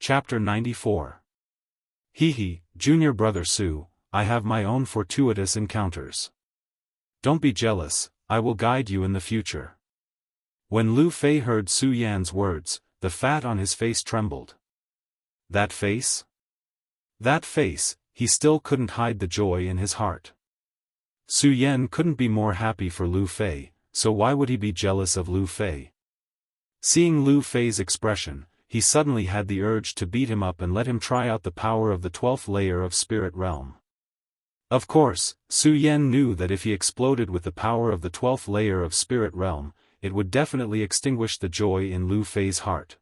Chapter 94. Junior brother Su, I have my own fortuitous encounters. Don't be jealous, I will guide you in the future. When Lu Fei heard Su Yan's words, the fat on his face trembled. That face? That face, he still couldn't hide the joy in his heart. Su Yan couldn't be more happy for Lu Fei, so why would he be jealous of Lu Fei? Seeing Lu Fei's expression, he suddenly had the urge to beat him up and let him try out the power of the 12th layer of Spirit Realm. Of course, Su Yan knew that if he exploded with the power of the 12th layer of Spirit Realm, it would definitely extinguish the joy in Lu Fei's heart.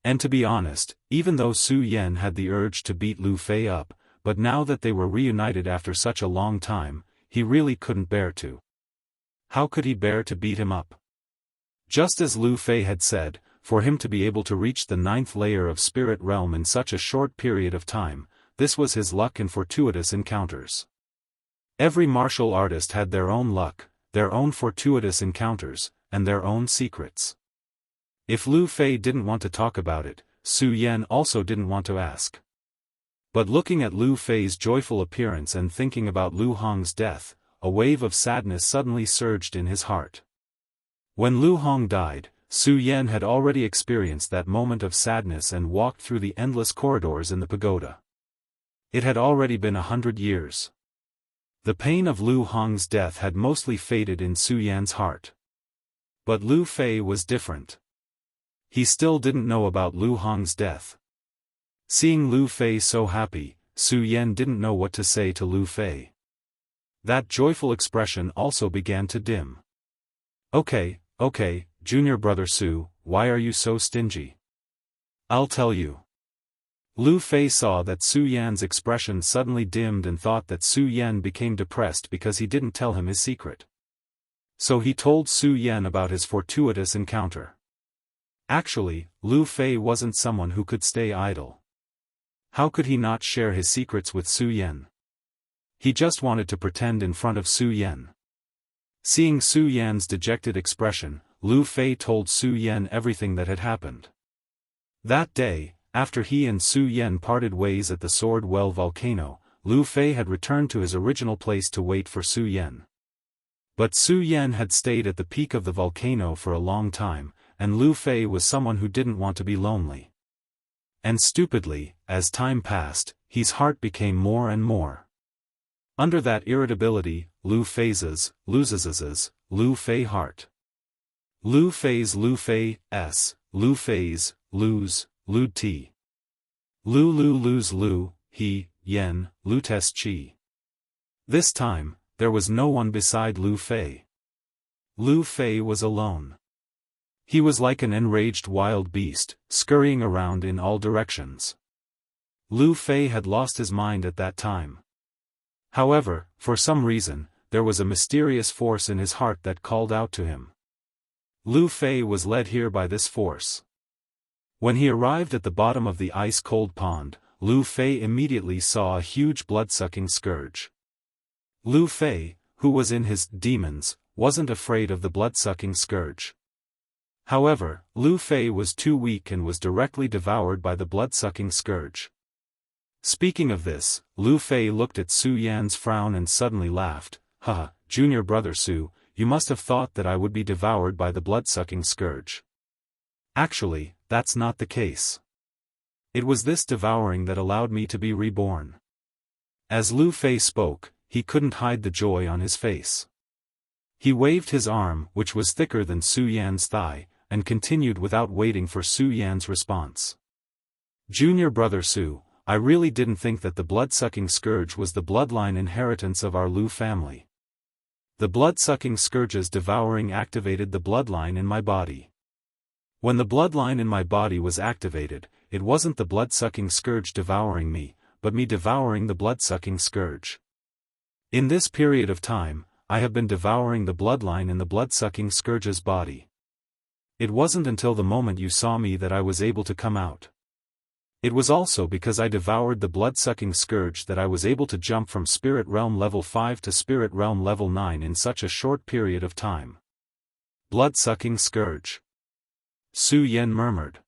And to be honest, even though Su Yan had the urge to beat Lu Fei up, but now that they were reunited after such a long time, he really couldn't bear to. How could he bear to beat him up? Just as Lu Fei had said, for him to be able to reach the 9th layer of Spirit Realm in such a short period of time, this was his luck in fortuitous encounters. Every martial artist had their own luck, their own fortuitous encounters, and their own secrets. If Lu Fei didn't want to talk about it, Su Yan also didn't want to ask. But looking at Lu Fei's joyful appearance and thinking about Lu Hong's death, a wave of sadness suddenly surged in his heart. When Lu Hong died, Su Yan had already experienced that moment of sadness and walked through the endless corridors in the pagoda. It had already been 100 years. The pain of Lu Hong's death had mostly faded in Su Yan's heart. But Lu Fei was different. He still didn't know about Lu Hong's death. Seeing Lu Fei so happy, Su Yan didn't know what to say to Lu Fei. That joyful expression also began to dim. Okay, Junior brother Su, why are you so stingy? I'll tell you. Lu Fei saw that Su Yan's expression suddenly dimmed and thought that Su Yan became depressed because he didn't tell him his secret. So he told Su Yan about his fortuitous encounter. Actually, Lu Fei wasn't someone who could stay idle. How could he not share his secrets with Su Yan? He just wanted to pretend in front of Su Yan. Seeing Su Yan's dejected expression, Lu Fei told Su Yan everything that had happened. That day, after he and Su Yan parted ways at the Sword Well volcano, Lu Fei had returned to his original place to wait for Su Yan. But Su Yan had stayed at the peak of the volcano for a long time, and Lu Fei was someone who didn't want to be lonely. And stupidly, as time passed, his heart became more and more. Under that irritability, Lu Fei's Lu Fei heart. Lu Fei's, Lu Fei's, Lu's T. Lu's Lu, he, Yen, Lu Tes Chi. This time, there was no one beside Lu Fei. Lu Fei was alone. He was like an enraged wild beast, scurrying around in all directions. Lu Fei had lost his mind at that time. However, for some reason, there was a mysterious force in his heart that called out to him. Lu Fei was led here by this force. When he arrived at the bottom of the ice-cold pond, Lu Fei immediately saw a huge blood-sucking scourge. Lu Fei, who was in his demons, wasn't afraid of the blood-sucking scourge. However, Lu Fei was too weak and was directly devoured by the blood-sucking scourge. Speaking of this, Lu Fei looked at Su Yan's frown and suddenly laughed. Haha, junior brother Su, you must have thought that I would be devoured by the blood-sucking scourge. Actually, that's not the case. It was this devouring that allowed me to be reborn. As Lu Fei spoke, he couldn't hide the joy on his face. He waved his arm, which was thicker than Su Yan's thigh, and continued without waiting for Su Yan's response. Junior brother Su, I really didn't think that the blood-sucking scourge was the bloodline inheritance of our Lu family. The blood-sucking scourge's devouring activated the bloodline in my body. When the bloodline in my body was activated, it wasn't the blood-sucking scourge devouring me, but me devouring the blood-sucking scourge. In this period of time, I have been devouring the bloodline in the blood-sucking scourge's body. It wasn't until the moment you saw me that I was able to come out. It was also because I devoured the blood-sucking scourge that I was able to jump from Spirit Realm level 5 to Spirit Realm level 9 in such a short period of time. Blood-sucking scourge. Su Yan murmured.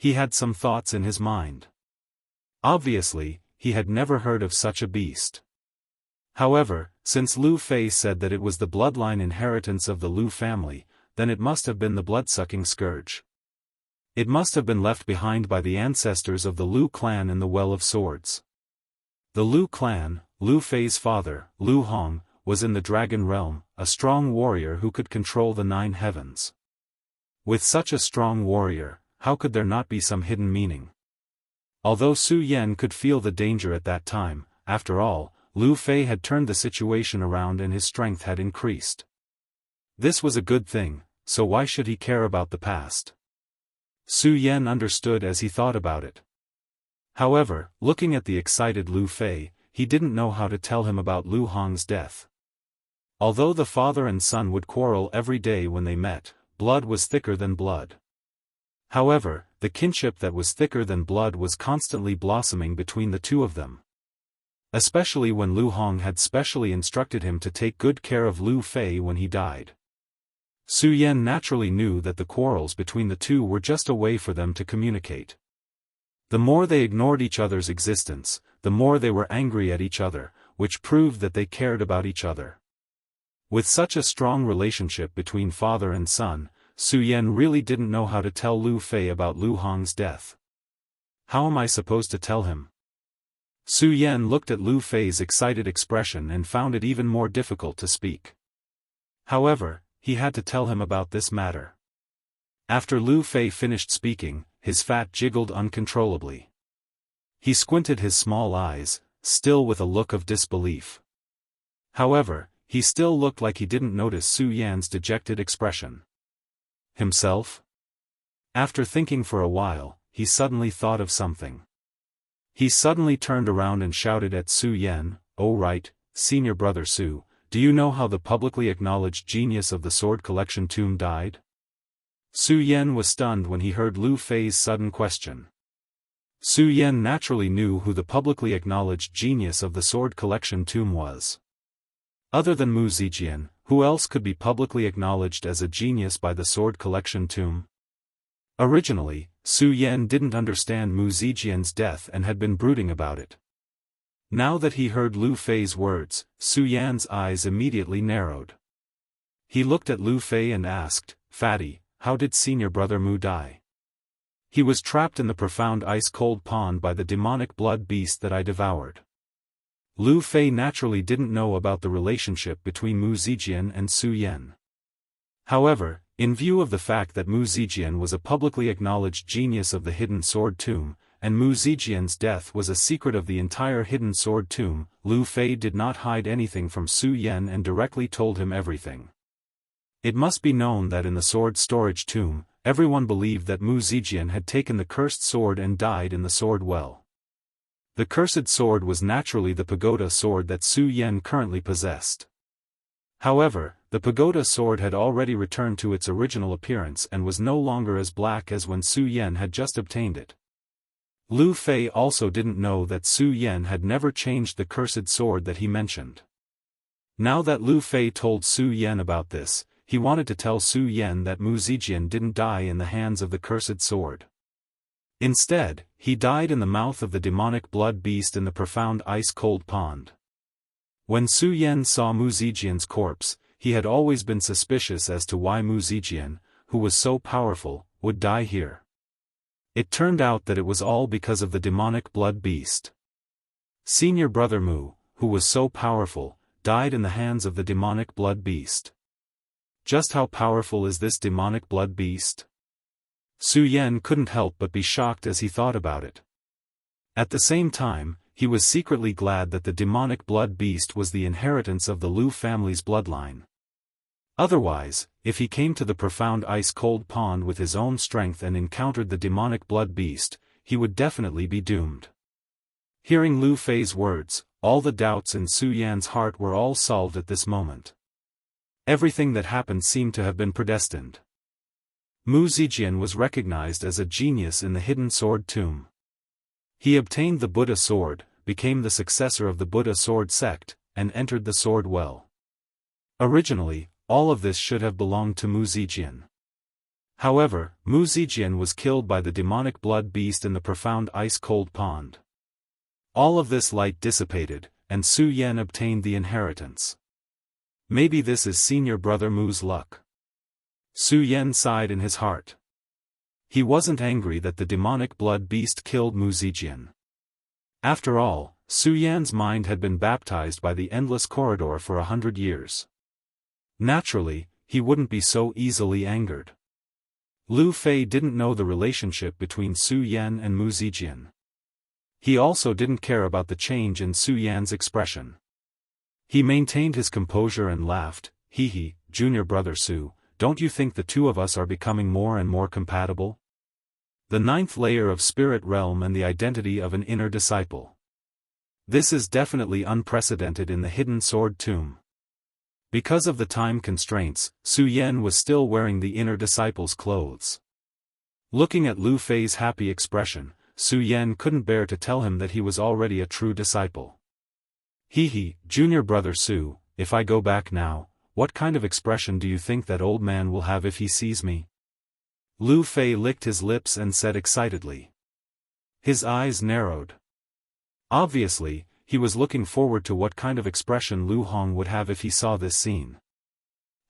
He had some thoughts in his mind. Obviously, he had never heard of such a beast. However, since Lu Fei said that it was the bloodline inheritance of the Lu family, then it must have been the blood-sucking scourge. It must have been left behind by the ancestors of the Lu clan in the Well of Swords. The Lu clan, Lu Fei's father, Lu Hong, was in the Dragon Realm, a strong warrior who could control the 9 heavens. With such a strong warrior, how could there not be some hidden meaning? Although Su Yan could feel the danger at that time, after all, Lu Fei had turned the situation around and his strength had increased. This was a good thing, so why should he care about the past? Su Yan understood as he thought about it. However, looking at the excited Lu Fei, he didn't know how to tell him about Lu Hong's death. Although the father and son would quarrel every day when they met, blood was thicker than blood. However, the kinship that was thicker than blood was constantly blossoming between the two of them. Especially when Lu Hong had specially instructed him to take good care of Lu Fei when he died. Su Yan naturally knew that the quarrels between the two were just a way for them to communicate. The more they ignored each other's existence, the more they were angry at each other, which proved that they cared about each other. With such a strong relationship between father and son, Su Yan really didn't know how to tell Lu Fei about Lu Hong's death. How am I supposed to tell him? Su Yan looked at Lu Fei's excited expression and found it even more difficult to speak. However, he had to tell him about this matter. After Lu Fei finished speaking, his fat jiggled uncontrollably. He squinted his small eyes, still with a look of disbelief. However, he still looked like he didn't notice Su Yan's dejected expression. Himself? After thinking for a while, he suddenly thought of something. He suddenly turned around and shouted at Su Yan, "Oh right, senior brother Su, do you know how the publicly acknowledged genius of the sword collection tomb died?" Su Yan was stunned when he heard Lu Fei's sudden question. Su Yan naturally knew who the publicly acknowledged genius of the sword collection tomb was. Other than Mu Zijian, who else could be publicly acknowledged as a genius by the sword collection tomb? Originally, Su Yan didn't understand Mu Zijian's death and had been brooding about it. Now that he heard Lu Fei's words, Su Yan's eyes immediately narrowed. He looked at Lu Fei and asked, "Fatty, how did senior brother Mu die?" "He was trapped in the profound ice-cold pond by the demonic blood beast that I devoured." Lu Fei naturally didn't know about the relationship between Mu Zijian and Su Yan. However, in view of the fact that Mu Zijian was a publicly acknowledged genius of the hidden sword tomb, and Mu Zijian's death was a secret of the entire hidden sword tomb, Lu Fei did not hide anything from Su Yan and directly told him everything. It must be known that in the sword storage tomb, everyone believed that Mu Zijian had taken the cursed sword and died in the sword well. The cursed sword was naturally the pagoda sword that Su Yan currently possessed. However, the pagoda sword had already returned to its original appearance and was no longer as black as when Su Yan had just obtained it. Lu Fei also didn't know that Su Yan had never changed the cursed sword that he mentioned. Now that Lu Fei told Su Yan about this, he wanted to tell Su Yan that Mu Zijian didn't die in the hands of the cursed sword. Instead, he died in the mouth of the demonic blood beast in the profound ice-cold pond. When Su Yan saw Mu Zijian's corpse, he had always been suspicious as to why Mu Zijian, who was so powerful, would die here. It turned out that it was all because of the demonic blood beast. Senior brother Mu, who was so powerful, died in the hands of the demonic blood beast. Just how powerful is this demonic blood beast? Su Yan couldn't help but be shocked as he thought about it. At the same time, he was secretly glad that the demonic blood beast was the inheritance of the Lu family's bloodline. Otherwise, if he came to the profound ice-cold pond with his own strength and encountered the demonic blood beast, he would definitely be doomed. Hearing Lu Fei's words, all the doubts in Su Yan's heart were all solved at this moment. Everything that happened seemed to have been predestined. Mu Zijian was recognized as a genius in the hidden sword tomb. He obtained the Buddha sword, became the successor of the Buddha sword sect, and entered the sword well. Originally, all of this should have belonged to Mu Zijian. However, Mu Zijian was killed by the demonic blood beast in the profound ice-cold pond. All of this light dissipated, and Su Yan obtained the inheritance. Maybe this is senior brother Mu's luck. Su Yan sighed in his heart. He wasn't angry that the demonic blood beast killed Mu Zijian. After all, Su Yan's mind had been baptized by the endless corridor for 100 years. Naturally, he wouldn't be so easily angered. Lu Fei didn't know the relationship between Su Yan and Mu Zijian. He also didn't care about the change in Su Yan's expression. He maintained his composure and laughed. Hee, junior brother Su, don't you think the two of us are becoming more and more compatible? The ninth layer of spirit realm and the identity of an inner disciple. This is definitely unprecedented in the hidden sword tomb. Because of the time constraints, Su Yan was still wearing the inner disciple's clothes. Looking at Lu Fei's happy expression, Su Yan couldn't bear to tell him that he was already a true disciple. Hee, junior brother Su, if I go back now, what kind of expression do you think that old man will have if he sees me? Lu Fei licked his lips and said excitedly. His eyes narrowed. Obviously, he was looking forward to what kind of expression Lu Hong would have if he saw this scene.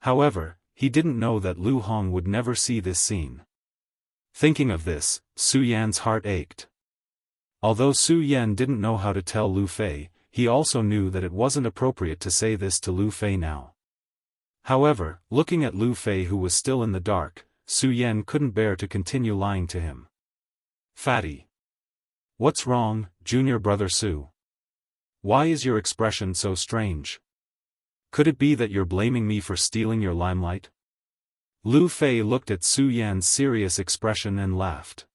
However, he didn't know that Lu Hong would never see this scene. Thinking of this, Su Yan's heart ached. Although Su Yan didn't know how to tell Lu Fei, he also knew that it wasn't appropriate to say this to Lu Fei now. However, looking at Lu Fei who was still in the dark, Su Yan couldn't bear to continue lying to him. Fatty. What's wrong, junior brother Su? Why is your expression so strange? Could it be that you're blaming me for stealing your limelight? Lu Fei looked at Su Yan's serious expression and laughed.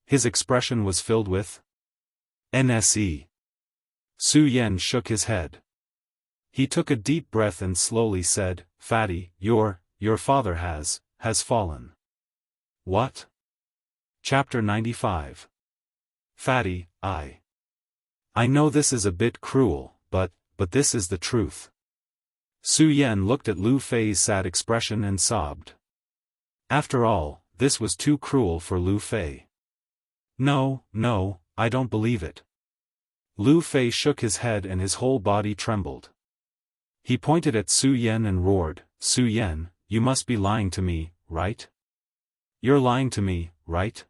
His expression was filled with NSE. Su Yan shook his head. He took a deep breath and slowly said, Fatty, your father has fallen. What? Chapter 95. Fatty, I know this is a bit cruel, but this is the truth. Su Yan looked at Lu Fei's sad expression and sobbed. After all, this was too cruel for Lu Fei. No, I don't believe it. Lu Fei shook his head and his whole body trembled. He pointed at Su Yan and roared, Su Yan, you must be lying to me, right? You're lying to me, right?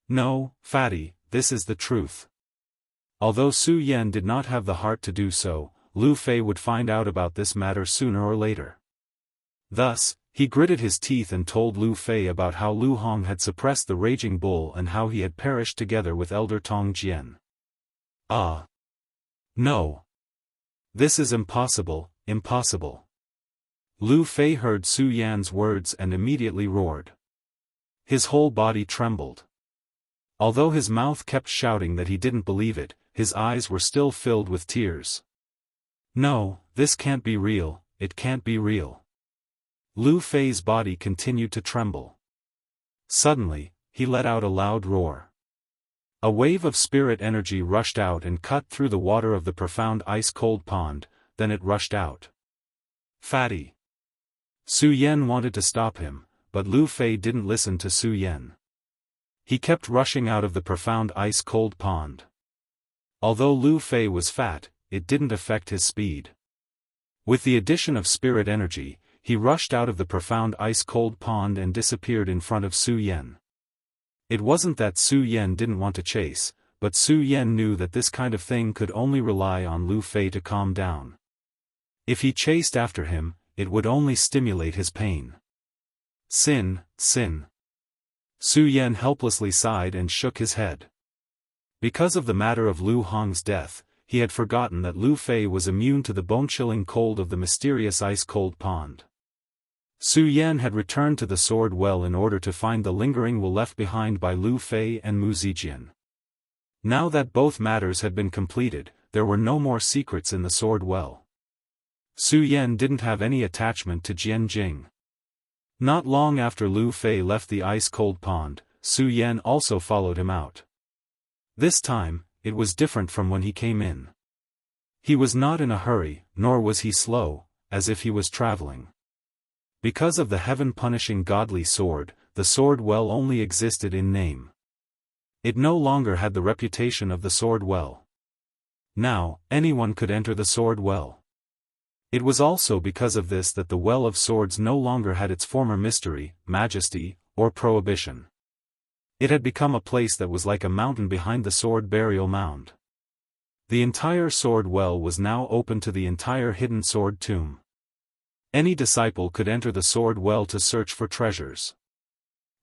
No, Fatty, this is the truth. Although Su Yan did not have the heart to do so, Lu Fei would find out about this matter sooner or later. Thus, he gritted his teeth and told Lu Fei about how Lu Hong had suppressed the raging bull and how he had perished together with Elder Tong Jian. No. This is impossible, impossible. Lu Fei heard Su Yan's words and immediately roared. His whole body trembled. Although his mouth kept shouting that he didn't believe it, his eyes were still filled with tears. No, this can't be real, it can't be real. Lu Fei's body continued to tremble. Suddenly, he let out a loud roar. A wave of spirit energy rushed out and cut through the water of the profound ice-cold pond, then it rushed out. Fatty. Su Yan wanted to stop him, but Lu Fei didn't listen to Su Yan. He kept rushing out of the profound ice-cold pond. Although Lu Fei was fat, it didn't affect his speed. With the addition of spirit energy, he rushed out of the profound ice-cold pond and disappeared in front of Su Yan. It wasn't that Su Yan didn't want to chase, but Su Yan knew that this kind of thing could only rely on Lu Fei to calm down. If he chased after him, it would only stimulate his pain. Sin. Su Yan helplessly sighed and shook his head. Because of the matter of Lu Hong's death, he had forgotten that Lu Fei was immune to the bone-chilling cold of the mysterious ice-cold pond. Su Yan had returned to the sword well in order to find the lingering will left behind by Lu Fei and Mu Zijian. Now that both matters had been completed, there were no more secrets in the sword well. Su Yan didn't have any attachment to Jian Jing. Not long after Lu Fei left the ice-cold pond, Su Yan also followed him out. This time, it was different from when he came in. He was not in a hurry, nor was he slow, as if he was traveling. Because of the heaven-punishing godly sword, the sword well only existed in name. It no longer had the reputation of the sword well. Now, anyone could enter the sword well. It was also because of this that the Well of Swords no longer had its former mystery, majesty, or prohibition. It had become a place that was like a mountain behind the sword burial mound. The entire sword well was now open to the entire hidden sword tomb. Any disciple could enter the sword well to search for treasures.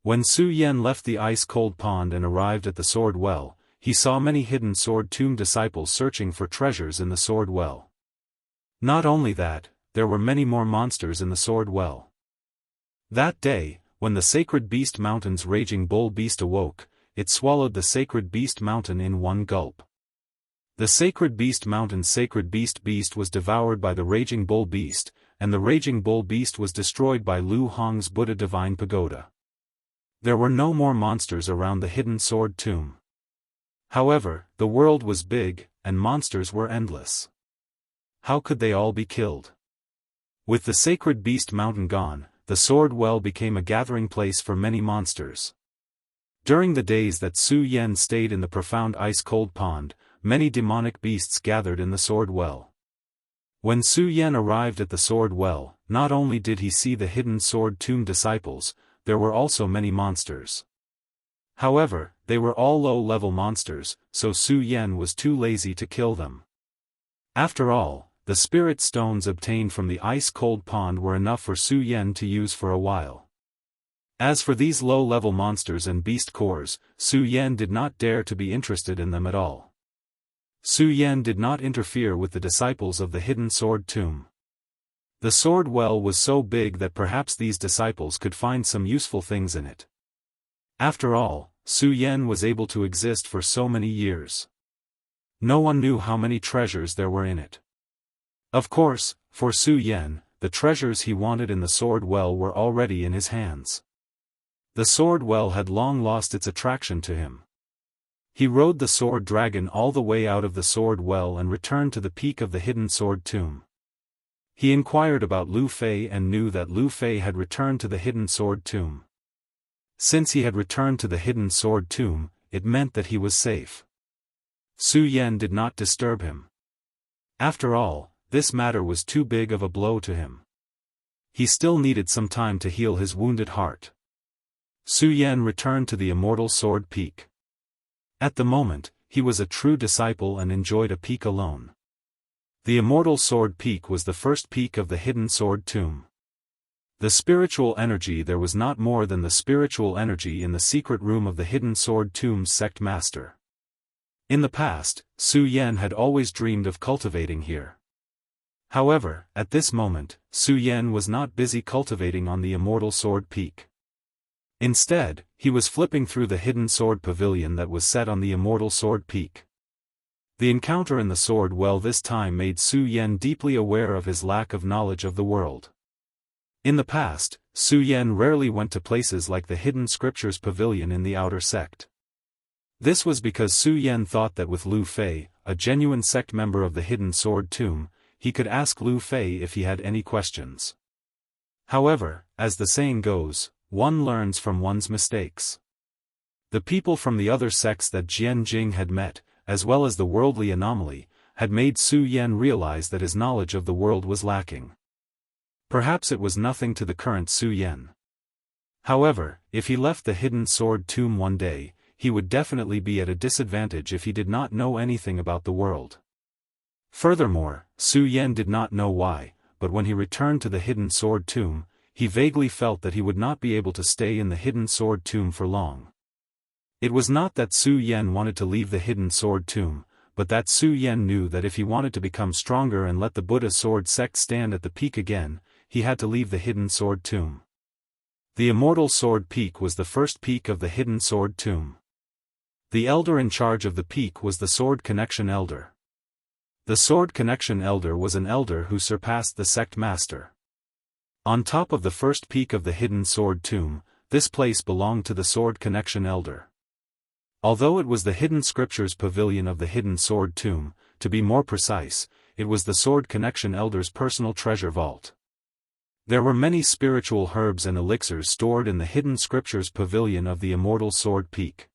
When Su Yan left the ice-cold pond and arrived at the sword well, he saw many hidden sword tomb disciples searching for treasures in the sword well. Not only that, there were many more monsters in the sword well. That day, when the sacred beast mountain's raging bull beast awoke, it swallowed the sacred beast mountain in one gulp. The sacred beast mountain's sacred beast was devoured by the raging bull beast, and the raging bull beast was destroyed by Lu Hong's Buddha divine pagoda. There were no more monsters around the hidden sword tomb. However, the world was big, and monsters were endless. How could they all be killed? With the sacred beast mountain gone, the sword well became a gathering place for many monsters. During the days that Su Yan stayed in the profound ice-cold pond, many demonic beasts gathered in the sword well. When Su Yan arrived at the sword well, not only did he see the hidden sword tomb disciples, there were also many monsters. However, they were all low-level monsters, so Su Yan was too lazy to kill them. After all, the spirit stones obtained from the ice-cold pond were enough for Su Yan to use for a while. As for these low-level monsters and beast cores, Su Yan did not dare to be interested in them at all. Su Yan did not interfere with the disciples of the hidden sword tomb. The sword well was so big that perhaps these disciples could find some useful things in it. After all, Su Yan was able to exist for so many years. No one knew how many treasures there were in it. Of course, for Su Yan, the treasures he wanted in the sword well were already in his hands. The sword well had long lost its attraction to him. He rode the sword dragon all the way out of the sword well and returned to the peak of the hidden sword tomb. He inquired about Lu Fei and knew that Lu Fei had returned to the hidden sword tomb. Since he had returned to the hidden sword tomb, it meant that he was safe. Su Yan did not disturb him. After all, this matter was too big of a blow to him. He still needed some time to heal his wounded heart. Su Yan returned to the immortal sword peak. At the moment, he was a true disciple and enjoyed a peak alone. The immortal sword peak was the first peak of the hidden sword tomb. The spiritual energy there was not more than the spiritual energy in the secret room of the hidden sword tomb's sect master. In the past, Su Yan had always dreamed of cultivating here. However, at this moment, Su Yan was not busy cultivating on the immortal sword peak. Instead, he was flipping through the hidden sword pavilion that was set on the immortal sword peak. The encounter in the sword well this time made Su Yan deeply aware of his lack of knowledge of the world. In the past, Su Yan rarely went to places like the hidden scriptures pavilion in the outer sect. This was because Su Yan thought that with Lu Fei, a genuine sect member of the hidden sword tomb, he could ask Lu Fei if he had any questions. However, as the saying goes, one learns from one's mistakes. The people from the other sects that Jian Jing had met, as well as the worldly anomaly, had made Su Yan realize that his knowledge of the world was lacking. Perhaps it was nothing to the current Su Yan. However, if he left the hidden sword tomb one day, he would definitely be at a disadvantage if he did not know anything about the world. Furthermore, Su Yan did not know why, but when he returned to the hidden sword tomb, he vaguely felt that he would not be able to stay in the hidden sword tomb for long. It was not that Su Yan wanted to leave the hidden sword tomb, but that Su Yan knew that if he wanted to become stronger and let the Buddha sword sect stand at the peak again, he had to leave the hidden sword tomb. The immortal sword peak was the first peak of the hidden sword tomb. The elder in charge of the peak was the Sword Connection Elder. The Sword Connection Elder was an elder who surpassed the sect master. On top of the first peak of the hidden sword tomb, this place belonged to the Sword Connection Elder. Although it was the hidden scriptures pavilion of the hidden sword tomb, to be more precise, it was the Sword Connection Elder's personal treasure vault. There were many spiritual herbs and elixirs stored in the hidden scriptures pavilion of the immortal Sword Peak.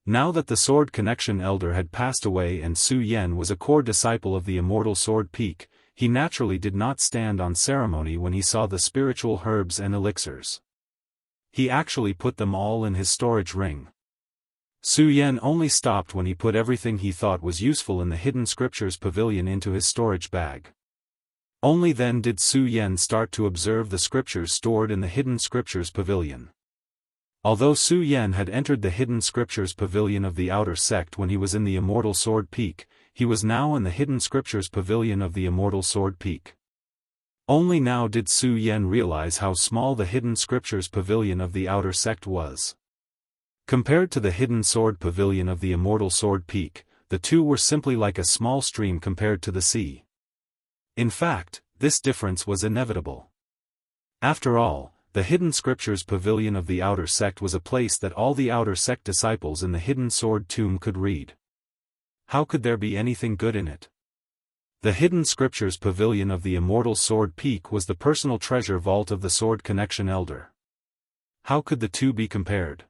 Now that the Sword Connection Elder had passed away and Su Yan was a core disciple of the immortal Sword Peak, he naturally did not stand on ceremony when he saw the spiritual herbs and elixirs. He actually put them all in his storage ring. Su Yan only stopped when he put everything he thought was useful in the hidden scriptures pavilion into his storage bag. Only then did Su Yan start to observe the scriptures stored in the hidden scriptures pavilion. Although Su Yan had entered the hidden scriptures pavilion of the outer sect when he was in the immortal Sword Peak, he was now in the hidden scriptures pavilion of the immortal Sword Peak. Only now did Su Yan realize how small the hidden scriptures pavilion of the outer sect was. Compared to the hidden sword pavilion of the immortal Sword Peak, the two were simply like a small stream compared to the sea. In fact, this difference was inevitable. After all, the hidden scriptures pavilion of the outer sect was a place that all the outer sect disciples in the hidden sword tomb could read. How could there be anything good in it? The hidden scriptures pavilion of the immortal Sword Peak was the personal treasure vault of the Sword Connection Elder. How could the two be compared?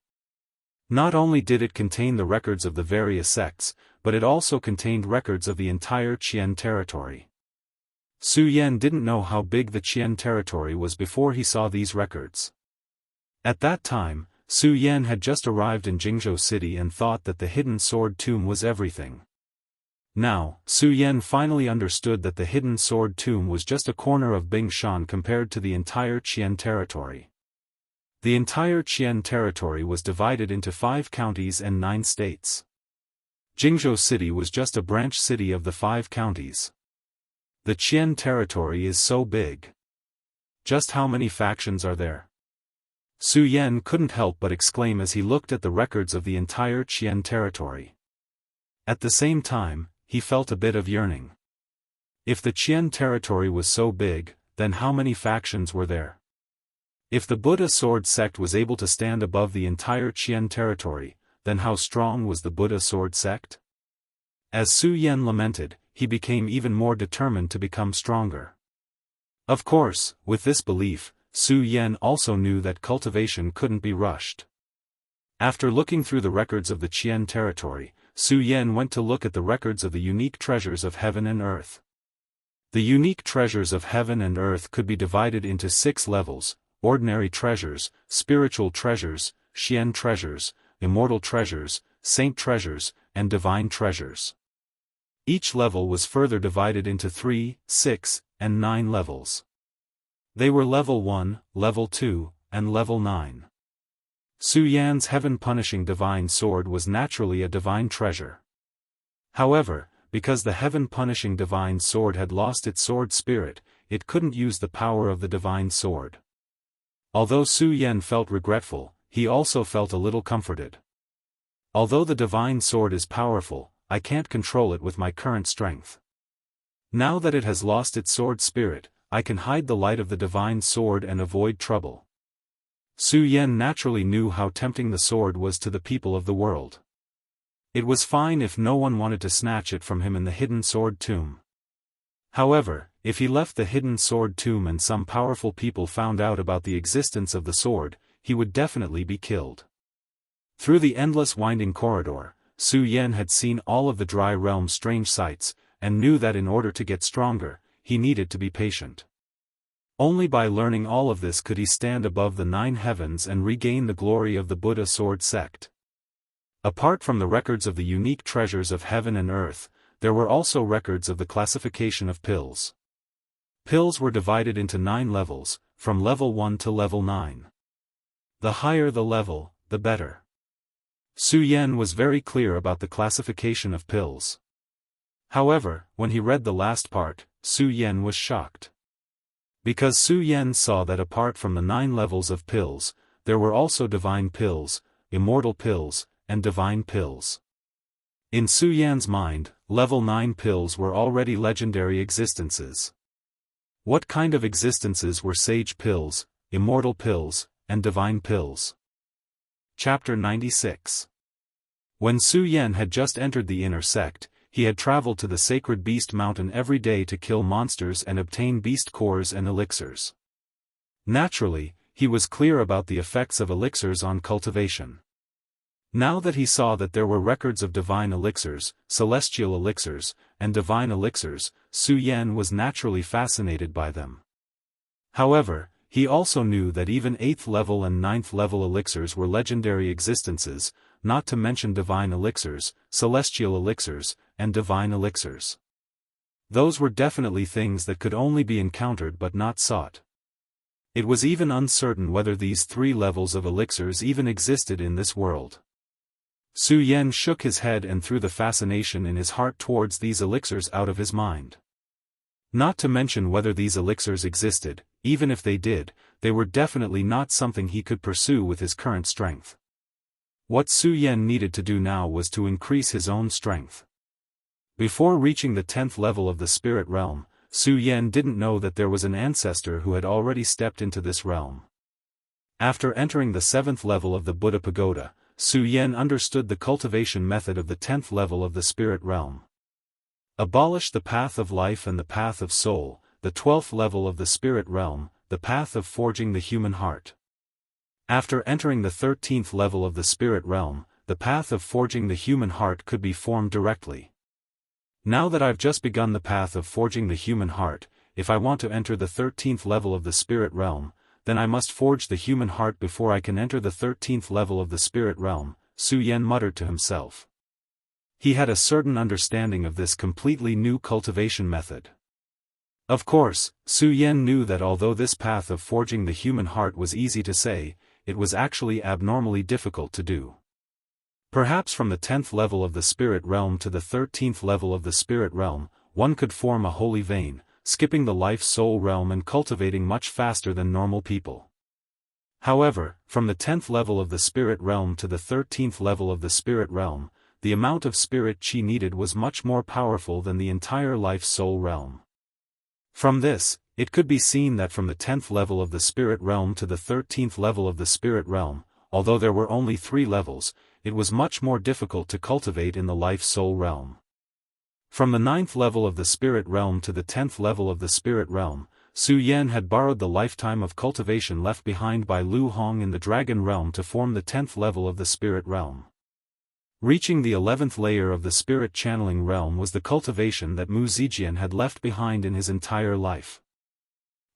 Not only did it contain the records of the various sects, but it also contained records of the entire Qian territory. Su Yan didn't know how big the Qian territory was before he saw these records. At that time, Su Yan had just arrived in Jingzhou City and thought that the hidden sword tomb was everything. Now, Su Yan finally understood that the hidden sword tomb was just a corner of Bingshan compared to the entire Qian territory. The entire Qian territory was divided into 5 counties and 9 states. Jingzhou City was just a branch city of the 5 counties. The Qian territory is so big. Just how many factions are there? Su Yan couldn't help but exclaim as he looked at the records of the entire Qian territory. At the same time, he felt a bit of yearning. If the Qian territory was so big, then how many factions were there? If the Buddha sword sect was able to stand above the entire Qian territory, then how strong was the Buddha sword sect? As Su Yan lamented, he became even more determined to become stronger. Of course, with this belief, Su Yan also knew that cultivation couldn't be rushed. After looking through the records of the Qian territory, Su Yan went to look at the records of the unique treasures of heaven and earth. The unique treasures of heaven and earth could be divided into 6 levels: ordinary treasures, spiritual treasures, Qian treasures, immortal treasures, saint treasures, and divine treasures. Each level was further divided into 3, 6, and 9 levels. They were level 1, level 2, and level 9. Su Yan's heaven-punishing divine sword was naturally a divine treasure. However, because the heaven-punishing divine sword had lost its sword spirit, it couldn't use the power of the divine sword. Although Su Yan felt regretful, he also felt a little comforted. Although the divine sword is powerful, I can't control it with my current strength. Now that it has lost its sword spirit, I can hide the light of the divine sword and avoid trouble. Su Yan naturally knew how tempting the sword was to the people of the world. It was fine if no one wanted to snatch it from him in the hidden sword tomb. However, if he left the hidden sword tomb and some powerful people found out about the existence of the sword, he would definitely be killed. Through the endless winding corridor, Su Yan had seen all of the Dry Realm's strange sights, and knew that in order to get stronger, he needed to be patient. Only by learning all of this could he stand above the 9 heavens and regain the glory of the Buddha sword sect. Apart from the records of the unique treasures of heaven and earth, there were also records of the classification of pills. Pills were divided into 9 levels, from level 1 to level 9. The higher the level, the better. Su Yan was very clear about the classification of pills. However, when he read the last part, Su Yan was shocked. Because Su Yan saw that apart from the 9 levels of pills, there were also divine pills, immortal pills, and divine pills. In Su Yan's mind, level 9 pills were already legendary existences. What kind of existences were sage pills, immortal pills, and divine pills? Chapter 96. When Su Yan had just entered the inner sect, he had traveled to the sacred beast mountain every day to kill monsters and obtain beast cores and elixirs. Naturally, he was clear about the effects of elixirs on cultivation. Now that he saw that there were records of divine elixirs, celestial elixirs, and divine elixirs, Su Yan was naturally fascinated by them. However, he also knew that even 8th level and 9th level elixirs were legendary existences, not to mention divine elixirs, celestial elixirs, and divine elixirs. Those were definitely things that could only be encountered but not sought. It was even uncertain whether these 3 levels of elixirs even existed in this world. Su Yan shook his head and threw the fascination in his heart towards these elixirs out of his mind. Not to mention whether these elixirs existed, even if they did, they were definitely not something he could pursue with his current strength. What Su Yan needed to do now was to increase his own strength. Before reaching the 10th level of the spirit realm, Su Yan didn't know that there was an ancestor who had already stepped into this realm. After entering the 7th level of the Buddha Pagoda, Su Yan understood the cultivation method of the 10th level of the spirit realm. Abolish the path of life and the path of soul, the 12th level of the spirit realm, the path of forging the human heart. After entering the 13th level of the spirit realm, the path of forging the human heart could be formed directly. Now that I've just begun the path of forging the human heart, if I want to enter the 13th level of the spirit realm, then I must forge the human heart before I can enter the 13th level of the spirit realm, Su Yan muttered to himself. He had a certain understanding of this completely new cultivation method. Of course, Su Yan knew that although this path of forging the human heart was easy to say, it was actually abnormally difficult to do. Perhaps from the 10th level of the spirit realm to the 13th level of the spirit realm, one could form a holy vein, skipping the life-soul realm and cultivating much faster than normal people. However, from the 10th level of the spirit realm to the 13th level of the spirit realm, the amount of spirit chi needed was much more powerful than the entire life-soul realm. From this, it could be seen that from the 10th level of the spirit realm to the 13th level of the spirit realm, although there were only 3 levels, it was much more difficult to cultivate in the life-soul realm. From the 9th level of the spirit realm to the 10th level of the spirit realm, Su Yan had borrowed the lifetime of cultivation left behind by Lu Hong in the dragon realm to form the 10th level of the spirit realm. Reaching the 11th layer of the spirit channeling realm was the cultivation that Mu Zijian had left behind in his entire life.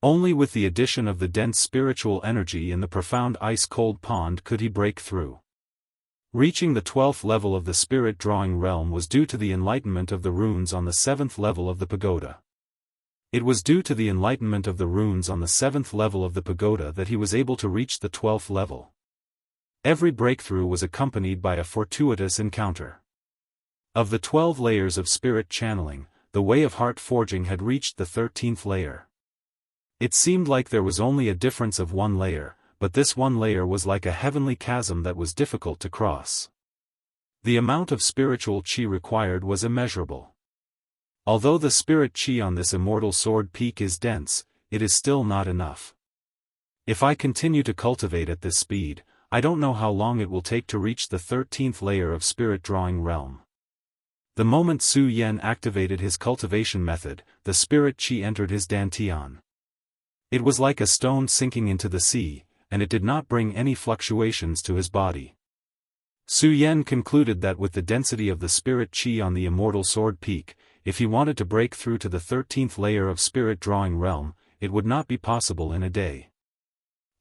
Only with the addition of the dense spiritual energy in the profound ice-cold pond could he break through. Reaching the 12th level of the spirit drawing realm was due to the enlightenment of the runes on the 7th level of the pagoda. It was due to the enlightenment of the runes on the 7th level of the pagoda that he was able to reach the 12th level. Every breakthrough was accompanied by a fortuitous encounter. Of the 12 layers of spirit channeling, the way of heart forging had reached the 13th layer. It seemed like there was only a difference of 1 layer, but this 1 layer was like a heavenly chasm that was difficult to cross. The amount of spiritual chi required was immeasurable. Although the spirit chi on this immortal sword peak is dense, it is still not enough. If I continue to cultivate at this speed, I don't know how long it will take to reach the 13th layer of spirit drawing realm. The moment Su Yan activated his cultivation method, the spirit chi entered his dantian. It was like a stone sinking into the sea, and it did not bring any fluctuations to his body. Su Yan concluded that with the density of the spirit chi on the immortal sword peak, if he wanted to break through to the 13th layer of spirit drawing realm, it would not be possible in a day.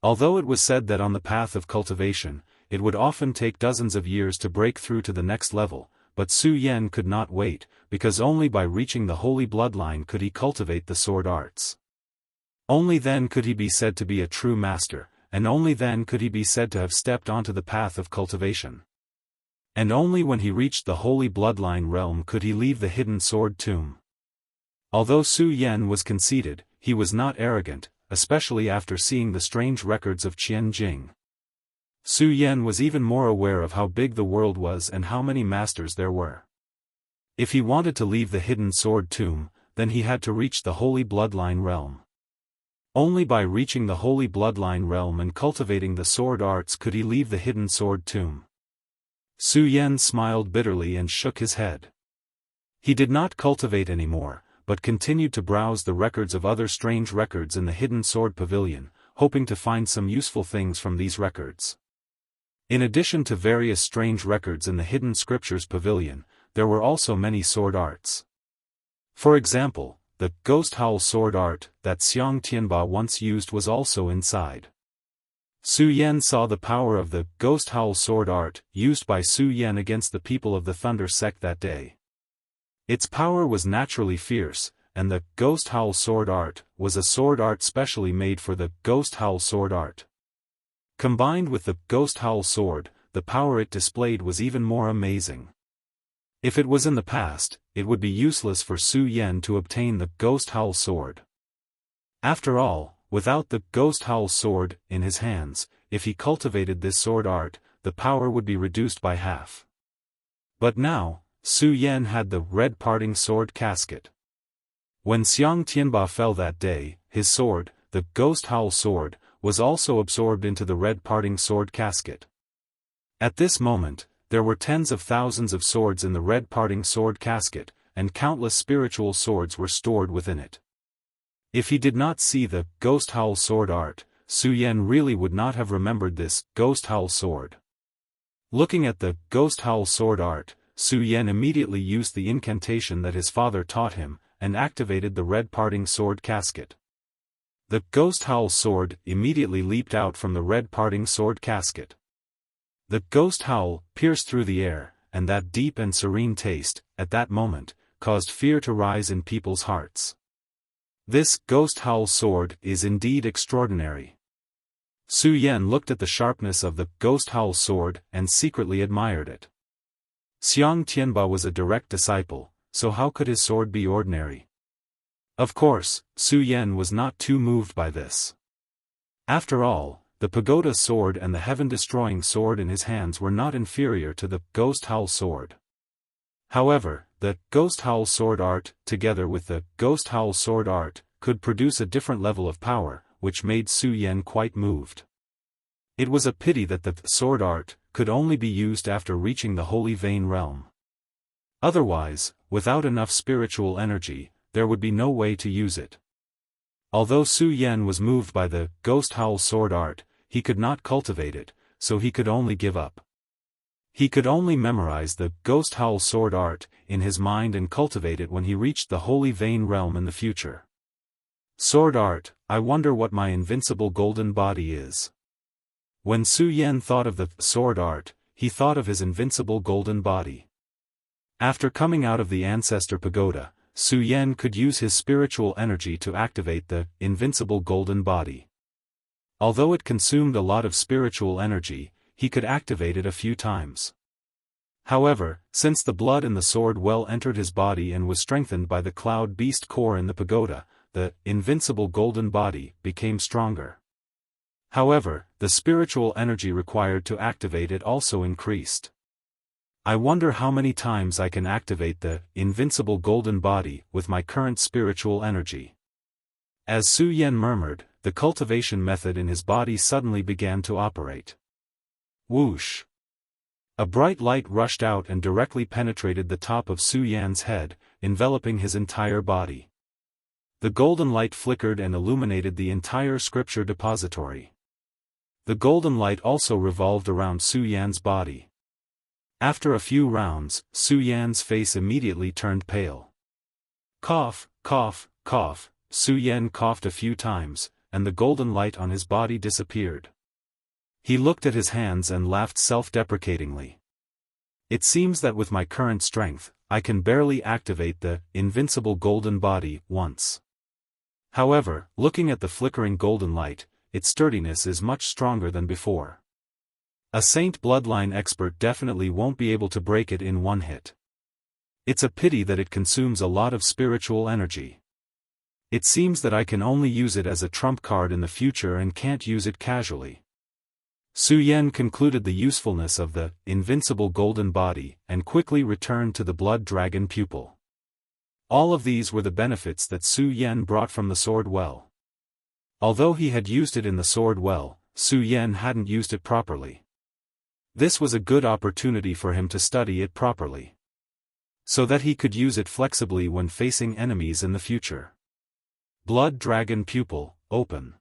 Although it was said that on the path of cultivation, it would often take dozens of years to break through to the next level, but Su Yan could not wait, because only by reaching the holy bloodline could he cultivate the sword arts. Only then could he be said to be a true master, and only then could he be said to have stepped onto the path of cultivation. And only when he reached the holy bloodline realm could he leave the hidden sword tomb. Although Su Yan was conceited, he was not arrogant, especially after seeing the strange records of Qian Jing. Su Yan was even more aware of how big the world was and how many masters there were. If he wanted to leave the hidden sword tomb, then he had to reach the holy bloodline realm. Only by reaching the holy bloodline realm and cultivating the sword arts could he leave the hidden sword tomb. Su Yan smiled bitterly and shook his head. He did not cultivate anymore, but continued to browse the records of other strange records in the hidden sword pavilion, hoping to find some useful things from these records. In addition to various strange records in the Hidden Scriptures Pavilion, there were also many sword arts. For example, the ghost howl sword art that Xiang Tianba once used was also inside. Su Yan saw the power of the ghost howl sword art used by Su Yan against the people of the Thunder sect that day. Its power was naturally fierce, and the ghost howl sword art was a sword art specially made for the ghost howl sword art. Combined with the ghost howl sword, the power it displayed was even more amazing. If it was in the past, it would be useless for Su Yan to obtain the ghost howl sword. After all, without the ghost howl sword in his hands, if he cultivated this sword art, the power would be reduced by half. But now, Su Yan had the red parting sword casket. When Xiang Tianba fell that day, his sword, the ghost howl sword, was also absorbed into the red parting sword casket. At this moment, there were tens of thousands of swords in the red parting sword casket, and countless spiritual swords were stored within it. If he did not see the ghost howl sword art, Su Yan really would not have remembered this ghost howl sword. Looking at the ghost howl sword art, Su Yan immediately used the incantation that his father taught him, and activated the red parting sword casket. The ghost howl sword immediately leaped out from the red parting sword casket. The ghost howl pierced through the air, and that deep and serene taste, at that moment, caused fear to rise in people's hearts. This ghost howl sword is indeed extraordinary. Su Yan looked at the sharpness of the ghost howl sword and secretly admired it. Xiang Tianba was a direct disciple, so how could his sword be ordinary? Of course, Su Yan was not too moved by this. After all, the pagoda sword and the heaven-destroying sword in his hands were not inferior to the ghost howl sword. However, the ghost howl sword art, together with the ghost howl sword art, could produce a different level of power, which made Su Yan quite moved. It was a pity that the sword art could only be used after reaching the Holy Vein realm. Otherwise, without enough spiritual energy, there would be no way to use it. Although Su Yan was moved by the ghost howl sword art, he could not cultivate it, so he could only give up. He could only memorize the ghost howl sword art in his mind and cultivate it when he reached the Holy Vein realm in the future. Sword art, I wonder what my invincible golden body is. When Su Yan thought of the sword art, he thought of his invincible golden body. After coming out of the Ancestor Pagoda, Su Yan could use his spiritual energy to activate the invincible golden body. Although it consumed a lot of spiritual energy, he could activate it a few times. However, since the blood in the sword well entered his body and was strengthened by the cloud beast core in the pagoda, the invincible golden body became stronger. However, the spiritual energy required to activate it also increased. I wonder how many times I can activate the invincible golden body with my current spiritual energy. As Su Yan murmured, the cultivation method in his body suddenly began to operate. Whoosh! A bright light rushed out and directly penetrated the top of Su Yan's head, enveloping his entire body. The golden light flickered and illuminated the entire scripture depository. The golden light also revolved around Su Yan's body. After a few rounds, Su Yan's face immediately turned pale. Cough, cough, cough, Su Yan coughed a few times, and the golden light on his body disappeared. He looked at his hands and laughed self-deprecatingly. It seems that with my current strength, I can barely activate the invincible golden body once. However, looking at the flickering golden light, its sturdiness is much stronger than before. A saint bloodline expert definitely won't be able to break it in one hit. It's a pity that it consumes a lot of spiritual energy. It seems that I can only use it as a trump card in the future and can't use it casually. Su Yan concluded the usefulness of the invincible golden body and quickly returned to the blood dragon pupil. All of these were the benefits that Su Yan brought from the sword well. Although he had used it in the sword well, Su Yan hadn't used it properly. This was a good opportunity for him to study it properly, so that he could use it flexibly when facing enemies in the future. Blood Dragon Pupil, open.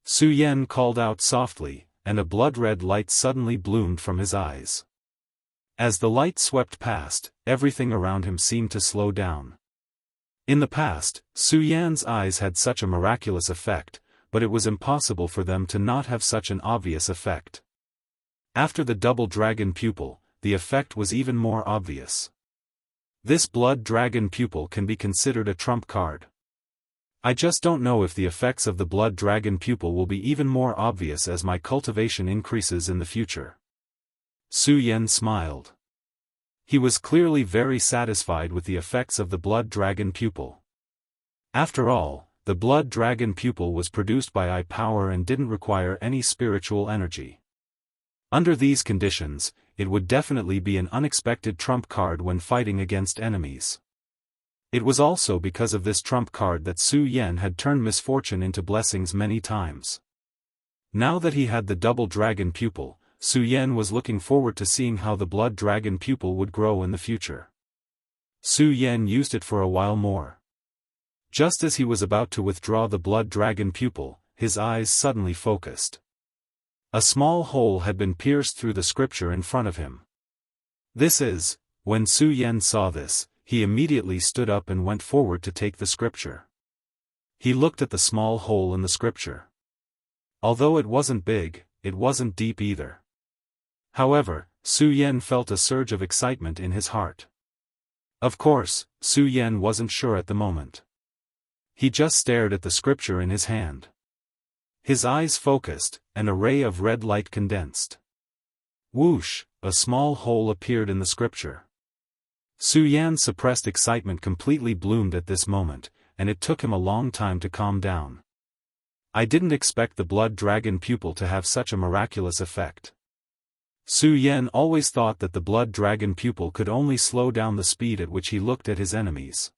Su Yan called out softly, and a blood-red light suddenly bloomed from his eyes. As the light swept past, everything around him seemed to slow down. In the past, Su Yan's eyes had such a miraculous effect, but it was impossible for them to not have such an obvious effect. After the double dragon pupil, the effect was even more obvious. This blood dragon pupil can be considered a trump card. I just don't know if the effects of the blood dragon pupil will be even more obvious as my cultivation increases in the future. Su Yan smiled. He was clearly very satisfied with the effects of the blood dragon pupil. After all, the blood dragon pupil was produced by eye power and didn't require any spiritual energy. Under these conditions, it would definitely be an unexpected trump card when fighting against enemies. It was also because of this trump card that Su Yan had turned misfortune into blessings many times. Now that he had the double dragon pupil, Su Yan was looking forward to seeing how the blood dragon pupil would grow in the future. Su Yan used it for a while more. Just as he was about to withdraw the blood dragon pupil, his eyes suddenly focused. A small hole had been pierced through the scripture in front of him. When Su Yan saw this, he immediately stood up and went forward to take the scripture. He looked at the small hole in the scripture. Although it wasn't big, it wasn't deep either. However, Su Yan felt a surge of excitement in his heart. Of course, Su Yan wasn't sure at the moment. He just stared at the scripture in his hand. His eyes focused, and a ray of red light condensed. Whoosh, a small hole appeared in the scripture. Su Yan's suppressed excitement completely bloomed at this moment, and it took him a long time to calm down. I didn't expect the blood dragon pupil to have such a miraculous effect. Su Yan always thought that the blood dragon pupil could only slow down the speed at which he looked at his enemies.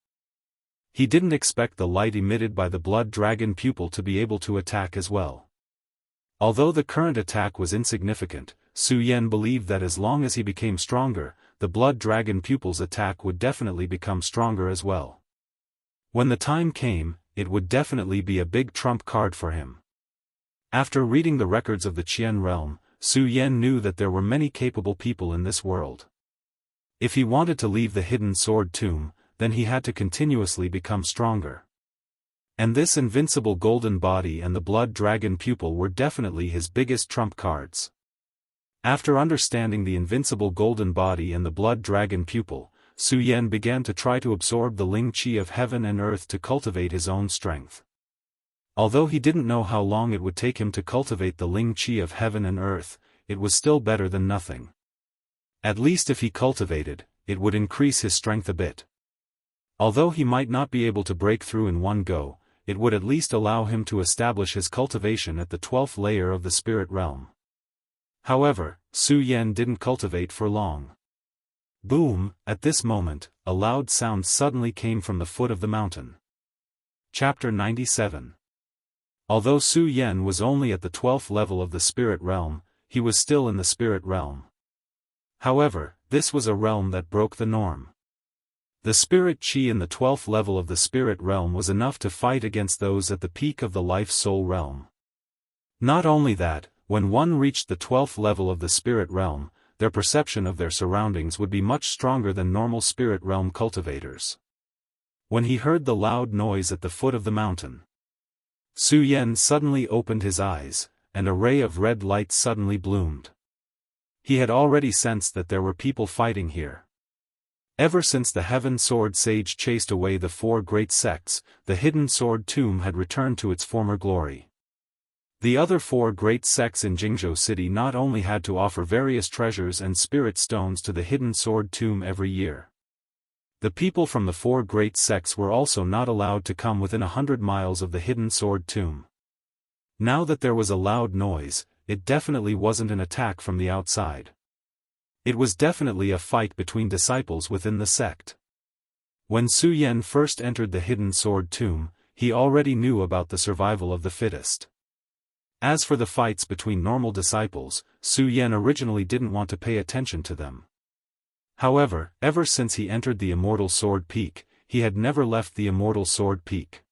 He didn't expect the light emitted by the blood dragon pupil to be able to attack as well. Although the current attack was insignificant, Su Yan believed that as long as he became stronger, the blood dragon pupil's attack would definitely become stronger as well. When the time came, it would definitely be a big trump card for him. After reading the records of the Qian realm, Su Yan knew that there were many capable people in this world. If he wanted to leave the hidden sword tomb, then he had to continuously become stronger. And this invincible golden body and the blood dragon pupil were definitely his biggest trump cards. After understanding the invincible golden body and the blood dragon pupil, Su Yan began to try to absorb the Ling Qi of heaven and earth to cultivate his own strength. Although he didn't know how long it would take him to cultivate the Ling Qi of heaven and earth, it was still better than nothing. At least if he cultivated, it would increase his strength a bit. Although he might not be able to break through in one go, it would at least allow him to establish his cultivation at the 12th layer of the spirit realm. However, Su Yan didn't cultivate for long. Boom! At this moment, a loud sound suddenly came from the foot of the mountain. Chapter 97. Although Su Yan was only at the 12th level of the spirit realm, he was still in the spirit realm. However, this was a realm that broke the norm. The spirit qi in the 12th level of the spirit realm was enough to fight against those at the peak of the life-soul realm. Not only that, when one reached the 12th level of the spirit realm, their perception of their surroundings would be much stronger than normal spirit realm cultivators. When he heard the loud noise at the foot of the mountain, Su Yan suddenly opened his eyes, and a ray of red light suddenly bloomed. He had already sensed that there were people fighting here. Ever since the Heaven Sword Sage chased away the 4 great sects, the Hidden Sword Tomb had returned to its former glory. The other 4 great sects in Jingzhou City not only had to offer various treasures and spirit stones to the Hidden Sword Tomb every year. The people from the 4 great sects were also not allowed to come within 100 miles of the Hidden Sword Tomb. Now that there was a loud noise, it definitely wasn't an attack from the outside. It was definitely a fight between disciples within the sect. When Su Yan first entered the Hidden Sword Tomb, he already knew about the survival of the fittest. As for the fights between normal disciples, Su Yan originally didn't want to pay attention to them. However, ever since he entered the Immortal Sword Peak, he had never left the Immortal Sword Peak.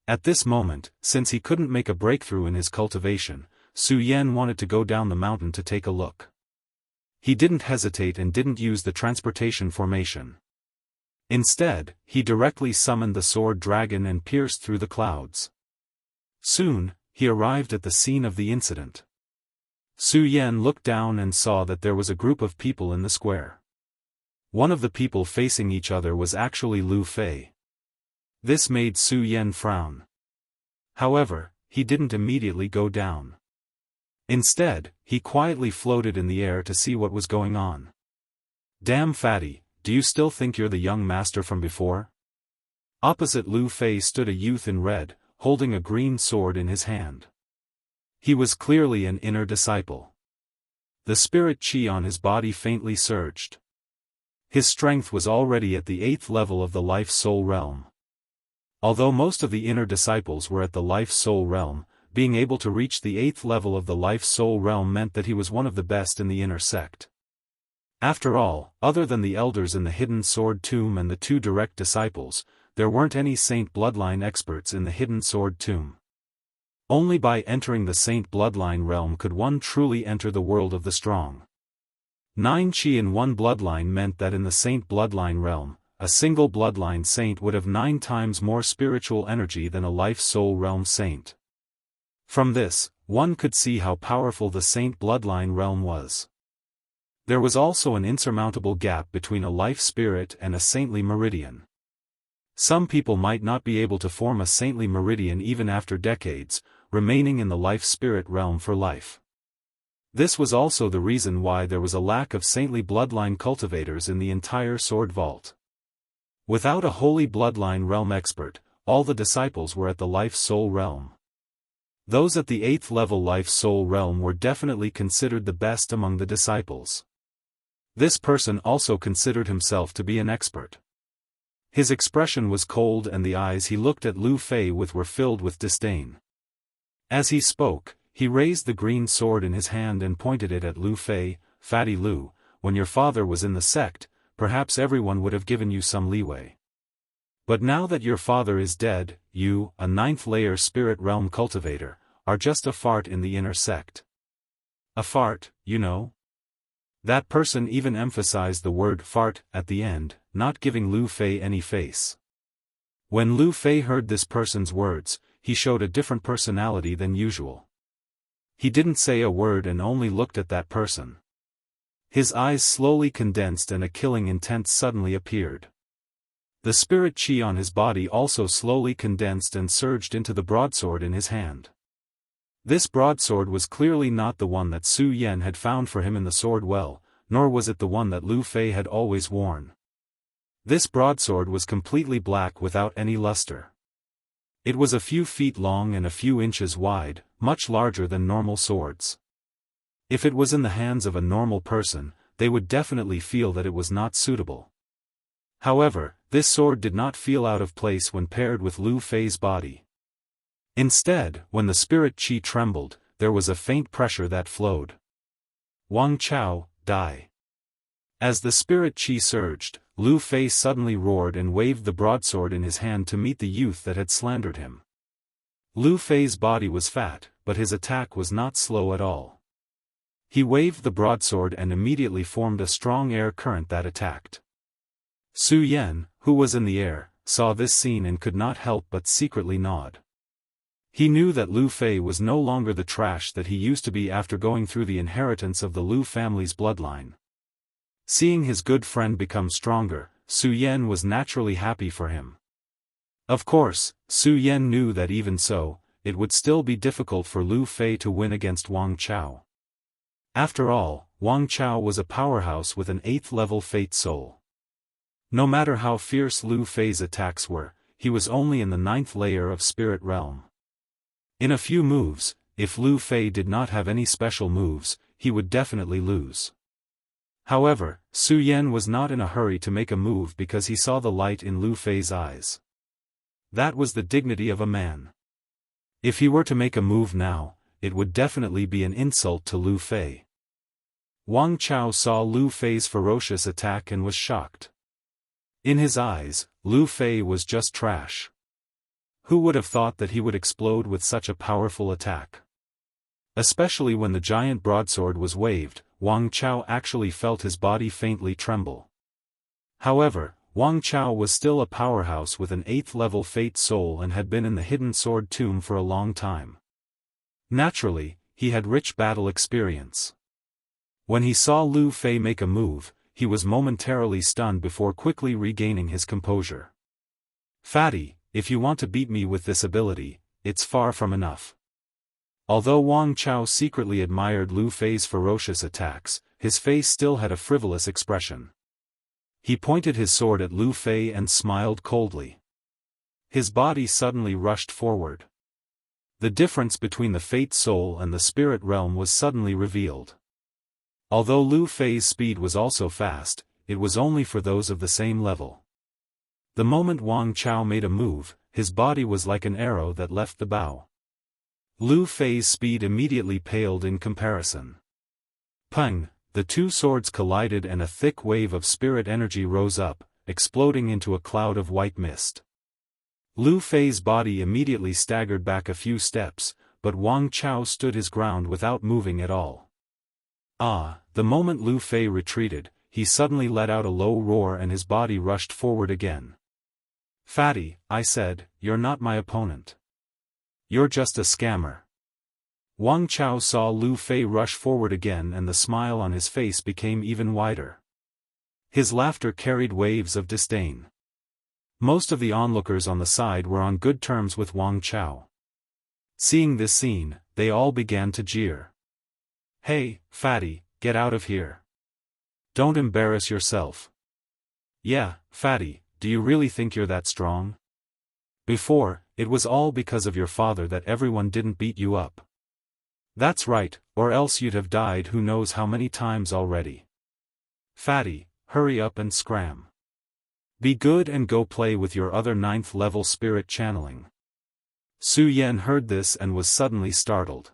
At this moment, since he couldn't make a breakthrough in his cultivation, Su Yan wanted to go down the mountain to take a look. He didn't hesitate and didn't use the transportation formation. Instead, he directly summoned the sword dragon and pierced through the clouds. Soon, he arrived at the scene of the incident. Su Yan looked down and saw that there was a group of people in the square. One of the people facing each other was actually Lu Fei. This made Su Yan frown. However, he didn't immediately go down. Instead, he quietly floated in the air to see what was going on. "Damn fatty, do you still think you're the young master from before?" Opposite Lu Fei stood a youth in red, holding a green sword in his hand. He was clearly an inner disciple. The spirit chi on his body faintly surged. His strength was already at the 8th level of the life-soul realm. Although most of the inner disciples were at the life-soul realm, being able to reach the 8th level of the life-soul realm meant that he was one of the best in the inner sect. After all, other than the elders in the hidden sword tomb and the 2 direct disciples, there weren't any saint bloodline experts in the hidden sword tomb. Only by entering the saint bloodline realm could one truly enter the world of the strong. 9 chi in one bloodline meant that in the saint bloodline realm, a single bloodline saint would have 9 times more spiritual energy than a life-soul realm saint. From this, one could see how powerful the saint bloodline realm was. There was also an insurmountable gap between a life spirit and a saintly meridian. Some people might not be able to form a saintly meridian even after decades, remaining in the life spirit realm for life. This was also the reason why there was a lack of saintly bloodline cultivators in the entire sword vault. Without a holy bloodline realm expert, all the disciples were at the life-soul realm. Those at the 8th level life-soul realm were definitely considered the best among the disciples. This person also considered himself to be an expert. His expression was cold and the eyes he looked at Lu Fei with were filled with disdain. As he spoke, he raised the green sword in his hand and pointed it at Lu Fei. "Fatty Lu, when your father was in the sect, perhaps everyone would have given you some leeway. But now that your father is dead, you, a 9th-layer spirit realm cultivator, are just a fart in the inner sect. A fart, you know?" That person even emphasized the word fart at the end, not giving Lu Fei any face. When Lu Fei heard this person's words, he showed a different personality than usual. He didn't say a word and only looked at that person. His eyes slowly condensed and a killing intent suddenly appeared. The spirit chi on his body also slowly condensed and surged into the broadsword in his hand. This broadsword was clearly not the one that Su Yan had found for him in the sword well, nor was it the one that Lu Fei had always worn. This broadsword was completely black without any luster. It was a few feet long and a few inches wide, much larger than normal swords. If it was in the hands of a normal person, they would definitely feel that it was not suitable. However, this sword did not feel out of place when paired with Lu Fei's body. Instead, when the spirit chi trembled, there was a faint pressure that flowed. "Wang Chao, die." As the spirit chi surged, Lu Fei suddenly roared and waved the broadsword in his hand to meet the youth that had slandered him. Lu Fei's body was fat, but his attack was not slow at all. He waved the broadsword and immediately formed a strong air current that attacked. Su Yan, who was in the air, saw this scene and could not help but secretly nod. He knew that Lu Fei was no longer the trash that he used to be after going through the inheritance of the Lu family's bloodline. Seeing his good friend become stronger, Su Yan was naturally happy for him. Of course, Su Yan knew that even so, it would still be difficult for Lu Fei to win against Wang Chao. After all, Wang Chao was a powerhouse with an 8th-level fate soul. No matter how fierce Lu Fei's attacks were, he was only in the 9th layer of spirit realm. In a few moves, if Lu Fei did not have any special moves, he would definitely lose. However, Su Yan was not in a hurry to make a move because he saw the light in Lu Fei's eyes. That was the dignity of a man. If he were to make a move now, it would definitely be an insult to Lu Fei. Wang Chao saw Lu Fei's ferocious attack and was shocked. In his eyes, Lu Fei was just trash. Who would have thought that he would explode with such a powerful attack? Especially when the giant broadsword was waved, Wang Chao actually felt his body faintly tremble. However, Wang Chao was still a powerhouse with an 8th level Fate Soul and had been in the Hidden Sword Tomb for a long time. Naturally, he had rich battle experience. When he saw Lu Fei make a move, he was momentarily stunned before quickly regaining his composure. "Fatty, if you want to beat me with this ability, it's far from enough." Although Wang Chao secretly admired Lu Fei's ferocious attacks, his face still had a frivolous expression. He pointed his sword at Lu Fei and smiled coldly. His body suddenly rushed forward. The difference between the Fate Soul and the Spirit Realm was suddenly revealed. Although Lu Fei's speed was also fast, it was only for those of the same level. The moment Wang Chao made a move, his body was like an arrow that left the bow. Lu Fei's speed immediately paled in comparison. Pang! The two swords collided and a thick wave of spirit energy rose up, exploding into a cloud of white mist. Lu Fei's body immediately staggered back a few steps, but Wang Chao stood his ground without moving at all. The moment Lu Fei retreated, he suddenly let out a low roar and his body rushed forward again. "Fatty," I said, "you're not my opponent. You're just a scammer." Wang Chao saw Lu Fei rush forward again and the smile on his face became even wider. His laughter carried waves of disdain. Most of the onlookers on the side were on good terms with Wang Chao. Seeing this scene, they all began to jeer. "Hey, Fatty, get out of here. Don't embarrass yourself." "Yeah, Fatty, do you really think you're that strong? Before, it was all because of your father that everyone didn't beat you up." "That's right, or else you'd have died who knows how many times already. Fatty, hurry up and scram. Be good and go play with your other 9th level spirit channeling." Su Yan heard this and was suddenly startled.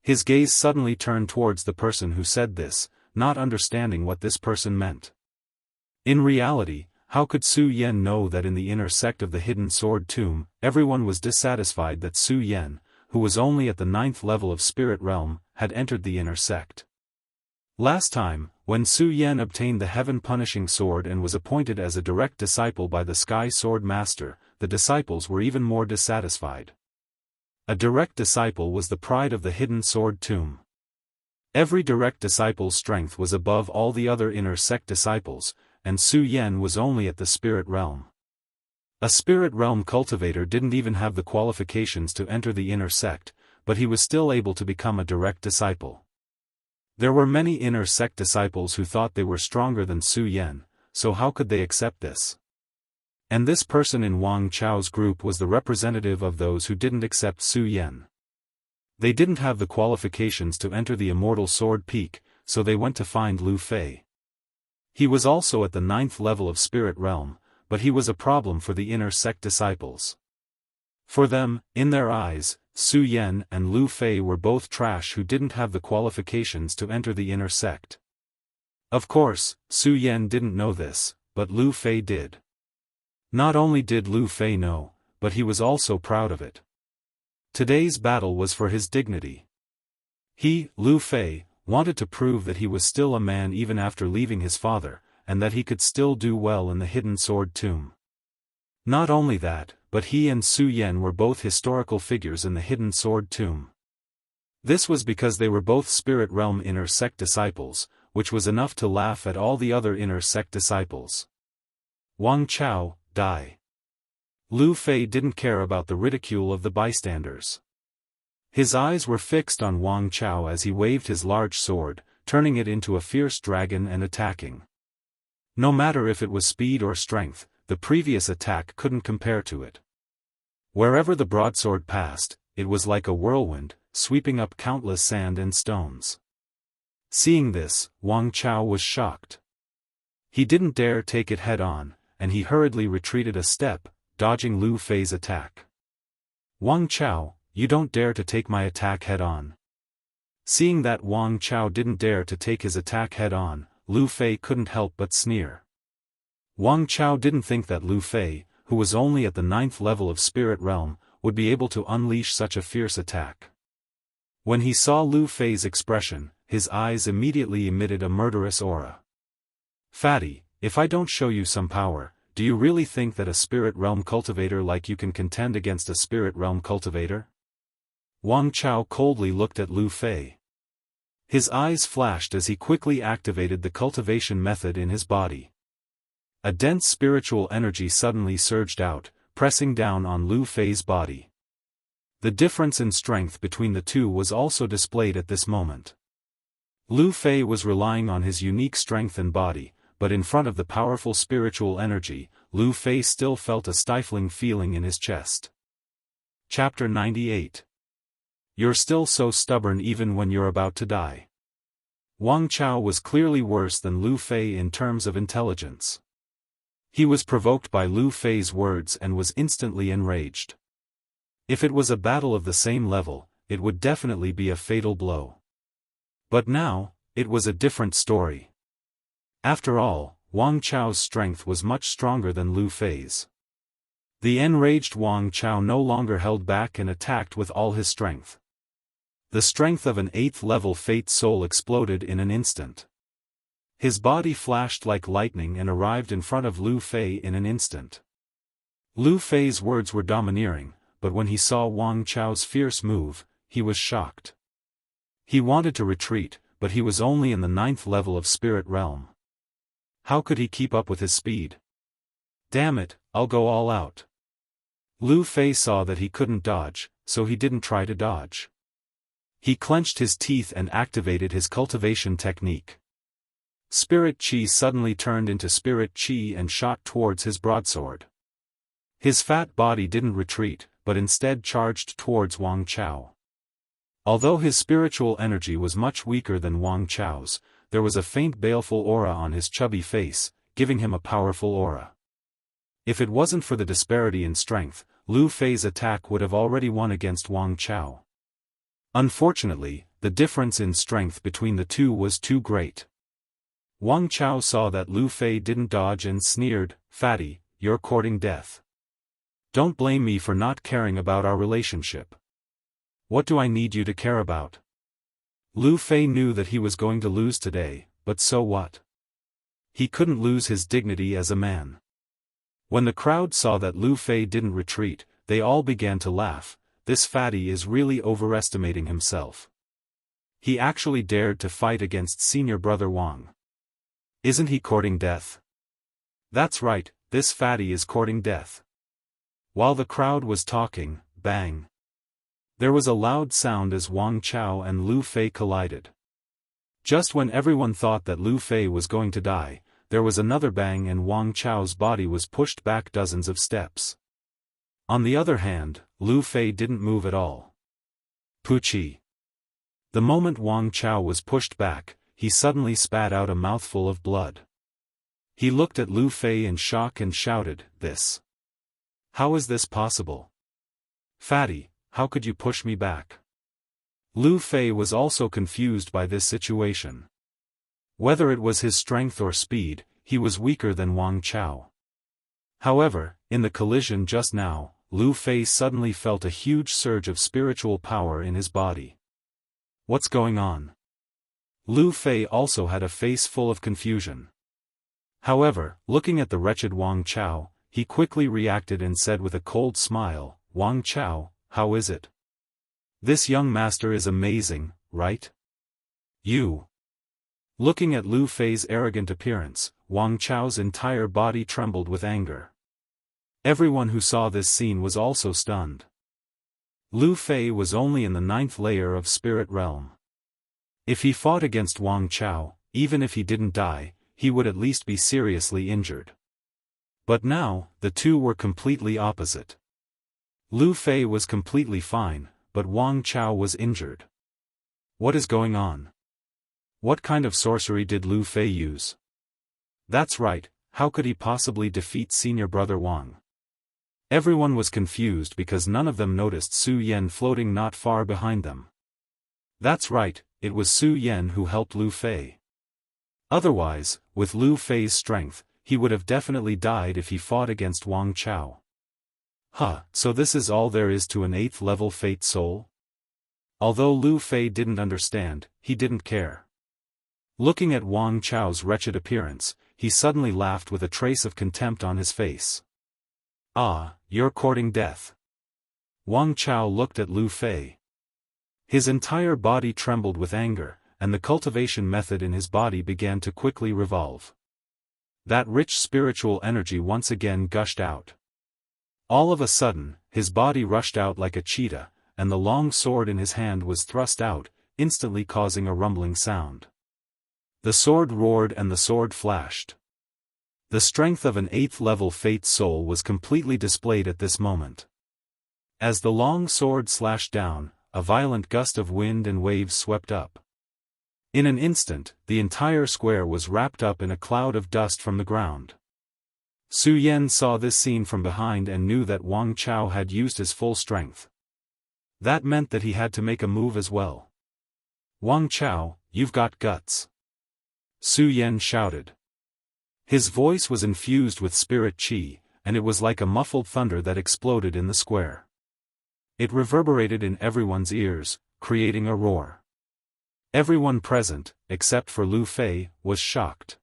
His gaze suddenly turned towards the person who said this, not understanding what this person meant. In reality, how could Su Yan know that in the inner sect of the Hidden Sword Tomb, everyone was dissatisfied that Su Yan, who was only at the 9th level of Spirit Realm, had entered the inner sect? Last time, when Su Yan obtained the Heaven Punishing Sword and was appointed as a direct disciple by the Sky Sword Master, the disciples were even more dissatisfied. A direct disciple was the pride of the Hidden Sword Tomb. Every direct disciple's strength was above all the other inner sect disciples, and Su Yan was only at the Spirit Realm. A Spirit Realm cultivator didn't even have the qualifications to enter the inner sect, but he was still able to become a direct disciple. There were many inner sect disciples who thought they were stronger than Su Yan, so how could they accept this? And this person in Wang Chao's group was the representative of those who didn't accept Su Yan. They didn't have the qualifications to enter the Immortal Sword Peak, so they went to find Lu Fei. He was also at the 9th level of Spirit Realm, but he was a problem for the inner sect disciples. For them, in their eyes, Su Yan and Lu Fei were both trash who didn't have the qualifications to enter the inner sect. Of course, Su Yan didn't know this, but Lu Fei did. Not only did Lu Fei know, but he was also proud of it. Today's battle was for his dignity. He, Lu Fei, wanted to prove that he was still a man even after leaving his father, and that he could still do well in the Hidden Sword Tomb. Not only that, but he and Su Yan were both historical figures in the Hidden Sword Tomb. This was because they were both Spirit Realm inner sect disciples, which was enough to laugh at all the other inner sect disciples. Wang Chao, die. Lu Fei didn't care about the ridicule of the bystanders. His eyes were fixed on Wang Chao as he waved his large sword, turning it into a fierce dragon and attacking. No matter if it was speed or strength, the previous attack couldn't compare to it. Wherever the broadsword passed, it was like a whirlwind, sweeping up countless sand and stones. Seeing this, Wang Chao was shocked. He didn't dare take it head-on, and he hurriedly retreated a step, dodging Lu Fei's attack. "Wang Chao, you don't dare to take my attack head-on." Seeing that Wang Chao didn't dare to take his attack head-on, Lu Fei couldn't help but sneer. Wang Chao didn't think that Lu Fei, who who was only at the 9th level of spirit realm, would be able to unleash such a fierce attack. When he saw Lu Fei's expression, his eyes immediately emitted a murderous aura. "Fatty, if I don't show you some power, do you really think that a spirit realm cultivator like you can contend against a spirit realm cultivator?" Wang Chao coldly looked at Lu Fei. His eyes flashed as he quickly activated the cultivation method in his body. A dense spiritual energy suddenly surged out, pressing down on Lu Fei's body. The difference in strength between the two was also displayed at this moment. Lu Fei was relying on his unique strength and body, but in front of the powerful spiritual energy, Lu Fei still felt a stifling feeling in his chest. Chapter 98. You're still so stubborn even when you're about to die. Wang Chao was clearly worse than Lu Fei in terms of intelligence. He was provoked by Lu Fei's words and was instantly enraged. If it was a battle of the same level, it would definitely be a fatal blow. But now, it was a different story. After all, Wang Chao's strength was much stronger than Lu Fei's. The enraged Wang Chao no longer held back and attacked with all his strength. The strength of an 8th level Fate Soul exploded in an instant. His body flashed like lightning and arrived in front of Lu Fei in an instant. Lu Fei's words were domineering, but when he saw Wang Chao's fierce move, he was shocked. He wanted to retreat, but he was only in the 9th level of spirit realm. How could he keep up with his speed? Damn it, I'll go all out. Lu Fei saw that he couldn't dodge, so he didn't try to dodge. He clenched his teeth and activated his cultivation technique. Spirit Qi suddenly turned into Spirit Qi and shot towards his broadsword. His fat body didn't retreat, but instead charged towards Wang Chao. Although his spiritual energy was much weaker than Wang Chao's, there was a faint baleful aura on his chubby face, giving him a powerful aura. If it wasn't for the disparity in strength, Lu Fei's attack would have already won against Wang Chao. Unfortunately, the difference in strength between the two was too great. Wang Chao saw that Lu Fei didn't dodge and sneered, "Fatty, you're courting death. Don't blame me for not caring about our relationship. What do I need you to care about?" Lu Fei knew that he was going to lose today, but so what? He couldn't lose his dignity as a man. When the crowd saw that Lu Fei didn't retreat, they all began to laugh. This fatty is really overestimating himself. He actually dared to fight against senior brother Wang. Isn't he courting death? That's right, this fatty is courting death. While the crowd was talking, bang. There was a loud sound as Wang Chao and Lu Fei collided. Just when everyone thought that Lu Fei was going to die, there was another bang and Wang Chao's body was pushed back dozens of steps. On the other hand, Lu Fei didn't move at all. Puchi. The moment Wang Chao was pushed back, he suddenly spat out a mouthful of blood. He looked at Lu Fei in shock and shouted, "This? How is this possible? Fatty, how could you push me back?" Lu Fei was also confused by this situation. Whether it was his strength or speed, he was weaker than Wang Chao. However, in the collision just now, Lu Fei suddenly felt a huge surge of spiritual power in his body. What's going on? Lu Fei also had a face full of confusion. However, looking at the wretched Wang Chao, he quickly reacted and said with a cold smile, "Wang Chao, how is it? This young master is amazing, right? You." Looking at Lu Fei's arrogant appearance, Wang Chao's entire body trembled with anger. Everyone who saw this scene was also stunned. Lu Fei was only in the 9th layer of spirit realm. If he fought against Wang Chao, even if he didn't die, he would at least be seriously injured. But now, the two were completely opposite. Lu Fei was completely fine, but Wang Chao was injured. What is going on? What kind of sorcery did Lu Fei use? That's right, how could he possibly defeat senior brother Wang? Everyone was confused because none of them noticed Su Yan floating not far behind them. That's right, it was Su Yan who helped Lu Fei. Otherwise, with Lu Fei's strength, he would have definitely died if he fought against Wang Chao. Huh, so this is all there is to an 8th level Fate Soul? Although Lu Fei didn't understand, he didn't care. Looking at Wang Chao's wretched appearance, he suddenly laughed with a trace of contempt on his face. Ah, you're courting death. Wang Chao looked at Lu Fei. His entire body trembled with anger, and the cultivation method in his body began to quickly revolve. That rich spiritual energy once again gushed out. All of a sudden, his body rushed out like a cheetah, and the long sword in his hand was thrust out, instantly causing a rumbling sound. The sword roared and the sword flashed. The strength of an 8th level Fate Soul was completely displayed at this moment. As the long sword slashed down, a violent gust of wind and waves swept up. In an instant, the entire square was wrapped up in a cloud of dust from the ground. Su Yan saw this scene from behind and knew that Wang Chao had used his full strength. That meant that he had to make a move as well. Wang Chao, you've got guts. Su Yan shouted. His voice was infused with spirit qi, and it was like a muffled thunder that exploded in the square. It reverberated in everyone's ears, creating a roar. Everyone present, except for Lu Fei, was shocked.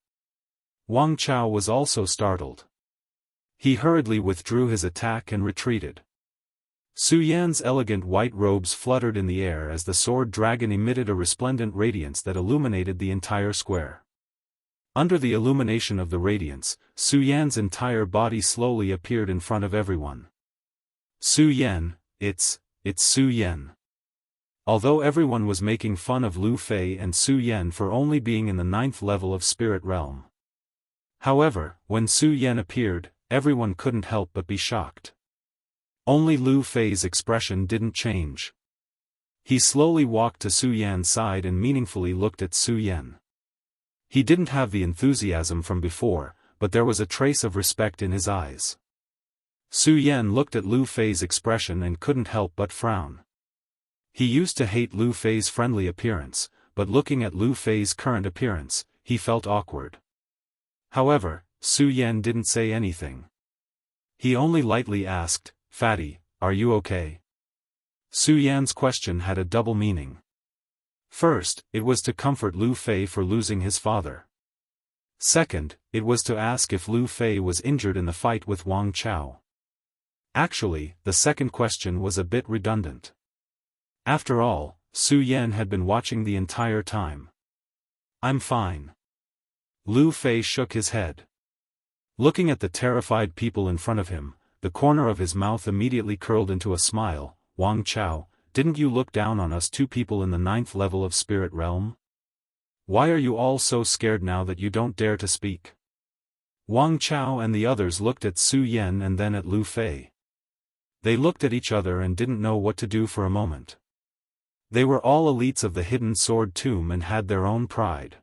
Wang Chao was also startled. He hurriedly withdrew his attack and retreated. Su Yan's elegant white robes fluttered in the air as the sword dragon emitted a resplendent radiance that illuminated the entire square. Under the illumination of the radiance, Su Yan's entire body slowly appeared in front of everyone. Su Yan, it's Su Yan. Although everyone was making fun of Lu Fei and Su Yan for only being in the 9th level of Spirit Realm. However, when Su Yan appeared, everyone couldn't help but be shocked. Only Lu Fei's expression didn't change. He slowly walked to Su Yan's side and meaningfully looked at Su Yan. He didn't have the enthusiasm from before, but there was a trace of respect in his eyes. Su Yan looked at Lu Fei's expression and couldn't help but frown. He used to hate Lu Fei's friendly appearance, but looking at Lu Fei's current appearance, he felt awkward. However, Su Yan didn't say anything. He only lightly asked, "Fatty, are you okay?" Su Yan's question had a double meaning. First, it was to comfort Lu Fei for losing his father. Second, it was to ask if Lu Fei was injured in the fight with Wang Chao. Actually, the second question was a bit redundant. After all, Su Yan had been watching the entire time. "I'm fine." Lu Fei shook his head. Looking at the terrified people in front of him, the corner of his mouth immediately curled into a smile. "Wang Chao, didn't you look down on us two people in the 9th level of Spirit Realm? Why are you all so scared now that you don't dare to speak?" Wang Chao and the others looked at Su Yan and then at Lu Fei. They looked at each other and didn't know what to do for a moment. They were all elites of the Hidden Sword Tomb and had their own pride.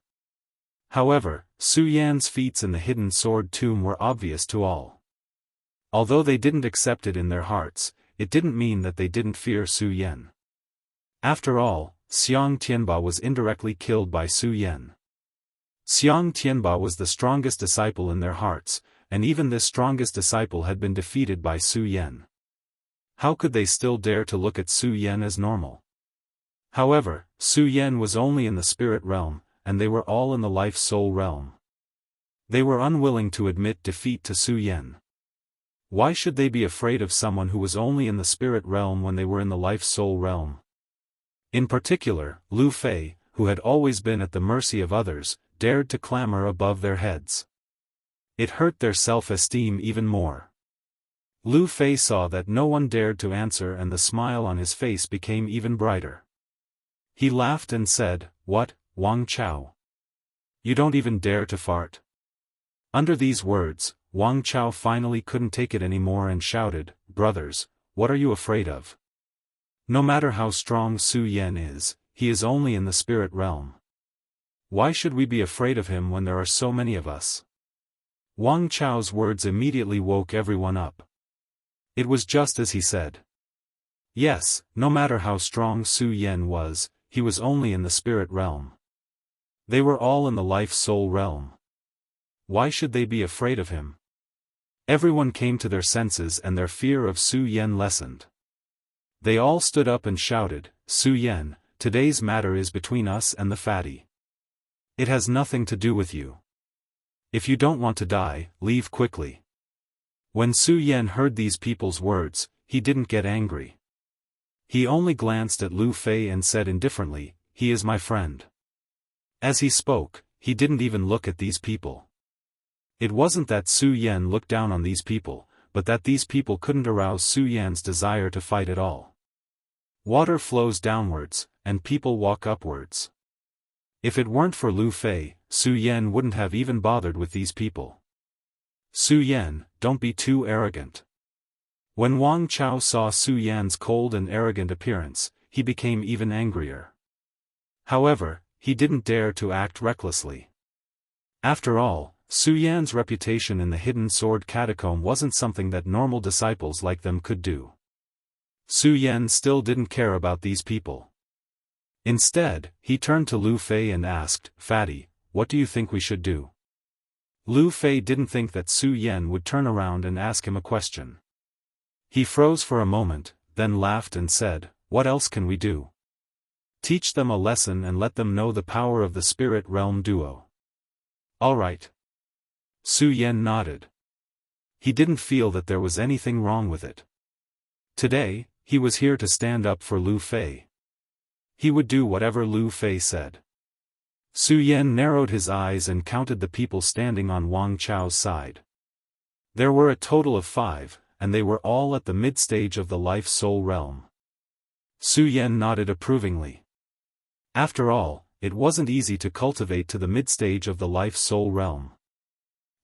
However, Su Yan's feats in the Hidden Sword Tomb were obvious to all. Although they didn't accept it in their hearts, it didn't mean that they didn't fear Su Yan. After all, Xiang Tianba was indirectly killed by Su Yan. Xiang Tianba was the strongest disciple in their hearts, and even this strongest disciple had been defeated by Su Yan. How could they still dare to look at Su Yan as normal? However, Su Yan was only in the spirit realm, and they were all in the life-soul realm. They were unwilling to admit defeat to Su Yan. Why should they be afraid of someone who was only in the spirit realm when they were in the life-soul realm? In particular, Lu Fei, who had always been at the mercy of others, dared to clamor above their heads. It hurt their self-esteem even more. Lu Fei saw that no one dared to answer and the smile on his face became even brighter. He laughed and said, "What, Wang Chao? You don't even dare to fart?" Under these words, Wang Chao finally couldn't take it anymore and shouted, "Brothers, what are you afraid of? No matter how strong Su Yan is, he is only in the spirit realm. Why should we be afraid of him when there are so many of us?" Wang Chao's words immediately woke everyone up. It was just as he said. Yes, no matter how strong Su Yan was, he was only in the spirit realm. They were all in the life-soul realm. Why should they be afraid of him? Everyone came to their senses and their fear of Su Yan lessened. They all stood up and shouted, "Su Yan, today's matter is between us and the fatty. It has nothing to do with you. If you don't want to die, leave quickly." When Su Yan heard these people's words, he didn't get angry. He only glanced at Lu Fei and said indifferently, "He is my friend." As he spoke, he didn't even look at these people. It wasn't that Su Yan looked down on these people, but that these people couldn't arouse Su Yan's desire to fight at all. Water flows downwards, and people walk upwards. If it weren't for Lu Fei, Su Yan wouldn't have even bothered with these people. "Su Yan, don't be too arrogant." When Wang Chao saw Su Yan's cold and arrogant appearance, he became even angrier. However, he didn't dare to act recklessly. After all, Su Yan's reputation in the hidden sword catacomb wasn't something that normal disciples like them could do. Su Yan still didn't care about these people. Instead, he turned to Lu Fei and asked, "Fatty, what do you think we should do?" Lu Fei didn't think that Su Yan would turn around and ask him a question. He froze for a moment, then laughed and said, "What else can we do? Teach them a lesson and let them know the power of the spirit realm duo." "All right." Su Yan nodded. He didn't feel that there was anything wrong with it. Today, he was here to stand up for Lu Fei. He would do whatever Lu Fei said. Su Yan narrowed his eyes and counted the people standing on Wang Chao's side. There were a total of 5, and they were all at the mid-stage of the life-soul realm. Su Yan nodded approvingly. After all, it wasn't easy to cultivate to the mid-stage of the life-soul realm.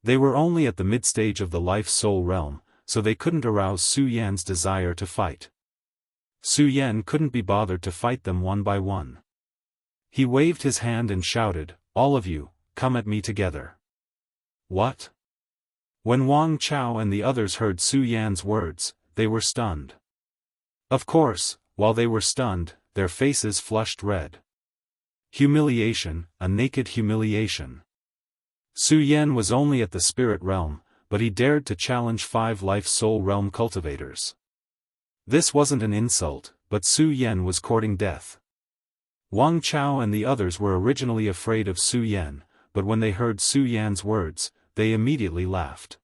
They were only at the mid-stage of the life-soul realm, so they couldn't arouse Su Yan's desire to fight. Su Yan couldn't be bothered to fight them one by one. He waved his hand and shouted, "All of you, come at me together." "What?" When Wang Chao and the others heard Su Yan's words, they were stunned. Of course, while they were stunned, their faces flushed red. Humiliation, a naked humiliation. Su Yan was only at the spirit realm, but he dared to challenge 5 life-soul realm cultivators. This wasn't an insult, but Su Yan was courting death. Wang Chao and the others were originally afraid of Su Yan, but when they heard Su Yan's words, they immediately laughed.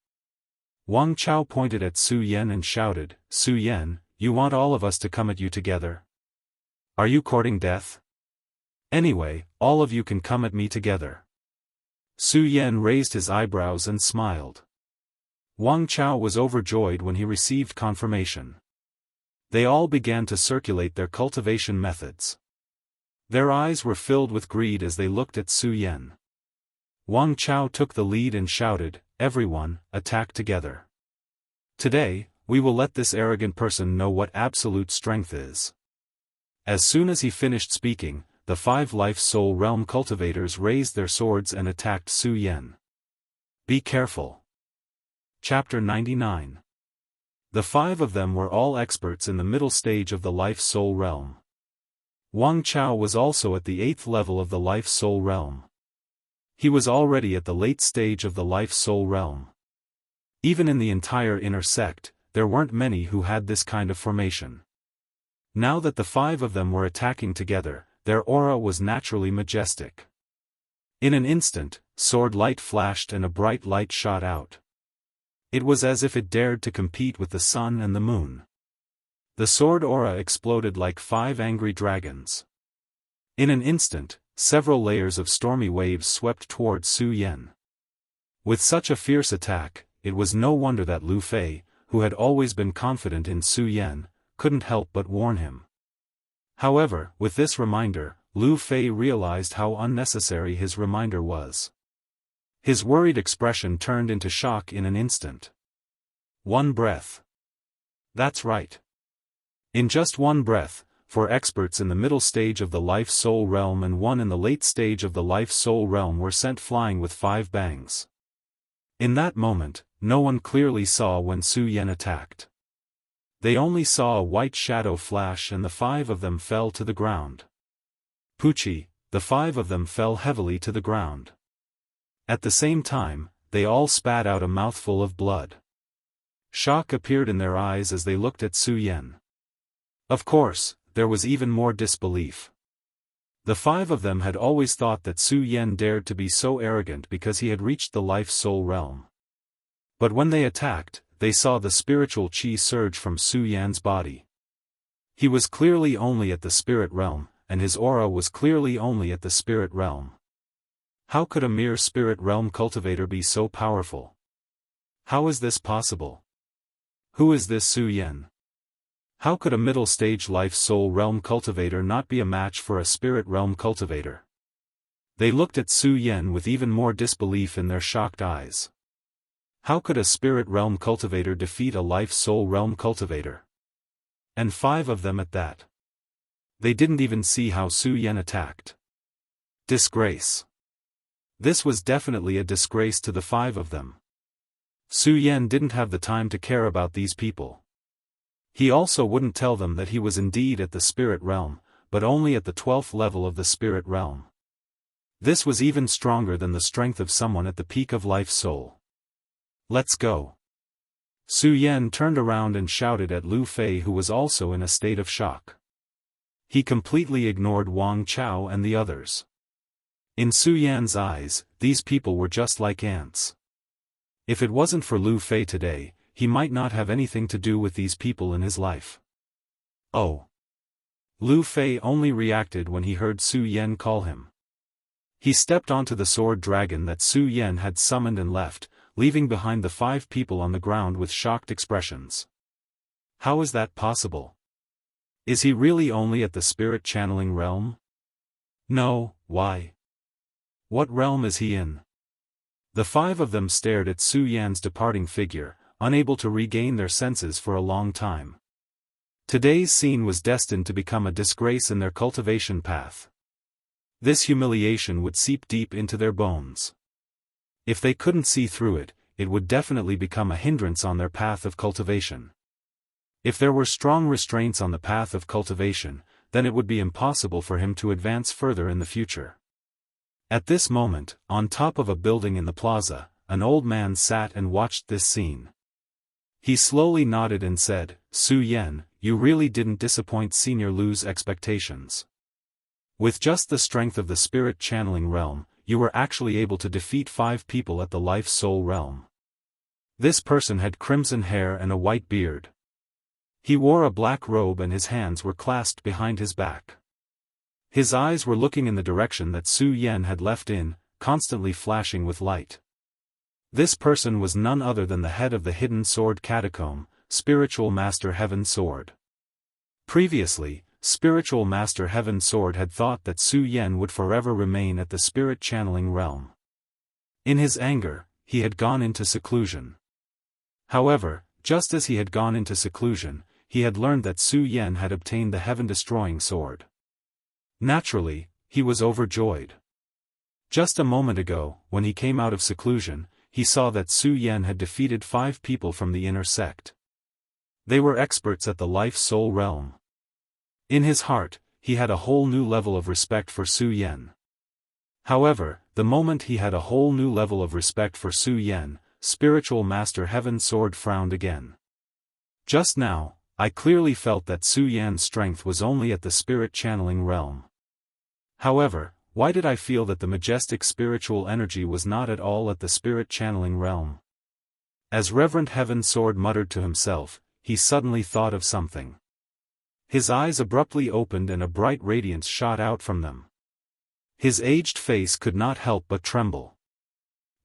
Wang Chao pointed at Su Yan and shouted, "Su Yan, you want all of us to come at you together? Are you courting death? Anyway, all of you can come at me together." Su Yan raised his eyebrows and smiled. Wang Chao was overjoyed when he received confirmation. They all began to circulate their cultivation methods. Their eyes were filled with greed as they looked at Su Yan. Wang Chao took the lead and shouted, "Everyone, attack together. Today, we will let this arrogant person know what absolute strength is." As soon as he finished speaking, the 5 life-soul realm cultivators raised their swords and attacked Su Yan. Be careful. Chapter 99. The 5 of them were all experts in the middle stage of the life-soul realm. Wang Chao was also at the 8th level of the life-soul realm. He was already at the late stage of the life-soul realm. Even in the entire inner sect, there weren't many who had this kind of formation. Now that the 5 of them were attacking together, their aura was naturally majestic. In an instant, sword light flashed and a bright light shot out. It was as if it dared to compete with the sun and the moon. The sword aura exploded like 5 angry dragons. In an instant, several layers of stormy waves swept towards Su Yan. With such a fierce attack, it was no wonder that Lu Fei, who had always been confident in Su Yan, couldn't help but warn him. However, with this reminder, Lu Fei realized how unnecessary his reminder was. His worried expression turned into shock in an instant. One breath. That's right. In just one breath, 4 experts in the middle stage of the life-soul realm and 1 in the late stage of the life-soul realm were sent flying with 5 bangs. In that moment, no one clearly saw when Su Yan attacked. They only saw a white shadow flash and the 5 of them fell to the ground. Pucci, the 5 of them fell heavily to the ground. At the same time, they all spat out a mouthful of blood. Shock appeared in their eyes as they looked at Su Yan. Of course, there was even more disbelief. The five of them had always thought that Su Yan dared to be so arrogant because he had reached the life-soul realm. But when they attacked, they saw the spiritual chi surge from Su Yan's body. He was clearly only at the spirit realm, and his aura was clearly only at the spirit realm. How could a mere spirit realm cultivator be so powerful? How is this possible? Who is this Su Yan? How could a middle-stage life-soul realm cultivator not be a match for a spirit realm cultivator? They looked at Su Yan with even more disbelief in their shocked eyes. How could a spirit realm cultivator defeat a life-soul realm cultivator? And five of them at that. They didn't even see how Su Yan attacked. Disgrace. This was definitely a disgrace to the five of them. Su Yan didn't have the time to care about these people. He also wouldn't tell them that he was indeed at the spirit realm, but only at the 12th level of the spirit realm. This was even stronger than the strength of someone at the peak of life-soul. Let's go. Su Yan turned around and shouted at Lu Fei, who was also in a state of shock. He completely ignored Wang Chao and the others. In Su Yan's eyes, these people were just like ants. If it wasn't for Lu Fei today, he might not have anything to do with these people in his life. Oh. Lu Fei only reacted when he heard Su Yan call him. He stepped onto the sword dragon that Su Yan had summoned and left, leaving behind the five people on the ground with shocked expressions. How is that possible? Is he really only at the spirit channeling realm? No, why? What realm is he in? The five of them stared at Su Yan's departing figure, unable to regain their senses for a long time. Today's scene was destined to become a disgrace in their cultivation path. This humiliation would seep deep into their bones. If they couldn't see through it, it would definitely become a hindrance on their path of cultivation. If there were strong restraints on the path of cultivation, then it would be impossible for him to advance further in the future. At this moment, on top of a building in the plaza, an old man sat and watched this scene. He slowly nodded and said, "Su Yan, you really didn't disappoint Senior Lu's expectations. With just the strength of the spirit channeling realm, you were actually able to defeat five people at the life-soul realm." This person had crimson hair and a white beard. He wore a black robe and his hands were clasped behind his back. His eyes were looking in the direction that Su Yan had left in, constantly flashing with light. This person was none other than the head of the Hidden Sword Catacomb, Spiritual Master Heaven Sword. Previously, Spiritual Master Heaven Sword had thought that Su Yan would forever remain at the spirit channeling realm. In his anger, he had gone into seclusion. However, just as he had gone into seclusion, he had learned that Su Yan had obtained the heaven-destroying sword. Naturally, he was overjoyed. Just a moment ago, when he came out of seclusion, he saw that Su Yan had defeated five people from the inner sect. They were experts at the life-soul realm. In his heart, he had a whole new level of respect for Su Yan. However, the moment he had a whole new level of respect for Su Yan, Spiritual Master Heaven Sword frowned again. Just now, I clearly felt that Su Yan's strength was only at the spirit channeling realm. However, why did I feel that the majestic spiritual energy was not at all at the spirit channeling realm? As Reverend Heaven Sword muttered to himself, he suddenly thought of something. His eyes abruptly opened and a bright radiance shot out from them. His aged face could not help but tremble.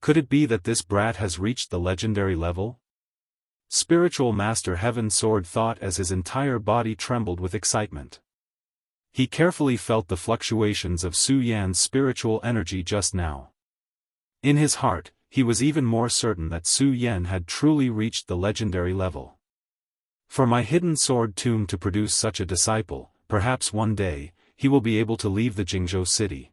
Could it be that this brat has reached the legendary level? Spiritual Master Heaven Sword thought as his entire body trembled with excitement. He carefully felt the fluctuations of Su Yan's spiritual energy just now. In his heart, he was even more certain that Su Yan had truly reached the legendary level. For my hidden sword tomb to produce such a disciple, perhaps one day, he will be able to leave the Jingzhou city.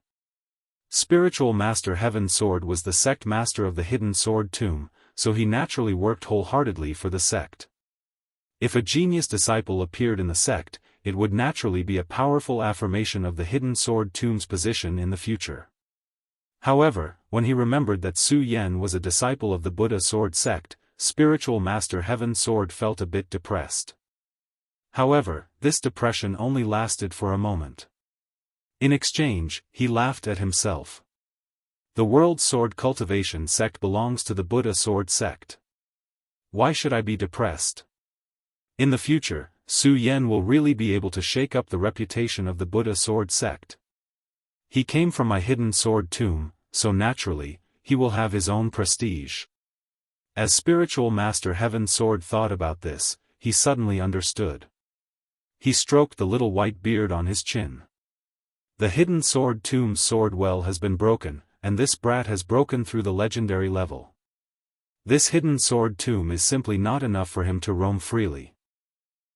Spiritual Master Heaven Sword was the sect master of the hidden sword tomb, so he naturally worked wholeheartedly for the sect. If a genius disciple appeared in the sect, it would naturally be a powerful affirmation of the hidden sword tomb's position in the future. However, when he remembered that Su Yan was a disciple of the Buddha sword sect, Spiritual Master Heaven Sword felt a bit depressed. However, this depression only lasted for a moment. In exchange, he laughed at himself. The World Sword Cultivation Sect belongs to the Buddha Sword Sect. Why should I be depressed? In the future, Su Yan will really be able to shake up the reputation of the Buddha Sword Sect. He came from my hidden sword tomb, so naturally, he will have his own prestige. As Spiritual Master Heaven Sword thought about this, he suddenly understood. He stroked the little white beard on his chin. The hidden sword tomb's sword well has been broken, and this brat has broken through the legendary level. This hidden sword tomb is simply not enough for him to roam freely.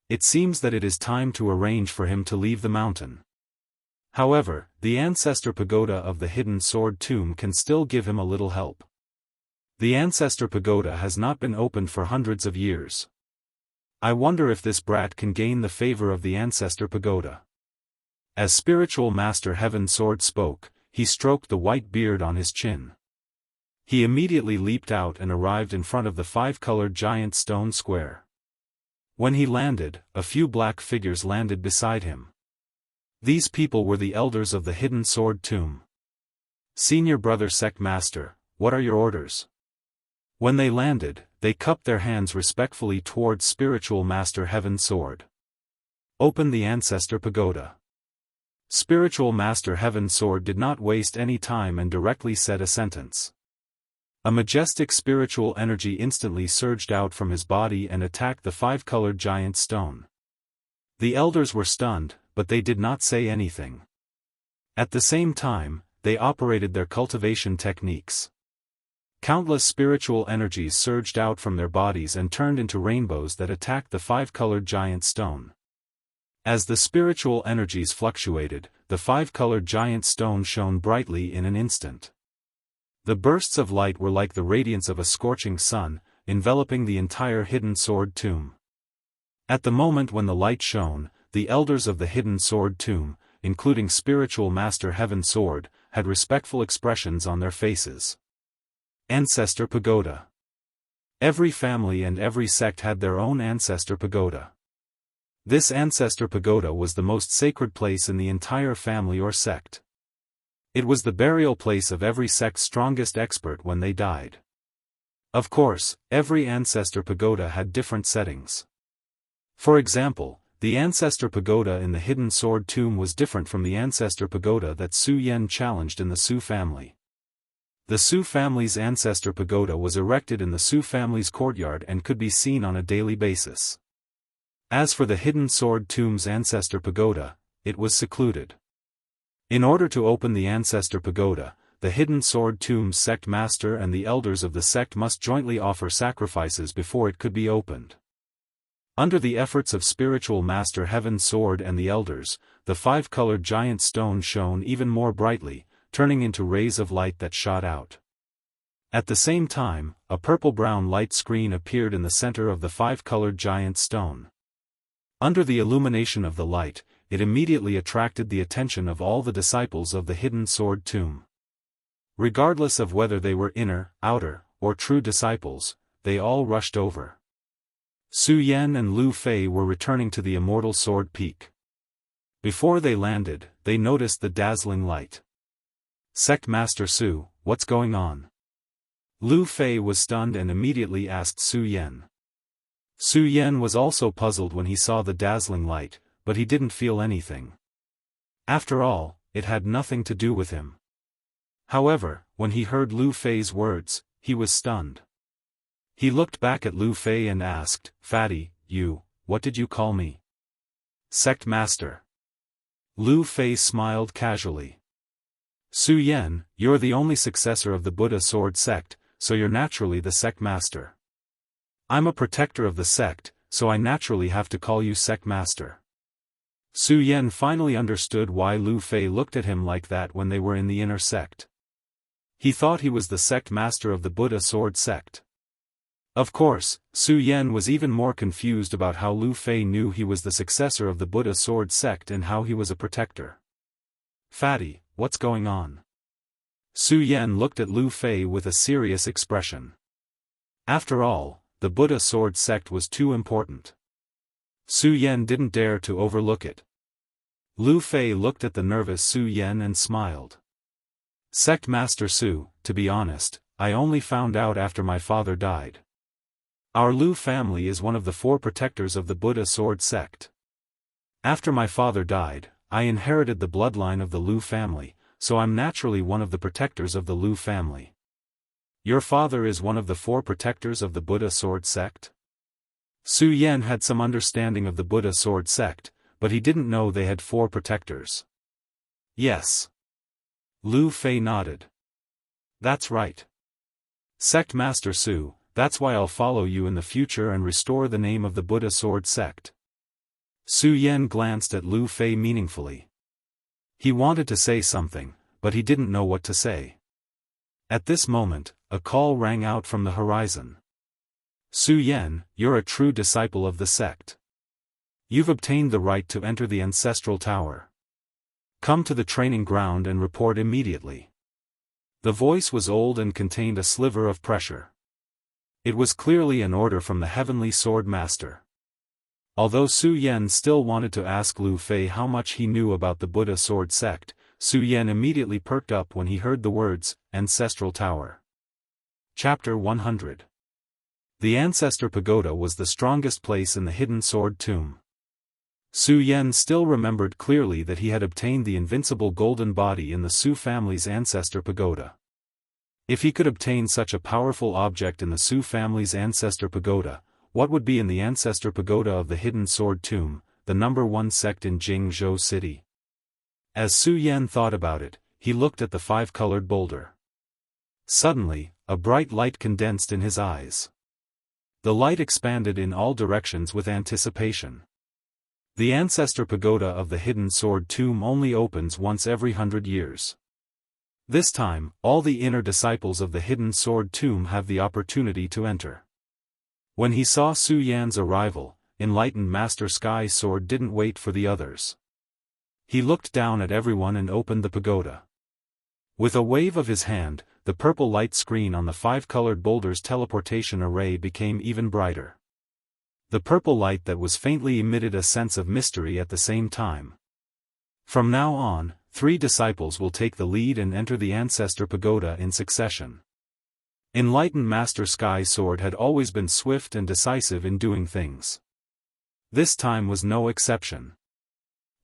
It seems that it is time to arrange for him to leave the mountain. However, the Ancestor Pagoda of the hidden sword tomb can still give him a little help. The Ancestor Pagoda has not been opened for hundreds of years. I wonder if this brat can gain the favor of the Ancestor Pagoda. As Spiritual Master Heaven Sword spoke, he stroked the white beard on his chin. He immediately leaped out and arrived in front of the five-colored giant stone square. When he landed, a few black figures landed beside him. These people were the elders of the hidden sword tomb. Senior Brother Sect Master, what are your orders? When they landed, they cupped their hands respectfully towards Spiritual Master Heaven Sword. Open the Ancestor Pagoda. Spiritual Master Heaven Sword did not waste any time and directly said a sentence. A majestic spiritual energy instantly surged out from his body and attacked the five-colored giant stone. The elders were stunned, but they did not say anything. At the same time, they operated their cultivation techniques. Countless spiritual energies surged out from their bodies and turned into rainbows that attacked the five-colored giant stone. As the spiritual energies fluctuated, the five-colored giant stone shone brightly in an instant. The bursts of light were like the radiance of a scorching sun, enveloping the entire hidden sword tomb. At the moment when the light shone, the elders of the hidden sword tomb, including Spiritual Master Heaven Sword, had respectful expressions on their faces. Ancestor Pagoda. Every family and every sect had their own Ancestor Pagoda. This Ancestor Pagoda was the most sacred place in the entire family or sect. It was the burial place of every sect's strongest expert when they died. Of course, every Ancestor Pagoda had different settings. For example, the Ancestor Pagoda in the hidden sword tomb was different from the Ancestor Pagoda that Su Yan challenged in the Su family. The Su family's Ancestor Pagoda was erected in the Su family's courtyard and could be seen on a daily basis. As for the hidden sword tomb's Ancestor Pagoda, it was secluded. In order to open the Ancestor Pagoda, the hidden sword tomb's sect master and the elders of the sect must jointly offer sacrifices before it could be opened. Under the efforts of Spiritual Master Heaven Sword and the elders, the five-colored giant stone shone even more brightly, turning into rays of light that shot out. At the same time, a purple-brown light screen appeared in the center of the five-colored giant stone. Under the illumination of the light, it immediately attracted the attention of all the disciples of the hidden sword tomb. Regardless of whether they were inner, outer, or true disciples, they all rushed over. Su Yan and Lu Fei were returning to the Immortal Sword Peak. Before they landed, they noticed the dazzling light. Sect Master Su, what's going on? Lu Fei was stunned and immediately asked Su Yan. Su Yan was also puzzled when he saw the dazzling light, but he didn't feel anything. After all, it had nothing to do with him. However, when he heard Lu Fei's words, he was stunned. He looked back at Lu Fei and asked, "Fatty, what did you call me?" Sect Master. Lu Fei smiled casually. Su Yan, you're the only successor of the Buddha Sword Sect, so you're naturally the Sect Master. I'm a protector of the sect, so I naturally have to call you Sect Master. Su Yan finally understood why Lu Fei looked at him like that when they were in the inner sect. He thought he was the Sect Master of the Buddha Sword Sect. Of course, Su Yan was even more confused about how Lu Fei knew he was the successor of the Buddha Sword Sect and how he was a protector. Fatty, what's going on? Su Yan looked at Lu Fei with a serious expression. After all, the Buddha sword sect was too important. Su Yan didn't dare to overlook it. Lu Fei looked at the nervous Su Yan and smiled. Sect Master Su, to be honest, I only found out after my father died. Our Lu family is one of the 4 protectors of the Buddha sword sect. After my father died, I inherited the bloodline of the Lu family, so I'm naturally one of the protectors of the Lu family. Your father is one of the 4 protectors of the Buddha sword sect? Su Yan had some understanding of the Buddha sword sect, but he didn't know they had 4 protectors. Yes. Lu Fei nodded. That's right. Sect Master Su, that's why I'll follow you in the future and restore the name of the Buddha sword sect. Su Yan glanced at Lu Fei meaningfully. He wanted to say something, but he didn't know what to say. At this moment, a call rang out from the horizon. Su Yan, you're a true disciple of the sect. You've obtained the right to enter the ancestral tower. Come to the training ground and report immediately. The voice was old and contained a sliver of pressure. It was clearly an order from the heavenly sword master. Although Su Yan still wanted to ask Lu Fei how much he knew about the Buddha sword sect, Su Yan immediately perked up when he heard the words, Ancestral Tower. Chapter 100. The Ancestor Pagoda was the strongest place in the hidden sword tomb. Su Yan still remembered clearly that he had obtained the invincible golden body in the Su family's Ancestor Pagoda. If he could obtain such a powerful object in the Su family's Ancestor Pagoda, what would be in the Ancestor Pagoda of the Hidden Sword Tomb, the #1 sect in Jingzhou City? As Su Yan thought about it, he looked at the 5-colored boulder. Suddenly, a bright light condensed in his eyes. The light expanded in all directions with anticipation. The Ancestor Pagoda of the Hidden Sword Tomb only opens once every 100 years. This time, all the inner disciples of the Hidden Sword Tomb have the opportunity to enter. When he saw Su Yan's arrival, enlightened Master Sky Sword didn't wait for the others. He looked down at everyone and opened the pagoda. With a wave of his hand, the purple light screen on the 5-colored boulder's teleportation array became even brighter. The purple light that was faintly emitted a sense of mystery at the same time. From now on, 3 disciples will take the lead and enter the Ancestor Pagoda in succession. Enlightened Master Sky Sword had always been swift and decisive in doing things. This time was no exception.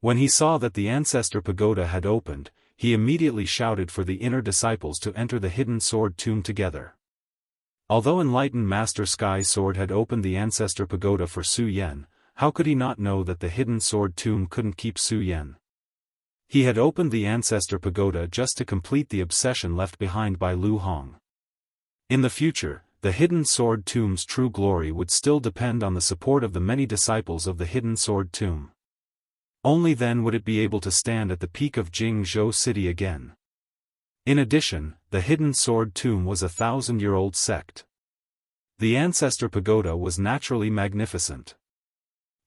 When he saw that the Ancestor Pagoda had opened, he immediately shouted for the inner disciples to enter the Hidden Sword Tomb together. Although enlightened Master Sky Sword had opened the Ancestor Pagoda for Su Yan, how could he not know that the Hidden Sword Tomb couldn't keep Su Yan? He had opened the Ancestor Pagoda just to complete the obsession left behind by Lu Hong. In the future, the Hidden Sword Tomb's true glory would still depend on the support of the many disciples of the Hidden Sword Tomb. Only then would it be able to stand at the peak of Jingzhou City again. In addition, the Hidden Sword Tomb was a 1,000-year-old sect. The Ancestor Pagoda was naturally magnificent.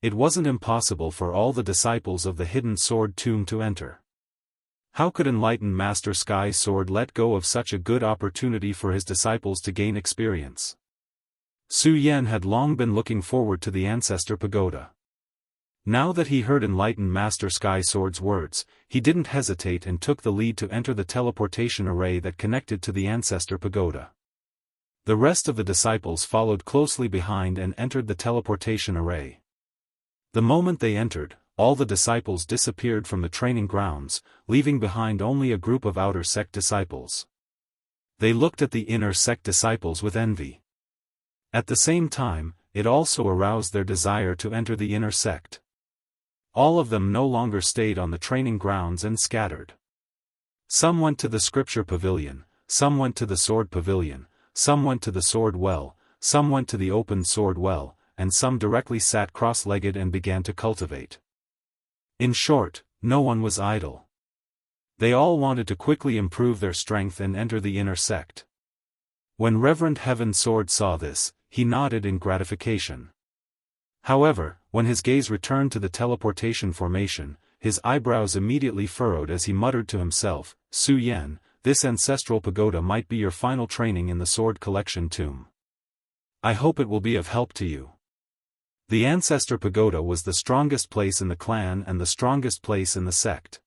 It wasn't impossible for all the disciples of the Hidden Sword Tomb to enter. How could enlightened Master Sky Sword let go of such a good opportunity for his disciples to gain experience? Su Yan had long been looking forward to the Ancestor Pagoda. Now that he heard enlightened Master Sky Sword's words, he didn't hesitate and took the lead to enter the teleportation array that connected to the Ancestor Pagoda. The rest of the disciples followed closely behind and entered the teleportation array. The moment they entered, all the disciples disappeared from the training grounds, leaving behind only a group of outer sect disciples. They looked at the inner sect disciples with envy. At the same time, it also aroused their desire to enter the inner sect. All of them no longer stayed on the training grounds and scattered. Some went to the scripture pavilion, some went to the sword pavilion, some went to the sword well, some went to the open sword well, and some directly sat cross-legged and began to cultivate. In short, no one was idle. They all wanted to quickly improve their strength and enter the inner sect. When Reverend Heaven Sword saw this, he nodded in gratification. However, when his gaze returned to the teleportation formation, his eyebrows immediately furrowed as he muttered to himself, "Su Yan, this ancestral pagoda might be your final training in the sword collection tomb. I hope it will be of help to you. The Ancestor Pagoda was the strongest place in the clan and the strongest place in the sect.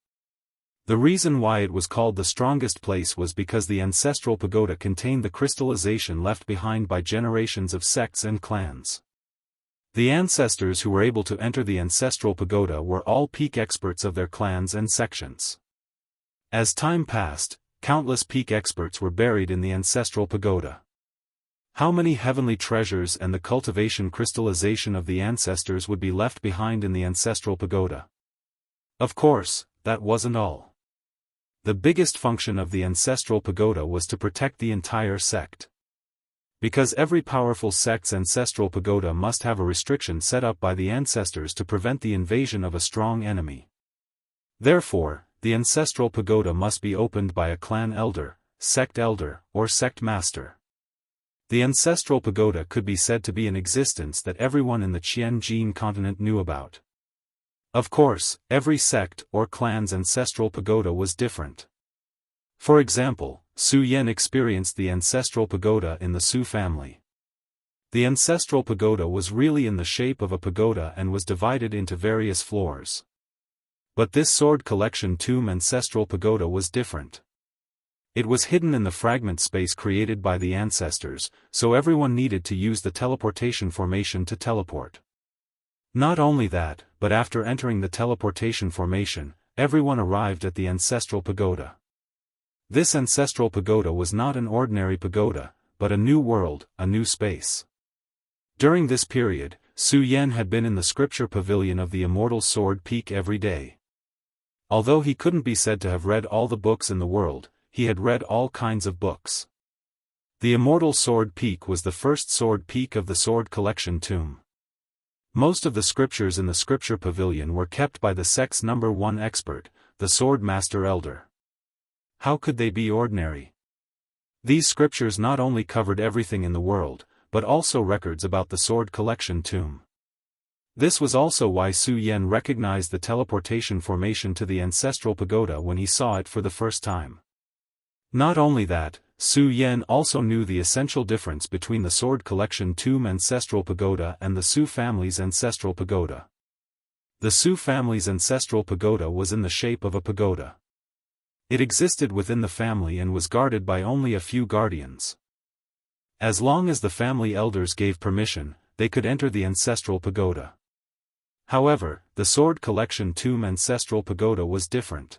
The reason why it was called the strongest place was because the Ancestral Pagoda contained the crystallization left behind by generations of sects and clans. The ancestors who were able to enter the Ancestral Pagoda were all peak experts of their clans and sections. As time passed, countless peak experts were buried in the Ancestral Pagoda. How many heavenly treasures and the cultivation crystallization of the ancestors would be left behind in the Ancestral Pagoda? Of course, that wasn't all. The biggest function of the Ancestral Pagoda was to protect the entire sect. Because every powerful sect's Ancestral Pagoda must have a restriction set up by the ancestors to prevent the invasion of a strong enemy. Therefore, the Ancestral Pagoda must be opened by a clan elder, or sect master. The Ancestral Pagoda could be said to be in existence that everyone in the Qianjin continent knew about. Of course, every sect or clan's Ancestral Pagoda was different. For example, Su Yan experienced the Ancestral Pagoda in the Su family. The Ancestral Pagoda was really in the shape of a pagoda and was divided into various floors. But this sword collection tomb Ancestral Pagoda was different. It was hidden in the fragment space created by the ancestors, so everyone needed to use the teleportation formation to teleport. Not only that, but after entering the teleportation formation, everyone arrived at the Ancestral Pagoda. This Ancestral Pagoda was not an ordinary pagoda, but a new world, a new space. During this period, Su Yan had been in the scripture pavilion of the Immortal Sword Peak every day. Although he couldn't be said to have read all the books in the world, he had read all kinds of books. The Immortal Sword Peak was the first sword peak of the sword collection tomb. Most of the scriptures in the scripture pavilion were kept by the sect's number one expert, the Sword Master Elder. How could they be ordinary? These scriptures not only covered everything in the world, but also records about the sword collection tomb. This was also why Su Yan recognized the teleportation formation to the Ancestral Pagoda when he saw it for the first time. Not only that, Su Yan also knew the essential difference between the sword collection tomb Ancestral Pagoda and the Su family's Ancestral Pagoda. The Su family's Ancestral Pagoda was in the shape of a pagoda. It existed within the family and was guarded by only a few guardians. As long as the family elders gave permission, they could enter the Ancestral Pagoda. However, the sword collection tomb Ancestral Pagoda was different.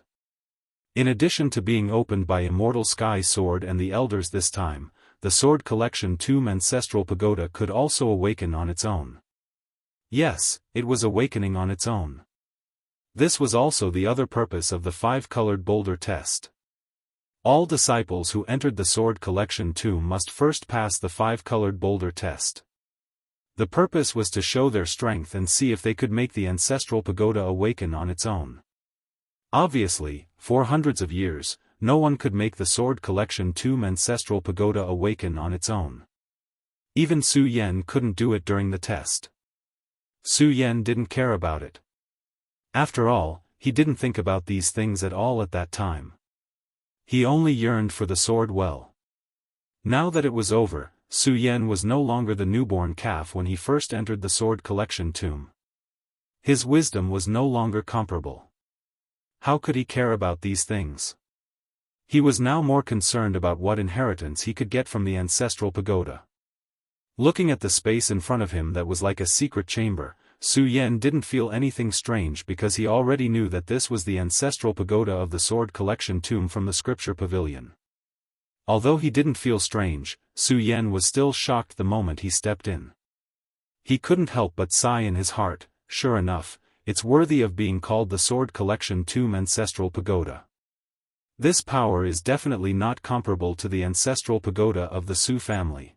In addition to being opened by Immortal Sky Sword and the elders this time, the sword collection tomb Ancestral Pagoda could also awaken on its own. Yes, it was awakening on its own. This was also the other purpose of the 5-colored boulder test. All disciples who entered the sword collection tomb must first pass the 5-colored boulder test. The purpose was to show their strength and see if they could make the Ancestral Pagoda awaken on its own. Obviously, for hundreds of years, no one could make the sword collection tomb Ancestral Pagoda awaken on its own. Even Su Yan couldn't do it during the test. Su Yan didn't care about it. After all, he didn't think about these things at all at that time. He only yearned for the sword well. Now that it was over, Su Yan was no longer the newborn calf when he first entered the sword collection tomb. His wisdom was no longer comparable. How could he care about these things? He was now more concerned about what inheritance he could get from the Ancestral Pagoda. Looking at the space in front of him that was like a secret chamber, Su Yan didn't feel anything strange because he already knew that this was the Ancestral Pagoda of the sword collection tomb from the scripture pavilion. Although he didn't feel strange, Su Yan was still shocked the moment he stepped in. He couldn't help but sigh in his heart, sure enough, it's worthy of being called the sword collection tomb Ancestral Pagoda. This power is definitely not comparable to the Ancestral Pagoda of the Su family.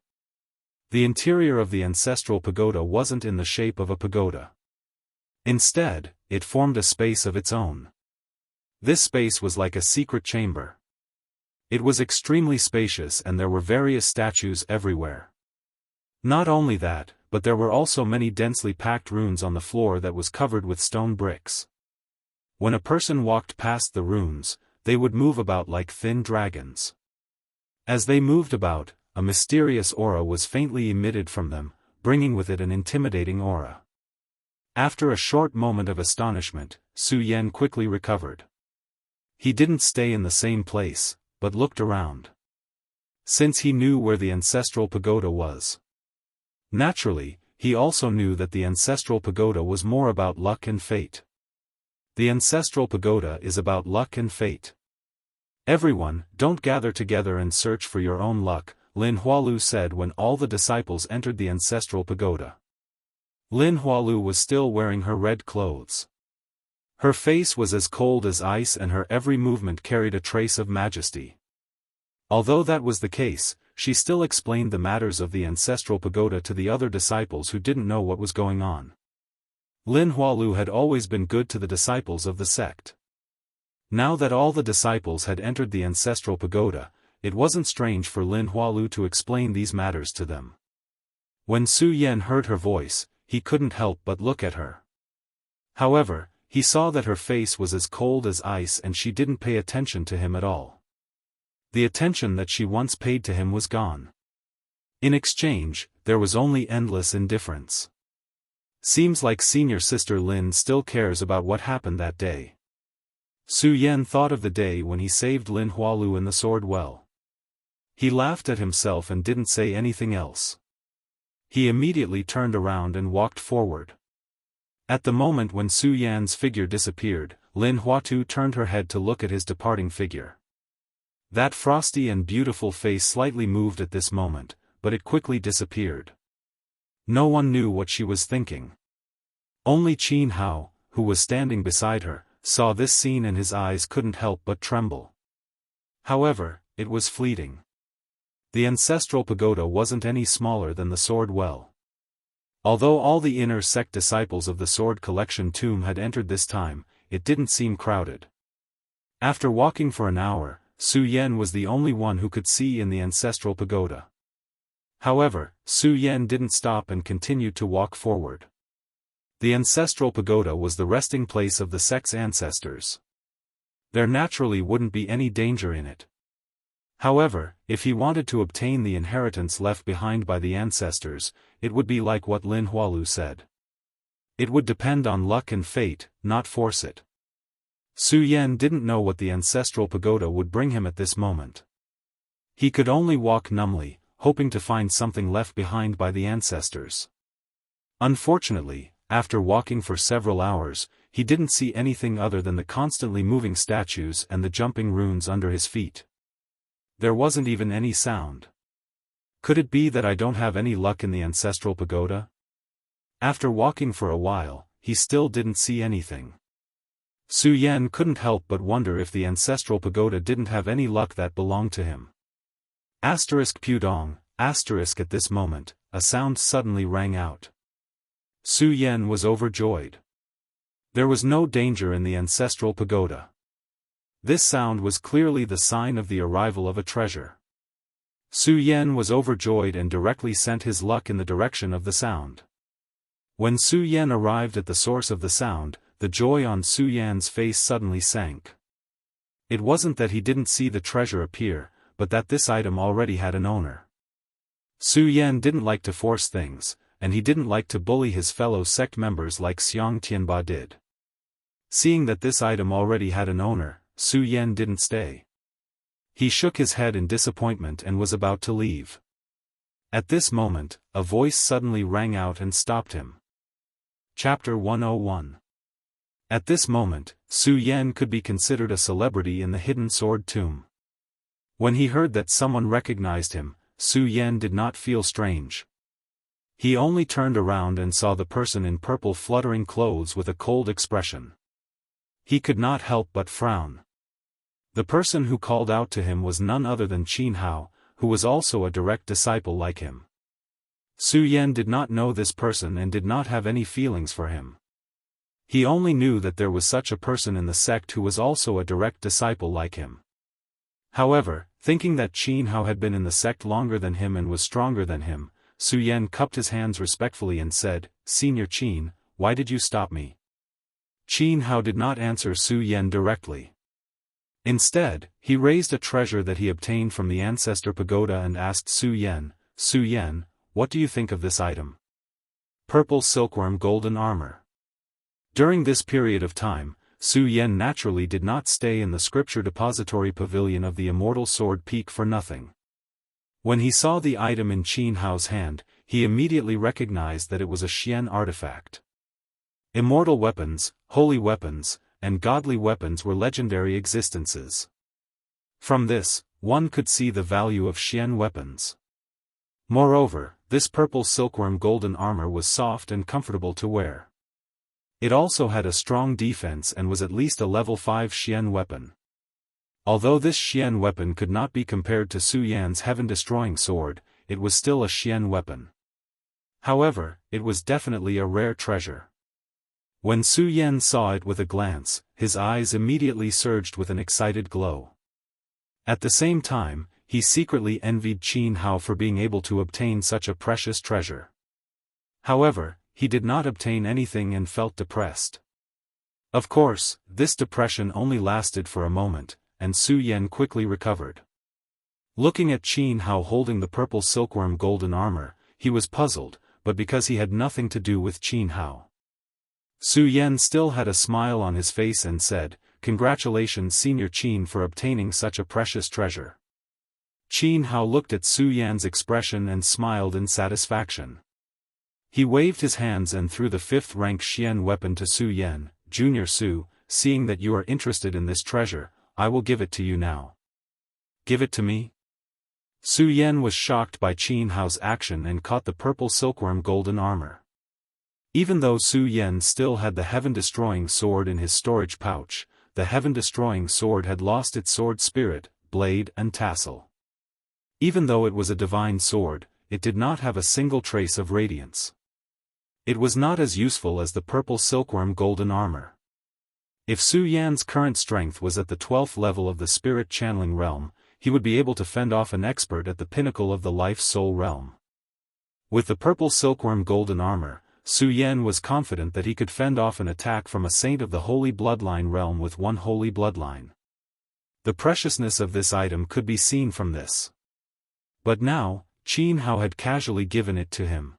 The interior of the Ancestral Pagoda wasn't in the shape of a pagoda. Instead, it formed a space of its own. This space was like a secret chamber. It was extremely spacious and there were various statues everywhere. Not only that, but there were also many densely packed runes on the floor that was covered with stone bricks. When a person walked past the runes, they would move about like thin dragons. As they moved about, a mysterious aura was faintly emitted from them, bringing with it an intimidating aura. After a short moment of astonishment, Su Yan quickly recovered. He didn't stay in the same place, but looked around. Since he knew where the ancestral pagoda was. Naturally, he also knew that the ancestral pagoda was more about luck and fate. The ancestral pagoda is about luck and fate. Everyone, don't gather together and search for your own luck, Lin Hualu said when all the disciples entered the ancestral pagoda. Lin Hualu was still wearing her red clothes. Her face was as cold as ice and her every movement carried a trace of majesty. Although that was the case, she still explained the matters of the ancestral pagoda to the other disciples who didn't know what was going on. Lin Hualu had always been good to the disciples of the sect. Now that all the disciples had entered the ancestral pagoda, it wasn't strange for Lin Hualu to explain these matters to them. When Su Yan heard her voice, he couldn't help but look at her. However, he saw that her face was as cold as ice and she didn't pay attention to him at all. The attention that she once paid to him was gone. In exchange, there was only endless indifference. Seems like senior sister Lin still cares about what happened that day. Su Yan thought of the day when he saved Lin Hualu in the sword well. He laughed at himself and didn't say anything else. He immediately turned around and walked forward. At the moment when Su Yan's figure disappeared, Lin Huatu turned her head to look at his departing figure. That frosty and beautiful face slightly moved at this moment, but it quickly disappeared. No one knew what she was thinking. Only Qin Hao, who was standing beside her, saw this scene and his eyes couldn't help but tremble. However, it was fleeting. The ancestral pagoda wasn't any smaller than the sword well. Although all the inner sect disciples of the sword collection tomb had entered this time, it didn't seem crowded. After walking for an hour, Su Yan was the only one who could see in the ancestral pagoda. However, Su Yan didn't stop and continued to walk forward. The ancestral pagoda was the resting place of the sect's ancestors. There naturally wouldn't be any danger in it. However, if he wanted to obtain the inheritance left behind by the ancestors, it would be like what Lin Hualu said. It would depend on luck and fate, not force it. Su Yan didn't know what the ancestral pagoda would bring him at this moment. He could only walk numbly, hoping to find something left behind by the ancestors. Unfortunately, after walking for several hours, he didn't see anything other than the constantly moving statues and the jumping runes under his feet. There wasn't even any sound. Could it be that I don't have any luck in the ancestral pagoda? After walking for a while, he still didn't see anything. Su Yan couldn't help but wonder if the ancestral pagoda didn't have any luck that belonged to him. Pudong, at this moment, a sound suddenly rang out. Su Yan was overjoyed. There was no danger in the ancestral pagoda. This sound was clearly the sign of the arrival of a treasure. Su Yan was overjoyed and directly sent his luck in the direction of the sound. When Su Yan arrived at the source of the sound, the joy on Su Yan's face suddenly sank. It wasn't that he didn't see the treasure appear, but that this item already had an owner. Su Yan didn't like to force things, and he didn't like to bully his fellow sect members like Xiang Tianba did. Seeing that this item already had an owner, Su Yan didn't stay. He shook his head in disappointment and was about to leave. At this moment, a voice suddenly rang out and stopped him. Chapter 101. At this moment, Su Yan could be considered a celebrity in the hidden sword tomb. When he heard that someone recognized him, Su Yan did not feel strange. He only turned around and saw the person in purple fluttering clothes with a cold expression. He could not help but frown. The person who called out to him was none other than Qin Hao, who was also a direct disciple like him. Su Yan did not know this person and did not have any feelings for him. He only knew that there was such a person in the sect who was also a direct disciple like him. However, thinking that Qin Hao had been in the sect longer than him and was stronger than him, Su Yan cupped his hands respectfully and said, "Senior Qin, why did you stop me?" Qin Hao did not answer Su Yan directly. Instead, he raised a treasure that he obtained from the ancestor pagoda and asked Su Yan, "Su Yan, what do you think of this item?" Purple silkworm golden armor. During this period of time, Su Yan naturally did not stay in the scripture depository pavilion of the immortal sword peak for nothing. When he saw the item in Qin Hao's hand, he immediately recognized that it was a Xian artifact. Immortal weapons, holy weapons, and godly weapons were legendary existences. From this, one could see the value of Xian weapons. Moreover, this purple silkworm golden armor was soft and comfortable to wear. It also had a strong defense and was at least a level 5 Xian weapon. Although this Xian weapon could not be compared to Su Yan's heaven-destroying sword, it was still a Xian weapon. However, it was definitely a rare treasure. When Su Yan saw it with a glance, his eyes immediately surged with an excited glow. At the same time, he secretly envied Qin Hao for being able to obtain such a precious treasure. However, he did not obtain anything and felt depressed. Of course, this depression only lasted for a moment, and Su Yan quickly recovered. Looking at Qin Hao holding the purple silkworm golden armor, he was puzzled, but because he had nothing to do with Qin Hao. Su Yan still had a smile on his face and said, "Congratulations Senior Qin for obtaining such a precious treasure." Qin Hao looked at Su Yan's expression and smiled in satisfaction. He waved his hands and threw the 5th rank Xian weapon to Su Yan. "Junior Su, seeing that you are interested in this treasure, I will give it to you now." "Give it to me?" Su Yan was shocked by Qin Hao's action and caught the purple silkworm golden armor. Even though Su Yan still had the heaven-destroying sword in his storage pouch, the heaven-destroying sword had lost its sword spirit, blade and tassel. Even though it was a divine sword, it did not have a single trace of radiance. It was not as useful as the purple silkworm golden armor. If Su Yan's current strength was at the 12th level of the spirit channeling realm, he would be able to fend off an expert at the pinnacle of the life-soul realm. With the purple silkworm golden armor, Su Yan was confident that he could fend off an attack from a saint of the holy bloodline realm with one holy bloodline. The preciousness of this item could be seen from this. But now, Qin Hao had casually given it to him.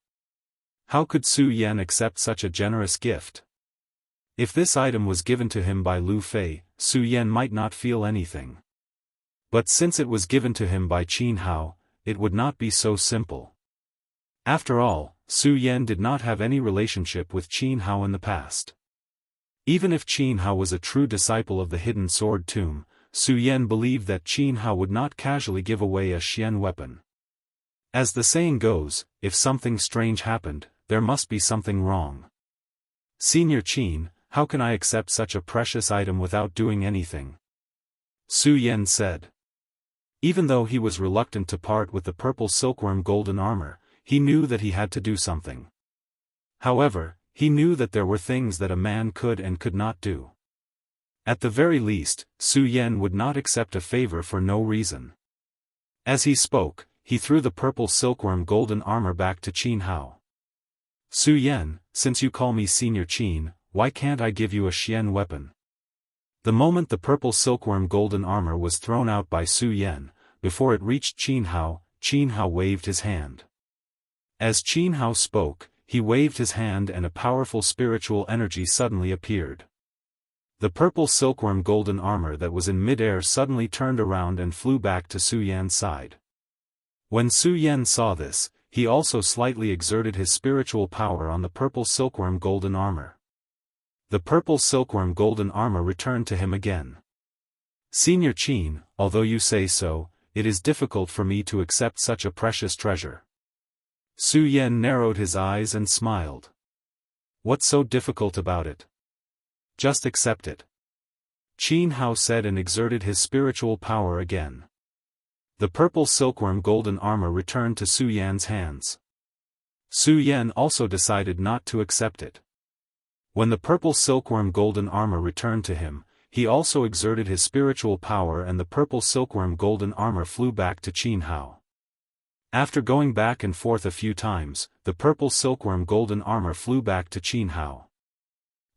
How could Su Yan accept such a generous gift? If this item was given to him by Lu Fei, Su Yan might not feel anything. But since it was given to him by Qin Hao, it would not be so simple. After all, Su Yan did not have any relationship with Qin Hao in the past. Even if Qin Hao was a true disciple of the hidden sword tomb, Su Yan believed that Qin Hao would not casually give away a Xian weapon. As the saying goes, if something strange happened, there must be something wrong. "Senior Qin, how can I accept such a precious item without doing anything?" Su Yan said. Even though he was reluctant to part with the purple silkworm golden armor, he knew that he had to do something. However, he knew that there were things that a man could and could not do. At the very least, Su Yan would not accept a favor for no reason. As he spoke, he threw the purple silkworm golden armor back to Qin Hao. "Su Yan, since you call me Senior Qin, why can't I give you a Xian weapon?" The moment the purple silkworm golden armor was thrown out by Su Yan, before it reached Qin Hao waved his hand. As Qin Hao spoke, he waved his hand and a powerful spiritual energy suddenly appeared. The purple silkworm golden armor that was in mid-air suddenly turned around and flew back to Su Yan's side. When Su Yan saw this, he also slightly exerted his spiritual power on the purple silkworm golden armor. The purple silkworm golden armor returned to him again. "Senior Qin, although you say so, it is difficult for me to accept such a precious treasure." Su Yan narrowed his eyes and smiled. "What's so difficult about it? Just accept it." Qin Hao said and exerted his spiritual power again. The purple silkworm golden armor returned to Su Yan's hands. Su Yan also decided not to accept it. When the purple silkworm golden armor returned to him, he also exerted his spiritual power and the purple silkworm golden armor flew back to Qin Hao. After going back and forth a few times, the purple silkworm golden armor flew back to Qin Hao.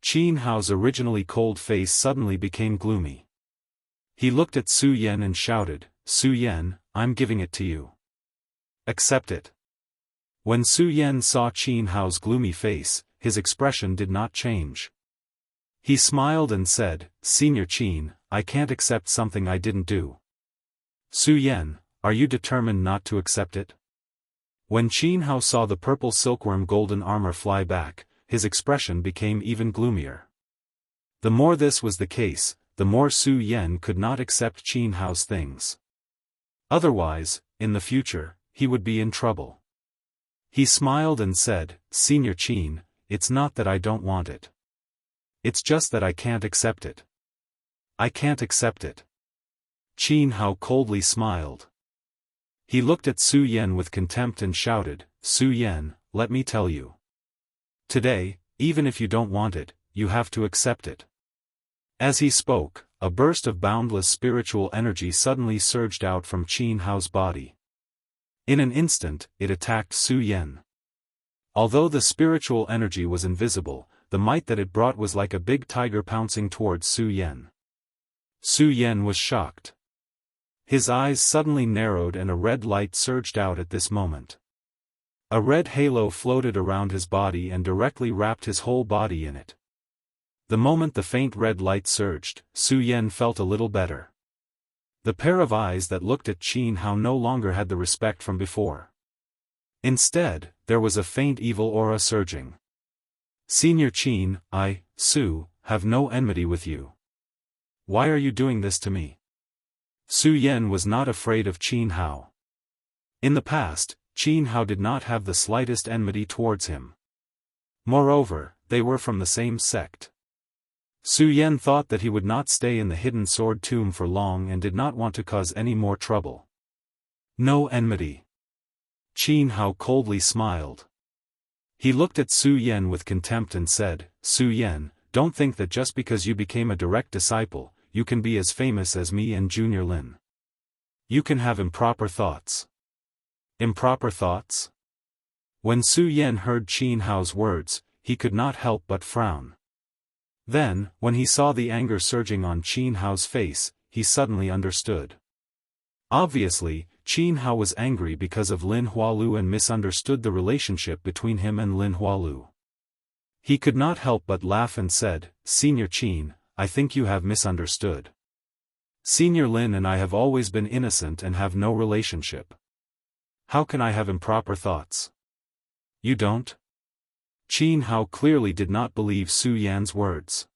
Qin Hao's originally cold face suddenly became gloomy. He looked at Su Yan and shouted, "Su Yan, I'm giving it to you. Accept it." When Su Yan saw Qin Hao's gloomy face, his expression did not change. He smiled and said, "Senior Qin, I can't accept something I didn't do." "Su Yan, are you determined not to accept it?" When Qin Hao saw the purple silkworm golden armor fly back, his expression became even gloomier. The more this was the case, the more Su Yan could not accept Qin Hao's things. Otherwise, in the future, he would be in trouble. He smiled and said, "Senior Qin, it's not that I don't want it. It's just that I can't accept it. I can't accept it." Qin Hao coldly smiled. He looked at Su Yan with contempt and shouted, "Su Yan, let me tell you. Today, even if you don't want it, you have to accept it." As he spoke, a burst of boundless spiritual energy suddenly surged out from Qin Hao's body. In an instant, it attacked Su Yan. Although the spiritual energy was invisible, the might that it brought was like a big tiger pouncing towards Su Yan. Su Yan was shocked. His eyes suddenly narrowed and a red light surged out at this moment. A red halo floated around his body and directly wrapped his whole body in it. The moment the faint red light surged, Su Yan felt a little better. The pair of eyes that looked at Qin Hao no longer had the respect from before. Instead, there was a faint evil aura surging. "Senior Qin, I, Su, have no enmity with you. Why are you doing this to me?" Su Yan was not afraid of Qin Hao. In the past, Qin Hao did not have the slightest enmity towards him. Moreover, they were from the same sect. Su Yan thought that he would not stay in the hidden sword tomb for long and did not want to cause any more trouble. No enmity. Qin Hao coldly smiled. He looked at Su Yan with contempt and said, "Su Yan, don't think that just because you became a direct disciple, you can be as famous as me and Junior Lin. You can have improper thoughts." Improper thoughts? When Su Yan heard Qin Hao's words, he could not help but frown. Then, when he saw the anger surging on Qin Hao's face, he suddenly understood. Obviously, Qin Hao was angry because of Lin Hualu and misunderstood the relationship between him and Lin Hualu. He could not help but laugh and said, "Senior Qin, I think you have misunderstood. Senior Lin and I have always been innocent and have no relationship. How can I have improper thoughts?" "You don't?" Qin Hao clearly did not believe Su Yan's words.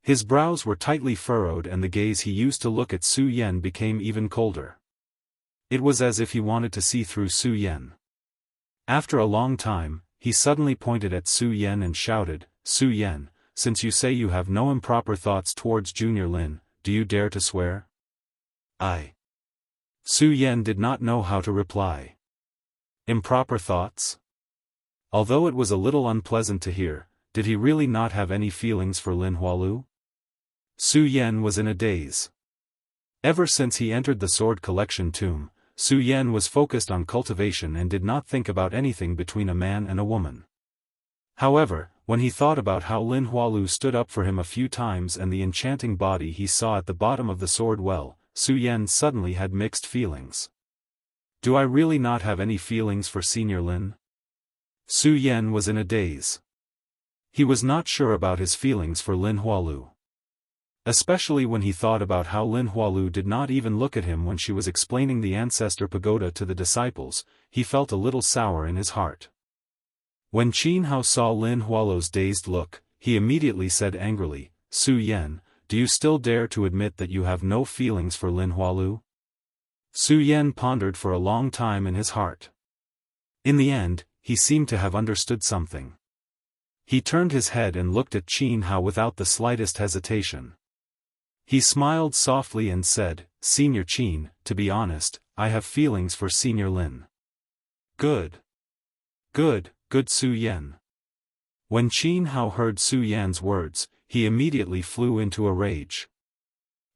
His brows were tightly furrowed and the gaze he used to look at Su Yan became even colder. It was as if he wanted to see through Su Yan. After a long time, he suddenly pointed at Su Yan and shouted, "Su Yan, since you say you have no improper thoughts towards Junior Lin, do you dare to swear?" "I." Su Yan did not know how to reply. Improper thoughts? Although it was a little unpleasant to hear, did he really not have any feelings for Lin Hualu? Su Yan was in a daze. Ever since he entered the sword collection tomb, Su Yan was focused on cultivation and did not think about anything between a man and a woman. However, when he thought about how Lin Hualu stood up for him a few times and the enchanting body he saw at the bottom of the sword well, Su Yan suddenly had mixed feelings. Do I really not have any feelings for Senior Lin? Su Yan was in a daze. He was not sure about his feelings for Lin Hualu. Especially when he thought about how Lin Hualu did not even look at him when she was explaining the ancestor pagoda to the disciples, he felt a little sour in his heart. When Qin Hao saw Lin Hualu's dazed look, he immediately said angrily, "Su Yan, do you still dare to admit that you have no feelings for Lin Hualu?" Su Yan pondered for a long time in his heart. In the end, he seemed to have understood something. He turned his head and looked at Qin Hao without the slightest hesitation. He smiled softly and said, "Senior Qin, to be honest, I have feelings for Senior Lin." "Good. Good, good Su Yan." When Qin Hao heard Su Yan's words, he immediately flew into a rage.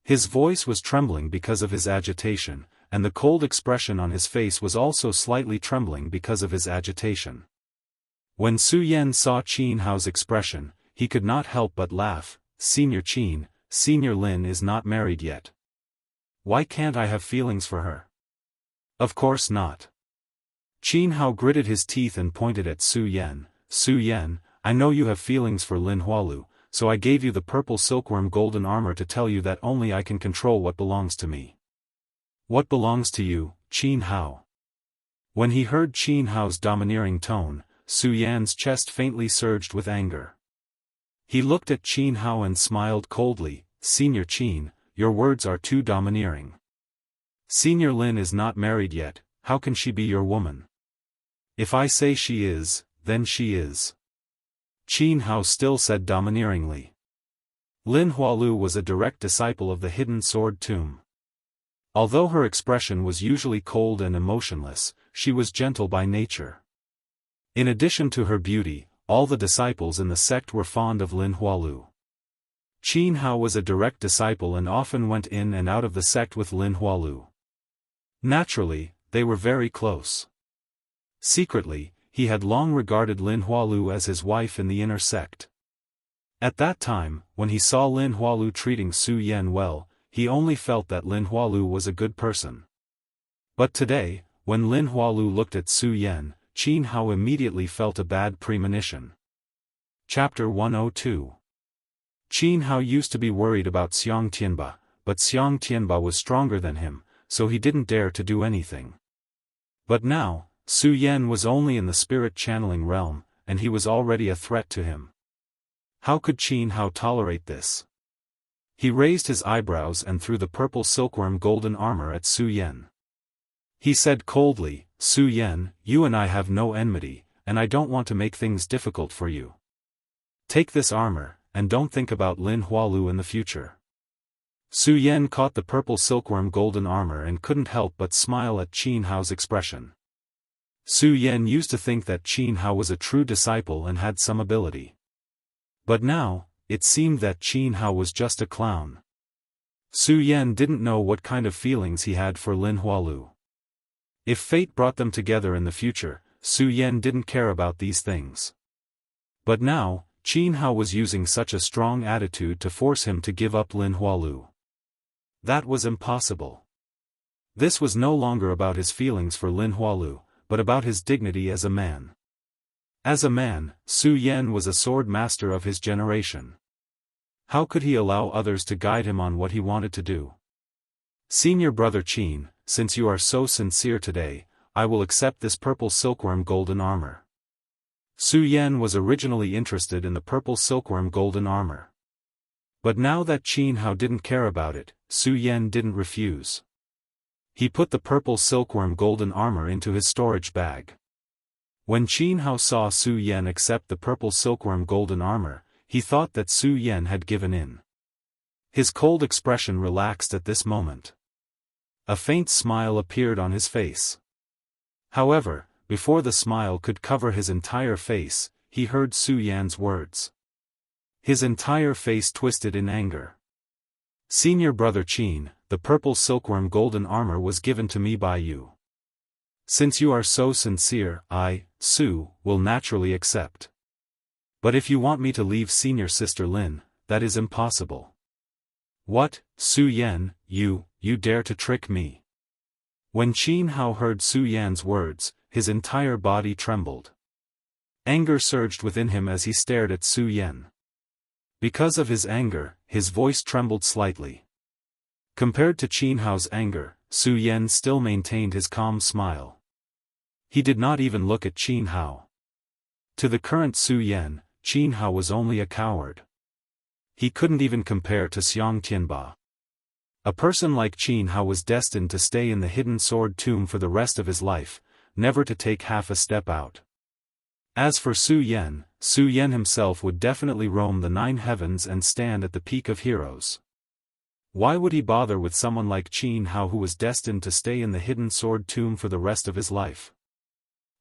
His voice was trembling because of his agitation, and the cold expression on his face was also slightly trembling because of his agitation. When Su Yan saw Qin Hao's expression, he could not help but laugh. "Senior Qin, Senior Lin is not married yet. Why can't I have feelings for her? Of course not. Qin Hao gritted his teeth and pointed at Su Yan. Su Yan, I know you have feelings for Lin Hualu, so I gave you the purple silkworm golden armor to tell you that only I can control what belongs to me. What belongs to you, Qin Hao? When he heard Qin Hao's domineering tone, Su Yan's chest faintly surged with anger. He looked at Qin Hao and smiled coldly. Senior Qin, your words are too domineering. Senior Lin is not married yet, how can she be your woman? If I say she is, then she is. Qin Hao still said domineeringly. Lin Hualu was a direct disciple of the hidden sword tomb. Although her expression was usually cold and emotionless, she was gentle by nature. In addition to her beauty, all the disciples in the sect were fond of Lin Hualu. Qin Hao was a direct disciple and often went in and out of the sect with Lin Hualu. Naturally, they were very close. Secretly, he had long regarded Lin Hualu as his wife in the inner sect. At that time, when he saw Lin Hualu treating Su Yan well, he only felt that Lin Hualu was a good person. But today, when Lin Hualu looked at Su Yan, Qin Hao immediately felt a bad premonition. Chapter 102. Qin Hao used to be worried about Xiang Tianba, but Xiang Tianba was stronger than him, so he didn't dare to do anything. But now, Su Yan was only in the spirit channeling realm, and he was already a threat to him. How could Qin Hao tolerate this? He raised his eyebrows and threw the purple silkworm golden armor at Su Yan. He said coldly, Su Yan, you and I have no enmity, and I don't want to make things difficult for you. Take this armor, and don't think about Lin Hualu in the future. Su Yan caught the purple silkworm golden armor and couldn't help but smile at Qin Hao's expression. Su Yan used to think that Qin Hao was a true disciple and had some ability. But now, it seemed that Qin Hao was just a clown. Su Yan didn't know what kind of feelings he had for Lin Hualu. If fate brought them together in the future, Su Yan didn't care about these things. But now, Qin Hao was using such a strong attitude to force him to give up Lin Hualu. That was impossible. This was no longer about his feelings for Lin Hualu, but about his dignity as a man. As a man, Su Yan was a sword master of his generation. How could he allow others to guide him on what he wanted to do? Senior brother Qin, since you are so sincere today, I will accept this purple silkworm golden armor. Su Yan was originally interested in the purple silkworm golden armor. But now that Qin Hao didn't care about it, Su Yan didn't refuse. He put the purple silkworm golden armor into his storage bag. When Qin Hao saw Su Yan accept the purple silkworm golden armor, he thought that Su Yan had given in. His cold expression relaxed at this moment. A faint smile appeared on his face. However, before the smile could cover his entire face, he heard Su Yan's words. His entire face twisted in anger. Senior brother Qin, the purple silkworm golden armor was given to me by you. Since you are so sincere, I, Su, will naturally accept. But if you want me to leave senior sister Lin, that is impossible. What, Su Yan, you dare to trick me? When Qin Hao heard Su Yan's words, his entire body trembled. Anger surged within him as he stared at Su Yan. Because of his anger, his voice trembled slightly. Compared to Qin Hao's anger, Su Yan still maintained his calm smile. He did not even look at Qin Hao. To the current Su Yan, Qin Hao was only a coward. He couldn't even compare to Xiang Tianba. A person like Qin Hao was destined to stay in the hidden sword tomb for the rest of his life, never to take half a step out. As for Su Yan himself would definitely roam the 9 heavens and stand at the peak of heroes. Why would he bother with someone like Qin Hao who was destined to stay in the hidden sword tomb for the rest of his life?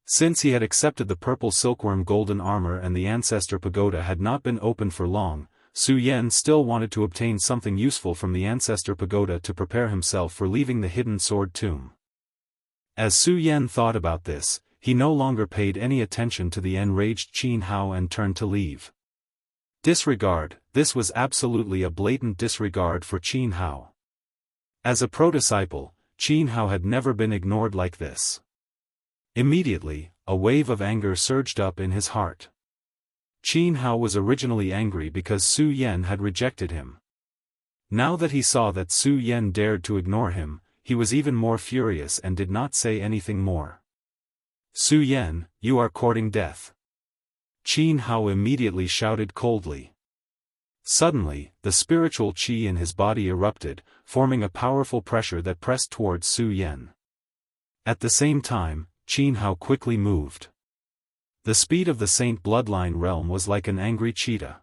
Since he had accepted the purple silkworm golden armor and the ancestor pagoda had not been opened for long, Su Yan still wanted to obtain something useful from the ancestor pagoda to prepare himself for leaving the hidden sword tomb. As Su Yan thought about this, he no longer paid any attention to the enraged Qin Hao and turned to leave. Disregard, this was absolutely a blatant disregard for Qin Hao. As a pro-disciple, Qin Hao had never been ignored like this. Immediately, a wave of anger surged up in his heart. Qin Hao was originally angry because Su Yan had rejected him. Now that he saw that Su Yan dared to ignore him, he was even more furious and did not say anything more. Su Yan, you are courting death. Qin Hao immediately shouted coldly. Suddenly, the spiritual qi in his body erupted, forming a powerful pressure that pressed towards Su Yan. At the same time, Qin Hao quickly moved. The speed of the Saint Bloodline realm was like an angry cheetah.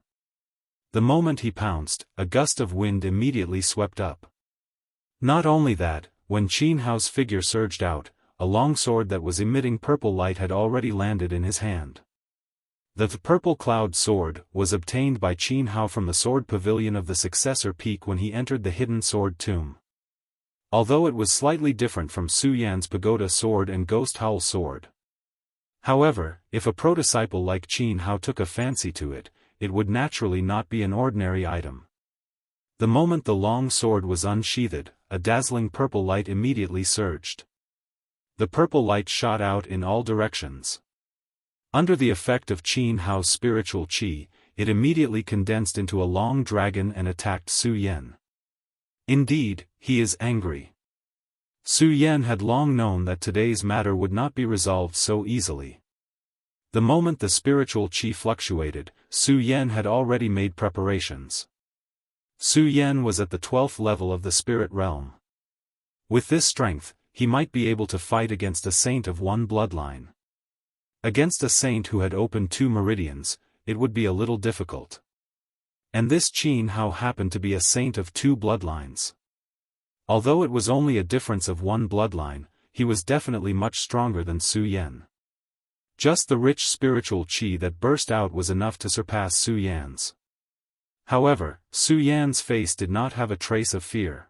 The moment he pounced, a gust of wind immediately swept up. Not only that, when Qin Hao's figure surged out, a long sword that was emitting purple light had already landed in his hand. The purple cloud sword was obtained by Qin Hao from the sword pavilion of the successor peak when he entered the hidden sword tomb. Although it was slightly different from Su Yan's pagoda sword and ghost howl sword. However, if a pro-disciple like Qin Hao took a fancy to it, it would naturally not be an ordinary item. The moment the long sword was unsheathed, a dazzling purple light immediately surged. The purple light shot out in all directions. Under the effect of Qin Hao's spiritual qi, it immediately condensed into a long dragon and attacked Su Yan. Indeed, he is angry. Su Yan had long known that today's matter would not be resolved so easily. The moment the spiritual qi fluctuated, Su Yan had already made preparations. Su Yan was at the 12th level of the spirit realm. With this strength, he might be able to fight against a saint of one bloodline. Against a saint who had opened 2 meridians, it would be a little difficult. And this Qin Hao happened to be a saint of 2 bloodlines. Although it was only a difference of 1 bloodline, he was definitely much stronger than Su Yan. Just the rich spiritual qi that burst out was enough to surpass Su Yan's. However, Su Yan's face did not have a trace of fear.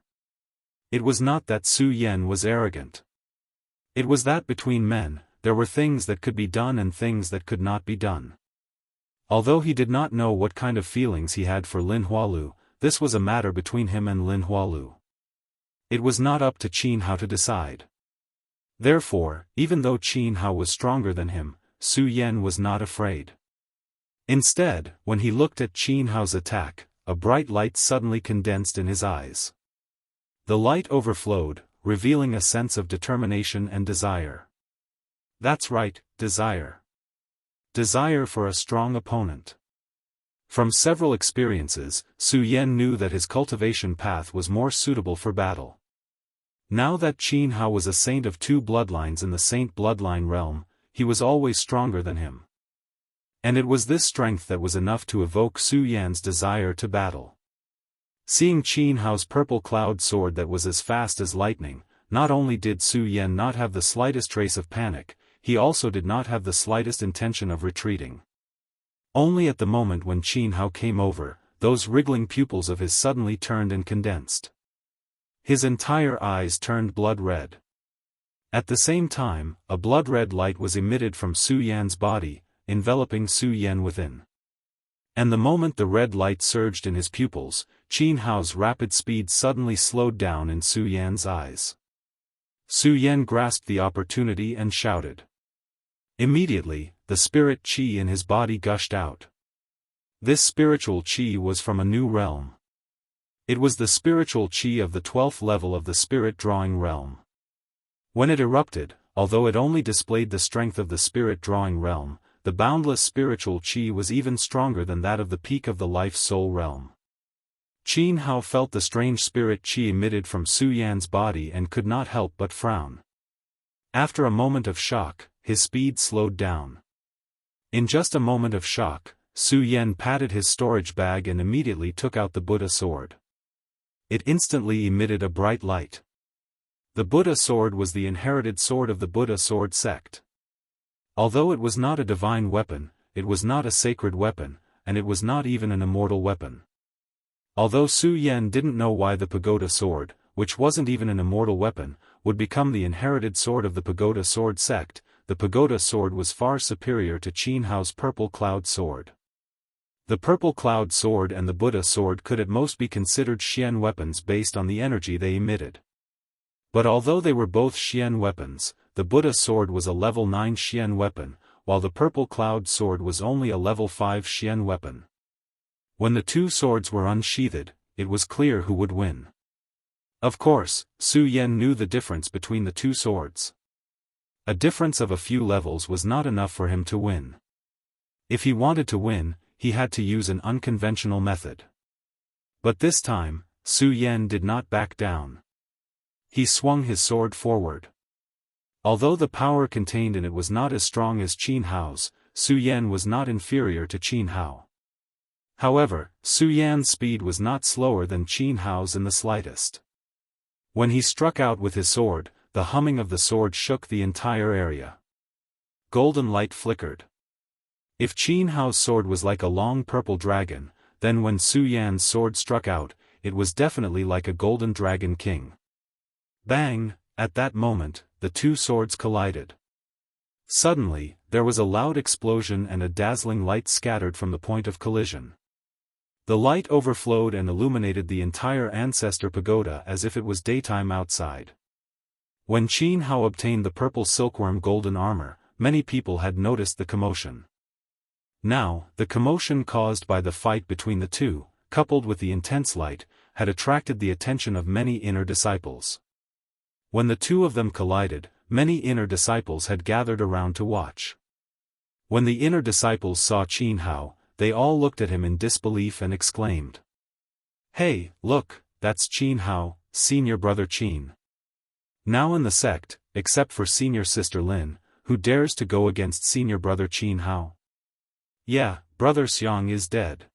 It was not that Su Yan was arrogant. It was that between men, there were things that could be done and things that could not be done. Although he did not know what kind of feelings he had for Lin Hualu, this was a matter between him and Lin Hualu. It was not up to Qin Hao to decide. Therefore, even though Qin Hao was stronger than him, Su Yan was not afraid. Instead, when he looked at Qin Hao's attack, a bright light suddenly condensed in his eyes. The light overflowed, revealing a sense of determination and desire. That's right, desire. Desire for a strong opponent. From several experiences, Su Yan knew that his cultivation path was more suitable for battle. Now that Qin Hao was a saint of 2 bloodlines in the Saint Bloodline realm, he was always stronger than him. And it was this strength that was enough to evoke Su Yan's desire to battle. Seeing Qin Hao's purple cloud sword that was as fast as lightning, not only did Su Yan not have the slightest trace of panic, he also did not have the slightest intention of retreating. Only at the moment when Qin Hao came over, those wriggling pupils of his suddenly turned and condensed. His entire eyes turned blood red. At the same time, a blood-red light was emitted from Su Yan's body, enveloping Su Yan within. And the moment the red light surged in his pupils, Qin Hao's rapid speed suddenly slowed down in Su Yan's eyes. Su Yan grasped the opportunity and shouted. Immediately, the spirit qi in his body gushed out. This spiritual qi was from a new realm. It was the spiritual qi of the 12th level of the spirit drawing realm. When it erupted, although it only displayed the strength of the spirit drawing realm, the boundless spiritual qi was even stronger than that of the peak of the life soul realm. Qin Hao felt the strange spirit qi emitted from Su Yan's body and could not help but frown. After a moment of shock, his speed slowed down. In just a moment of shock, Su Yan patted his storage bag and immediately took out the Buddha sword. It instantly emitted a bright light. The Buddha sword was the inherited sword of the Buddha sword sect. Although it was not a divine weapon, it was not a sacred weapon, and it was not even an immortal weapon. Although Su Yan didn't know why the pagoda sword, which wasn't even an immortal weapon, would become the inherited sword of the pagoda sword sect, the pagoda sword was far superior to Qin Hao's purple cloud sword. The purple cloud sword and the Buddha sword could at most be considered Xian weapons based on the energy they emitted. But although they were both Xian weapons, the Buddha sword was a level 9 Xian weapon, while the purple cloud sword was only a level 5 Xian weapon. When the two swords were unsheathed, it was clear who would win. Of course, Su Yan knew the difference between the two swords. A difference of a few levels was not enough for him to win. If he wanted to win, he had to use an unconventional method. But this time, Su Yan did not back down. He swung his sword forward. Although the power contained in it was not as strong as Qin Hao's, Su Yan was not inferior to Qin Hao. However, Su Yan's speed was not slower than Qin Hao's in the slightest. When he struck out with his sword, the humming of the sword shook the entire area. Golden light flickered. If Qin Hao's sword was like a long purple dragon, then when Su Yan's sword struck out, it was definitely like a golden dragon king. Bang! At that moment, the two swords collided. Suddenly, there was a loud explosion and a dazzling light scattered from the point of collision. The light overflowed and illuminated the entire Ancestor Pagoda as if it was daytime outside. When Qin Hao obtained the purple silkworm golden armor, many people had noticed the commotion. Now, the commotion caused by the fight between the two, coupled with the intense light, had attracted the attention of many inner disciples. When the two of them collided, many inner disciples had gathered around to watch. When the inner disciples saw Qin Hao, they all looked at him in disbelief and exclaimed, "Hey, look, that's Qin Hao, senior brother Qin. Now in the sect, except for senior sister Lin, who dares to go against senior brother Qin Hao? Yeah, brother Xiang is dead.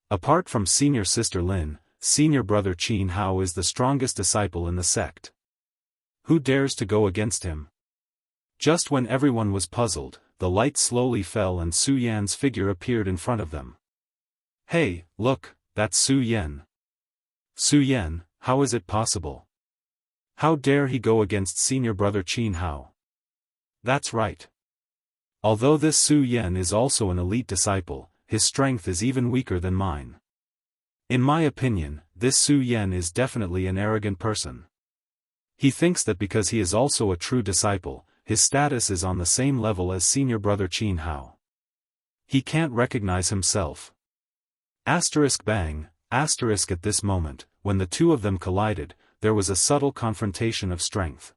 Apart from senior sister Lin, senior brother Qin Hao is the strongest disciple in the sect. Who dares to go against him?" Just when everyone was puzzled, the light slowly fell and Su Yan's figure appeared in front of them. "Hey, look, that's Su Yan. Su Yan, how is it possible? How dare he go against senior brother Qin Hao?" That's right. Although this Su Yan is also an elite disciple, his strength is even weaker than mine. In my opinion, this Su Yan is definitely an arrogant person. He thinks that because he is also a true disciple, his status is on the same level as senior brother Qin Hao. He can't recognize himself. Bang, at this moment, when the two of them collided, there was a subtle confrontation of strength.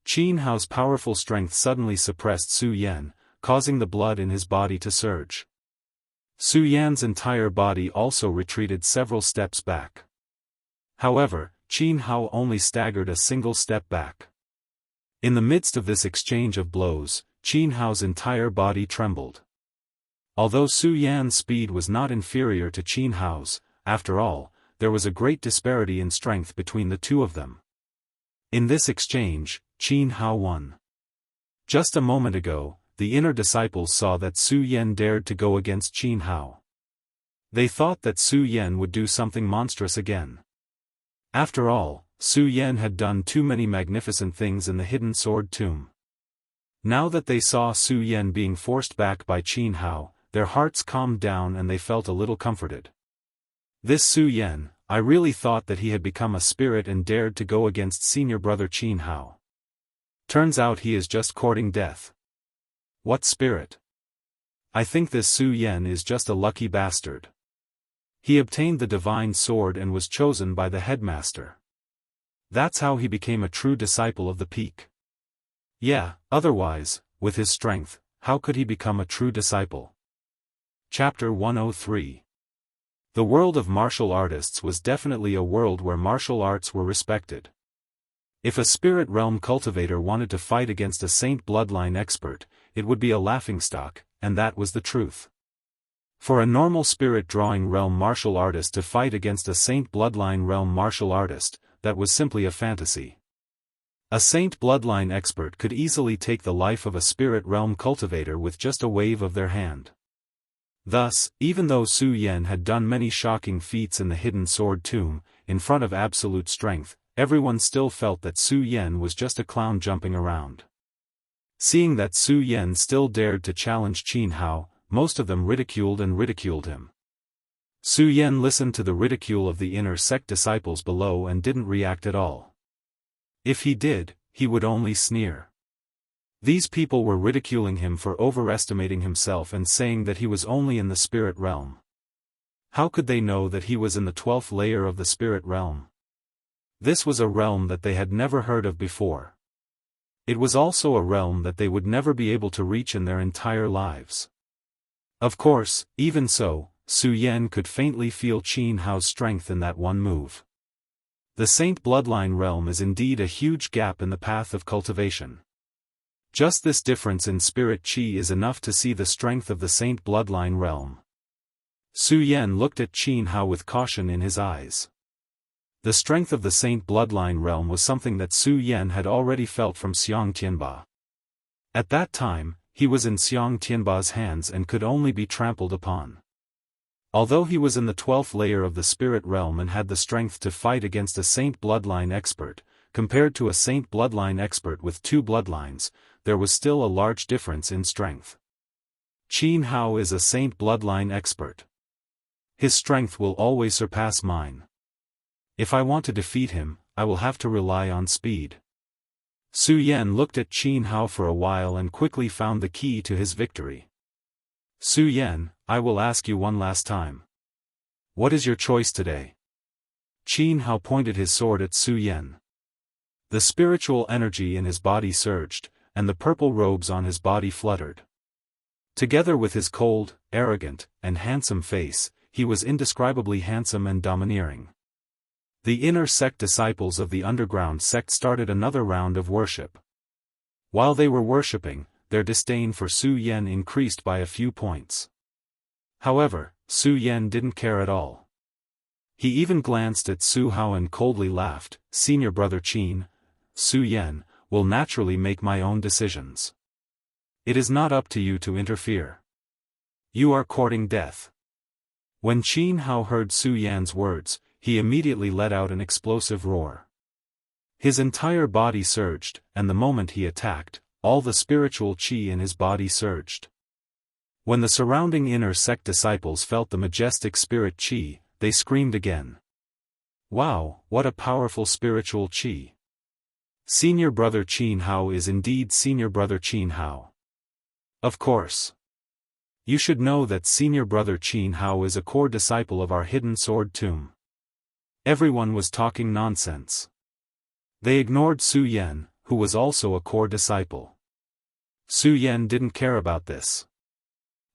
Qin Hao's powerful strength suddenly suppressed Su Yan, causing the blood in his body to surge. Su Yan's entire body also retreated several steps back. However, Qin Hao only staggered a single step back. In the midst of this exchange of blows, Qin Hao's entire body trembled. Although Su Yan's speed was not inferior to Qin Hao's, after all, there was a great disparity in strength between the two of them. In this exchange, Qin Hao won. Just a moment ago, the inner disciples saw that Su Yan dared to go against Qin Hao. They thought that Su Yan would do something monstrous again. After all, Su Yan had done too many magnificent things in the hidden sword tomb. Now that they saw Su Yan being forced back by Qin Hao, their hearts calmed down and they felt a little comforted. This Su Yan, I really thought that he had become a spirit and dared to go against senior brother Qin Hao. Turns out he is just courting death. What spirit? I think this Su Yan is just a lucky bastard. He obtained the divine sword and was chosen by the headmaster. That's how he became a true disciple of the peak. Yeah, otherwise, with his strength, how could he become a true disciple? Chapter 103. The world of martial artists was definitely a world where martial arts were respected. If a spirit realm cultivator wanted to fight against a saint bloodline expert, it would be a laughingstock, and that was the truth. For a normal spirit drawing realm martial artist to fight against a saint bloodline realm martial artist, that was simply a fantasy. A saint bloodline expert could easily take the life of a spirit realm cultivator with just a wave of their hand. Thus, even though Su Yan had done many shocking feats in the hidden sword tomb, in front of absolute strength, everyone still felt that Su Yan was just a clown jumping around. Seeing that Su Yan still dared to challenge Qin Hao, most of them ridiculed him. Su Yan listened to the ridicule of the inner sect disciples below and didn't react at all. If he did, he would only sneer. These people were ridiculing him for overestimating himself and saying that he was only in the spirit realm. How could they know that he was in the 12th layer of the spirit realm? This was a realm that they had never heard of before. It was also a realm that they would never be able to reach in their entire lives. Of course, even so, Su Yan could faintly feel Qin Hao's strength in that one move. The Saint Bloodline realm is indeed a huge gap in the path of cultivation. Just this difference in spirit qi is enough to see the strength of the Saint Bloodline realm. Su Yan looked at Qin Hao with caution in his eyes. The strength of the Saint Bloodline realm was something that Su Yan had already felt from Xiang Tianba. At that time, he was in Xiang Tianba's hands and could only be trampled upon. Although he was in the 12th layer of the spirit realm and had the strength to fight against a Saint Bloodline expert, compared to a Saint Bloodline expert with 2 bloodlines, there was still a large difference in strength. Qin Hao is a Saint Bloodline expert. His strength will always surpass mine. If I want to defeat him, I will have to rely on speed. Su Yan looked at Qin Hao for a while and quickly found the key to his victory. Su Yan, I will ask you one last time. What is your choice today? Qin Hao pointed his sword at Su Yan. The spiritual energy in his body surged, and the purple robes on his body fluttered. Together with his cold, arrogant, and handsome face, he was indescribably handsome and domineering. The inner sect disciples of the underground sect started another round of worship. While they were worshipping, their disdain for Su Yan increased by a few points. However, Su Yan didn't care at all. He even glanced at Su Hao and coldly laughed. Senior brother Qin, Su Yan, will naturally make my own decisions. It is not up to you to interfere. You are courting death. When Qin Hao heard Su Yan's words, he immediately let out an explosive roar. His entire body surged, and the moment he attacked, all the spiritual qi in his body surged. When the surrounding inner sect disciples felt the majestic spirit qi, they screamed again. Wow, what a powerful spiritual qi! Senior brother Qin Hao is indeed senior brother Qin Hao. Of course. You should know that senior brother Qin Hao is a core disciple of our hidden sword tomb. Everyone was talking nonsense. They ignored Su Yan, who was also a core disciple. Su Yan didn't care about this.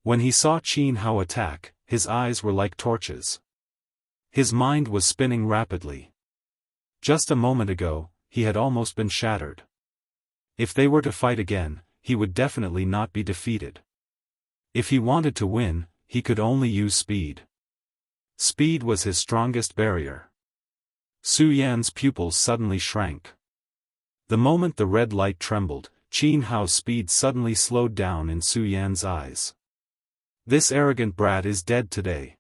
When he saw Qin Hao attack, his eyes were like torches. His mind was spinning rapidly. Just a moment ago, he had almost been shattered. If they were to fight again, he would definitely not be defeated. If he wanted to win, he could only use speed. Speed was his strongest barrier. Su Yan's pupils suddenly shrank. The moment the red light trembled, Qin Hao's speed suddenly slowed down in Su Yan's eyes. This arrogant brat is dead today.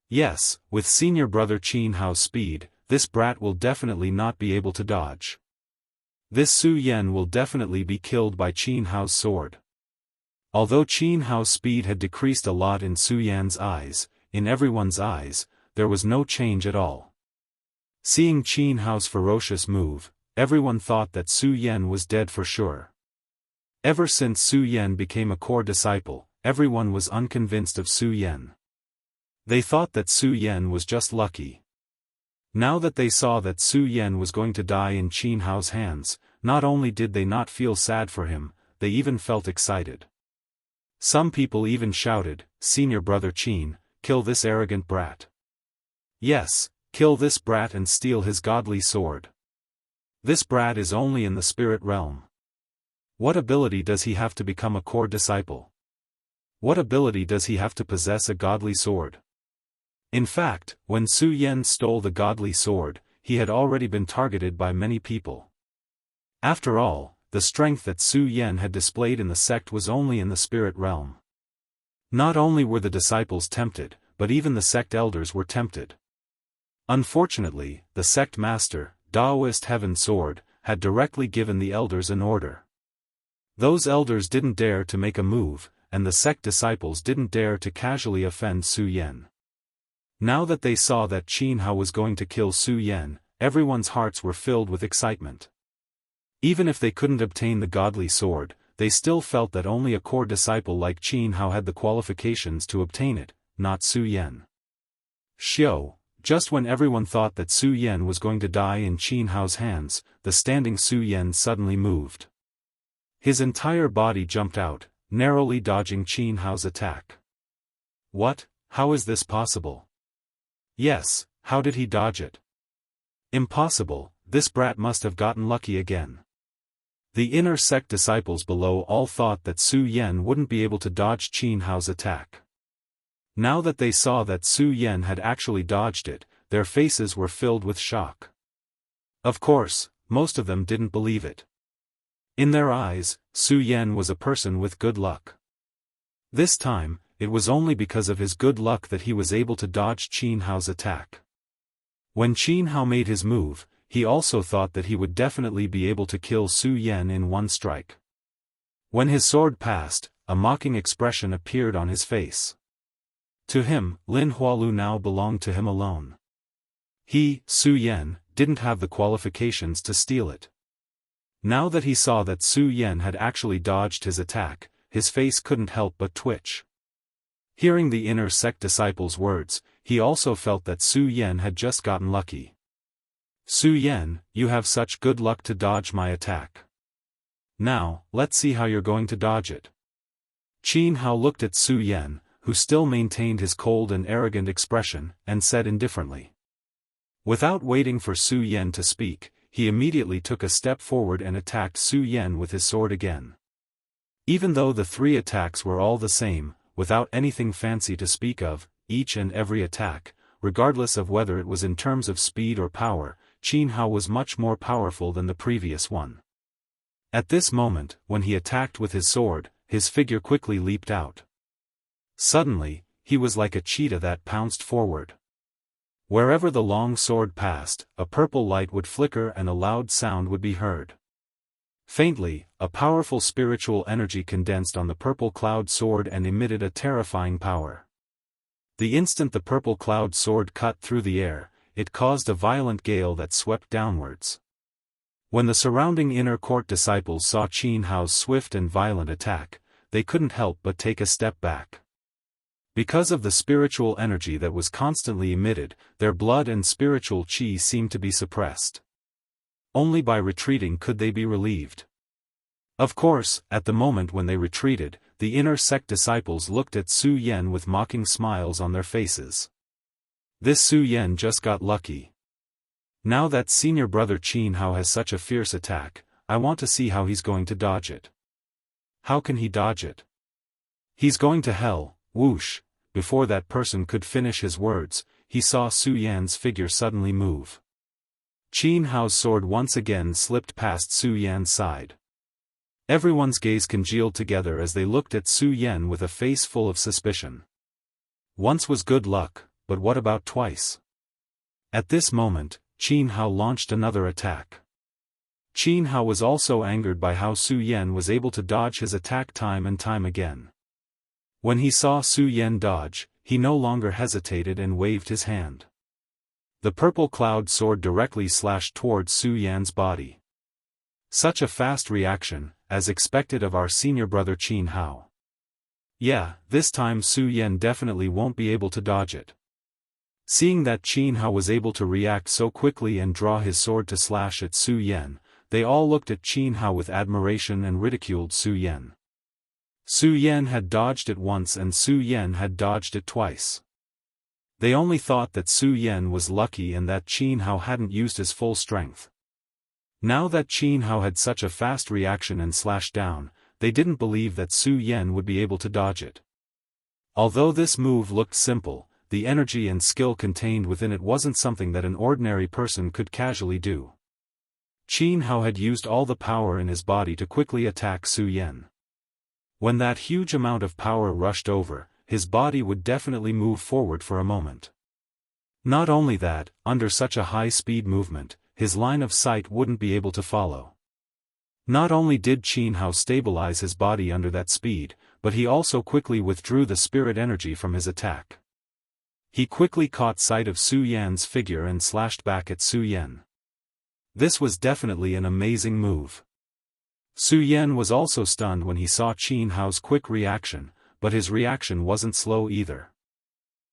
Yes, with senior brother Qin Hao's speed, this brat will definitely not be able to dodge. This Su Yan will definitely be killed by Qin Hao's sword. Although Qin Hao's speed had decreased a lot in Su Yan's eyes, in everyone's eyes, there was no change at all. Seeing Qin Hao's ferocious move, everyone thought that Su Yan was dead for sure. Ever since Su Yan became a core disciple, everyone was unconvinced of Su Yan. They thought that Su Yan was just lucky. Now that they saw that Su Yan was going to die in Qin Hao's hands, not only did they not feel sad for him, they even felt excited. Some people even shouted, "Senior brother Qin, kill this arrogant brat. Yes, kill this brat and steal his godly sword. This brat is only in the spirit realm. What ability does he have to become a core disciple? What ability does he have to possess a godly sword?" In fact, when Su Yan stole the godly sword, he had already been targeted by many people. After all, the strength that Su Yan had displayed in the sect was only in the spirit realm. Not only were the disciples tempted, but even the sect elders were tempted. Unfortunately, the sect master, Taoist Heaven Sword, had directly given the elders an order. Those elders didn't dare to make a move, and the sect disciples didn't dare to casually offend Su Yan. Now that they saw that Qin Hao was going to kill Su Yan, everyone's hearts were filled with excitement. Even if they couldn't obtain the godly sword, they still felt that only a core disciple like Qin Hao had the qualifications to obtain it, not Su Yan. Xiao, just when everyone thought that Su Yan was going to die in Qin Hao's hands, the standing Su Yan suddenly moved. His entire body jumped out, narrowly dodging Qin Hao's attack. What? How is this possible? Yes, how did he dodge it? Impossible, this brat must have gotten lucky again. The inner sect disciples below all thought that Su Yan wouldn't be able to dodge Qin Hao's attack. Now that they saw that Su Yan had actually dodged it, their faces were filled with shock. Of course, most of them didn't believe it. In their eyes, Su Yan was a person with good luck. This time, it was only because of his good luck that he was able to dodge Qin Hao's attack. When Qin Hao made his move, he also thought that he would definitely be able to kill Su Yan in one strike. When his sword passed, a mocking expression appeared on his face. To him, Lin Hualu now belonged to him alone. He, Su Yan, didn't have the qualifications to steal it. Now that he saw that Su Yan had actually dodged his attack, his face couldn't help but twitch. Hearing the inner sect disciple's words, he also felt that Su Yan had just gotten lucky. Su Yan, you have such good luck to dodge my attack. Now, let's see how you're going to dodge it. Qin Hao looked at Su Yan, who still maintained his cold and arrogant expression, and said indifferently. Without waiting for Su Yan to speak, he immediately took a step forward and attacked Su Yan with his sword again. Even though the three attacks were all the same, without anything fancy to speak of, each and every attack, regardless of whether it was in terms of speed or power, Qin Hao was much more powerful than the previous one. At this moment, when he attacked with his sword, his figure quickly leaped out. Suddenly, he was like a cheetah that pounced forward. Wherever the long sword passed, a purple light would flicker and a loud sound would be heard. Faintly, a powerful spiritual energy condensed on the purple cloud sword and emitted a terrifying power. The instant the purple cloud sword cut through the air, it caused a violent gale that swept downwards. When the surrounding inner court disciples saw Qin Hao's swift and violent attack, they couldn't help but take a step back. Because of the spiritual energy that was constantly emitted, their blood and spiritual qi seemed to be suppressed. Only by retreating could they be relieved. Of course, at the moment when they retreated, the inner sect disciples looked at Su Yan with mocking smiles on their faces. This Su Yan just got lucky. Now that senior brother Qin Hao has such a fierce attack, I want to see how he's going to dodge it. How can he dodge it? He's going to hell, whoosh. Before that person could finish his words, he saw Su Yan's figure suddenly move. Qin Hao's sword once again slipped past Su Yan's side. Everyone's gaze congealed together as they looked at Su Yan with a face full of suspicion. Once was good luck, but what about twice? At this moment, Qin Hao launched another attack. Qin Hao was also angered by how Su Yan was able to dodge his attack time and time again. When he saw Su Yan dodge, he no longer hesitated and waved his hand. The purple cloud sword directly slashed towards Su Yan's body. Such a fast reaction, as expected of our senior brother Qin Hao. Yeah, this time Su Yan definitely won't be able to dodge it. Seeing that Qin Hao was able to react so quickly and draw his sword to slash at Su Yan, they all looked at Qin Hao with admiration and ridiculed Su Yan. Su Yan had dodged it once and Su Yan had dodged it twice. They only thought that Su Yan was lucky and that Qin Hao hadn't used his full strength. Now that Qin Hao had such a fast reaction and slashed down, they didn't believe that Su Yan would be able to dodge it. Although this move looked simple, the energy and skill contained within it wasn't something that an ordinary person could casually do. Qin Hao had used all the power in his body to quickly attack Su Yan. When that huge amount of power rushed over, his body would definitely move forward for a moment. Not only that, under such a high-speed movement, his line of sight wouldn't be able to follow. Not only did Qin Hao stabilize his body under that speed, but he also quickly withdrew the spirit energy from his attack. He quickly caught sight of Su Yan's figure and slashed back at Su Yan. This was definitely an amazing move. Su Yan was also stunned when he saw Qin Hao's quick reaction, but his reaction wasn't slow either.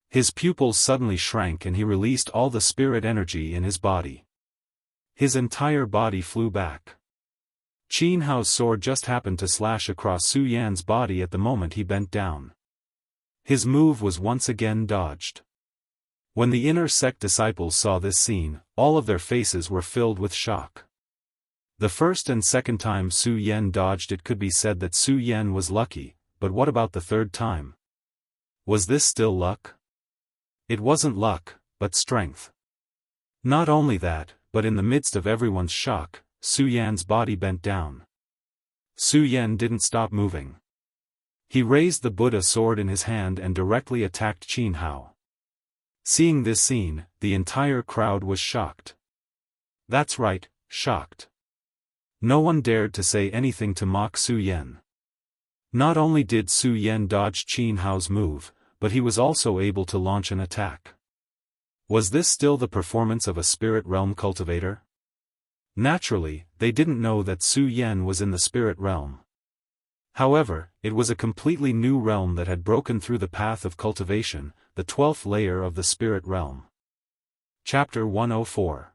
His pupils suddenly shrank and he released all the spirit energy in his body. His entire body flew back. Qin Hao's sword just happened to slash across Su Yan's body at the moment he bent down. His move was once again dodged. When the inner sect disciples saw this scene, all of their faces were filled with shock. The first and second time Su Yan dodged, it could be said that Su Yan was lucky, but what about the third time? Was this still luck? It wasn't luck, but strength. Not only that, but in the midst of everyone's shock, Su Yan's body bent down. Su Yan didn't stop moving. He raised the Buddha sword in his hand and directly attacked Qin Hao. Seeing this scene, the entire crowd was shocked. That's right, shocked. No one dared to say anything to mock Su Yan. Not only did Su Yan dodge Qin Hao's move, but he was also able to launch an attack. Was this still the performance of a spirit realm cultivator? Naturally, they didn't know that Su Yan was in the spirit realm. However, it was a completely new realm that had broken through the path of cultivation, the 12th layer of the spirit realm. Chapter 104.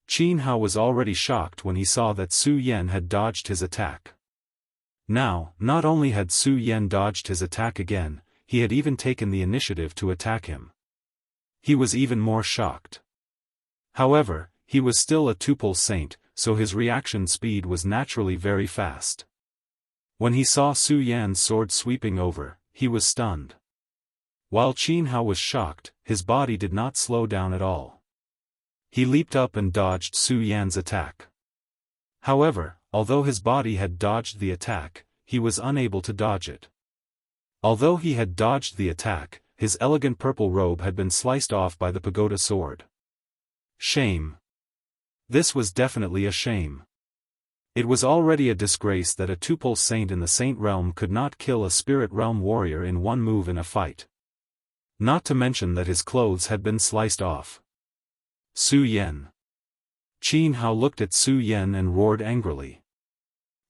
Qin Hao was already shocked when he saw that Su Yan had dodged his attack. Now, not only had Su Yan dodged his attack again, he had even taken the initiative to attack him. He was even more shocked. However, he was still a tuple saint, so his reaction speed was naturally very fast. When he saw Su Yan's sword sweeping over, he was stunned. While Qin Hao was shocked, his body did not slow down at all. He leaped up and dodged Su Yan's attack. However, although his body had dodged the attack, he was unable to dodge it. Although he had dodged the attack, his elegant purple robe had been sliced off by the pagoda sword. Shame. This was definitely a shame. It was already a disgrace that a tuple saint in the saint realm could not kill a spirit realm warrior in one move in a fight. Not to mention that his clothes had been sliced off. Su Yan. Qin Hao looked at Su Yan and roared angrily.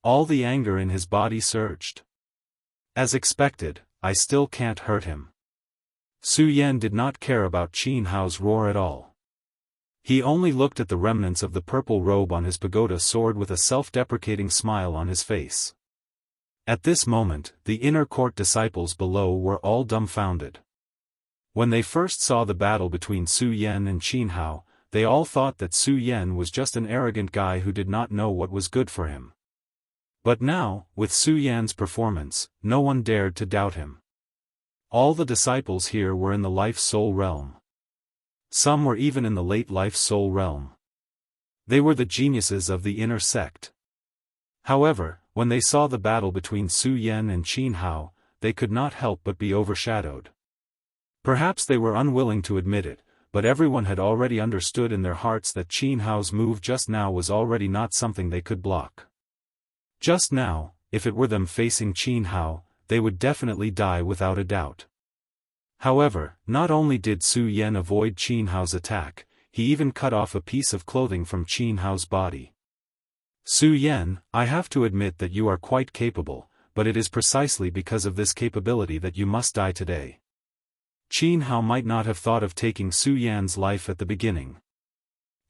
All the anger in his body surged. As expected, I still can't hurt him. Su Yan did not care about Qin Hao's roar at all. He only looked at the remnants of the purple robe on his pagoda sword with a self-deprecating smile on his face. At this moment, the inner court disciples below were all dumbfounded. When they first saw the battle between Su Yan and Qin Hao, they all thought that Su Yan was just an arrogant guy who did not know what was good for him. But now, with Su Yan's performance, no one dared to doubt him. All the disciples here were in the life soul realm. Some were even in the late life soul realm. They were the geniuses of the inner sect. However, when they saw the battle between Su Yan and Qin Hao, they could not help but be overshadowed. Perhaps they were unwilling to admit it, but everyone had already understood in their hearts that Qin Hao's move just now was already not something they could block. Just now, if it were them facing Qin Hao, they would definitely die without a doubt. However, not only did Su Yan avoid Qin Hao's attack, he even cut off a piece of clothing from Qin Hao's body. Su Yan, I have to admit that you are quite capable, but it is precisely because of this capability that you must die today. Qin Hao might not have thought of taking Su Yan's life at the beginning.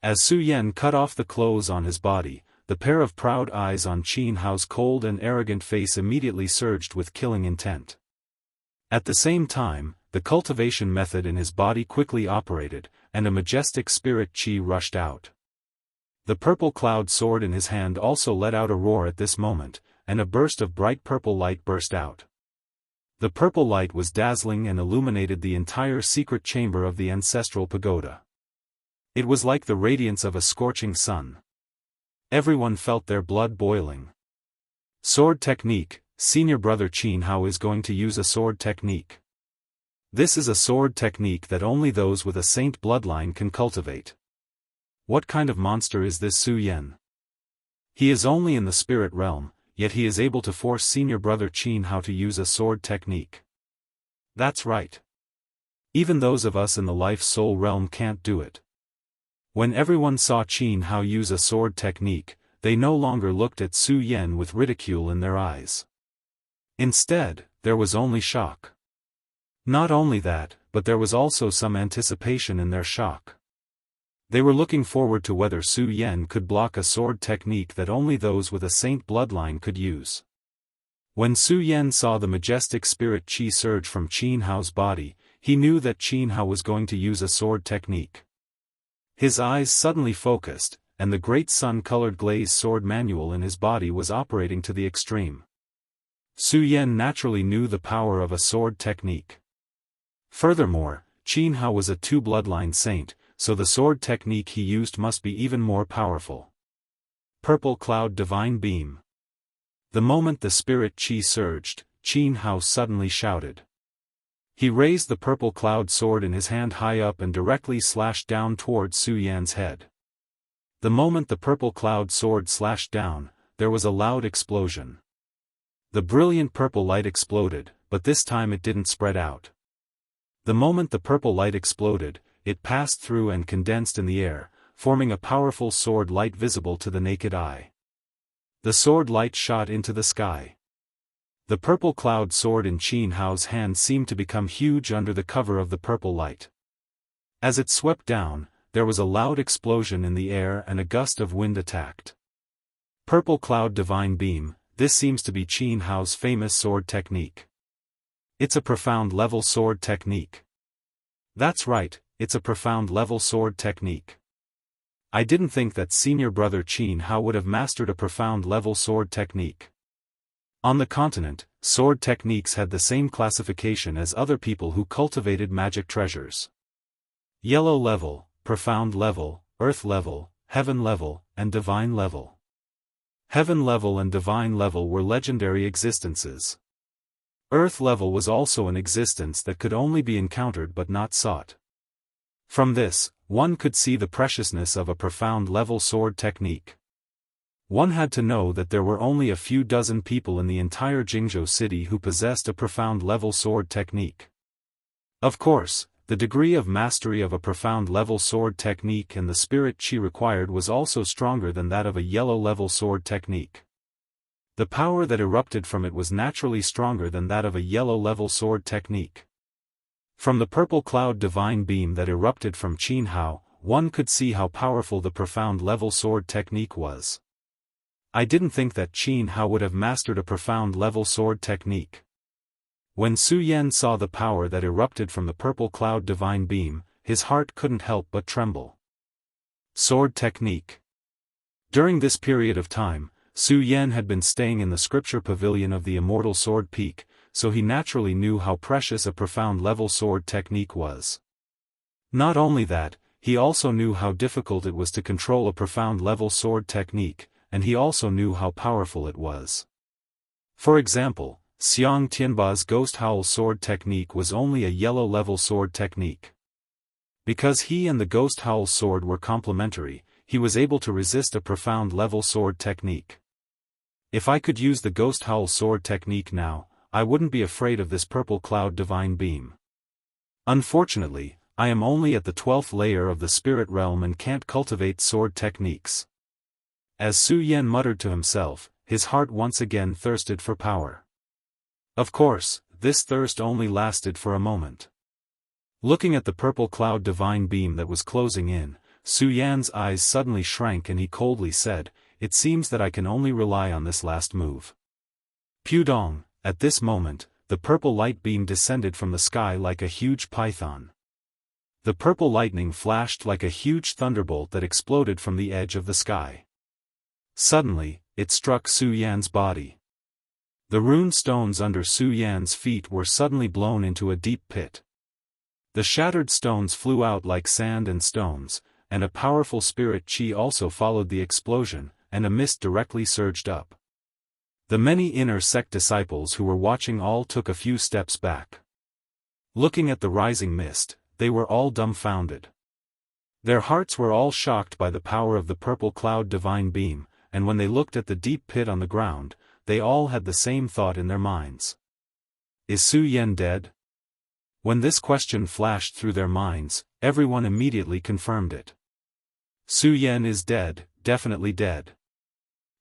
As Su Yan cut off the clothes on his body, the pair of proud eyes on Qin Hao's cold and arrogant face immediately surged with killing intent. At the same time, the cultivation method in his body quickly operated, and a majestic spirit qi rushed out. The purple cloud sword in his hand also let out a roar at this moment, and a burst of bright purple light burst out. The purple light was dazzling and illuminated the entire secret chamber of the ancestral pagoda. It was like the radiance of a scorching sun. Everyone felt their blood boiling. Sword technique. Senior brother Qin Hao is going to use a sword technique. This is a sword technique that only those with a saint bloodline can cultivate. What kind of monster is this Su Yan? He is only in the spirit realm, yet he is able to force senior brother Qin Hao to use a sword technique. That's right. Even those of us in the life-soul realm can't do it. When everyone saw Qin Hao use a sword technique, they no longer looked at Su Yan with ridicule in their eyes. Instead, there was only shock. Not only that, but there was also some anticipation in their shock. They were looking forward to whether Su Yan could block a sword technique that only those with a saint bloodline could use. When Su Yan saw the majestic spirit qi surge from Qin Hao's body, he knew that Qin Hao was going to use a sword technique. His eyes suddenly focused, and the great sun-colored glazed sword manual in his body was operating to the extreme. Su Yan naturally knew the power of a sword technique. Furthermore, Qin Hao was a two-bloodline saint, so the sword technique he used must be even more powerful. Purple Cloud Divine Beam. The moment the spirit qi surged, Qin Hao suddenly shouted. He raised the purple cloud sword in his hand high up and directly slashed down towards Su Yan's head. The moment the purple cloud sword slashed down, there was a loud explosion. The brilliant purple light exploded, but this time it didn't spread out. The moment the purple light exploded, it passed through and condensed in the air, forming a powerful sword light visible to the naked eye. The sword light shot into the sky. The purple cloud sword in Qin Hao's hand seemed to become huge under the cover of the purple light. As it swept down, there was a loud explosion in the air and a gust of wind attacked. Purple Cloud Divine Beam, this seems to be Qin Hao's famous sword technique. It's a profound level sword technique. That's right, it's a profound level sword technique. I didn't think that senior brother Qin Hao would have mastered a profound level sword technique. On the continent, sword techniques had the same classification as other people who cultivated magic treasures. Yellow level, profound level, earth level, heaven level, and divine level. Heaven level and divine level were legendary existences. Earth level was also an existence that could only be encountered but not sought. From this, one could see the preciousness of a profound level sword technique. One had to know that there were only a few dozen people in the entire Jingzhou city who possessed a profound level sword technique. Of course, the degree of mastery of a profound level sword technique and the spirit qi required was also stronger than that of a yellow level sword technique. The power that erupted from it was naturally stronger than that of a yellow level sword technique. From the purple cloud divine beam that erupted from Qin Hao, one could see how powerful the profound level sword technique was. I didn't think that Qin Hao would have mastered a profound level sword technique. When Su Yan saw the power that erupted from the purple cloud divine beam, his heart couldn't help but tremble. Sword technique. During this period of time, Su Yan had been staying in the scripture pavilion of the immortal sword peak, so he naturally knew how precious a profound level sword technique was. Not only that, he also knew how difficult it was to control a profound level sword technique, and he also knew how powerful it was. For example, Xiang Tianba's Ghost Howl sword technique was only a yellow level sword technique. Because he and the Ghost Howl sword were complementary, he was able to resist a profound level sword technique. If I could use the Ghost Howl sword technique now, I wouldn't be afraid of this purple cloud divine beam. Unfortunately, I am only at the 12th layer of the spirit realm and can't cultivate sword techniques. As Su Yan muttered to himself, his heart once again thirsted for power. Of course, this thirst only lasted for a moment. Looking at the purple cloud divine beam that was closing in, Su Yan's eyes suddenly shrank and he coldly said, "It seems that I can only rely on this last move." Pudong, at this moment, the purple light beam descended from the sky like a huge python. The purple lightning flashed like a huge thunderbolt that exploded from the edge of the sky. Suddenly, it struck Su Yan's body. The rune stones under Su Yan's feet were suddenly blown into a deep pit. The shattered stones flew out like sand and stones, and a powerful spirit qi also followed the explosion, and a mist directly surged up. The many inner sect disciples who were watching all took a few steps back. Looking at the rising mist, they were all dumbfounded. Their hearts were all shocked by the power of the purple cloud divine beam, and when they looked at the deep pit on the ground, they all had the same thought in their minds. Is Su Yan dead? When this question flashed through their minds, everyone immediately confirmed it. Su Yan is dead, definitely dead.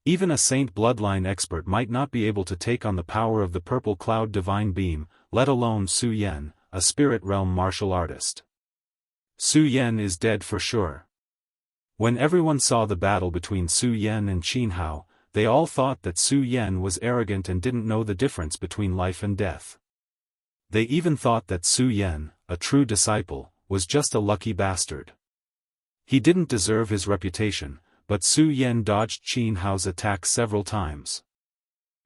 Even a saint bloodline expert might not be able to take on the power of the purple cloud divine beam, let alone Su Yan, a spirit realm martial artist. Su Yan is dead for sure. When everyone saw the battle between Su Yan and Qin Hao, they all thought that Su Yan was arrogant and didn't know the difference between life and death. They even thought that Su Yan, a true disciple, was just a lucky bastard. He didn't deserve his reputation, but Su Yan dodged Qin Hao's attack several times.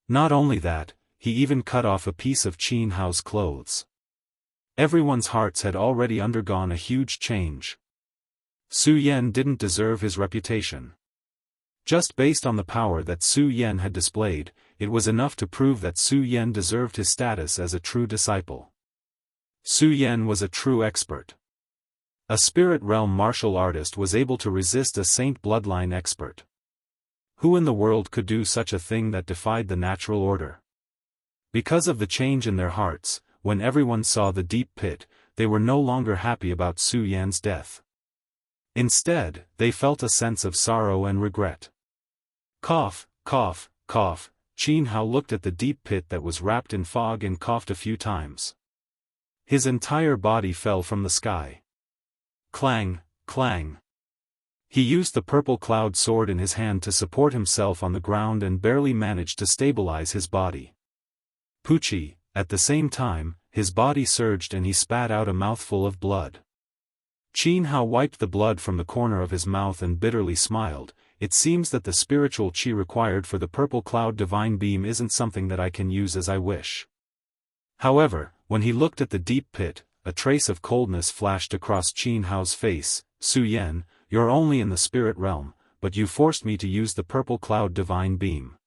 Not only that, he even cut off a piece of Qin Hao's clothes. Everyone's hearts had already undergone a huge change. Su Yan didn't deserve his reputation. Just based on the power that Su Yan had displayed, it was enough to prove that Su Yan deserved his status as a true disciple. Su Yan was a true expert. A spirit realm martial artist was able to resist a saint bloodline expert. Who in the world could do such a thing that defied the natural order? Because of the change in their hearts, when everyone saw the deep pit, they were no longer happy about Su Yan's death. Instead, they felt a sense of sorrow and regret. Cough, cough, cough. Qin Hao looked at the deep pit that was wrapped in fog and coughed a few times. His entire body fell from the sky. Clang, clang. He used the purple cloud sword in his hand to support himself on the ground and barely managed to stabilize his body. Pucci, at the same time, his body surged and he spat out a mouthful of blood. Qin Hao wiped the blood from the corner of his mouth and bitterly smiled. It seems that the spiritual qi required for the purple cloud divine beam isn't something that I can use as I wish. However, when he looked at the deep pit, a trace of coldness flashed across Qin Hao's face. Su Yan, you're only in the spirit realm, but you forced me to use the purple cloud divine beam.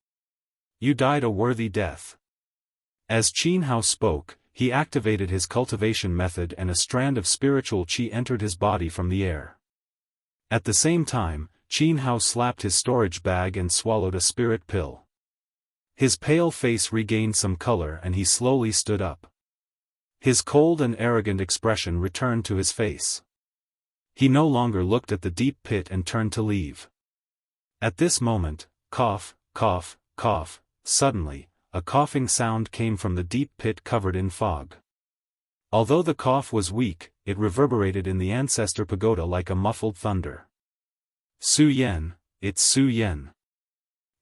You died a worthy death. As Qin Hao spoke, he activated his cultivation method and a strand of spiritual qi entered his body from the air. At the same time, Qin Hao slapped his storage bag and swallowed a spirit pill. His pale face regained some color and he slowly stood up. His cold and arrogant expression returned to his face. He no longer looked at the deep pit and turned to leave. At this moment, cough, cough, cough, suddenly, a coughing sound came from the deep pit covered in fog. Although the cough was weak, it reverberated in the ancestor pagoda like a muffled thunder. Su Yan, it's Su Yan.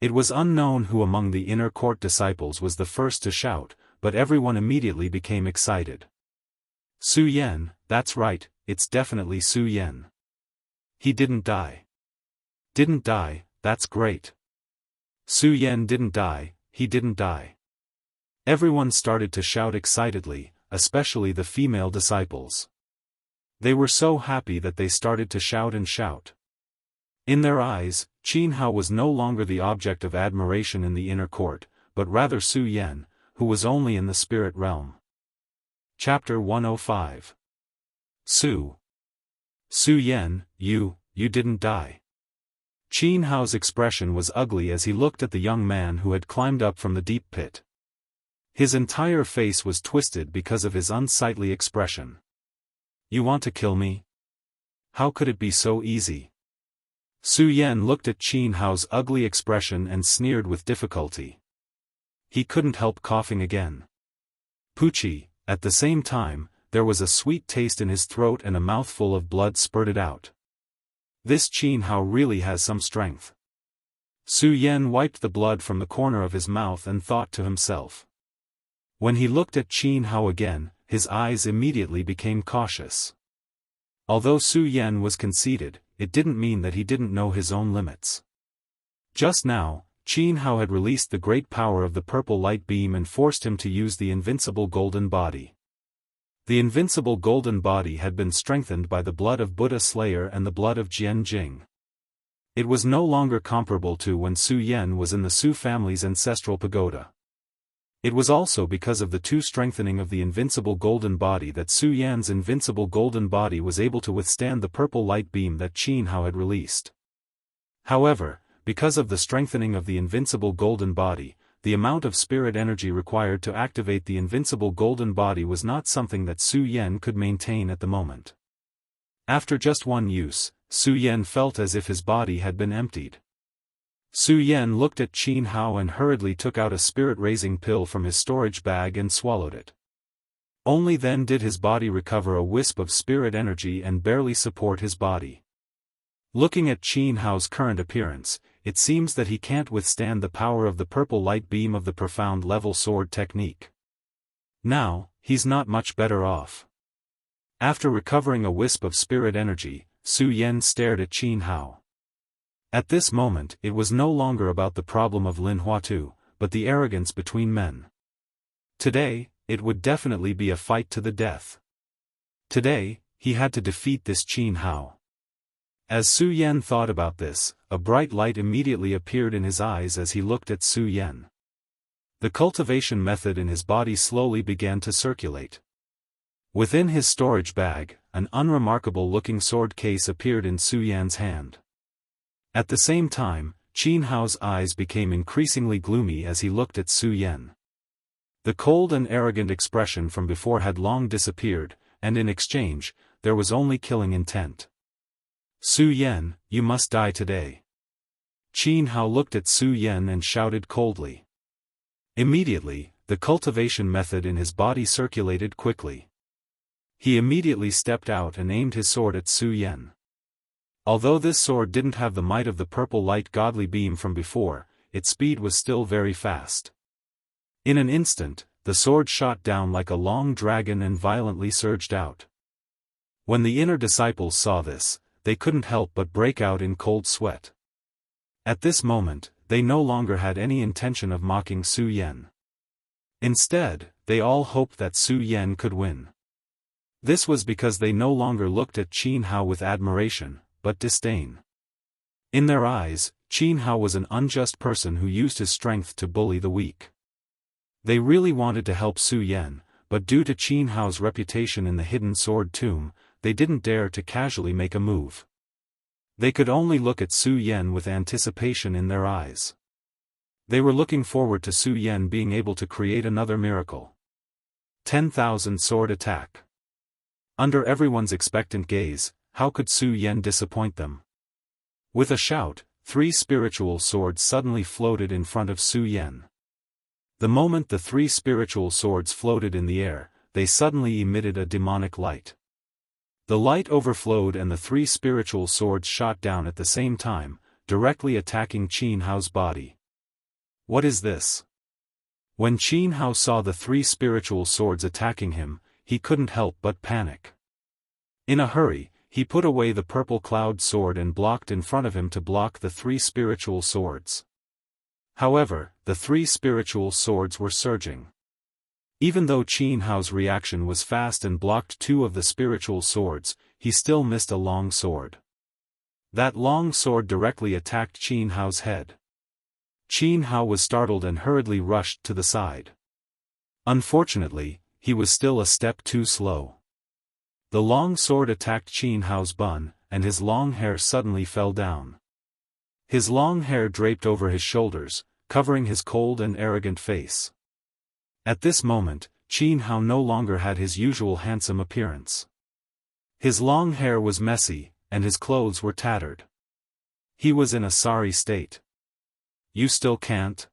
It was unknown who among the inner court disciples was the first to shout, but everyone immediately became excited. Su Yan, that's right, it's definitely Su Yan. He didn't die. Didn't die, that's great. Su Yan didn't die, he didn't die. Everyone started to shout excitedly, especially the female disciples. They were so happy that they started to shout and shout. In their eyes, Qin Hao was no longer the object of admiration in the inner court, but rather Su Yan, who was only in the spirit realm. Chapter 105. Su Yan, you didn't die. Qin Hao's expression was ugly as he looked at the young man who had climbed up from the deep pit. His entire face was twisted because of his unsightly expression. You want to kill me? How could it be so easy? Su Yan looked at Qin Hao's ugly expression and sneered with difficulty. He couldn't help coughing again. Pucci, at the same time, there was a sweet taste in his throat and a mouthful of blood spurted out. This Qin Hao really has some strength. Su Yan wiped the blood from the corner of his mouth and thought to himself. When he looked at Qin Hao again, his eyes immediately became cautious. Although Su Yan was conceited, it didn't mean that he didn't know his own limits. Just now, Qin Hao had released the great power of the purple light beam and forced him to use the invincible golden body. The invincible golden body had been strengthened by the blood of Buddha Slayer and the blood of Jian Jing. It was no longer comparable to when Su Yan was in the Su family's ancestral pagoda. It was also because of the two strengthening of the invincible golden body that Su Yan's invincible golden body was able to withstand the purple light beam that Qin Hao had released. However, because of the strengthening of the invincible golden body, the amount of spirit energy required to activate the invincible golden body was not something that Su Yan could maintain at the moment. After just one use, Su Yan felt as if his body had been emptied. Su Yan looked at Qin Hao and hurriedly took out a spirit-raising pill from his storage bag and swallowed it. Only then did his body recover a wisp of spirit energy and barely support his body. Looking at Qin Hao's current appearance, it seems that he can't withstand the power of the purple light beam of the profound level sword technique. Now, he's not much better off. After recovering a wisp of spirit energy, Su Yan stared at Qin Hao. At this moment it was no longer about the problem of Lin Huatu, but the arrogance between men. Today, it would definitely be a fight to the death. Today, he had to defeat this Qin Hao. As Su Yan thought about this, a bright light immediately appeared in his eyes as he looked at Su Yan. The cultivation method in his body slowly began to circulate. Within his storage bag, an unremarkable-looking sword case appeared in Su Yan's hand. At the same time, Qin Hao's eyes became increasingly gloomy as he looked at Su Yan. The cold and arrogant expression from before had long disappeared, and in exchange, there was only killing intent. Su Yan, you must die today. Qin Hao looked at Su Yan and shouted coldly. Immediately, the cultivation method in his body circulated quickly. He immediately stepped out and aimed his sword at Su Yan. Although this sword didn't have the might of the purple light godly beam from before, its speed was still very fast. In an instant, the sword shot down like a long dragon and violently surged out. When the inner disciples saw this, they couldn't help but break out in cold sweat. At this moment, they no longer had any intention of mocking Su Yan. Instead, they all hoped that Su Yan could win. This was because they no longer looked at Qin Hao with admiration, but disdain. In their eyes, Qin Hao was an unjust person who used his strength to bully the weak. They really wanted to help Su Yan, but due to Qin Hao's reputation in the hidden sword tomb, they didn't dare to casually make a move. They could only look at Su Yan with anticipation in their eyes. They were looking forward to Su Yan being able to create another miracle. 10,000 sword attack. Under everyone's expectant gaze, how could Su Yan disappoint them? With a shout, 3 spiritual swords suddenly floated in front of Su Yan. The moment the 3 spiritual swords floated in the air, they suddenly emitted a demonic light. The light overflowed and the 3 spiritual swords shot down at the same time, directly attacking Qin Hao's body. What is this? When Qin Hao saw the 3 spiritual swords attacking him, he couldn't help but panic. In a hurry, he put away the purple cloud sword and blocked in front of him to block the 3 spiritual swords. However, the 3 spiritual swords were surging. Even though Qin Hao's reaction was fast and blocked 2 of the spiritual swords, he still missed a long sword. That long sword directly attacked Qin Hao's head. Qin Hao was startled and hurriedly rushed to the side. Unfortunately, he was still a step too slow. The long sword attacked Qin Hao's bun, and his long hair suddenly fell down. His long hair draped over his shoulders, covering his cold and arrogant face. At this moment, Qin Hao no longer had his usual handsome appearance. His long hair was messy, and his clothes were tattered. He was in a sorry state. You still can't?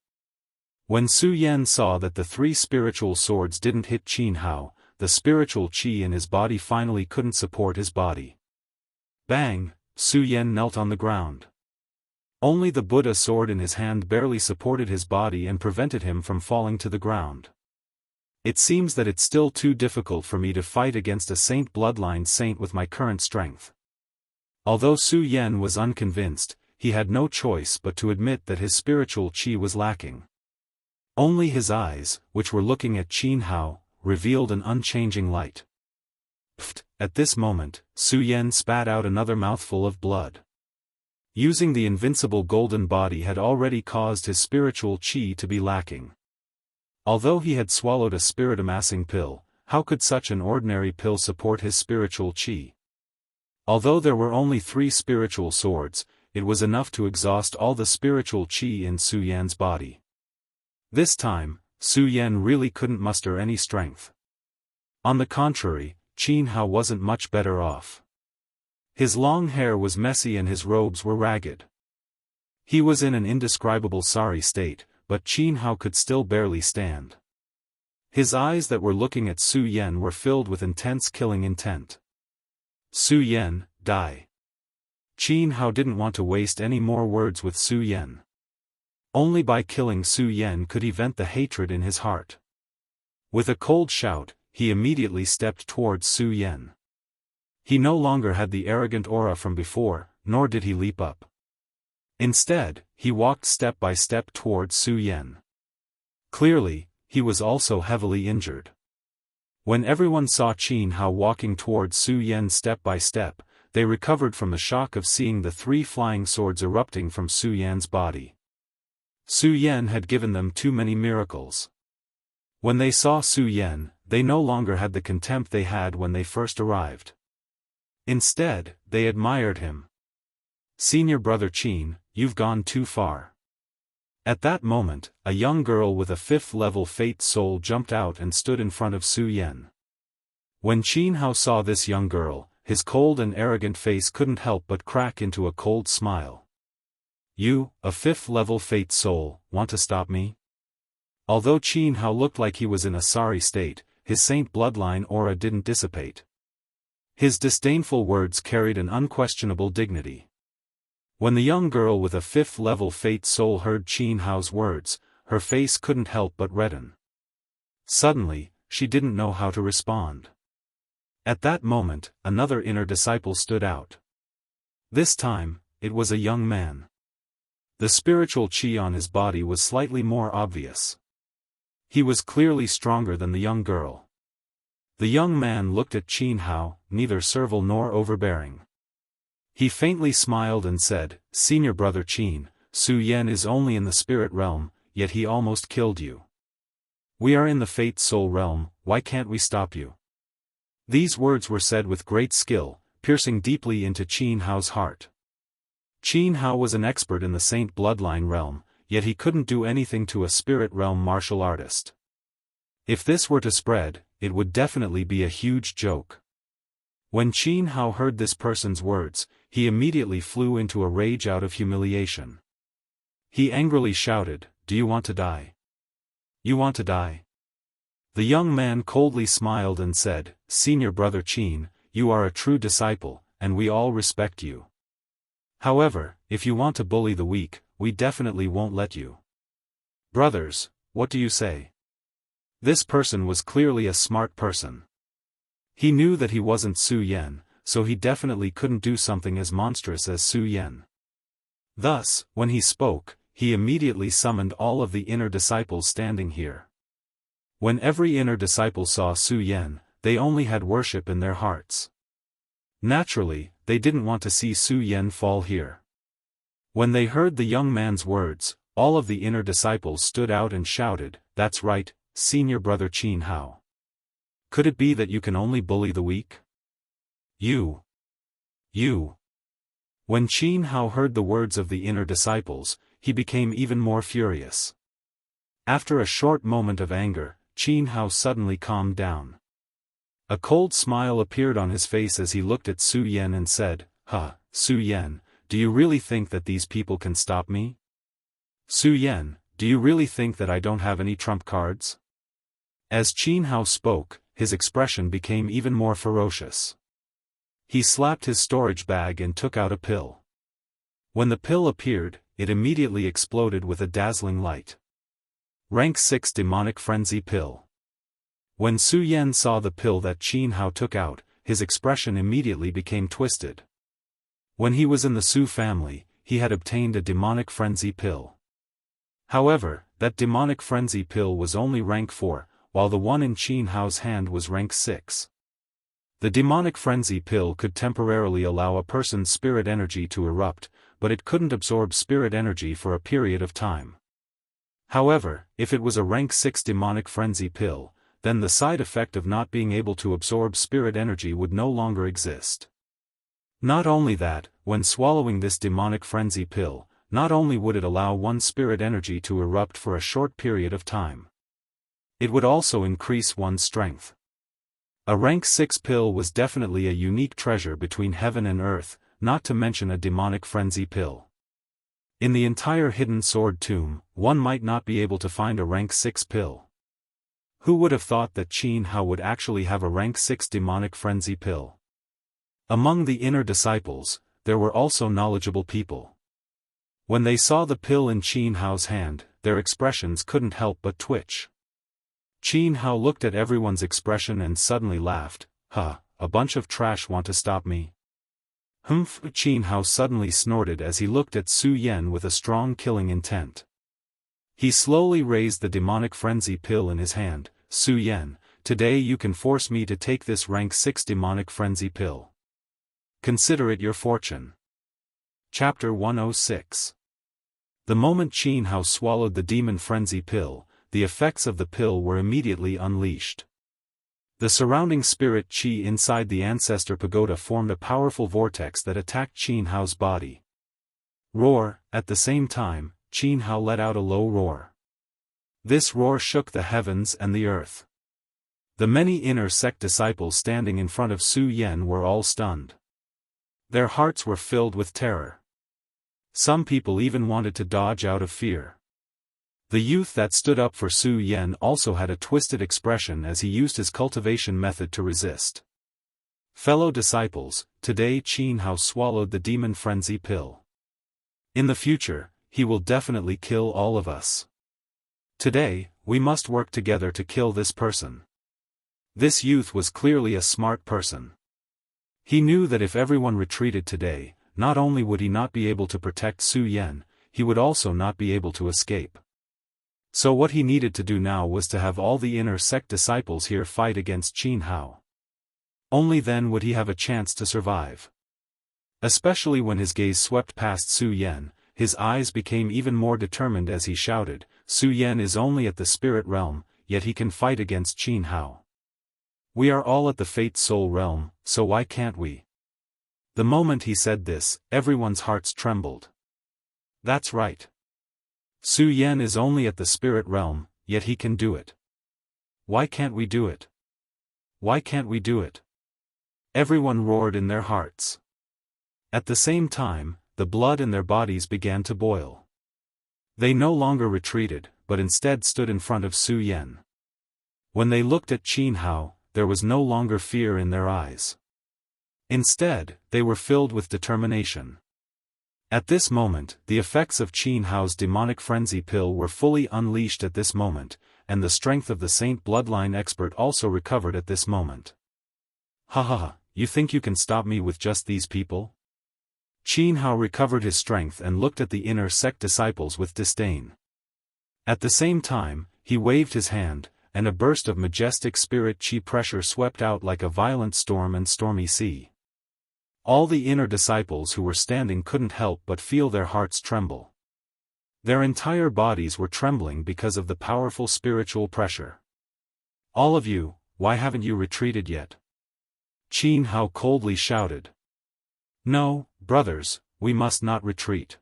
When Su Yan saw that the 3 spiritual swords didn't hit Qin Hao, the spiritual qi in his body finally couldn't support his body. Bang! Su Yan knelt on the ground. Only the Buddha sword in his hand barely supported his body and prevented him from falling to the ground. It seems that it's still too difficult for me to fight against a saint bloodline saint with my current strength. Although Su Yan was unconvinced, he had no choice but to admit that his spiritual qi was lacking. Only his eyes, which were looking at Qin Hao, revealed an unchanging light. Pfft! At this moment, Su Yan spat out another mouthful of blood. Using the invincible golden body had already caused his spiritual qi to be lacking. Although he had swallowed a spirit-amassing pill, how could such an ordinary pill support his spiritual qi? Although there were only 3 spiritual swords, it was enough to exhaust all the spiritual qi in Su Yan's body. This time, Su Yan really couldn't muster any strength. On the contrary, Qin Hao wasn't much better off. His long hair was messy and his robes were ragged. He was in an indescribable sorry state, but Qin Hao could still barely stand. His eyes that were looking at Su Yan were filled with intense killing intent. Su Yan, die. Qin Hao didn't want to waste any more words with Su Yan. Only by killing Su Yan could he vent the hatred in his heart. With a cold shout, he immediately stepped towards Su Yan. He no longer had the arrogant aura from before, nor did he leap up. Instead, he walked step by step towards Su Yan. Clearly, he was also heavily injured. When everyone saw Qin Hao walking towards Su Yan step by step, they recovered from the shock of seeing the 3 flying swords erupting from Su Yan's body. Su Yan had given them too many miracles. When they saw Su Yan, they no longer had the contempt they had when they first arrived. Instead, they admired him. "Senior brother Qin, you've gone too far." At that moment, a young girl with a 5th-level fate soul jumped out and stood in front of Su Yan. When Qin Hao saw this young girl, his cold and arrogant face couldn't help but crack into a cold smile. "You, a 5th-level fate soul, want to stop me?" Although Qin Hao looked like he was in a sorry state, his saint bloodline aura didn't dissipate. His disdainful words carried an unquestionable dignity. When the young girl with a 5th-level fate soul heard Qin Hao's words, her face couldn't help but redden. Suddenly, she didn't know how to respond. At that moment, another inner disciple stood out. This time, it was a young man. The spiritual qi on his body was slightly more obvious. He was clearly stronger than the young girl. The young man looked at Qin Hao, neither servile nor overbearing. He faintly smiled and said, "Senior brother Qin, Su Yan is only in the spirit realm, yet he almost killed you. We are in the fate soul realm, why can't we stop you?" These words were said with great skill, piercing deeply into Qin Hao's heart. Qin Hao was an expert in the saint bloodline realm, yet he couldn't do anything to a spirit realm martial artist. If this were to spread, it would definitely be a huge joke. When Qin Hao heard this person's words, he immediately flew into a rage out of humiliation. He angrily shouted, "Do you want to die? You want to die?" The young man coldly smiled and said, "Senior brother Qin, you are a true disciple, and we all respect you. However, if you want to bully the weak, we definitely won't let you. Brothers, what do you say?" This person was clearly a smart person. He knew that he wasn't Su Yan, so he definitely couldn't do something as monstrous as Su Yan. Thus, when he spoke, he immediately summoned all of the inner disciples standing here. When every inner disciple saw Su Yan, they only had worship in their hearts. Naturally, they didn't want to see Su Yan fall here. When they heard the young man's words, all of the inner disciples stood out and shouted, "That's right, Senior brother Qin Hao. Could it be that you can only bully the weak? You. When Qin Hao heard the words of the inner disciples, he became even more furious. After a short moment of anger, Qin Hao suddenly calmed down. A cold smile appeared on his face as he looked at Su Yan and said, Su Yan, do you really think that these people can stop me? Su Yan, do you really think that I don't have any trump cards?" As Qin Hao spoke, his expression became even more ferocious. He slapped his storage bag and took out a pill. When the pill appeared, it immediately exploded with a dazzling light. Rank 6 Demonic Frenzy Pill. When Su Yan saw the pill that Qin Hao took out, his expression immediately became twisted. When he was in the Su family, he had obtained a Demonic Frenzy Pill. However, that Demonic Frenzy Pill was only rank 4, while the one in Qin Hao's hand was rank 6. The Demonic Frenzy Pill could temporarily allow a person's spirit energy to erupt, but it couldn't absorb spirit energy for a period of time. However, if it was a rank 6 Demonic Frenzy Pill, then the side effect of not being able to absorb spirit energy would no longer exist. Not only that, when swallowing this demonic frenzy pill, not only would it allow one's spirit energy to erupt for a short period of time, it would also increase one's strength. A rank 6 pill was definitely a unique treasure between heaven and earth, not to mention a demonic frenzy pill. In the entire hidden sword tomb, one might not be able to find a rank 6 pill. Who would have thought that Qin Hao would actually have a rank 6 demonic frenzy pill? Among the inner disciples, there were also knowledgeable people. When they saw the pill in Qin Hao's hand, their expressions couldn't help but twitch. Qin Hao looked at everyone's expression and suddenly laughed. A bunch of trash want to stop me. Humph! Qin Hao suddenly snorted as he looked at Su Yan with a strong killing intent. He slowly raised the demonic frenzy pill in his hand. Su Yan, today you can force me to take this rank 6 demonic frenzy pill. Consider it your fortune. Chapter 106. The moment Qin Hao swallowed the demon frenzy pill, the effects of the pill were immediately unleashed. The surrounding spirit qi inside the ancestor pagoda formed a powerful vortex that attacked Qin Hao's body. Roar! At the same time, Qin Hao let out a low roar. This roar shook the heavens and the earth. The many inner sect disciples standing in front of Su Yan were all stunned. Their hearts were filled with terror. Some people even wanted to dodge out of fear. The youth that stood up for Su Yan also had a twisted expression as he used his cultivation method to resist. Fellow disciples, today Qin Hao swallowed the demon frenzy pill. In the future, he will definitely kill all of us. Today, we must work together to kill this person. This youth was clearly a smart person. He knew that if everyone retreated today, not only would he not be able to protect Su Yan, he would also not be able to escape. So what he needed to do now was to have all the inner sect disciples here fight against Qin Hao. Only then would he have a chance to survive. Especially when his gaze swept past Su Yan, his eyes became even more determined as he shouted, Su Yan is only at the spirit realm, yet he can fight against Qin Hao. We are all at the fate soul realm, so why can't we? The moment he said this, everyone's hearts trembled. That's right. Su Yan is only at the spirit realm, yet he can do it. Why can't we do it? Why can't we do it? Everyone roared in their hearts. At the same time, the blood in their bodies began to boil. They no longer retreated, but instead stood in front of Su Yan. When they looked at Qin Hao, there was no longer fear in their eyes. Instead, they were filled with determination. At this moment, the effects of Qin Hao's demonic frenzy pill were fully unleashed at this moment, and the strength of the Saint bloodline expert also recovered at this moment. Ha, you think you can stop me with just these people? Qin Hao recovered his strength and looked at the inner sect disciples with disdain. At the same time, he waved his hand, and a burst of majestic spirit qi pressure swept out like a violent storm and stormy sea. All the inner disciples who were standing couldn't help but feel their hearts tremble. Their entire bodies were trembling because of the powerful spiritual pressure. All of you, why haven't you retreated yet? Qin Hao coldly shouted. No, brothers, we must not retreat.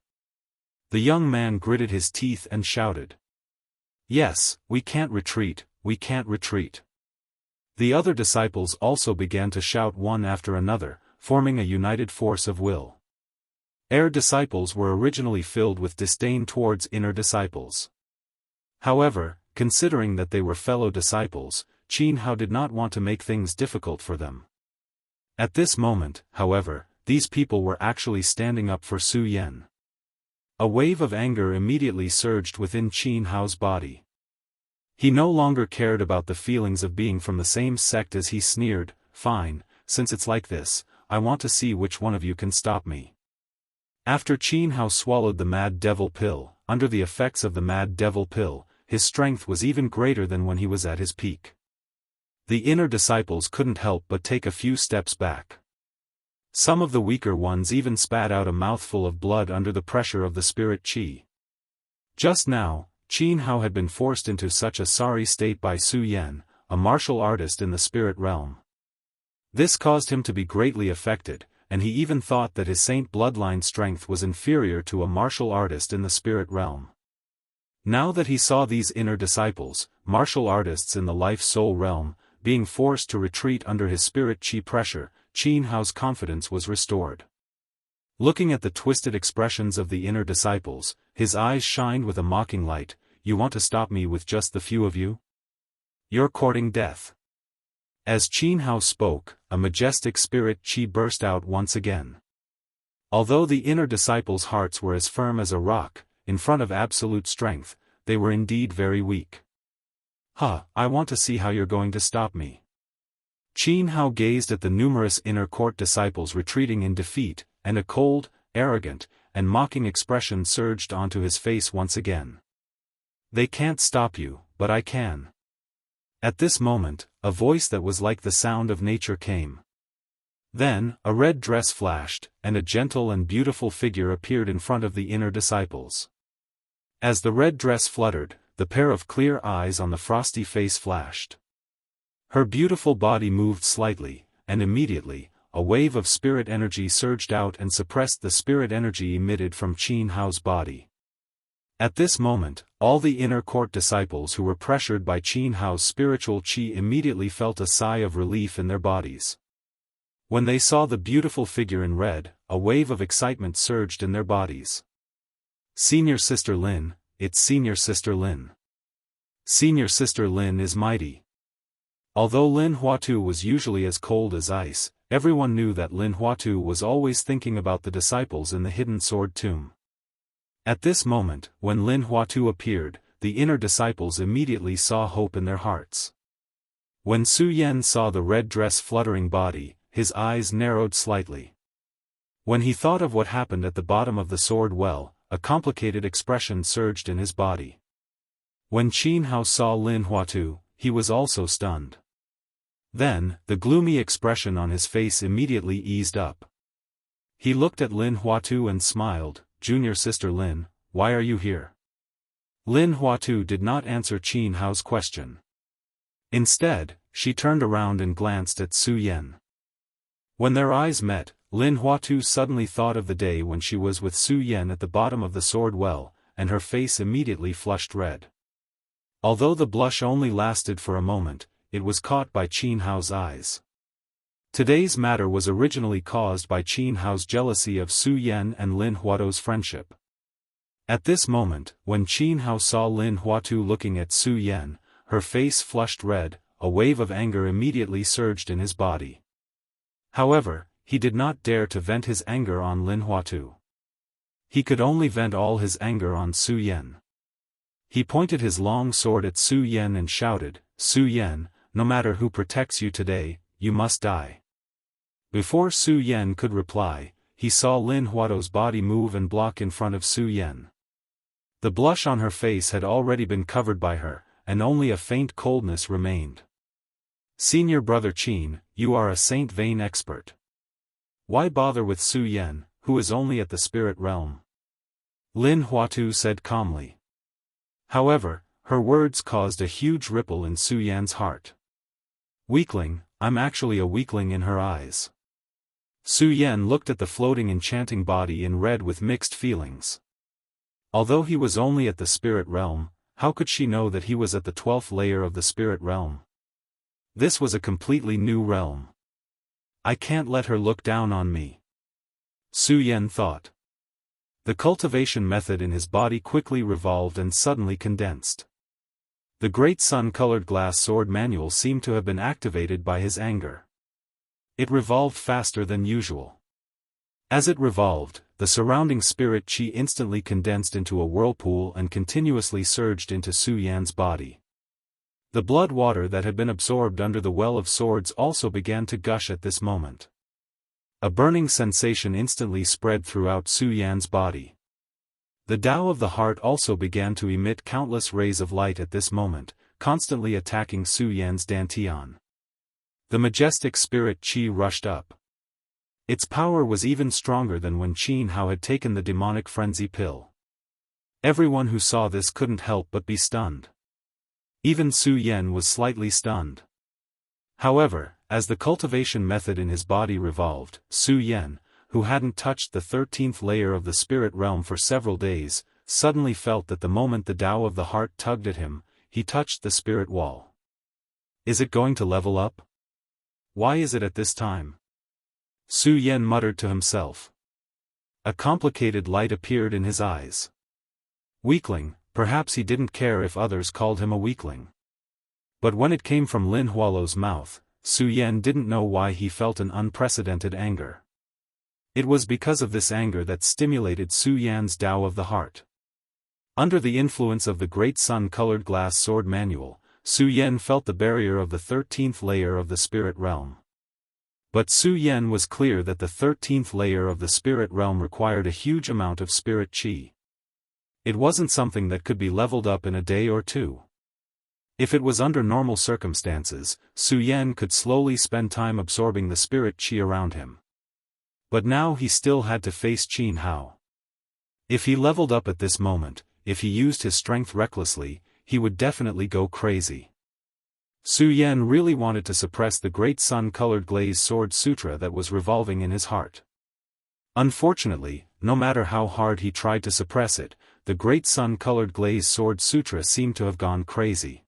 The young man gritted his teeth and shouted. Yes, we can't retreat, we can't retreat. The other disciples also began to shout one after another, forming a united force of will. Air disciples were originally filled with disdain towards inner disciples. However, considering that they were fellow disciples, Qin Hao did not want to make things difficult for them. At this moment, however, these people were actually standing up for Su Yan. A wave of anger immediately surged within Qin Hao's body. He no longer cared about the feelings of being from the same sect as he sneered, fine, since it's like this, I want to see which one of you can stop me. After Qin Hao swallowed the Mad Devil pill, under the effects of the Mad Devil pill, his strength was even greater than when he was at his peak. The inner disciples couldn't help but take a few steps back. Some of the weaker ones even spat out a mouthful of blood under the pressure of the spirit qi. Just now, Qin Hao had been forced into such a sorry state by Su Yan, a martial artist in the spirit realm. This caused him to be greatly affected, and he even thought that his saint bloodline strength was inferior to a martial artist in the spirit realm. Now that he saw these inner disciples, martial artists in the life-soul realm, being forced to retreat under his spirit chi pressure, Qin Hao's confidence was restored. Looking at the twisted expressions of the inner disciples, his eyes shined with a mocking light. You want to stop me with just the few of you? You're courting death. As Qin Hao spoke, a majestic spirit chi burst out once again. Although the inner disciples' hearts were as firm as a rock, in front of absolute strength, they were indeed very weak. I want to see how you're going to stop me. Qin Hao gazed at the numerous inner court disciples retreating in defeat, and a cold, arrogant, and mocking expression surged onto his face once again. They can't stop you, but I can. At this moment, a voice that was like the sound of nature came. Then, a red dress flashed, and a gentle and beautiful figure appeared in front of the inner disciples. As the red dress fluttered, the pair of clear eyes on the frosty face flashed. Her beautiful body moved slightly, and immediately, a wave of spirit energy surged out and suppressed the spirit energy emitted from Qin Hao's body. At this moment, all the inner court disciples who were pressured by Qin Hao's spiritual qi immediately felt a sigh of relief in their bodies. When they saw the beautiful figure in red, a wave of excitement surged in their bodies. Senior Sister Lin, it's Senior Sister Lin. Senior Sister Lin is mighty. Although Lin Huatu was usually as cold as ice, everyone knew that Lin Huatu was always thinking about the disciples in the hidden sword tomb. At this moment, when Lin Huatu appeared, the inner disciples immediately saw hope in their hearts. When Su Yan saw the red dress fluttering body, his eyes narrowed slightly. When he thought of what happened at the bottom of the sword well, a complicated expression surged in his body. When Qin Hao saw Lin Huatu, he was also stunned. Then, the gloomy expression on his face immediately eased up. He looked at Lin Huatu and smiled. Junior Sister Lin, why are you here? Lin Huatu did not answer Qin Hao's question. Instead, she turned around and glanced at Su Yan. When their eyes met, Lin Huatu suddenly thought of the day when she was with Su Yan at the bottom of the sword well, and her face immediately flushed red. Although the blush only lasted for a moment, it was caught by Qin Hao's eyes. Today's matter was originally caused by Qin Hao's jealousy of Su Yan and Lin Huatu's friendship. At this moment, when Qin Hao saw Lin Huatu looking at Su Yan, her face flushed red, a wave of anger immediately surged in his body. However, he did not dare to vent his anger on Lin Huatu. He could only vent all his anger on Su Yan. He pointed his long sword at Su Yan and shouted, Su Yan, no matter who protects you today, you must die. Before Su Yan could reply, he saw Lin Huatu's body move and block in front of Su Yan. The blush on her face had already been covered by her, and only a faint coldness remained. Senior Brother Qin, you are a Saint Vein expert. Why bother with Su Yan, who is only at the spirit realm? Lin Huatu said calmly. However, her words caused a huge ripple in Su Yan's heart. Weakling, I'm actually a weakling in her eyes. Su Yan looked at the floating enchanting body in red with mixed feelings. Although he was only at the spirit realm, how could she know that he was at the 12th layer of the spirit realm? This was a completely new realm. I can't let her look down on me. Su Yan thought. The cultivation method in his body quickly revolved and suddenly condensed. The great sun-colored glass sword manual seemed to have been activated by his anger. It revolved faster than usual. As it revolved, the surrounding spirit qi instantly condensed into a whirlpool and continuously surged into Su Yan's body. The blood water that had been absorbed under the well of swords also began to gush at this moment. A burning sensation instantly spread throughout Su Yan's body. The Tao of the heart also began to emit countless rays of light at this moment, constantly attacking Su Yan's dantian. The majestic spirit qi rushed up. Its power was even stronger than when Qin Hao had taken the demonic frenzy pill. Everyone who saw this couldn't help but be stunned. Even Su Yan was slightly stunned. However, As the cultivation method in his body revolved, Su Yan, who hadn't touched the 13th layer of the spirit realm for several days, suddenly felt that the moment the Tao of the heart tugged at him, he touched the spirit wall. Is it going to level up? Why is it at this time? Su Yan muttered to himself. A complicated light appeared in his eyes. Weakling, perhaps he didn't care if others called him a weakling. But when it came from Lin Hualo's mouth, Su Yan didn't know why he felt an unprecedented anger. It was because of this anger that stimulated Su Yan's Tao of the heart. Under the influence of the Great Sun-Colored Glass Sword Manual, Su Yan felt the barrier of the 13th layer of the spirit realm. But Su Yan was clear that the 13th layer of the spirit realm required a huge amount of spirit qi. It wasn't something that could be leveled up in a day or two. If it was under normal circumstances, Su Yan could slowly spend time absorbing the spirit qi around him. But now he still had to face Qin Hao. If he leveled up at this moment, if he used his strength recklessly, he would definitely go crazy. Su Yan really wanted to suppress the Great Sun-Colored Glaze Sword Sutra that was revolving in his heart. Unfortunately, no matter how hard he tried to suppress it, the Great Sun-Colored Glaze Sword Sutra seemed to have gone crazy.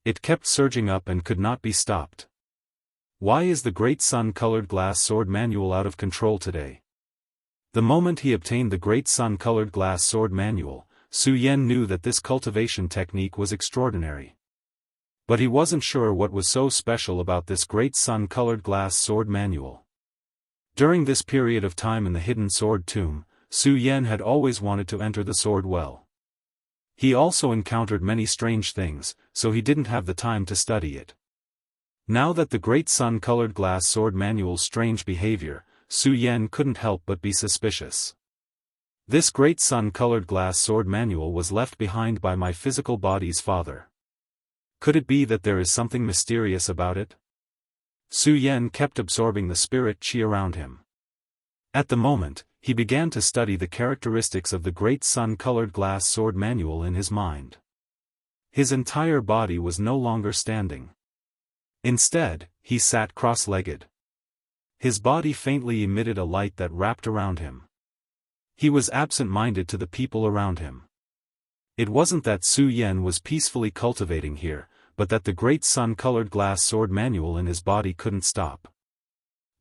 It kept surging up and could not be stopped. Why is the Great Sun-Colored Glass Sword Manual out of control today? The moment he obtained the Great Sun-Colored Glass Sword Manual, Su Yan knew that this cultivation technique was extraordinary. But he wasn't sure what was so special about this Great Sun-Colored Glass Sword Manual. During this period of time in the Hidden Sword Tomb, Su Yan had always wanted to enter the sword well. He also encountered many strange things, so he didn't have the time to study it. Now that the Great Sun-Colored Glass Sword Manual's strange behavior, Su Yan couldn't help but be suspicious. This Great Sun-Colored Glass Sword Manual was left behind by my physical body's father. Could it be that there is something mysterious about it? Su Yan kept absorbing the spirit qi around him. At the moment, he began to study the characteristics of the Great Sun-Colored Glass Sword Manual in his mind. His entire body was no longer standing. Instead, he sat cross-legged. His body faintly emitted a light that wrapped around him. He was absent-minded to the people around him. It wasn't that Su Yan was peacefully cultivating here, but that the Great Sun-Colored Glass Sword Manual in his body couldn't stop.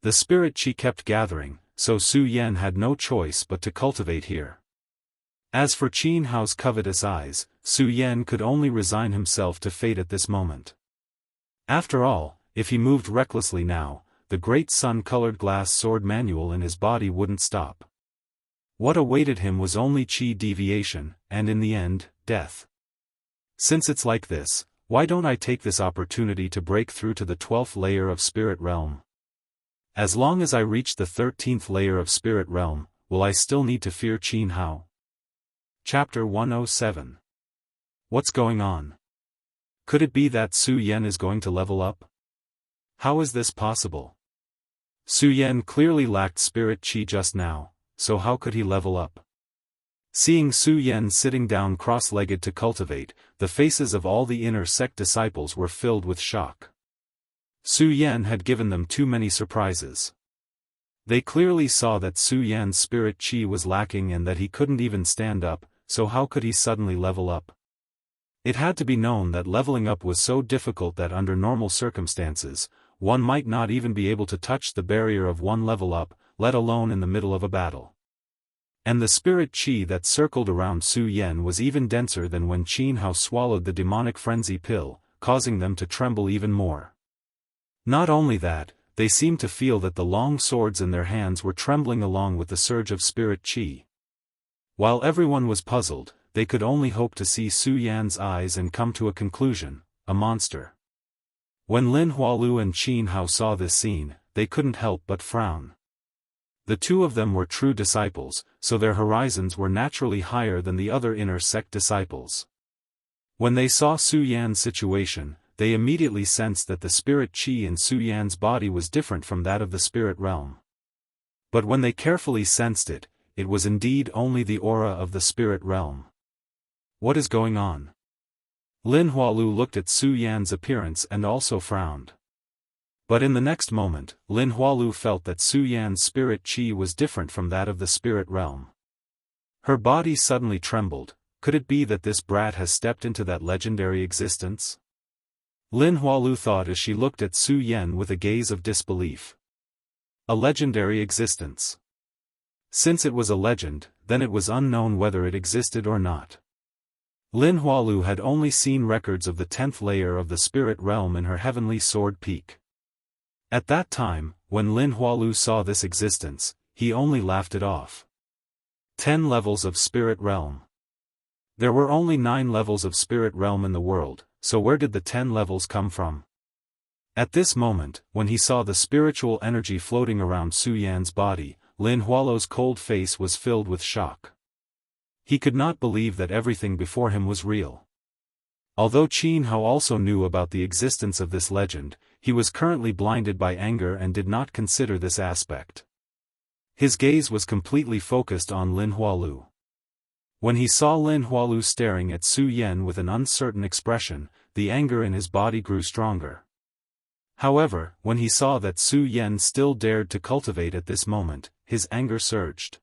The spirit qi kept gathering, so Su Yan had no choice but to cultivate here. As for Qin Hao's covetous eyes, Su Yan could only resign himself to fate at this moment. After all, if he moved recklessly now, the Great Sun-Colored Glass Sword Manual in his body wouldn't stop. What awaited him was only qi deviation, and in the end, death. Since it's like this, why don't I take this opportunity to break through to the 12th layer of Spirit Realm? As long as I reach the 13th layer of Spirit Realm, will I still need to fear Qin Hao? Chapter 107. What's going on? Could it be that Su Yan is going to level up? How is this possible? Su Yan clearly lacked spirit qi just now, so how could he level up? Seeing Su Yan sitting down cross-legged to cultivate, the faces of all the inner sect disciples were filled with shock. Su Yan had given them too many surprises. They clearly saw that Su Yan's spirit qi was lacking and that he couldn't even stand up, so how could he suddenly level up? It had to be known that leveling up was so difficult that under normal circumstances, one might not even be able to touch the barrier of one level up, let alone in the middle of a battle. And the spirit qi that circled around Su Yan was even denser than when Qin Hao swallowed the demonic frenzy pill, causing them to tremble even more. Not only that, they seemed to feel that the long swords in their hands were trembling along with the surge of spirit qi. While everyone was puzzled, they could only hope to see Su Yan's eyes and come to a conclusion: a monster. When Lin Hualu and Qin Hao saw this scene, they couldn't help but frown. The two of them were true disciples, so their horizons were naturally higher than the other inner sect disciples. When they saw Su Yan's situation, they immediately sensed that the spirit qi in Su Yan's body was different from that of the spirit realm. But when they carefully sensed it, it was indeed only the aura of the spirit realm. What is going on? Lin Hualu looked at Su Yan's appearance and also frowned. But in the next moment, Lin Hualu felt that Su Yan's spirit qi was different from that of the spirit realm. Her body suddenly trembled. Could it be that this brat has stepped into that legendary existence? Lin Hualu thought as she looked at Su Yan with a gaze of disbelief. A legendary existence. Since it was a legend, then it was unknown whether it existed or not. Lin Hualu had only seen records of the 10th layer of the spirit realm in her heavenly sword peak. At that time, when Lin Hualu saw this existence, he only laughed it off. 10 levels of spirit realm. There were only 9 levels of spirit realm in the world, so where did the 10 levels come from? At this moment, when he saw the spiritual energy floating around Su Yan's body, Lin Hualu's cold face was filled with shock. He could not believe that everything before him was real. Although Qin Hao also knew about the existence of this legend, he was currently blinded by anger and did not consider this aspect. His gaze was completely focused on Lin Hualu. When he saw Lin Hualu staring at Su Yan with an uncertain expression, the anger in his body grew stronger. However, when he saw that Su Yan still dared to cultivate at this moment, his anger surged.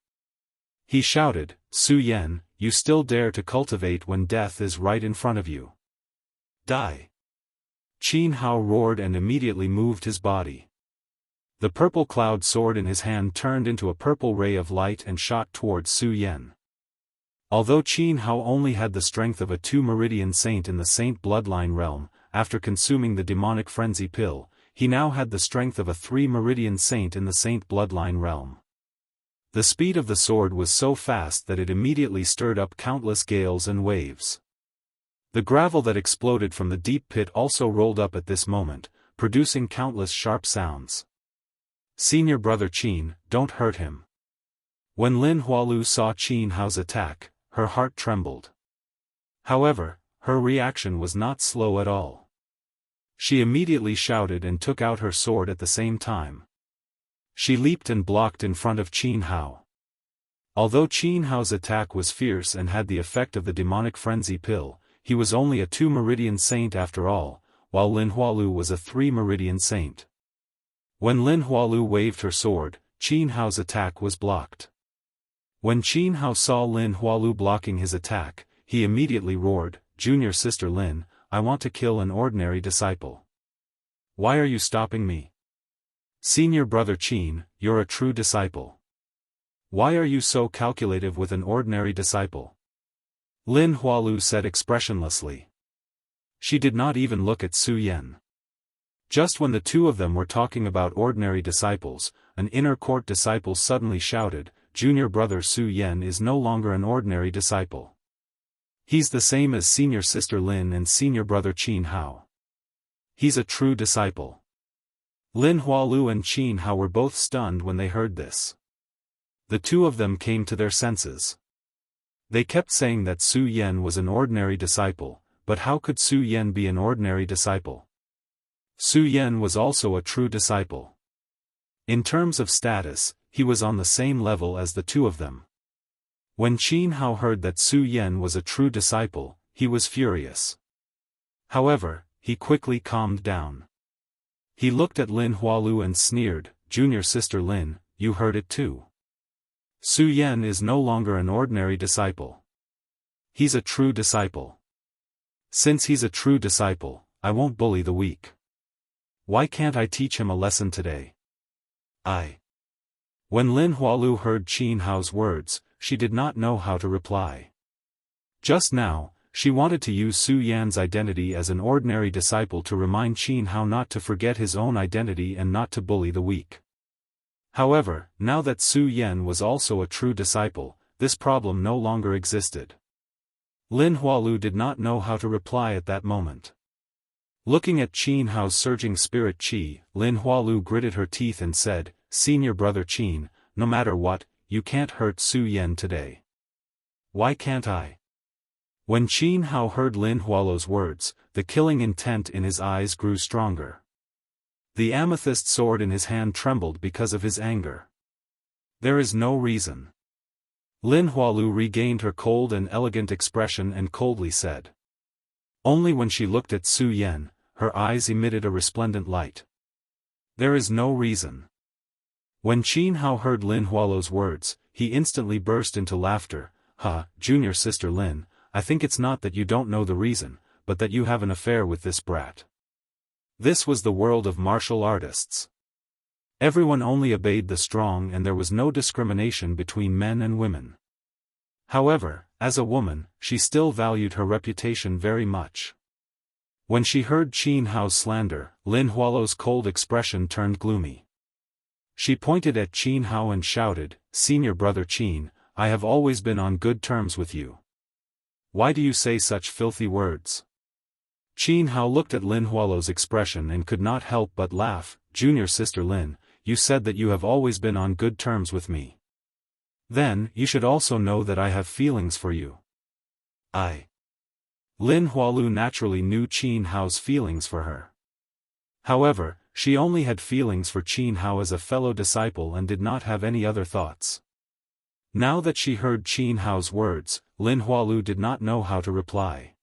He shouted, "Su Yan, you still dare to cultivate when death is right in front of you. Die!" Qin Hao roared and immediately moved his body. The purple cloud sword in his hand turned into a purple ray of light and shot towards Su Yan. Although Qin Hao only had the strength of a 2-meridian saint in the saint bloodline realm, after consuming the demonic frenzy pill, he now had the strength of a 3-meridian saint in the saint bloodline realm. The speed of the sword was so fast that it immediately stirred up countless gales and waves. The gravel that exploded from the deep pit also rolled up at this moment, producing countless sharp sounds. "Senior brother Qin, don't hurt him." When Lin Hualu saw Qin Hao's attack, her heart trembled. However, her reaction was not slow at all. She immediately shouted and took out her sword at the same time. She leaped and blocked in front of Qin Hao. Although Qin Hao's attack was fierce and had the effect of the demonic frenzy pill, he was only a 2-meridian saint after all, while Lin Hualu was a 3-meridian saint. When Lin Hualu waved her sword, Qin Hao's attack was blocked. When Qin Hao saw Lin Hualu blocking his attack, he immediately roared, "Junior sister Lin, I want to kill an ordinary disciple. Why are you stopping me? Senior brother Qin, you're a true disciple. Why are you so calculative with an ordinary disciple?" Lin Hualu said expressionlessly. She did not even look at Su Yan. Just when the two of them were talking about ordinary disciples, an inner court disciple suddenly shouted, "Junior brother Su Yan is no longer an ordinary disciple. He's the same as senior sister Lin and senior brother Qin Hao. He's a true disciple." Lin Hualu and Qin Hao were both stunned when they heard this. The two of them came to their senses. They kept saying that Su Yan was an ordinary disciple, but how could Su Yan be an ordinary disciple? Su Yan was also a true disciple. In terms of status, he was on the same level as the two of them. When Qin Hao heard that Su Yan was a true disciple, he was furious. However, he quickly calmed down. He looked at Lin Hualu and sneered, "Junior sister Lin, you heard it too. Su Yan is no longer an ordinary disciple. He's a true disciple. Since he's a true disciple, I won't bully the weak. Why can't I teach him a lesson today?" When Lin Hualu heard Qin Hao's words, she did not know how to reply. Just now, she wanted to use Su Yan's identity as an ordinary disciple to remind Qin Hao not to forget his own identity and not to bully the weak. However, now that Su Yan was also a true disciple, this problem no longer existed. Lin Hualu did not know how to reply at that moment. Looking at Qin Hao's surging spirit qi, Lin Hualu gritted her teeth and said, "Senior brother Qin, no matter what, you can't hurt Su Yan today." "Why can't I?" When Qin Hao heard Lin Hualu's words, the killing intent in his eyes grew stronger. The amethyst sword in his hand trembled because of his anger. "There is no reason." Lin Hualu regained her cold and elegant expression and coldly said. Only when she looked at Su Yan, her eyes emitted a resplendent light. There is no reason. When Qin Hao heard Lin Hualo's words, he instantly burst into laughter. Junior sister Lin, I think it's not that you don't know the reason, but that you have an affair with this brat. This was the world of martial artists. Everyone only obeyed the strong and there was no discrimination between men and women. However, as a woman, she still valued her reputation very much. When she heard Qin Hao's slander, Lin Hualo's cold expression turned gloomy. She pointed at Qin Hao and shouted, "Senior brother Qin, I have always been on good terms with you. Why do you say such filthy words?" Qin Hao looked at Lin Hualo's expression and could not help but laugh. "Junior sister Lin, you said that you have always been on good terms with me. Then, you should also know that I have feelings for you." Lin Hualu naturally knew Qin Hao's feelings for her. However, she only had feelings for Qin Hao as a fellow disciple and did not have any other thoughts. Now that she heard Qin Hao's words, Lin Hualu did not know how to reply.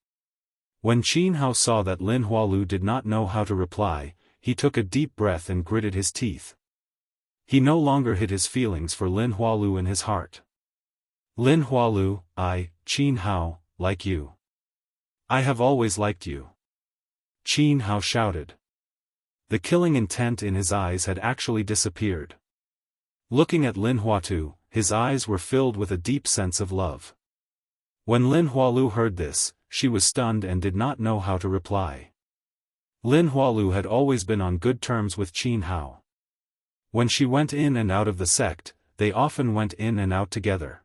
When Qin Hao saw that Lin Hualu did not know how to reply, he took a deep breath and gritted his teeth. He no longer hid his feelings for Lin Hualu in his heart. "Lin Hualu, Qin Hao, like you. I have always liked you," Qin Hao shouted. The killing intent in his eyes had actually disappeared. Looking at Lin Huatu, his eyes were filled with a deep sense of love. When Lin Hualu heard this, she was stunned and did not know how to reply. Lin Hualu had always been on good terms with Qin Hao. When she went in and out of the sect, they often went in and out together.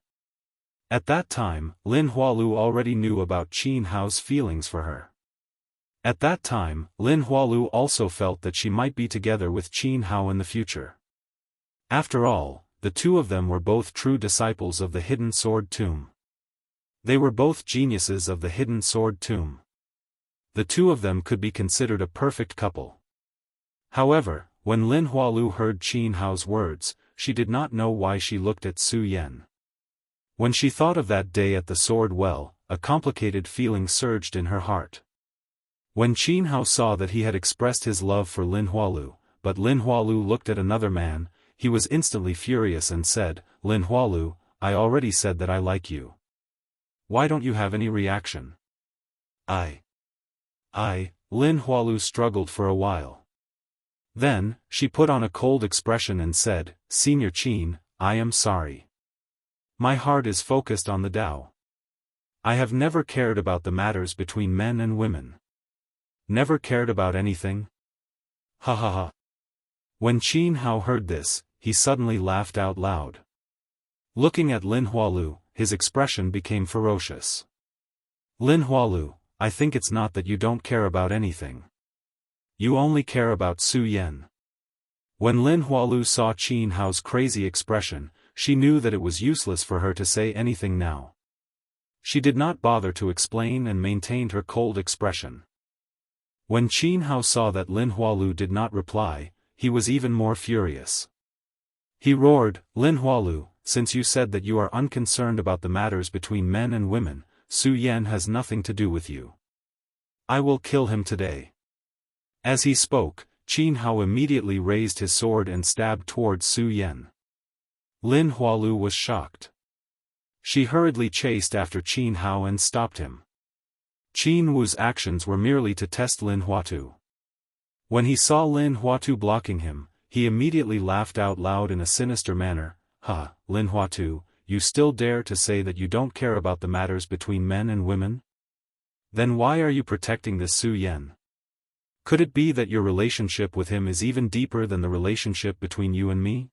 At that time, Lin Hualu already knew about Qin Hao's feelings for her. At that time, Lin Hualu also felt that she might be together with Qin Hao in the future. After all, the two of them were both true disciples of the Hidden Sword Tomb. They were both geniuses of the Hidden Sword Tomb. The two of them could be considered a perfect couple. However, when Lin Hualu heard Qin Hao's words, she did not know why she looked at Su Yan. When she thought of that day at the Sword Well, a complicated feeling surged in her heart. When Qin Hao saw that he had expressed his love for Lin Hualu, but Lin Hualu looked at another man, he was instantly furious and said, "Lin Hualu, I already said that I like you. Why don't you have any reaction?" Lin Hualu struggled for a while. Then, she put on a cold expression and said, "Senior Qin, I am sorry. My heart is focused on the Tao. I have never cared about the matters between men and women. Never cared about anything." When Qin Hao heard this, he suddenly laughed out loud. Looking at Lin Hualu, his expression became ferocious. "Lin Hualu, I think it's not that you don't care about anything. You only care about Su Yan." When Lin Hualu saw Qin Hao's crazy expression, she knew that it was useless for her to say anything now. She did not bother to explain and maintained her cold expression. When Qin Hao saw that Lin Hualu did not reply, he was even more furious. He roared, "Lin Hualu, since you said that you are unconcerned about the matters between men and women, Su Yan has nothing to do with you. I will kill him today." As he spoke, Qin Hao immediately raised his sword and stabbed towards Su Yan. Lin Hualu was shocked. She hurriedly chased after Qin Hao and stopped him. Qin Wu's actions were merely to test Lin Huatu. When he saw Lin Huatu blocking him, he immediately laughed out loud in a sinister manner. Lin Huatu, you still dare to say that you don't care about the matters between men and women? Then why are you protecting this Su Yan? Could it be that your relationship with him is even deeper than the relationship between you and me?"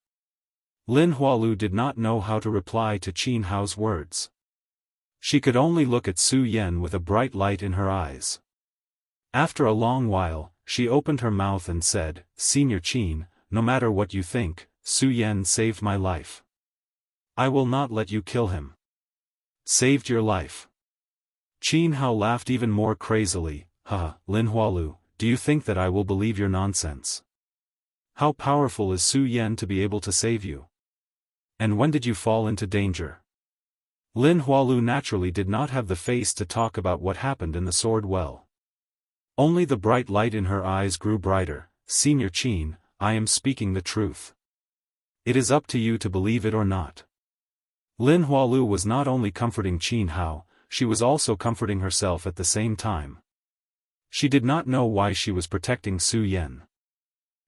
Lin Hualu did not know how to reply to Qin Hao's words. She could only look at Su Yan with a bright light in her eyes. After a long while, she opened her mouth and said, "Senior Qin, no matter what you think, Su Yan saved my life. I will not let you kill him." "Saved your life?" Qin Hao laughed even more crazily. Lin Hualu, do you think that I will believe your nonsense? How powerful is Su Yan to be able to save you? And when did you fall into danger?" Lin Hualu naturally did not have the face to talk about what happened in the Sword Well. Only the bright light in her eyes grew brighter. "Senior Qin, I am speaking the truth. It is up to you to believe it or not. Lin Hualu was not only comforting Qin Hao, she was also comforting herself at the same time. She did not know why she was protecting Su Yan.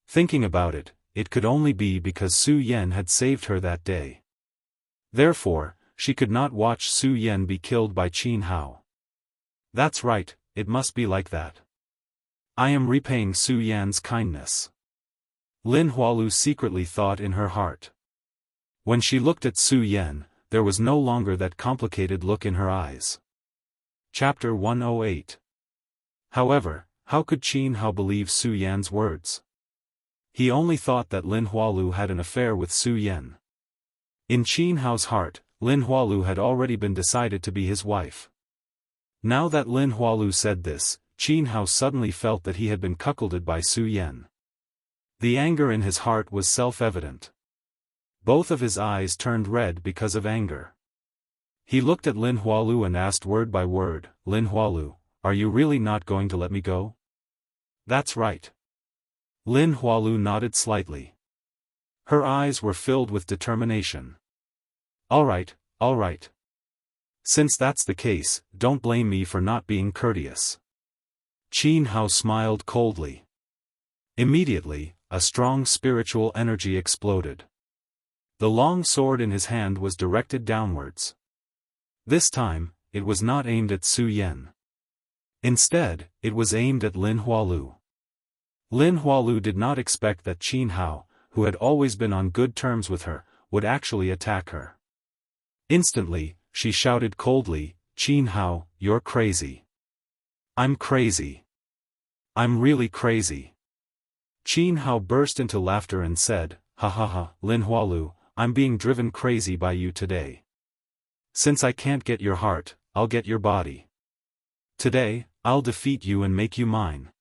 Thinking about it, it could only be because Su Yan had saved her that day. Therefore, she could not watch Su Yan be killed by Qin Hao. That's right, it must be like that. I am repaying Su Yan's kindness. Lin Hualu secretly thought in her heart. When she looked at Su Yan, there was no longer that complicated look in her eyes. Chapter 108. However, how could Qin Hao believe Su Yan's words? He only thought that Lin Hualu had an affair with Su Yan. In Qin Hao's heart, Lin Hualu had already been decided to be his wife. Now that Lin Hualu said this, Qin Hao suddenly felt that he had been cuckolded by Su Yan. The anger in his heart was self-evident. Both of his eyes turned red because of anger. He looked at Lin Hualu and asked word by word, "Lin Hualu, are you really not going to let me go?" "That's right." Lin Hualu nodded slightly. Her eyes were filled with determination. All right. Since that's the case, don't blame me for not being courteous." Qin Hao smiled coldly. Immediately, a strong spiritual energy exploded. The long sword in his hand was directed downwards. This time, it was not aimed at Su Yan. Instead, it was aimed at Lin Hualu. Lin Hualu did not expect that Qin Hao, who had always been on good terms with her, would actually attack her. Instantly, she shouted coldly, "Qin Hao, you're crazy." "I'm crazy. I'm really crazy." Qin Hao burst into laughter and said, "Ha ha ha, Lin Hualu, I'm being driven crazy by you today. Since I can't get your heart, I'll get your body. Today, I'll defeat you and make you mine."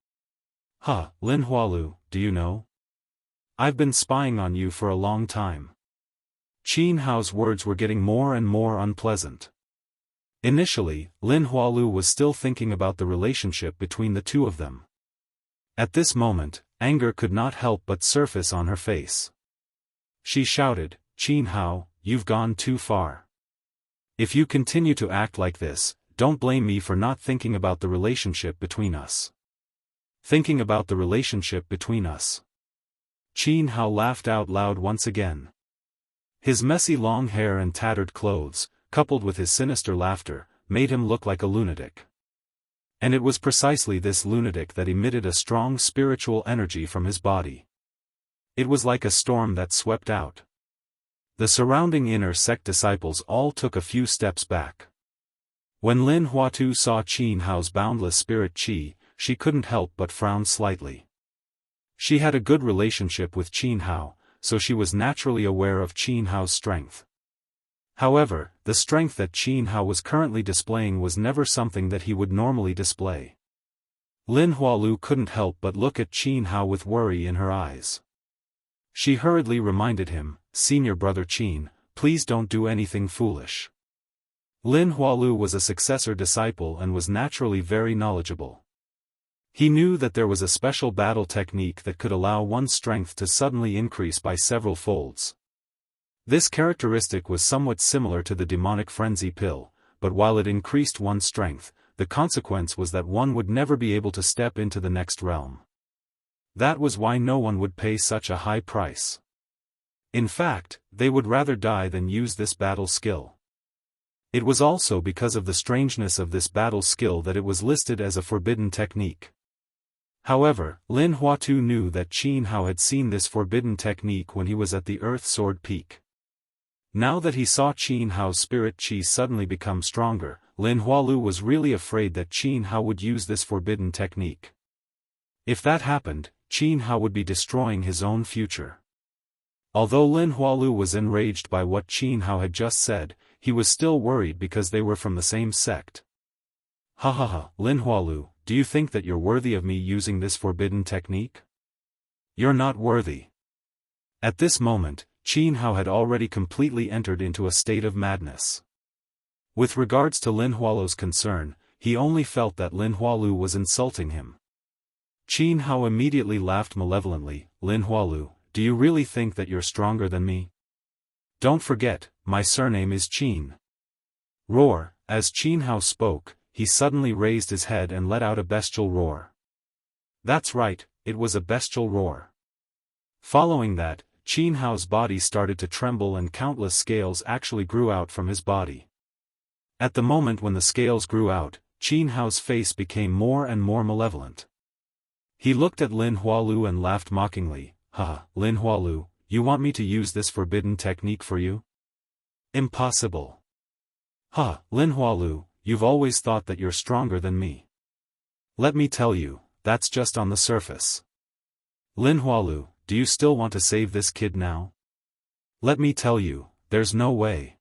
"Ha, Lin Hualu, do you know? I've been spying on you for a long time." Qin Hao's words were getting more and more unpleasant. Initially, Lin Hualu was still thinking about the relationship between the two of them. At this moment, anger could not help but surface on her face. She shouted, "Qin Hao, you've gone too far. If you continue to act like this, don't blame me for not thinking about the relationship between us." "Thinking about the relationship between us?" Qin Hao laughed out loud once again. His messy long hair and tattered clothes, coupled with his sinister laughter, made him look like a lunatic. And it was precisely this lunatic that emitted a strong spiritual energy from his body. It was like a storm that swept out. The surrounding inner sect disciples all took a few steps back. When Lin Huatu saw Qin Hao's boundless spirit qi, she couldn't help but frown slightly. She had a good relationship with Qin Hao, so she was naturally aware of Qin Hao's strength. However, the strength that Qin Hao was currently displaying was never something that he would normally display. Lin Hualu couldn't help but look at Qin Hao with worry in her eyes. She hurriedly reminded him, "Senior brother Qin, please don't do anything foolish." Lin Hualu was a successor disciple and was naturally very knowledgeable. He knew that there was a special battle technique that could allow one's strength to suddenly increase by several folds. This characteristic was somewhat similar to the demonic frenzy pill, but while it increased one's strength, the consequence was that one would never be able to step into the next realm. That was why no one would pay such a high price. In fact, they would rather die than use this battle skill. It was also because of the strangeness of this battle skill that it was listed as a forbidden technique. However, Lin Huatu knew that Qin Hao had seen this forbidden technique when he was at the Earth Sword Peak. Now that he saw Qin Hao's spirit qi suddenly become stronger, Lin Hualu was really afraid that Qin Hao would use this forbidden technique. If that happened, Qin Hao would be destroying his own future. Although Lin Hualu was enraged by what Qin Hao had just said, he was still worried because they were from the same sect. "Ha ha ha, Lin Hualu, do you think that you're worthy of me using this forbidden technique? You're not worthy." At this moment, Qin Hao had already completely entered into a state of madness. With regards to Lin Hualu's concern, he only felt that Lin Hualu was insulting him. Qin Hao immediately laughed malevolently. Lin Hualu, do you really think that you're stronger than me? Don't forget, my surname is Qin. Roar. As Qin Hao spoke, he suddenly raised his head and let out a bestial roar. That's right, it was a bestial roar. Following that, Qin Hao's body started to tremble and countless scales actually grew out from his body. At the moment when the scales grew out, Qin Hao's face became more and more malevolent. He looked at Lin Hualu and laughed mockingly. Ha, Lin Hualu, you want me to use this forbidden technique for you? Impossible. Ha, Lin Hualu, you've always thought that you're stronger than me. Let me tell you, that's just on the surface. Lin Hualu, do you still want to save this kid now? Let me tell you, there's no way.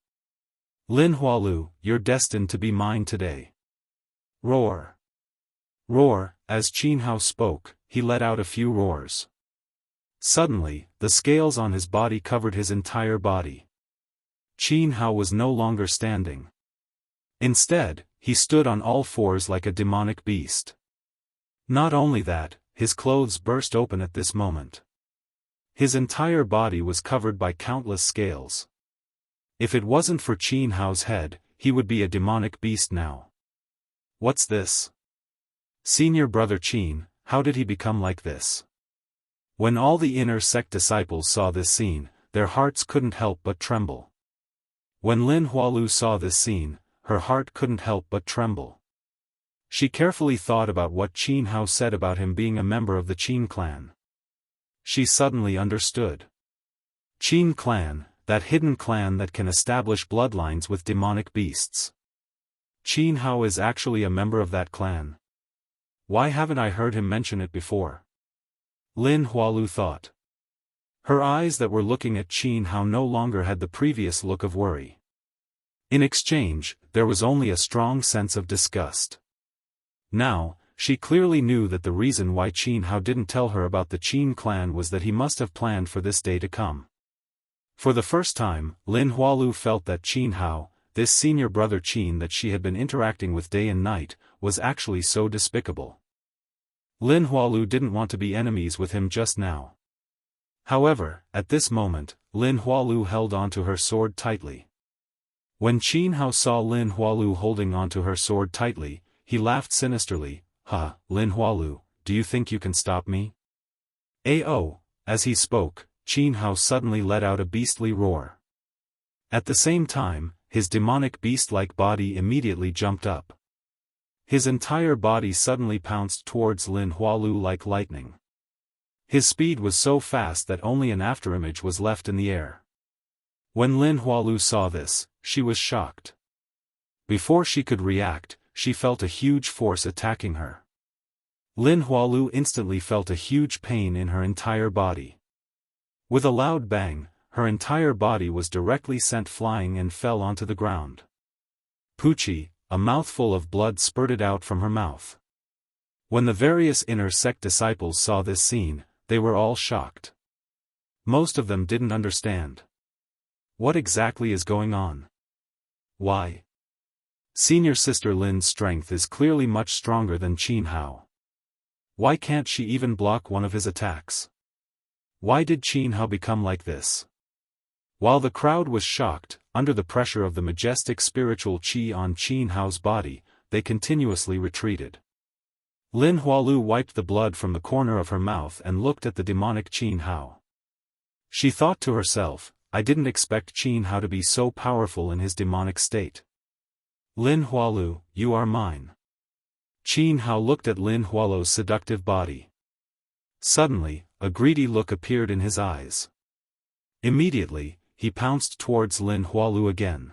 Lin Hualu, you're destined to be mine today. Roar. Roar. As Qin Hao spoke, he let out a few roars. Suddenly, the scales on his body covered his entire body. Qin Hao was no longer standing. Instead, he stood on all fours like a demonic beast. Not only that, his clothes burst open at this moment. His entire body was covered by countless scales. If it wasn't for Qin Hao's head, he would be a demonic beast now. What's this? Senior brother Qin, how did he become like this? When all the inner sect disciples saw this scene, their hearts couldn't help but tremble. When Lin Hualu saw this scene, her heart couldn't help but tremble. She carefully thought about what Qin Hao said about him being a member of the Qin clan. She suddenly understood. Qin clan, that hidden clan that can establish bloodlines with demonic beasts. Qin Hao is actually a member of that clan. Why haven't I heard him mention it before? Lin Hualu thought. Her eyes that were looking at Qin Hao no longer had the previous look of worry. In exchange, there was only a strong sense of disgust. Now, she clearly knew that the reason why Qin Hao didn't tell her about the Qin clan was that he must have planned for this day to come. For the first time, Lin Hualu felt that Qin Hao, this senior brother Qin that she had been interacting with day and night, was actually so despicable. Lin Hualu didn't want to be enemies with him just now. However, at this moment, Lin Hualu held onto her sword tightly. When Qin Hao saw Lin Hualu holding onto her sword tightly, he laughed sinisterly. Ha, Lin Hualu, do you think you can stop me? Ao. As he spoke, Qin Hao suddenly let out a beastly roar. At the same time, his demonic beast-like body immediately jumped up. His entire body suddenly pounced towards Lin Hualu like lightning. His speed was so fast that only an afterimage was left in the air. When Lin Hualu saw this, she was shocked. Before she could react, she felt a huge force attacking her. Lin Hualu instantly felt a huge pain in her entire body. With a loud bang, her entire body was directly sent flying and fell onto the ground. Poochie, a mouthful of blood spurted out from her mouth. When the various inner sect disciples saw this scene, they were all shocked. Most of them didn't understand. What exactly is going on? Why? Senior sister Lin's strength is clearly much stronger than Qin Hao. Why can't she even block one of his attacks? Why did Qin Hao become like this? While the crowd was shocked, under the pressure of the majestic spiritual qi on Qin Hao's body, they continuously retreated. Lin Hualu wiped the blood from the corner of her mouth and looked at the demonic Qin Hao. She thought to herself, I didn't expect Qin Hao to be so powerful in his demonic state. Lin Hualu, you are mine. Qin Hao looked at Lin Hualu's seductive body. Suddenly, a greedy look appeared in his eyes. Immediately, he pounced towards Lin Hualu again.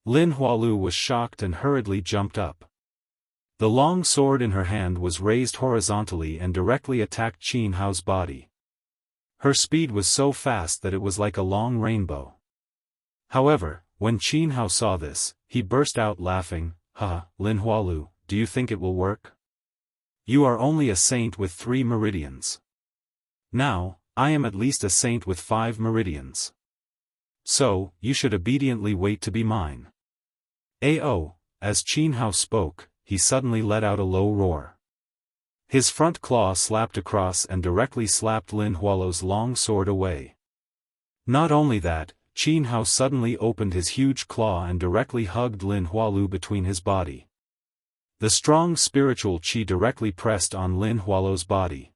Lin Hualu was shocked and hurriedly jumped up. The long sword in her hand was raised horizontally and directly attacked Qin Hao's body. Her speed was so fast that it was like a long rainbow. However, when Qin Hao saw this, he burst out laughing. Ha, Lin Hualu, do you think it will work? You are only a saint with 3 meridians. Now, I am at least a saint with 5 meridians. So, you should obediently wait to be mine. Ao. As Qin Hao spoke, he suddenly let out a low roar. His front claw slapped across and directly slapped Lin Hualo's long sword away. Not only that, Qin Hao suddenly opened his huge claw and directly hugged Lin Hualu between his body. The strong spiritual qi directly pressed on Lin Hualo's body.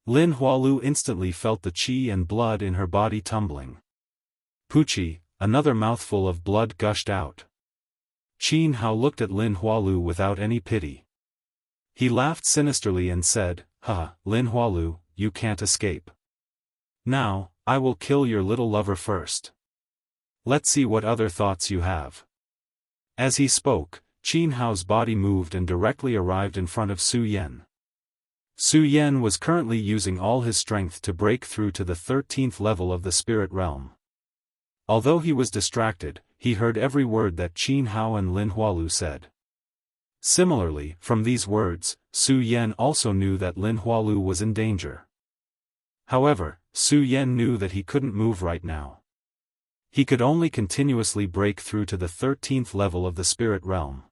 Lin Hualu instantly felt the qi and blood in her body tumbling. Puchi, another mouthful of blood gushed out. Qin Hao looked at Lin Hualu without any pity. He laughed sinisterly and said, "Ha, Lin Hualu, you can't escape. Now, I will kill your little lover first. Let's see what other thoughts you have." As he spoke, Qin Hao's body moved and directly arrived in front of Su Yan. Su Yan was currently using all his strength to break through to the 13th level of the spirit realm. Although he was distracted, he heard every word that Qin Hao and Lin Hualu said. Similarly, from these words, Su Yan also knew that Lin Hualu was in danger. However, Su Yan knew that he couldn't move right now. He could only continuously break through to the 13th level of the spirit realm.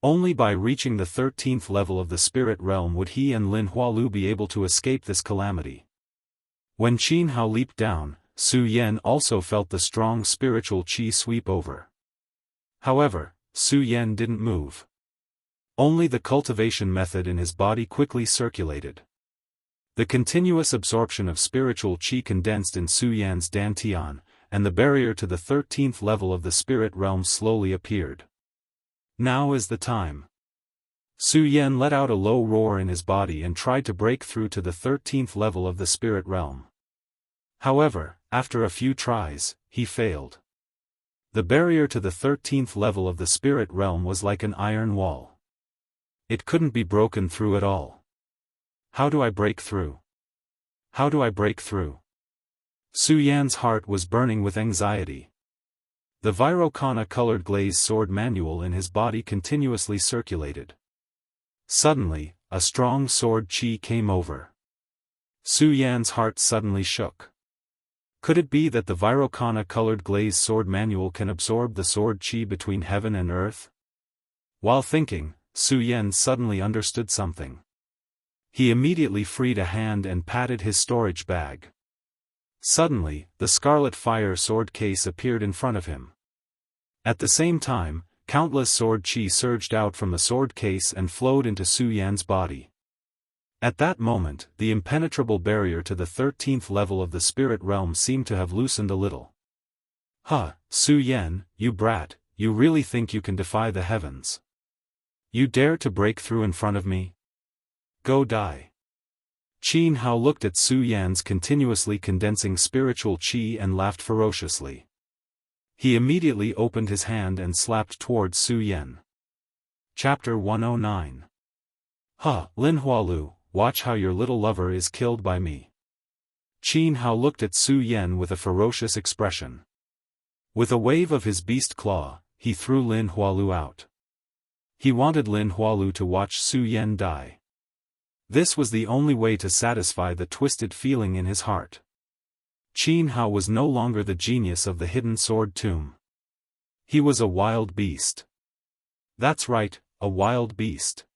Only by reaching the 13th level of the spirit realm would he and Lin Hualu be able to escape this calamity. When Qin Hao leaped down, Su Yan also felt the strong spiritual qi sweep over. However, Su Yan didn't move. Only the cultivation method in his body quickly circulated. The continuous absorption of spiritual qi condensed in Su Yan's dantian, and the barrier to the 13th level of the spirit realm slowly appeared. Now is the time. Su Yan let out a low roar in his body and tried to break through to the 13th level of the spirit realm. However, after a few tries, he failed. The barrier to the 13th level of the spirit realm was like an iron wall. It couldn't be broken through at all. How do I break through? How do I break through? Su Yan's heart was burning with anxiety. The Virokana-colored glazed sword manual in his body continuously circulated. Suddenly, a strong sword qi came over. Su Yan's heart suddenly shook. Could it be that the Virokana-colored glazed sword manual can absorb the sword qi between heaven and earth? While thinking, Su Yan suddenly understood something. He immediately freed a hand and patted his storage bag. Suddenly, the scarlet fire sword case appeared in front of him. At the same time, countless sword qi surged out from the sword case and flowed into Su Yan's body. At that moment, the impenetrable barrier to the 13th level of the spirit realm seemed to have loosened a little. "Huh, Su Yan, you brat, you really think you can defy the heavens? You dare to break through in front of me? Go die." Qin Hao looked at Su Yan's continuously condensing spiritual qi and laughed ferociously. He immediately opened his hand and slapped towards Su Yan. Chapter 109. "Huh, Lin Hualu, watch how your little lover is killed by me." Qin Hao looked at Su Yan with a ferocious expression. With a wave of his beast claw, he threw Lin Hualu out. He wanted Lin Hualu to watch Su Yan die. This was the only way to satisfy the twisted feeling in his heart. Qin Hao was no longer the genius of the hidden sword tomb. He was a wild beast. That's right, a wild beast.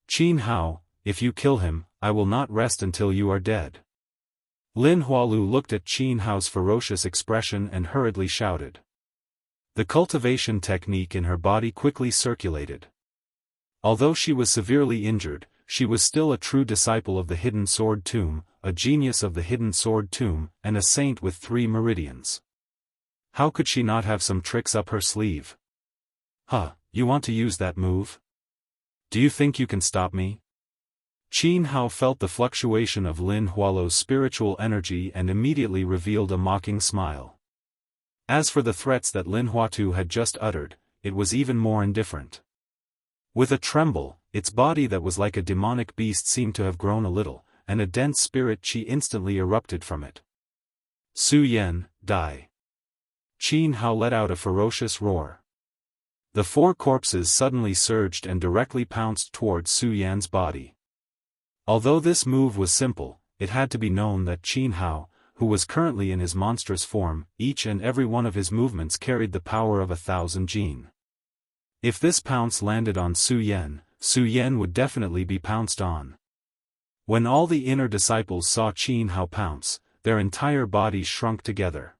"Qin Hao, if you kill him, I will not rest until you are dead." Lin Hualu looked at Qin Hao's ferocious expression and hurriedly shouted. The cultivation technique in her body quickly circulated. Although she was severely injured, she was still a true disciple of the hidden sword tomb, a genius of the hidden sword tomb, and a saint with 3 meridians. How could she not have some tricks up her sleeve? "Huh, you want to use that move? Do you think you can stop me?" Qin Hao felt the fluctuation of Lin Hualo's spiritual energy and immediately revealed a mocking smile. As for the threats that Lin Huatu had just uttered, it was even more indifferent. With a tremble, its body that was like a demonic beast seemed to have grown a little, and a dense spirit qi instantly erupted from it. "Su Yan, die!" Qin Hao let out a ferocious roar. The 4 corpses suddenly surged and directly pounced towards Su Yan's body. Although this move was simple, it had to be known that Qin Hao, who was currently in his monstrous form, each and every one of his movements carried the power of 1,000 jin. If this pounce landed on Su Yan, Su Yan would definitely be pounced on. When all the inner disciples saw Qin Hao pounce, their entire bodies shrunk together.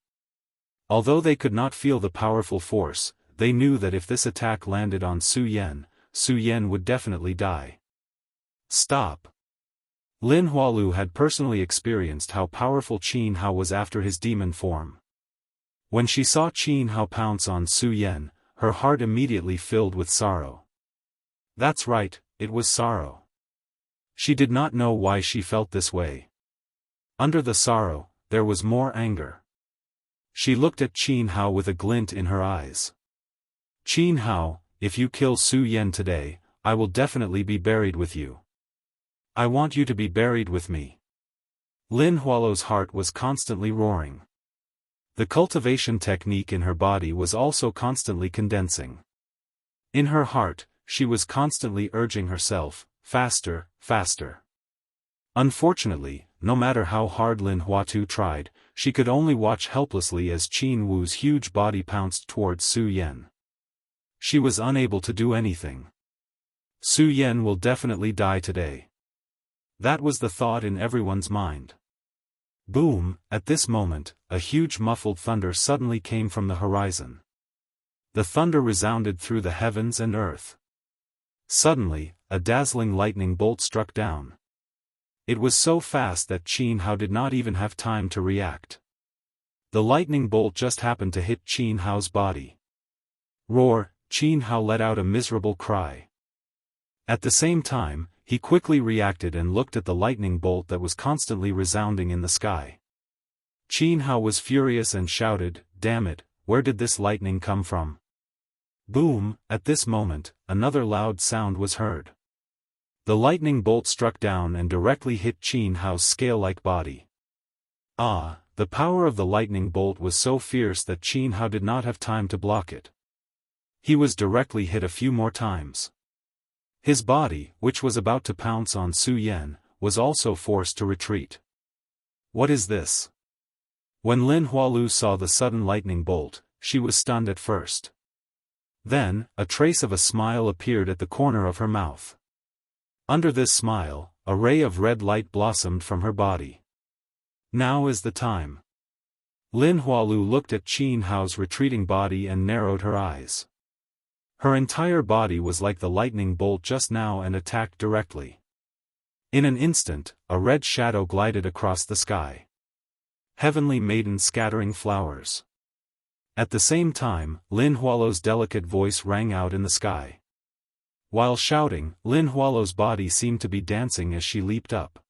Although they could not feel the powerful force, they knew that if this attack landed on Su Yan would definitely die. Stop! Lin Hualu had personally experienced how powerful Qin Hao was after his demon form. When she saw Qin Hao pounce on Su Yan, her heart immediately filled with sorrow. That's right, it was sorrow. She did not know why she felt this way. Under the sorrow, there was more anger. She looked at Qin Hao with a glint in her eyes. Qin Hao, if you kill Su Yan today, I will definitely be buried with you. I want you to be buried with me. Lin Hualu's heart was constantly roaring. The cultivation technique in her body was also constantly condensing. In her heart, she was constantly urging herself, faster, faster. Unfortunately, no matter how hard Lin Huatu tried, she could only watch helplessly as Qin Wu's huge body pounced towards Su Yan. She was unable to do anything. Su Yan will definitely die today. That was the thought in everyone's mind. Boom! At this moment, a huge muffled thunder suddenly came from the horizon. The thunder resounded through the heavens and earth. Suddenly, a dazzling lightning bolt struck down. It was so fast that Qin Hao did not even have time to react. The lightning bolt just happened to hit Qin Hao's body. Roar! Qin Hao let out a miserable cry. At the same time, he quickly reacted and looked at the lightning bolt that was constantly resounding in the sky. Qin Hao was furious and shouted, "Damn it, where did this lightning come from?" Boom! At this moment, another loud sound was heard. The lightning bolt struck down and directly hit Qin Hao's scale-like body. The power of the lightning bolt was so fierce that Qin Hao did not have time to block it. He was directly hit a few more times. His body, which was about to pounce on Su Yan, was also forced to retreat. What is this? When Lin Hualu saw the sudden lightning bolt, she was stunned at first. Then, a trace of a smile appeared at the corner of her mouth. Under this smile, a ray of red light blossomed from her body. Now is the time. Lin Hualu looked at Qin Hao's retreating body and narrowed her eyes. Her entire body was like the lightning bolt just now and attacked directly. In an instant, a red shadow glided across the sky. Heavenly maiden scattering flowers. At the same time, Lin Hualu's delicate voice rang out in the sky. While shouting, Lin Hualu's body seemed to be dancing as she leaped up.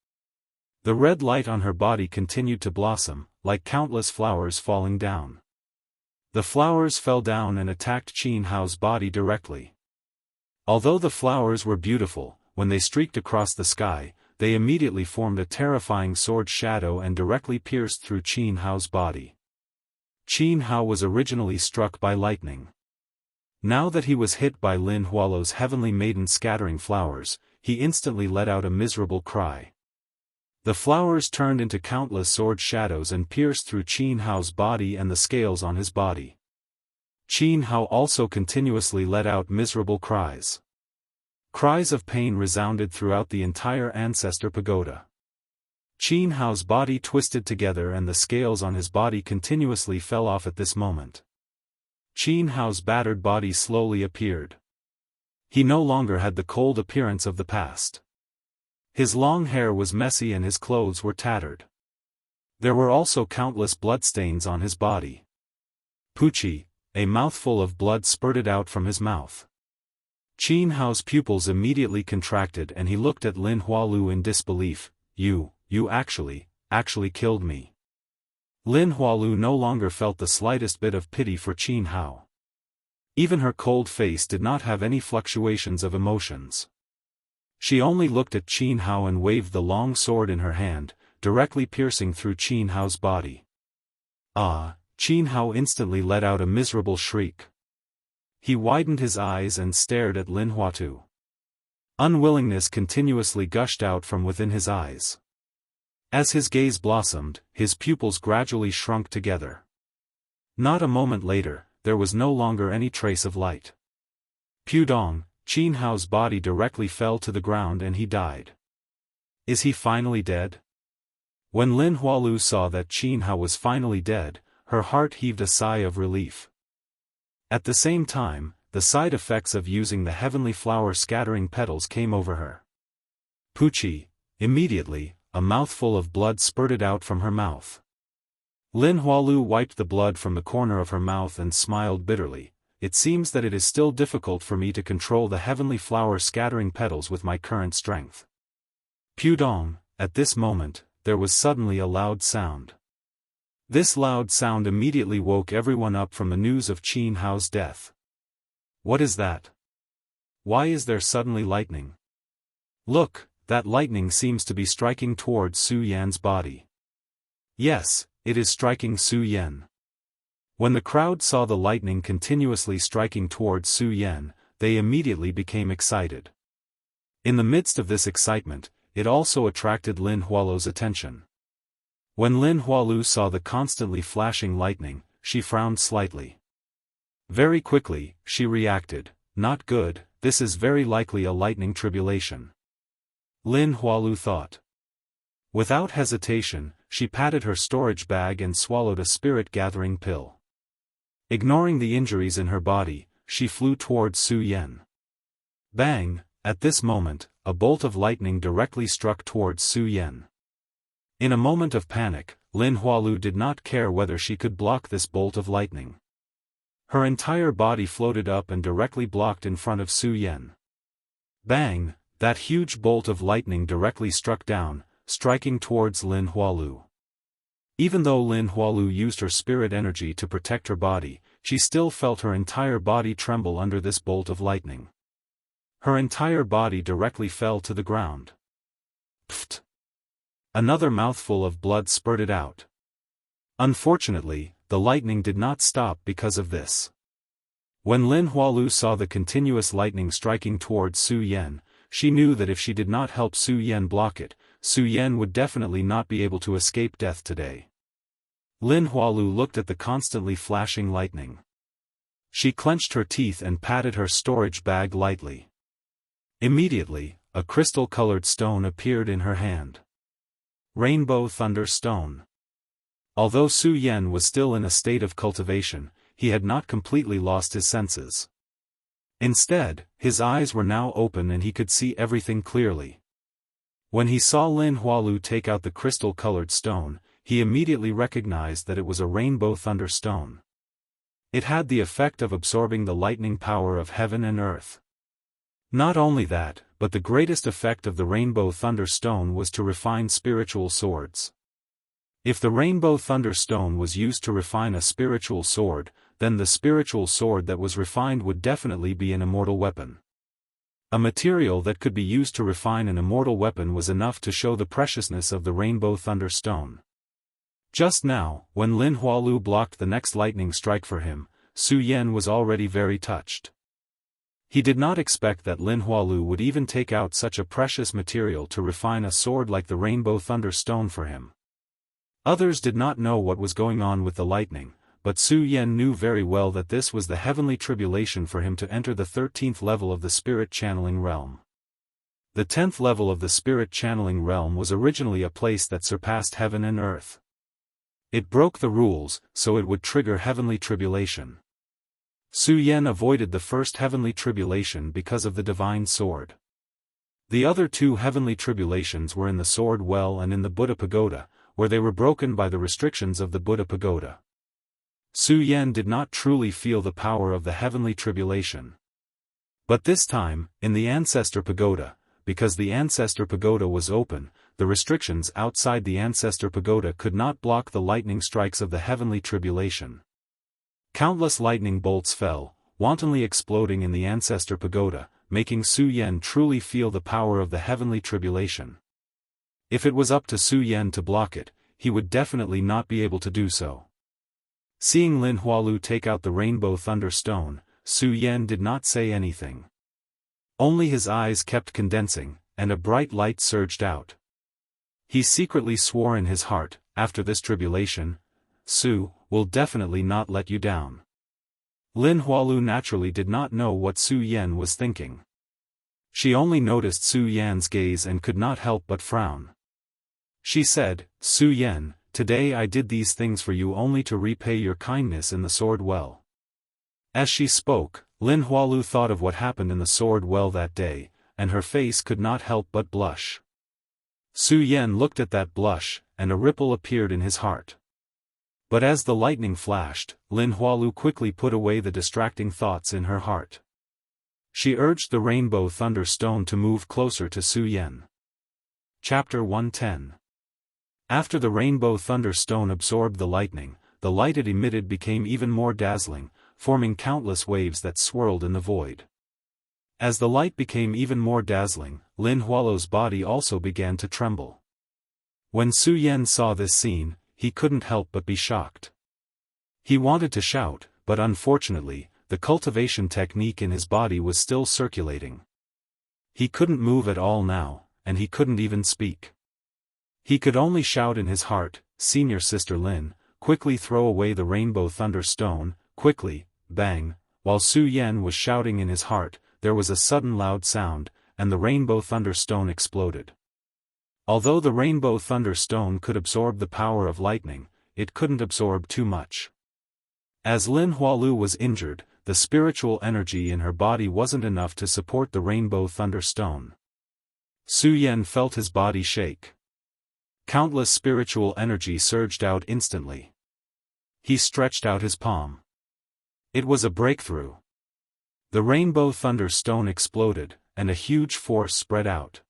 The red light on her body continued to blossom, like countless flowers falling down. The flowers fell down and attacked Qin Hao's body directly. Although the flowers were beautiful, when they streaked across the sky, they immediately formed a terrifying sword shadow and directly pierced through Qin Hao's body. Qin Hao was originally struck by lightning. Now that he was hit by Lin Hualu's heavenly maiden scattering flowers, he instantly let out a miserable cry. The flowers turned into countless sword shadows and pierced through Qin Hao's body and the scales on his body. Qin Hao also continuously let out miserable cries. Cries of pain resounded throughout the entire ancestor pagoda. Qin Hao's body twisted together and the scales on his body continuously fell off at this moment. Qin Hao's battered body slowly appeared. He no longer had the cold appearance of the past. His long hair was messy and his clothes were tattered. There were also countless bloodstains on his body. Puchi, a mouthful of blood spurted out from his mouth. Qin Hao's pupils immediately contracted and he looked at Lin Hualu in disbelief. You actually killed me. Lin Hualu no longer felt the slightest bit of pity for Qin Hao. Even her cold face did not have any fluctuations of emotions. She only looked at Qin Hao and waved the long sword in her hand, directly piercing through Qin Hao's body. Qin Hao instantly let out a miserable shriek. He widened his eyes and stared at Lin Huatu. Unwillingness continuously gushed out from within his eyes. As his gaze blossomed, his pupils gradually shrunk together. Not a moment later, there was no longer any trace of light. Pudong, Qin Hao's body directly fell to the ground and he died. Is he finally dead? When Lin Hualu saw that Qin Hao was finally dead, her heart heaved a sigh of relief. At the same time, the side effects of using the heavenly flower scattering petals came over her. Pucci, immediately, a mouthful of blood spurted out from her mouth. Lin Hualu wiped the blood from the corner of her mouth and smiled bitterly. It seems that it is still difficult for me to control the heavenly flower scattering petals with my current strength. Pudong, at this moment, there was suddenly a loud sound. This loud sound immediately woke everyone up from the news of Qin Hao's death. What is that? Why is there suddenly lightning? Look, that lightning seems to be striking towards Su Yan's body. Yes, it is striking Su Yan. When the crowd saw the lightning continuously striking towards Su Yan, they immediately became excited. In the midst of this excitement, it also attracted Lin Hualu's attention. When Lin Hualu saw the constantly flashing lightning, she frowned slightly. Very quickly, she reacted, "Not good, this is very likely a lightning tribulation." Lin Hualu thought. Without hesitation, she patted her storage bag and swallowed a spirit-gathering pill. Ignoring the injuries in her body, she flew towards Su Yan. Bang! At this moment, a bolt of lightning directly struck towards Su Yan. In a moment of panic, Lin Hualu did not care whether she could block this bolt of lightning. Her entire body floated up and directly blocked in front of Su Yan. Bang! That huge bolt of lightning directly struck down, striking towards Lin Hualu. Even though Lin Hualu used her spirit energy to protect her body, she still felt her entire body tremble under this bolt of lightning. Her entire body directly fell to the ground. Pfft! Another mouthful of blood spurted out. Unfortunately, the lightning did not stop because of this. When Lin Hualu saw the continuous lightning striking towards Su Yan, she knew that if she did not help Su Yan block it, Su Yan would definitely not be able to escape death today. Lin Hualu looked at the constantly flashing lightning. She clenched her teeth and patted her storage bag lightly. Immediately, a crystal-colored stone appeared in her hand. Rainbow Thunder Stone. Although Su Yan was still in a state of cultivation, he had not completely lost his senses. Instead, his eyes were now open and he could see everything clearly. When he saw Lin Hualu take out the crystal-colored stone, he immediately recognized that it was a Rainbow Thunder Stone. It had the effect of absorbing the lightning power of heaven and earth. Not only that, but the greatest effect of the Rainbow Thunder Stone was to refine spiritual swords. If the Rainbow Thunder Stone was used to refine a spiritual sword, then the spiritual sword that was refined would definitely be an immortal weapon. A material that could be used to refine an immortal weapon was enough to show the preciousness of the Rainbow Thunder Stone. Just now, when Lin Hualu blocked the next lightning strike for him, Su Yan was already very touched. He did not expect that Lin Hualu would even take out such a precious material to refine a sword like the Rainbow Thunder Stone for him. Others did not know what was going on with the lightning, but Su Yan knew very well that this was the heavenly tribulation for him to enter the 13th level of the spirit channeling realm. The 10th level of the spirit channeling realm was originally a place that surpassed heaven and earth. It broke the rules, so it would trigger heavenly tribulation. Su Yan avoided the first heavenly tribulation because of the divine sword. The other two heavenly tribulations were in the sword well and in the Buddha pagoda, where they were broken by the restrictions of the Buddha pagoda. Su Yan did not truly feel the power of the heavenly tribulation. But this time, in the Ancestor Pagoda, because the Ancestor Pagoda was open, the restrictions outside the Ancestor Pagoda could not block the lightning strikes of the heavenly tribulation. Countless lightning bolts fell, wantonly exploding in the Ancestor Pagoda, making Su Yan truly feel the power of the heavenly tribulation. If it was up to Su Yan to block it, he would definitely not be able to do so. Seeing Lin Hualu take out the Rainbow Thunder Stone, Su Yan did not say anything. Only his eyes kept condensing, and a bright light surged out. He secretly swore in his heart, after this tribulation, Su will definitely not let you down. Lin Hualu naturally did not know what Su Yan was thinking. She only noticed Su Yan's gaze and could not help but frown. She said, "Su Yan, today I did these things for you only to repay your kindness in the sword well." As she spoke, Lin Hualu thought of what happened in the sword well that day, and her face could not help but blush. Su Yan looked at that blush, and a ripple appeared in his heart. But as the lightning flashed, Lin Hualu quickly put away the distracting thoughts in her heart. She urged the rainbow thunder stone to move closer to Su Yan. Chapter 110. After the rainbow thunder stone absorbed the lightning, the light it emitted became even more dazzling, forming countless waves that swirled in the void. As the light became even more dazzling, Lin Hualu's body also began to tremble. When Su Yan saw this scene, he couldn't help but be shocked. He wanted to shout, but unfortunately, the cultivation technique in his body was still circulating. He couldn't move at all now, and he couldn't even speak. He could only shout in his heart, "Senior Sister Lin, quickly throw away the rainbow thunder stone, quickly," bang. While Su Yan was shouting in his heart, there was a sudden loud sound, and the rainbow thunder stone exploded. Although the rainbow thunder stone could absorb the power of lightning, it couldn't absorb too much. As Lin Hualu was injured, the spiritual energy in her body wasn't enough to support the rainbow thunder stone. Su Yan felt his body shake. Countless spiritual energy surged out instantly. He stretched out his palm. It was a breakthrough. The rainbow thunder stone exploded, and a huge force spread out.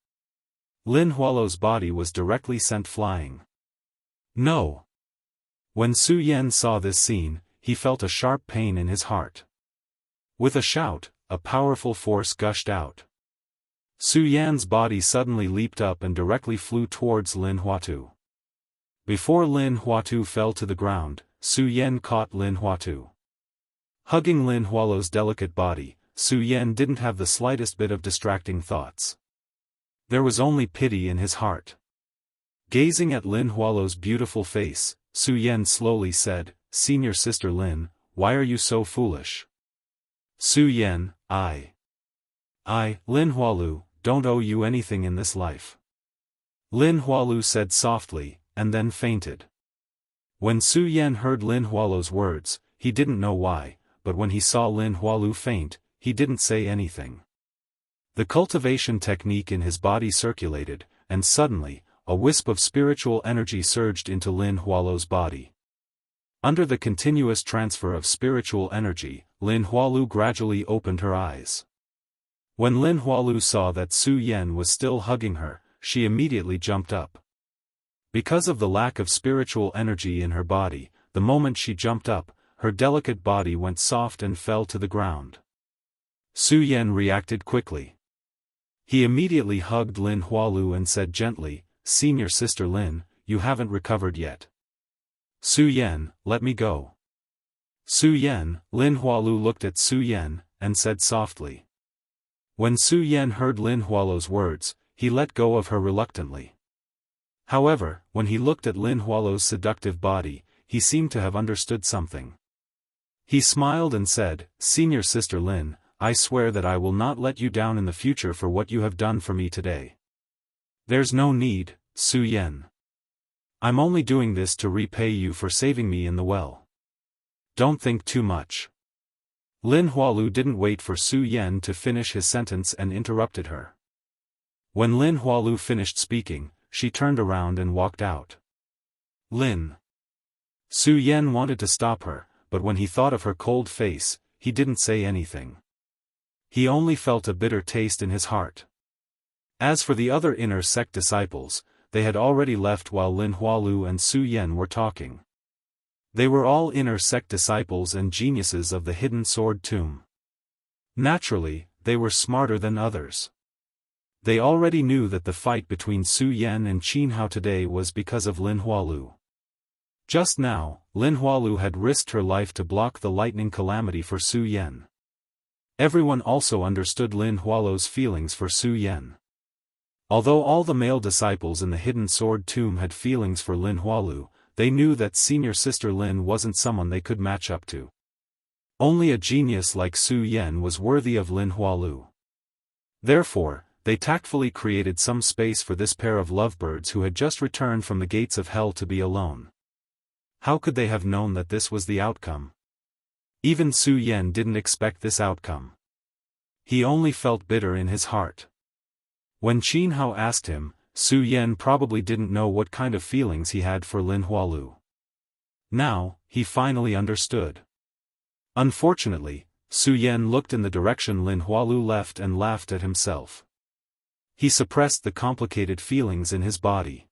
Lin Hualu's body was directly sent flying. No! When Su Yan saw this scene, he felt a sharp pain in his heart. With a shout, a powerful force gushed out. Su Yan's body suddenly leaped up and directly flew towards Lin Huatu. Before Lin Huatu fell to the ground, Su Yan caught Lin Huatu. Hugging Lin Hualu's delicate body, Su Yan didn't have the slightest bit of distracting thoughts. There was only pity in his heart. Gazing at Lin Hualu's beautiful face, Su Yan slowly said, "Senior Sister Lin, why are you so foolish?" Su Yan, I, Lin Hualu, don't owe you anything in this life." Lin Hualu said softly, and then fainted. When Su Yan heard Lin Hualu's words, he didn't know why, but when he saw Lin Hualu faint, he didn't say anything. The cultivation technique in his body circulated, and suddenly, a wisp of spiritual energy surged into Lin Hualu's body. Under the continuous transfer of spiritual energy, Lin Hualu gradually opened her eyes. When Lin Hualu saw that Su Yan was still hugging her, she immediately jumped up. Because of the lack of spiritual energy in her body, the moment she jumped up, her delicate body went soft and fell to the ground. Su Yan reacted quickly. He immediately hugged Lin Hualu and said gently, "Senior Sister Lin, you haven't recovered yet. Su Yan, let me go." Su Yan, Lin Hualu looked at Su Yan, and said softly. When Su Yan heard Lin Hualu's words, he let go of her reluctantly. However, when he looked at Lin Hualu's seductive body, he seemed to have understood something. He smiled and said, "Senior Sister Lin, I swear that I will not let you down in the future for what you have done for me today." "There's no need, Su Yan. I'm only doing this to repay you for saving me in the well. Don't think too much." Lin Hualu didn't wait for Su Yan to finish his sentence and interrupted her. When Lin Hualu finished speaking, she turned around and walked out. "Lin." Su Yan wanted to stop her, but when he thought of her cold face, he didn't say anything. He only felt a bitter taste in his heart. As for the other inner sect disciples, they had already left while Lin Hualu and Su Yan were talking. They were all inner sect disciples and geniuses of the hidden sword tomb. Naturally, they were smarter than others. They already knew that the fight between Su Yan and Qin Hao today was because of Lin Hualu. Just now, Lin Hualu had risked her life to block the lightning calamity for Su Yan. Everyone also understood Lin Hualu's feelings for Su Yan. Although all the male disciples in the hidden sword tomb had feelings for Lin Hualu, they knew that Senior Sister Lin wasn't someone they could match up to. Only a genius like Su Yan was worthy of Lin Hualu. Therefore, they tactfully created some space for this pair of lovebirds who had just returned from the gates of hell to be alone. How could they have known that this was the outcome? Even Su Yan didn't expect this outcome. He only felt bitter in his heart. When Qin Hao asked him, Su Yan probably didn't know what kind of feelings he had for Lin Hualu. Now, he finally understood. Unfortunately, Su Yan looked in the direction Lin Hualu left and laughed at himself. He suppressed the complicated feelings in his body.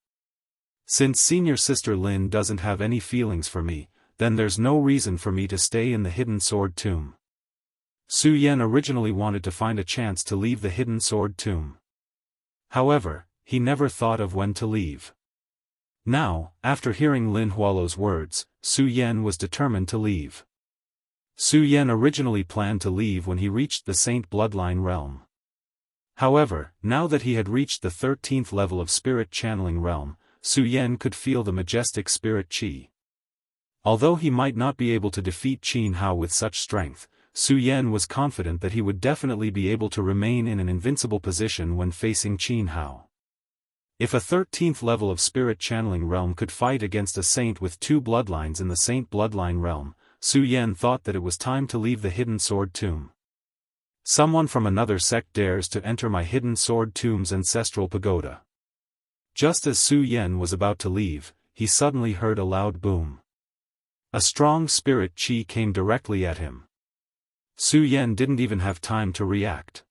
Since senior sister Lin doesn't have any feelings for me, then there's no reason for me to stay in the hidden sword tomb. Su Yan originally wanted to find a chance to leave the hidden sword tomb. However, he never thought of when to leave. Now, after hearing Lin Hualu's words, Su Yan was determined to leave. Su Yan originally planned to leave when he reached the Saint Bloodline realm. However, now that he had reached the 13th level of spirit channeling realm, Su Yan could feel the majestic spirit qi. Although he might not be able to defeat Qin Hao with such strength, Su Yan was confident that he would definitely be able to remain in an invincible position when facing Qin Hao. If a 13th level of spirit channeling realm could fight against a saint with 2 bloodlines in the Saint Bloodline realm, Su Yan thought that it was time to leave the hidden sword tomb. Someone from another sect dares to enter my hidden sword tomb's ancestral pagoda. Just as Su Yan was about to leave, he suddenly heard a loud boom. A strong spirit qi came directly at him. Su Yan didn't even have time to react.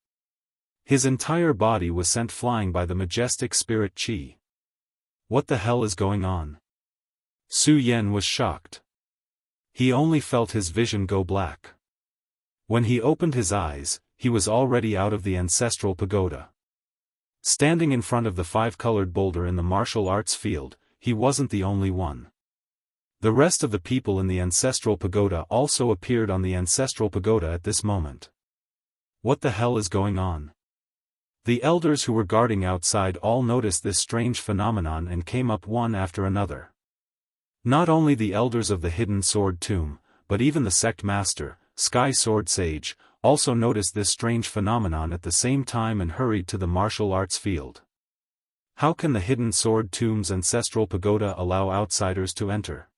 His entire body was sent flying by the majestic spirit qi. What the hell is going on? Su Yan was shocked. He only felt his vision go black. When he opened his eyes, he was already out of the ancestral pagoda. Standing in front of the 5-colored boulder in the martial arts field, he wasn't the only one. The rest of the people in the ancestral pagoda also appeared on the ancestral pagoda at this moment. What the hell is going on? The elders who were guarding outside all noticed this strange phenomenon and came up one after another. Not only the elders of the hidden sword tomb, but even the sect master, Sky Sword Sage, also noticed this strange phenomenon at the same time and hurried to the martial arts field. How can the hidden sword tomb's ancestral pagoda allow outsiders to enter?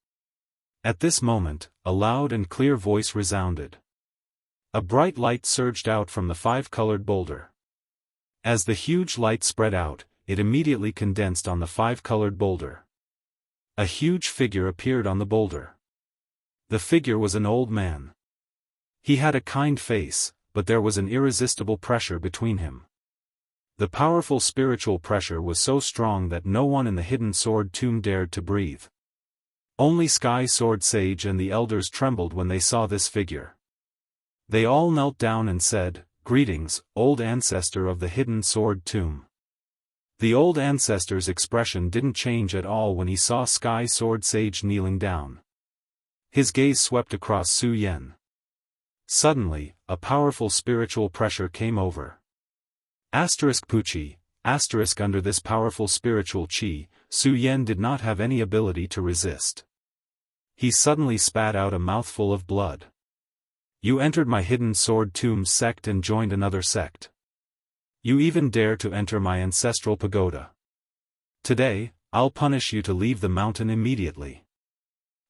At this moment, a loud and clear voice resounded. A bright light surged out from the 5-colored boulder. As the huge light spread out, it immediately condensed on the 5-colored boulder. A huge figure appeared on the boulder. The figure was an old man. He had a kind face, but there was an irresistible pressure between him. The powerful spiritual pressure was so strong that no one in the hidden sword tomb dared to breathe. Only Sky Sword Sage and the elders trembled when they saw this figure. They all knelt down and said, "Greetings, old ancestor of the hidden sword tomb." The old ancestor's expression didn't change at all when he saw Sky Sword Sage kneeling down. His gaze swept across Su Yan. Suddenly, a powerful spiritual pressure came over. Puchi, under this powerful spiritual qi, Su Yan did not have any ability to resist. He suddenly spat out a mouthful of blood. You entered my hidden sword tomb sect and joined another sect. You even dare to enter my ancestral pagoda. Today, I'll punish you to leave the mountain immediately.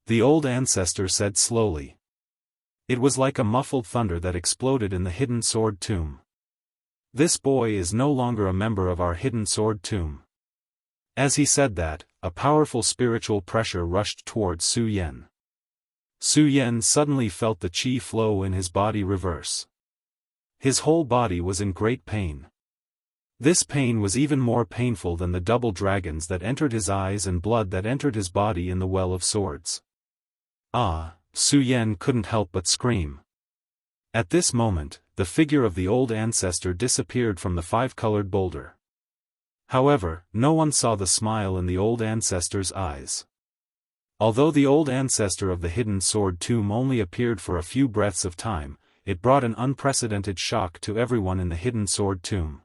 The old ancestor said slowly. It was like a muffled thunder that exploded in the hidden sword tomb. This boy is no longer a member of our hidden sword tomb. As he said that, a powerful spiritual pressure rushed towards Su Yan. Su Yan suddenly felt the qi flow in his body reverse. His whole body was in great pain. This pain was even more painful than the double dragons that entered his eyes and blood that entered his body in the well of swords. Ah! Su Yan couldn't help but scream. At this moment, the figure of the old ancestor disappeared from the 5-colored boulder. However, no one saw the smile in the old ancestor's eyes. Although the old ancestor of the hidden sword tomb only appeared for a few breaths of time, it brought an unprecedented shock to everyone in the hidden sword tomb.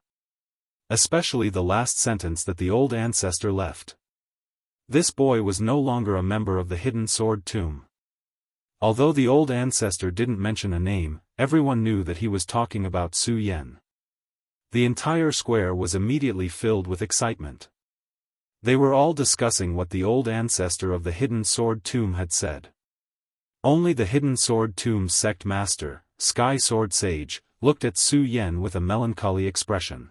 Especially the last sentence that the old ancestor left. This boy was no longer a member of the hidden sword tomb. Although the old ancestor didn't mention a name, everyone knew that he was talking about Su Yan. The entire square was immediately filled with excitement. They were all discussing what the old ancestor of the Hidden Sword Tomb had said. Only the Hidden Sword Tomb's sect master, Sky Sword Sage, looked at Su Yan with a melancholy expression.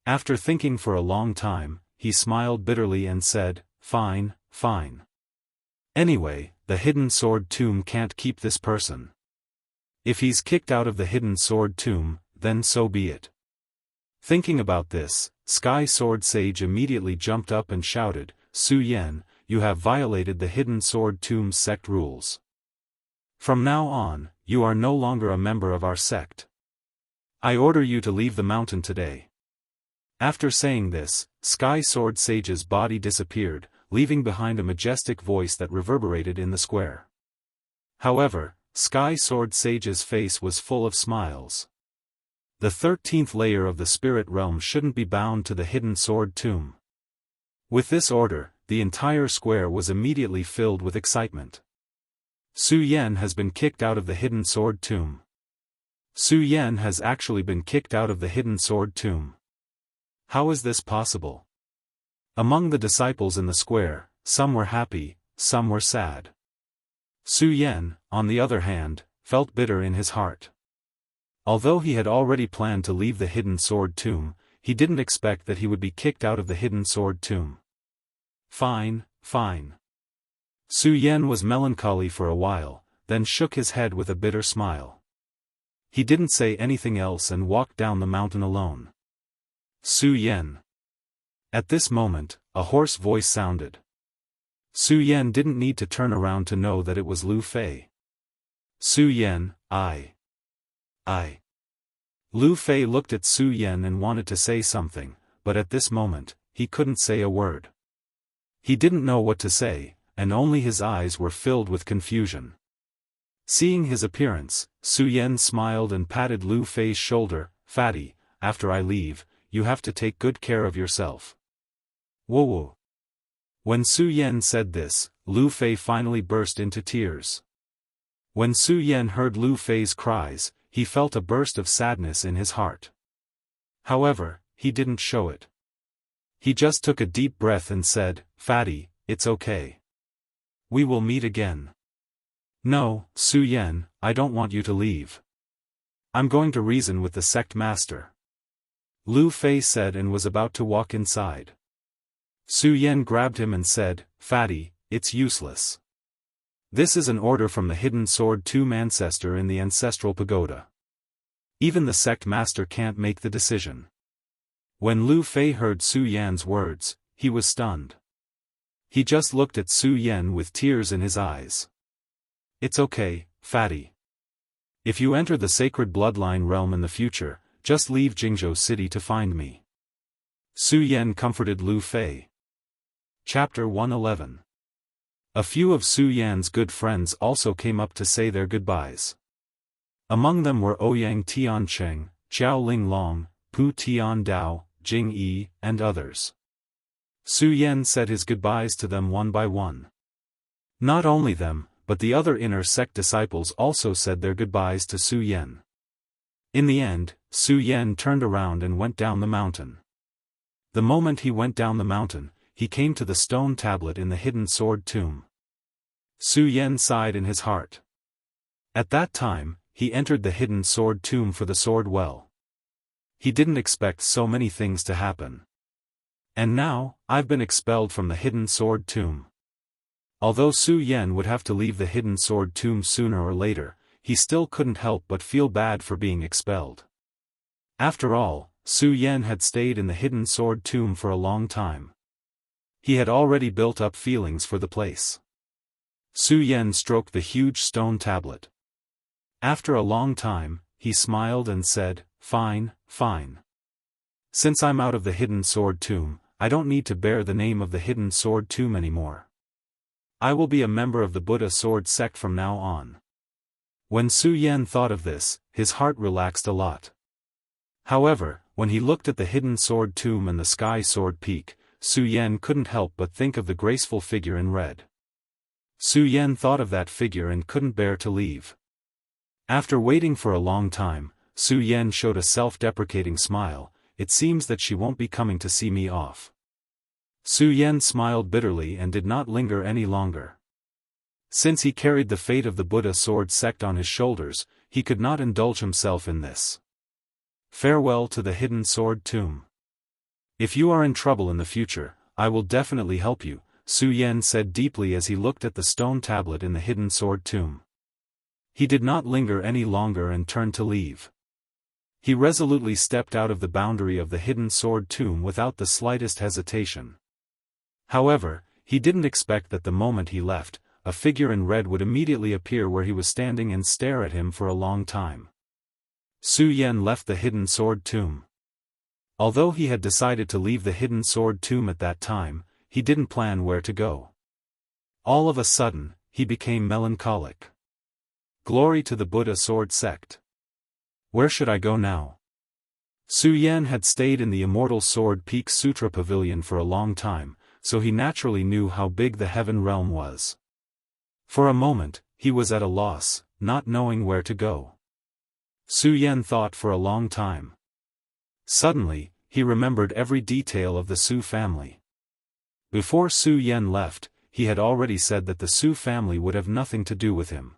After thinking for a long time, he smiled bitterly and said, "Fine, fine. Anyway, the Hidden Sword Tomb can't keep this person. If he's kicked out of the Hidden Sword Tomb, then so be it." Thinking about this, Sky Sword Sage immediately jumped up and shouted, "Su Yan, you have violated the Hidden Sword Tomb's sect rules. From now on, you are no longer a member of our sect. I order you to leave the mountain today." After saying this, Sky Sword Sage's body disappeared, leaving behind a majestic voice that reverberated in the square. However, Sky Sword Sage's face was full of smiles. The 13th layer of the spirit realm shouldn't be bound to the Hidden Sword Tomb. With this order, the entire square was immediately filled with excitement. Su Yan has been kicked out of the Hidden Sword Tomb. Su Yan has actually been kicked out of the Hidden Sword Tomb. How is this possible? Among the disciples in the square, some were happy, some were sad. Su Yan, on the other hand, felt bitter in his heart. Although he had already planned to leave the Hidden Sword Tomb, he didn't expect that he would be kicked out of the Hidden Sword Tomb. Fine, fine. Su Yan was melancholy for a while, then shook his head with a bitter smile. He didn't say anything else and walked down the mountain alone. Su Yan. At this moment, a hoarse voice sounded. Su Yan didn't need to turn around to know that it was Lu Fei. "Su Yan, I. Lu Fei looked at Su Yan and wanted to say something, but at this moment, he couldn't say a word. He didn't know what to say, and only his eyes were filled with confusion. Seeing his appearance, Su Yan smiled and patted Lu Fei's shoulder. "Fatty, after I leave, you have to take good care of yourself." Woo. When Su Yan said this, Lu Fei finally burst into tears. When Su Yan heard Lu Fei's cries, he felt a burst of sadness in his heart. However, he didn't show it. He just took a deep breath and said, "Fatty, it's okay. We will meet again." "No, Su Yan, I don't want you to leave. I'm going to reason with the sect master," Lu Fei said and was about to walk inside. Su Yan grabbed him and said, "Fatty, it's useless. This is an order from the Hidden Sword Tomb ancestor in the ancestral pagoda. Even the sect master can't make the decision." When Lu Fei heard Su Yan's words, he was stunned. He just looked at Su Yan with tears in his eyes. "It's okay, Fatty. If you enter the sacred bloodline realm in the future, just leave Jingzhou City to find me." Su Yan comforted Lu Fei. Chapter 111. A few of Su Yan's good friends also came up to say their goodbyes. Among them were Ouyang Tiancheng, Xiao Ling Long, Pu Tian Dao, Jing Yi, and others. Su Yan said his goodbyes to them one by one. Not only them, but the other inner sect disciples also said their goodbyes to Su Yan. In the end, Su Yan turned around and went down the mountain. The moment he went down the mountain, he came to the stone tablet in the Hidden Sword Tomb. Su Yan sighed in his heart. At that time, he entered the Hidden Sword Tomb for the sword well. He didn't expect so many things to happen. And now, I've been expelled from the Hidden Sword Tomb. Although Su Yan would have to leave the Hidden Sword Tomb sooner or later, he still couldn't help but feel bad for being expelled. After all, Su Yan had stayed in the Hidden Sword Tomb for a long time. He had already built up feelings for the place. Su Yan stroked the huge stone tablet. After a long time, he smiled and said, "Fine, fine. Since I'm out of the Hidden Sword Tomb, I don't need to bear the name of the Hidden Sword Tomb anymore. I will be a member of the Buddha Sword sect from now on." When Su Yan thought of this, his heart relaxed a lot. However, when he looked at the Hidden Sword Tomb and the Sky Sword Peak, Su Yan couldn't help but think of the graceful figure in red. Su Yan thought of that figure and couldn't bear to leave. After waiting for a long time, Su Yan showed a self-deprecating smile. It seems that she won't be coming to see me off. Su Yan smiled bitterly and did not linger any longer. Since he carried the fate of the Buddha sword sect on his shoulders, he could not indulge himself in this. Farewell to the hidden sword tomb. If you are in trouble in the future, I will definitely help you, Su Yan said deeply as he looked at the stone tablet in the hidden sword tomb. He did not linger any longer and turned to leave. He resolutely stepped out of the boundary of the hidden sword tomb without the slightest hesitation. However, he didn't expect that the moment he left, a figure in red would immediately appear where he was standing and stare at him for a long time. Su Yan left the hidden sword tomb. Although he had decided to leave the hidden sword tomb at that time, he didn't plan where to go. All of a sudden, he became melancholic. Glory to the Buddha sword sect. Where should I go now? Su Yan had stayed in the Immortal Sword Peak Sutra Pavilion for a long time, so he naturally knew how big the heaven realm was. For a moment, he was at a loss, not knowing where to go. Su Yan thought for a long time. Suddenly, he remembered every detail of the Su family. Before Su Yan left, he had already said that the Su family would have nothing to do with him.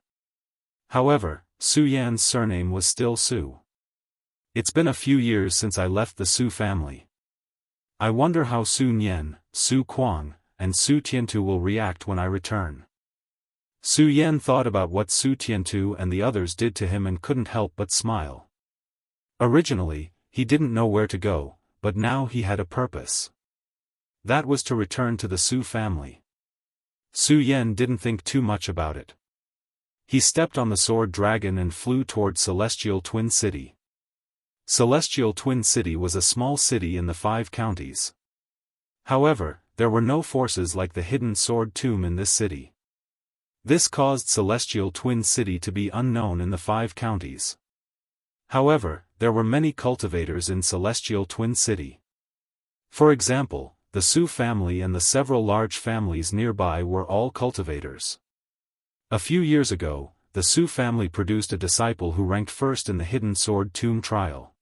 However, Su Yan's surname was still Su. It's been a few years since I left the Su family. I wonder how Su Nian, Su Kuang, and Su Tiantu will react when I return. Su Yan thought about what Su Tiantu and the others did to him and couldn't help but smile. Originally, he didn't know where to go, but now he had a purpose. That was to return to the Su family. Su Yan didn't think too much about it. He stepped on the sword dragon and flew toward Celestial Twin City. Celestial Twin City was a small city in the 5 counties. However, there were no forces like the hidden sword tomb in this city. This caused Celestial Twin City to be unknown in the 5 counties. However, there were many cultivators in Celestial Twin City. For example, the Su family and the several large families nearby were all cultivators. A few years ago, the Su family produced a disciple who ranked first in the hidden sword tomb trial.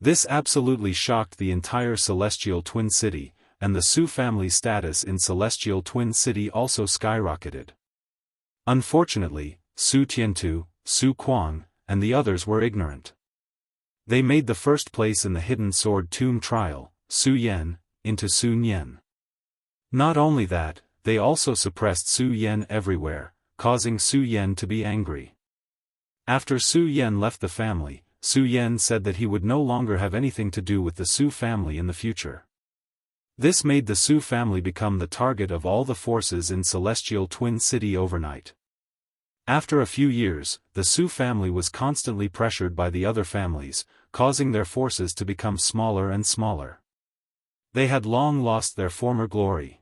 This absolutely shocked the entire Celestial Twin City, and the Su family's status in Celestial Twin City also skyrocketed. Unfortunately, Su Tiantu, Su Kuang, and the others were ignorant. They made the first place in the hidden sword tomb trial, Su Yan, into Su Nian. Not only that, they also suppressed Su Yan everywhere, causing Su Yan to be angry. After Su Yan left the family, Su Yan said that he would no longer have anything to do with the Su family in the future. This made the Su family become the target of all the forces in Celestial Twin City overnight. After a few years, the Su family was constantly pressured by the other families, causing their forces to become smaller and smaller. They had long lost their former glory.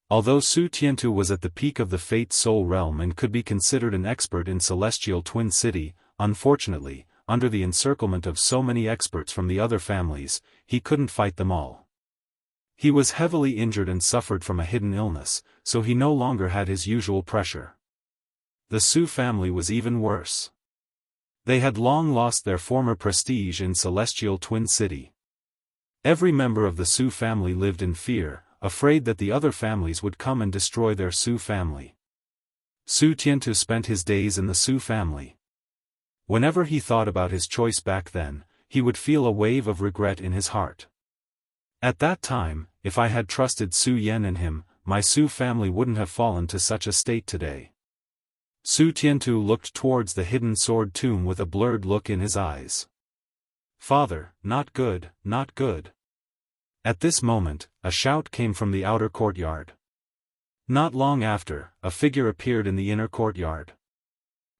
Although Su Tiantu was at the peak of the Fate Soul realm and could be considered an expert in Celestial Twin City, unfortunately, under the encirclement of so many experts from the other families, he couldn't fight them all. He was heavily injured and suffered from a hidden illness, so he no longer had his usual pressure. The Su family was even worse. They had long lost their former prestige in Celestial Twin City. Every member of the Su family lived in fear, afraid that the other families would come and destroy their Su family. Su Tiantu spent his days in the Su family. Whenever he thought about his choice back then, he would feel a wave of regret in his heart. At that time, if I had trusted Su Yan and him, my Su family wouldn't have fallen to such a state today. Su Tiantu looked towards the hidden sword tomb with a blurred look in his eyes. Father, not good, not good. At this moment, a shout came from the outer courtyard. Not long after, a figure appeared in the inner courtyard.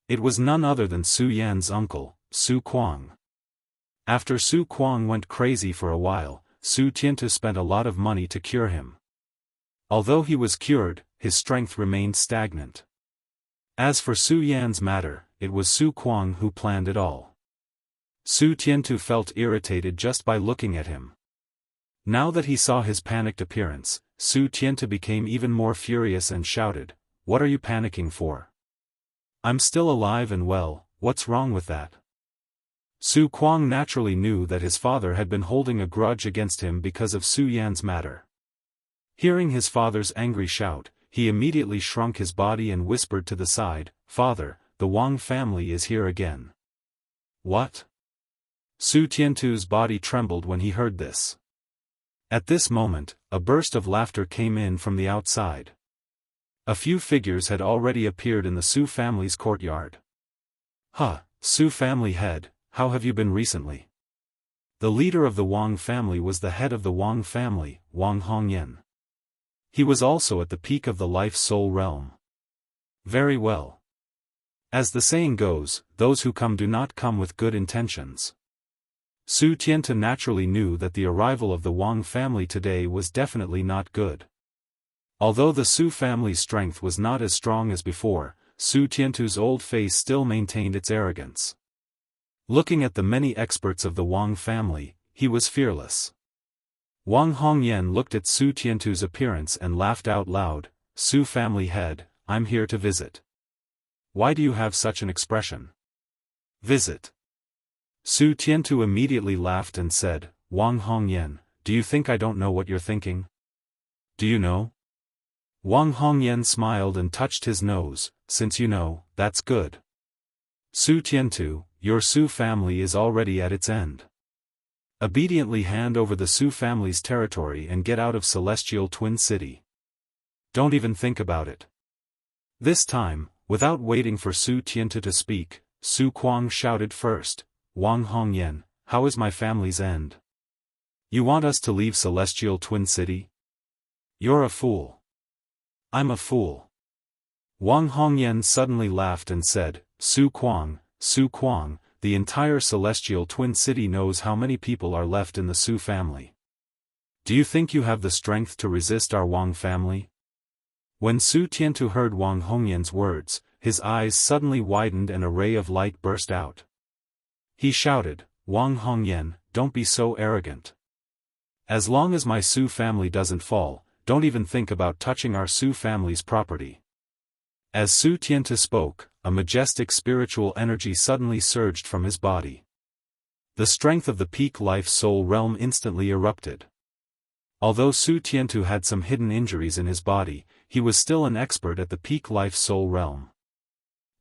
It was none other than Su Yan's uncle, Su Kuang. After Su Kuang went crazy for a while, Su Tiantu spent a lot of money to cure him. Although he was cured, his strength remained stagnant. As for Su Yan's matter, it was Su Kuang who planned it all. Su Tiantu felt irritated just by looking at him. Now that he saw his panicked appearance, Su Tiantu became even more furious and shouted, "What are you panicking for? I'm still alive and well, what's wrong with that?" Su Kuang naturally knew that his father had been holding a grudge against him because of Su Yan's matter. Hearing his father's angry shout, he immediately shrunk his body and whispered to the side, "Father, the Wang family is here again." "What?" Su Tiantu's body trembled when he heard this. At this moment, a burst of laughter came in from the outside. A few figures had already appeared in the Su family's courtyard. "Huh, Su family head, how have you been recently?" The leader of the Wang family was the head of the Wang family, Wang Hongyan. He was also at the peak of the life-soul realm. "Very well. As the saying goes, those who come do not come with good intentions." Su Tiantu naturally knew that the arrival of the Wang family today was definitely not good. Although the Su family's strength was not as strong as before, Su Tiantu's old face still maintained its arrogance. Looking at the many experts of the Wang family, he was fearless. Wang Hongyan looked at Su Tiantu's appearance and laughed out loud, "Su family head, I'm here to visit. Why do you have such an expression?" "Visit?" Su Tiantu immediately laughed and said, "Wang Hongyan, do you think I don't know what you're thinking? Do you know?" Wang Hongyan smiled and touched his nose, "Since you know, that's good. Su Tiantu, your Su family is already at its end. Obediently hand over the Su family's territory and get out of Celestial Twin City. Don't even think about it." This time, without waiting for Su Tiantu to speak, Su Kuang shouted first, "Wang Hongyan, how is my family's end? You want us to leave Celestial Twin City? You're a fool." "I'm a fool." Wang Hongyan suddenly laughed and said, Su Kuang, the entire Celestial Twin City knows how many people are left in the Su family. Do you think you have the strength to resist our Wang family?" When Su Tiantu heard Wang Hongyan's words, his eyes suddenly widened and a ray of light burst out. He shouted, "Wang Hongyan, don't be so arrogant. As long as my Su family doesn't fall, don't even think about touching our Su family's property." As Su Tiantu spoke, a majestic spiritual energy suddenly surged from his body. The strength of the peak life-soul realm instantly erupted. Although Su Tiantu had some hidden injuries in his body, he was still an expert at the peak life-soul realm.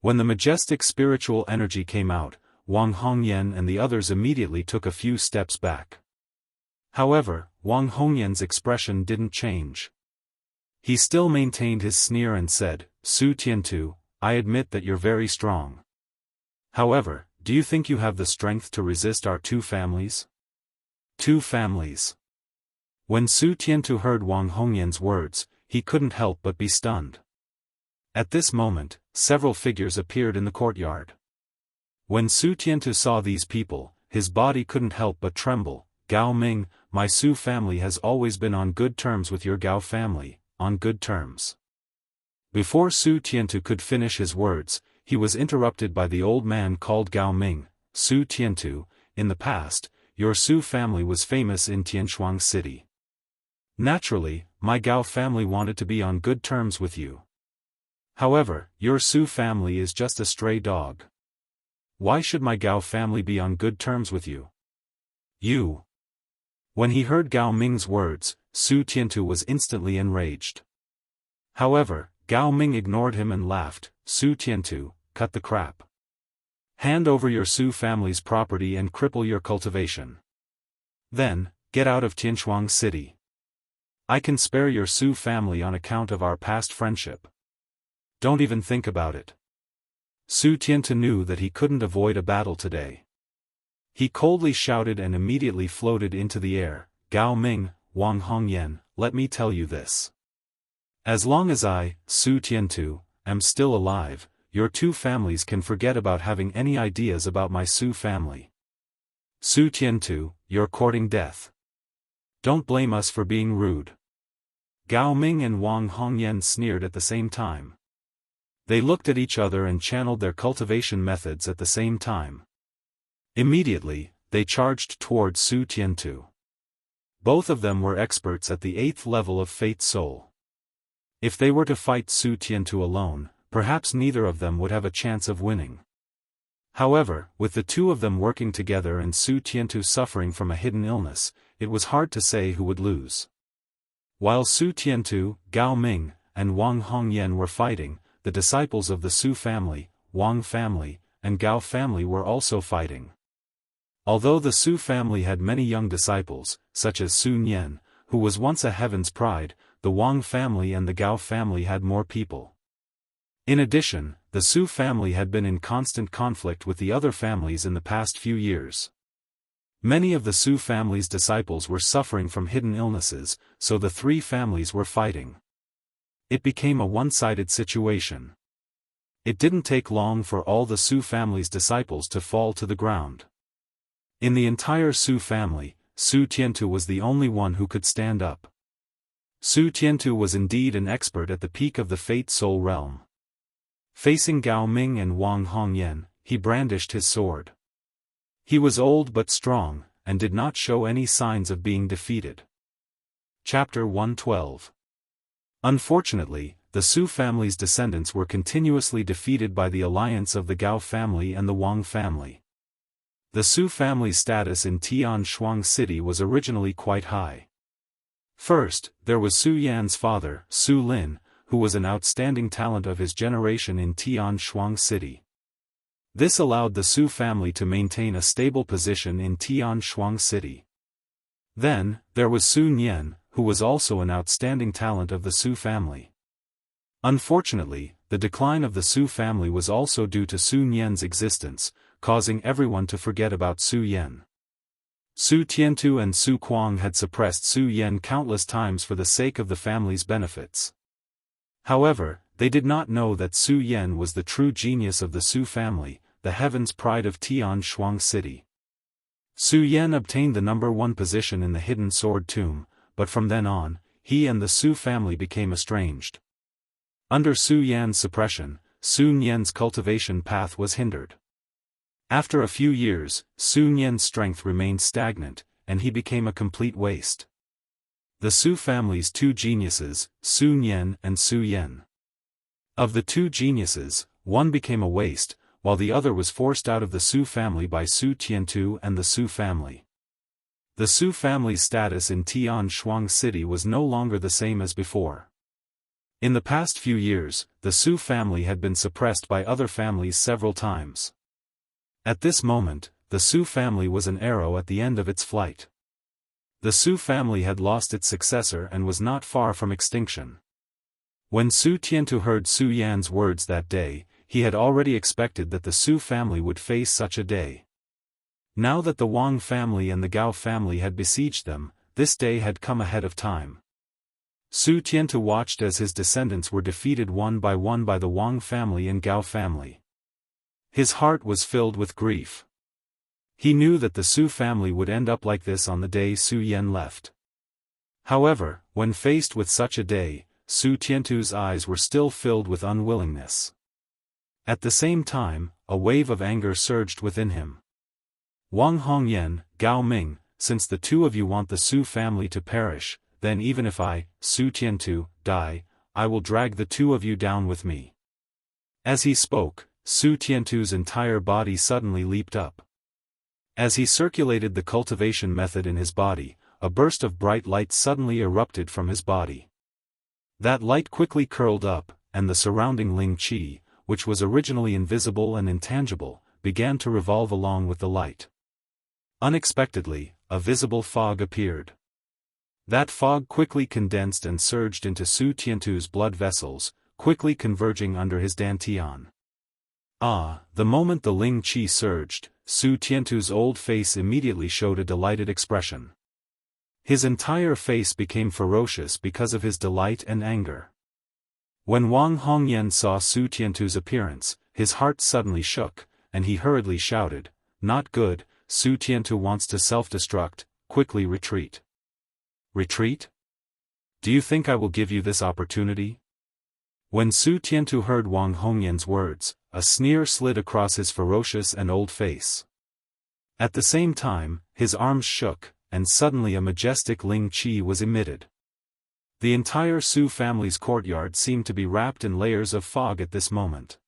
When the majestic spiritual energy came out, Wang Hongyan and the others immediately took a few steps back. However, Wang Hongyan's expression didn't change. He still maintained his sneer and said, "Su Tiantu, I admit that you're very strong. However, do you think you have the strength to resist our two families?" Two families. When Su Tiantu heard Wang Hongyan's words, he couldn't help but be stunned. At this moment, several figures appeared in the courtyard. When Su Tiantu saw these people, his body couldn't help but tremble. "Gao Ming, my Su family has always been on good terms with your Gao family, on good terms." Before Su Tiantu could finish his words, he was interrupted by the old man called Gao Ming. "Su Tiantu, in the past, your Su family was famous in Tianshuang City. Naturally, my Gao family wanted to be on good terms with you. However, your Su family is just a stray dog. Why should my Gao family be on good terms with you? You." When he heard Gao Ming's words, Su Tiantu was instantly enraged. However, Gao Ming ignored him and laughed, "Su Tiantu, cut the crap. Hand over your Su family's property and cripple your cultivation. Then, get out of Tianshuang City. I can spare your Su family on account of our past friendship. Don't even think about it." Su Tiantu knew that he couldn't avoid a battle today. He coldly shouted and immediately floated into the air, "Gao Ming, Wang Hongyan, let me tell you this. As long as I, Su Tiantu, am still alive, your two families can forget about having any ideas about my Su family. Su Tiantu, you're courting death. Don't blame us for being rude." Gao Ming and Wang Hongyan sneered at the same time. They looked at each other and channeled their cultivation methods at the same time. Immediately, they charged towards Su Tiantu. Both of them were experts at the 8th level of Fate Soul. If they were to fight Su Tiantu alone, perhaps neither of them would have a chance of winning. However, with the two of them working together and Su Tiantu suffering from a hidden illness, it was hard to say who would lose. While Su Tiantu, Gao Ming, and Wang Hongyan were fighting, the disciples of the Su family, Wang family, and Gao family were also fighting. Although the Su family had many young disciples, such as Su Nian, who was once a heaven's pride, the Wang family and the Gao family had more people. In addition, the Su family had been in constant conflict with the other families in the past few years. Many of the Su family's disciples were suffering from hidden illnesses, so the three families were fighting. It became a one-sided situation. It didn't take long for all the Su family's disciples to fall to the ground. In the entire Su family, Su Tiantu was the only one who could stand up. Su Tiantu was indeed an expert at the peak of the Fate Soul realm. Facing Gao Ming and Wang Hongyan, he brandished his sword. He was old but strong, and did not show any signs of being defeated. Chapter 112. Unfortunately, the Su family's descendants were continuously defeated by the alliance of the Gao family and the Wang family. The Su family's status in Tian Shuang City was originally quite high. First, there was Su Yan's father, Su Lin, who was an outstanding talent of his generation in Tian Shuang City. This allowed the Su family to maintain a stable position in Tian Shuang City. Then, there was Su Nian, who was also an outstanding talent of the Su family. Unfortunately, the decline of the Su family was also due to Su Nian's existence, causing everyone to forget about Su Yan. Su Tiantu and Su Kuang had suppressed Su Yan countless times for the sake of the family's benefits. However, they did not know that Su Yan was the true genius of the Su family, the heaven's pride of Tian Shuang City. Su Yan obtained the #1 position in the hidden sword tomb, but from then on, he and the Su family became estranged. Under Su Yan's suppression, Su Nian's cultivation path was hindered. After a few years, Su Nian's strength remained stagnant, and he became a complete waste. The Su family's two geniuses, Su Nian and Su Yan. Of the two geniuses, one became a waste, while the other was forced out of the Su family by Su Tiantu and the Su family. The Su family's status in Tian Shuang City was no longer the same as before. In the past few years, the Su family had been suppressed by other families several times. At this moment, the Su family was an arrow at the end of its flight. The Su family had lost its successor and was not far from extinction. When Su Tiantu heard Su Yan's words that day, he had already expected that the Su family would face such a day. Now that the Wang family and the Gao family had besieged them, this day had come ahead of time. Su Tiantu watched as his descendants were defeated one by the Wang family and Gao family. His heart was filled with grief. He knew that the Su family would end up like this on the day Su Yan left. However, when faced with such a day, Su Tiantu's eyes were still filled with unwillingness. At the same time, a wave of anger surged within him. Wang Hongyan, Gao Ming, since the two of you want the Su family to perish, then even if I, Su Tiantu, die, I will drag the two of you down with me. As he spoke, Su Tiantu's entire body suddenly leaped up. As he circulated the cultivation method in his body, a burst of bright light suddenly erupted from his body. That light quickly curled up, and the surrounding Ling Qi, which was originally invisible and intangible, began to revolve along with the light. Unexpectedly, a visible fog appeared. That fog quickly condensed and surged into Su Tiantu's blood vessels, quickly converging under his dantian. The moment the Ling Qi surged, Su Tiantu's old face immediately showed a delighted expression. His entire face became ferocious because of his delight and anger. When Wang Hongyan saw Su Tiantu's appearance, his heart suddenly shook, and he hurriedly shouted, "Not good, Su Tiantu wants to self-destruct, quickly retreat." "Retreat? Do you think I will give you this opportunity?" When Su Tiantu heard Wang Hongyan's words, a sneer slid across his ferocious and old face. At the same time, his arms shook, and suddenly a majestic Ling Qi was emitted. The entire Su family's courtyard seemed to be wrapped in layers of fog at this moment.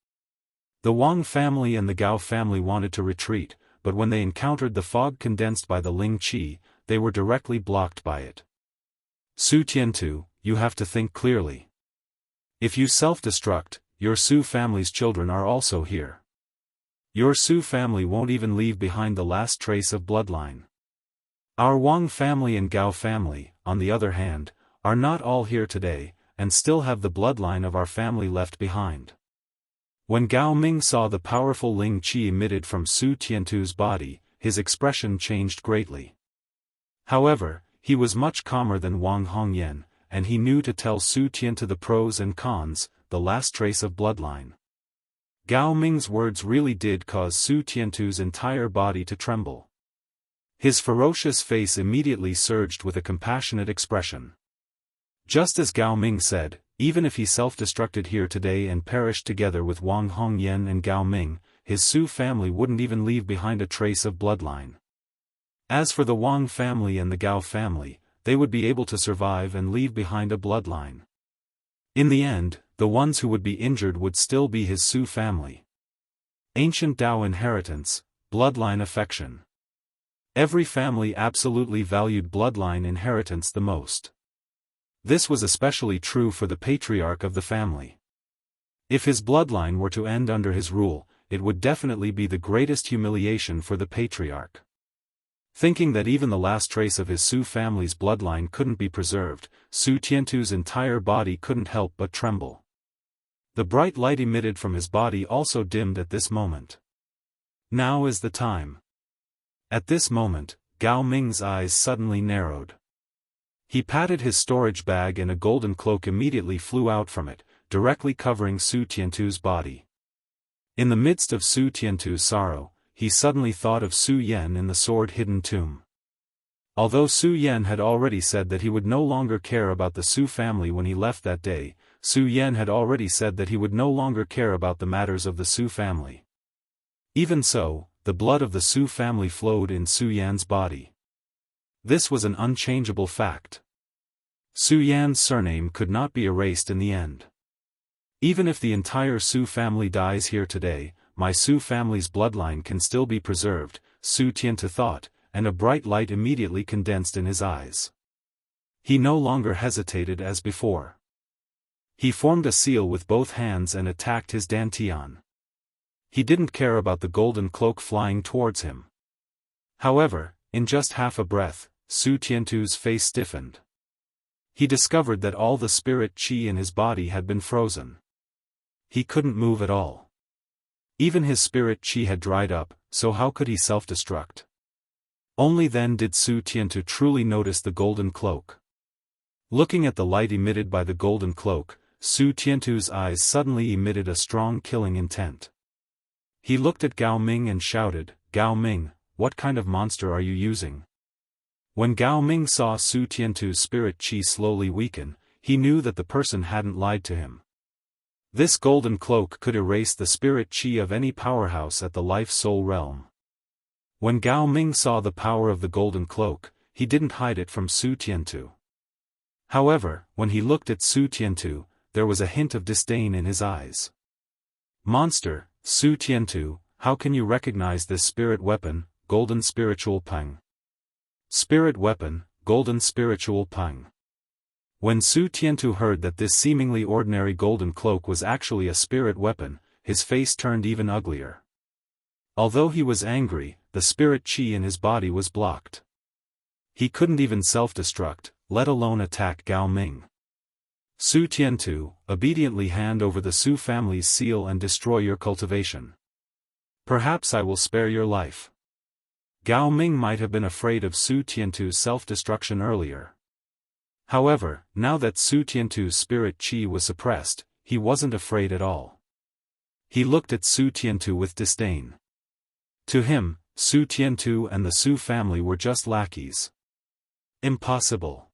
The Wang family and the Gao family wanted to retreat, but when they encountered the fog condensed by the Ling Qi, they were directly blocked by it. Su Tiantu, you have to think clearly. If you self-destruct, your Su family's children are also here. Your Su family won't even leave behind the last trace of bloodline. Our Wang family and Gao family, on the other hand, are not all here today, and still have the bloodline of our family left behind. When Gao Ming saw the powerful Ling Qi emitted from Su Tiantu's body, his expression changed greatly. However, he was much calmer than Wang Hongyan, and he knew to tell Su Tiantu the pros and cons, the last trace of bloodline. Gao Ming's words really did cause Su Tiantu's entire body to tremble. His ferocious face immediately surged with a compassionate expression. Just as Gao Ming said, even if he self-destructed here today and perished together with Wang Hongyan and Gao Ming, his Su family wouldn't even leave behind a trace of bloodline. As for the Wang family and the Gao family, they would be able to survive and leave behind a bloodline. In the end, the ones who would be injured would still be his Su family. Ancient Tao inheritance, bloodline affection. Every family absolutely valued bloodline inheritance the most. This was especially true for the patriarch of the family. If his bloodline were to end under his rule, it would definitely be the greatest humiliation for the patriarch. Thinking that even the last trace of his Su family's bloodline couldn't be preserved, Su Tiantu's entire body couldn't help but tremble. The bright light emitted from his body also dimmed at this moment. Now is the time. At this moment, Gao Ming's eyes suddenly narrowed. He patted his storage bag and a golden cloak immediately flew out from it, directly covering Su Tiantu's body. In the midst of Su Tiantu's sorrow, he suddenly thought of Su Yan in the sword-hidden tomb. Although Su Yan had already said that he would no longer care about the Su family when he left that day, Su Yan had already said that he would no longer care about the matters of the Su family. Even so, the blood of the Su family flowed in Su Yan's body. This was an unchangeable fact. Su Yan's surname could not be erased in the end. Even if the entire Su family dies here today, my Su family's bloodline can still be preserved, Su Tiantu thought, and a bright light immediately condensed in his eyes. He no longer hesitated as before. He formed a seal with both hands and attacked his dantian. He didn't care about the golden cloak flying towards him. However, in just half a breath, Su Tiantu's face stiffened. He discovered that all the spirit qi in his body had been frozen. He couldn't move at all. Even his spirit qi had dried up, so how could he self-destruct? Only then did Su Tiantu truly notice the golden cloak. Looking at the light emitted by the golden cloak, Su Tiantu's eyes suddenly emitted a strong killing intent. He looked at Gao Ming and shouted, "Gao Ming, what kind of monster are you using?" When Gao Ming saw Su Tiantu's spirit qi slowly weaken, he knew that the person hadn't lied to him. This golden cloak could erase the spirit qi of any powerhouse at the life-soul realm. When Gao Ming saw the power of the golden cloak, he didn't hide it from Su Tiantu. However, when he looked at Su Tiantu, there was a hint of disdain in his eyes. "Monster, Su Tiantu, how can you recognize this spirit weapon, golden spiritual peng?" Spirit weapon, golden spiritual peng. When Su Tiantu heard that this seemingly ordinary golden cloak was actually a spirit weapon, his face turned even uglier. Although he was angry, the spirit qi in his body was blocked. He couldn't even self-destruct, let alone attack Gao Ming. Su Tiantu, obediently hand over the Su family's seal and destroy your cultivation. Perhaps I will spare your life. Gao Ming might have been afraid of Su Tiantu's self-destruction earlier. However, now that Su Tiantu's spirit qi was suppressed, he wasn't afraid at all. He looked at Su Tiantu with disdain. To him, Su Tiantu and the Su family were just lackeys. Impossible.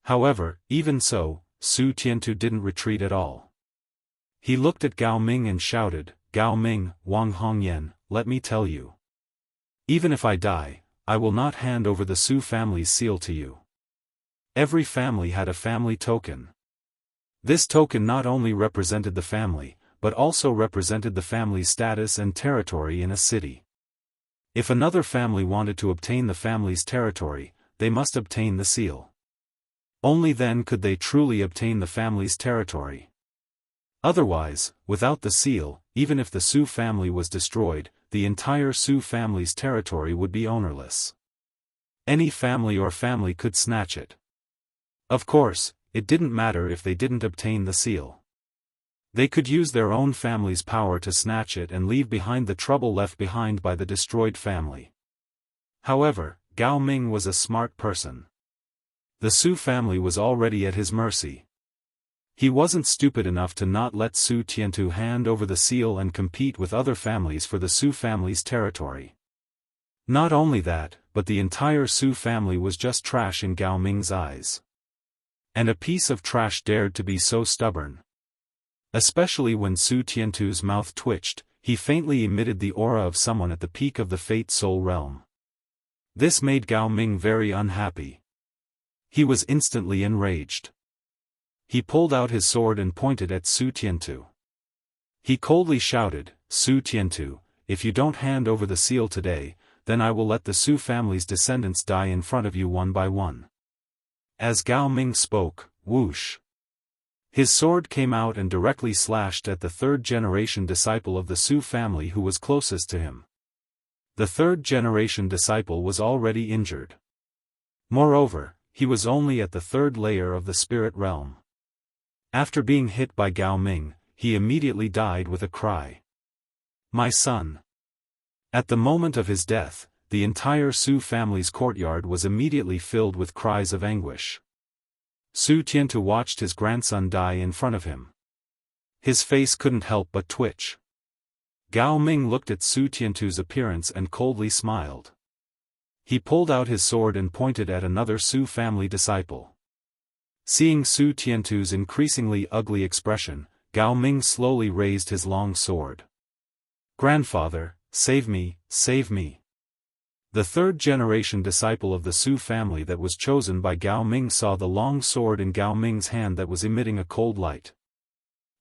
However, even so, Su Tiantu didn't retreat at all. He looked at Gao Ming and shouted, "Gao Ming, Wang Hongyan, let me tell you. Even if I die, I will not hand over the Su family's seal to you." Every family had a family token. This token not only represented the family, but also represented the family's status and territory in a city. If another family wanted to obtain the family's territory, they must obtain the seal. Only then could they truly obtain the family's territory. Otherwise, without the seal, even if the Su family was destroyed, the entire Su family's territory would be ownerless. Any family could snatch it. Of course, it didn't matter if they didn't obtain the seal. They could use their own family's power to snatch it and leave behind the trouble left behind by the destroyed family. However, Gao Ming was a smart person. The Su family was already at his mercy. He wasn't stupid enough to not let Su Tiantu hand over the seal and compete with other families for the Su family's territory. Not only that, but the entire Su family was just trash in Gao Ming's eyes. And a piece of trash dared to be so stubborn. Especially when Su Tiantu's mouth twitched, he faintly emitted the aura of someone at the peak of the Fate Soul realm. This made Gao Ming very unhappy. He was instantly enraged. He pulled out his sword and pointed at Su Tiantu. He coldly shouted, "Su Tiantu, if you don't hand over the seal today, then I will let the Su family's descendants die in front of you one by one." As Gao Ming spoke, whoosh! His sword came out and directly slashed at the third-generation disciple of the Su family who was closest to him. The third-generation disciple was already injured. Moreover, he was only at the third layer of the spirit realm. After being hit by Gao Ming, he immediately died with a cry. "My son!" At the moment of his death, the entire Su family's courtyard was immediately filled with cries of anguish. Su Tiantu watched his grandson die in front of him. His face couldn't help but twitch. Gao Ming looked at Su Tiantu's appearance and coldly smiled. He pulled out his sword and pointed at another Su family disciple. Seeing Su Tiantu's increasingly ugly expression, Gao Ming slowly raised his long sword. "Grandfather, save me, save me." The third-generation disciple of the Su family that was chosen by Gao Ming saw the long sword in Gao Ming's hand that was emitting a cold light.